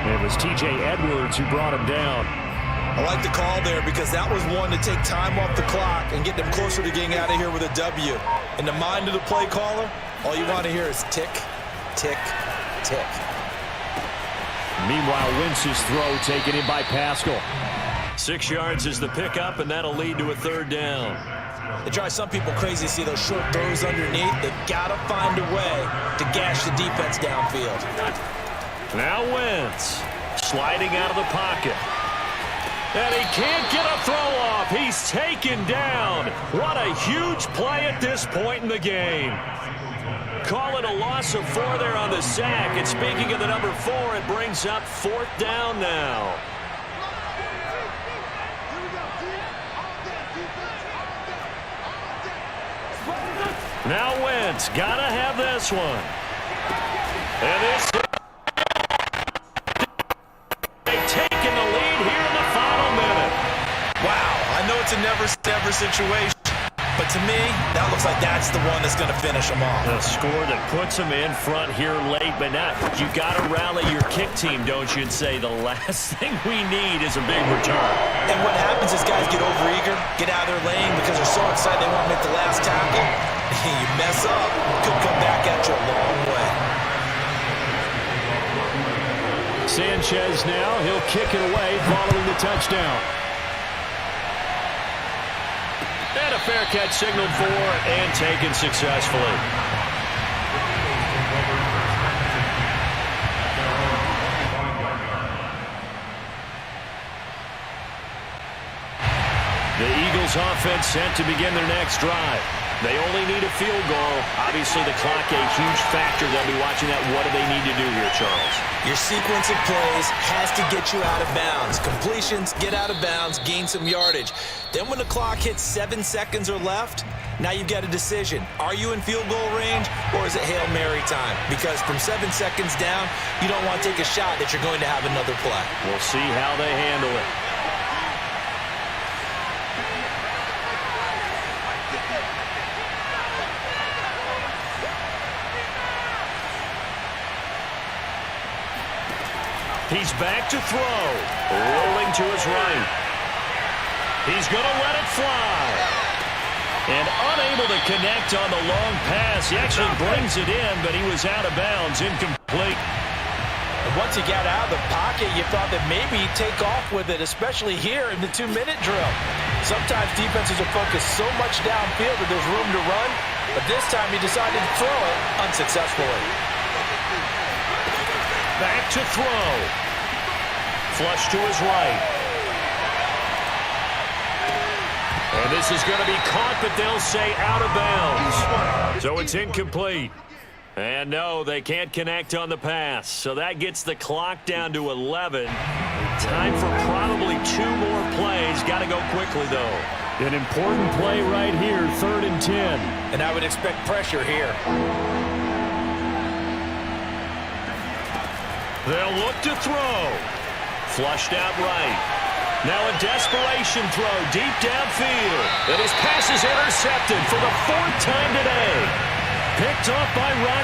It was T.J. Edwards who brought him down. I like the call there because that was one to take time off the clock and get them closer to getting out of here with a W. In the mind of the play caller, all you want to hear is tick, tick, tick. Meanwhile, Wentz's throw taken in by Pascal. 6 yards is the pickup, and that'll lead to a 3rd down. It drives some people crazy to see those short throws underneath. They've got to find a way to gash the defense downfield. Now Wentz sliding out of the pocket. And he can't get a throw off. He's taken down. What a huge play at this point in the game. Call it a loss of 4 there on the sack. And speaking of the number 4, it brings up 4th down now. Now Wentz, gotta have this one. And this, they've taken the lead here in the final minute. Wow, I know it's a never-never situation, but to me, that looks like that's the one that's going to finish them off. A score that puts them in front here late, but not. You got to rally your kick team, don't you, and say the last thing we need is a big return. And what happens is guys get overeager, get out of their lane because they're so excited they want to make the last tackle. You mess up, could come back at you a long way. Sanchez now, he'll kick it away following the touchdown. And a fair catch signaled for and taken successfully. The Eagles offense set to begin their next drive. They only need a field goal. Obviously, the clock a huge factor. They'll be watching that. What do they need to do here, Charles? Your sequence of plays has to get you out of bounds. Completions, get out of bounds, gain some yardage. Then when the clock hits 7 seconds or left, now you've got a decision. Are you in field goal range or is it Hail Mary time? Because from 7 seconds down, you don't want to take a shot that you're going to have another play. We'll see how they handle it. He's back to throw. Rolling to his right. He's going to let it fly. And unable to connect on the long pass. He actually brings it in, but he was out of bounds, incomplete. And once he got out of the pocket, you thought that maybe he'd take off with it, especially here in the 2-minute drill. Sometimes defenses are focused so much downfield that there's room to run, but this time he decided to throw it unsuccessfully. Back to throw. Flush to his right. And This is going to be caught, but they'll say out of bounds. So it's incomplete. And no, they can't connect on the pass. So that gets the clock down to 11. Time for probably 2 more plays. Got to go quickly, though. An important play right here, 3rd and 10. And I would expect pressure here. They'll look to throw. Flushed out right. Now a desperation throw deep downfield. And his pass is intercepted for the 4th time today. Picked off by Rodgers.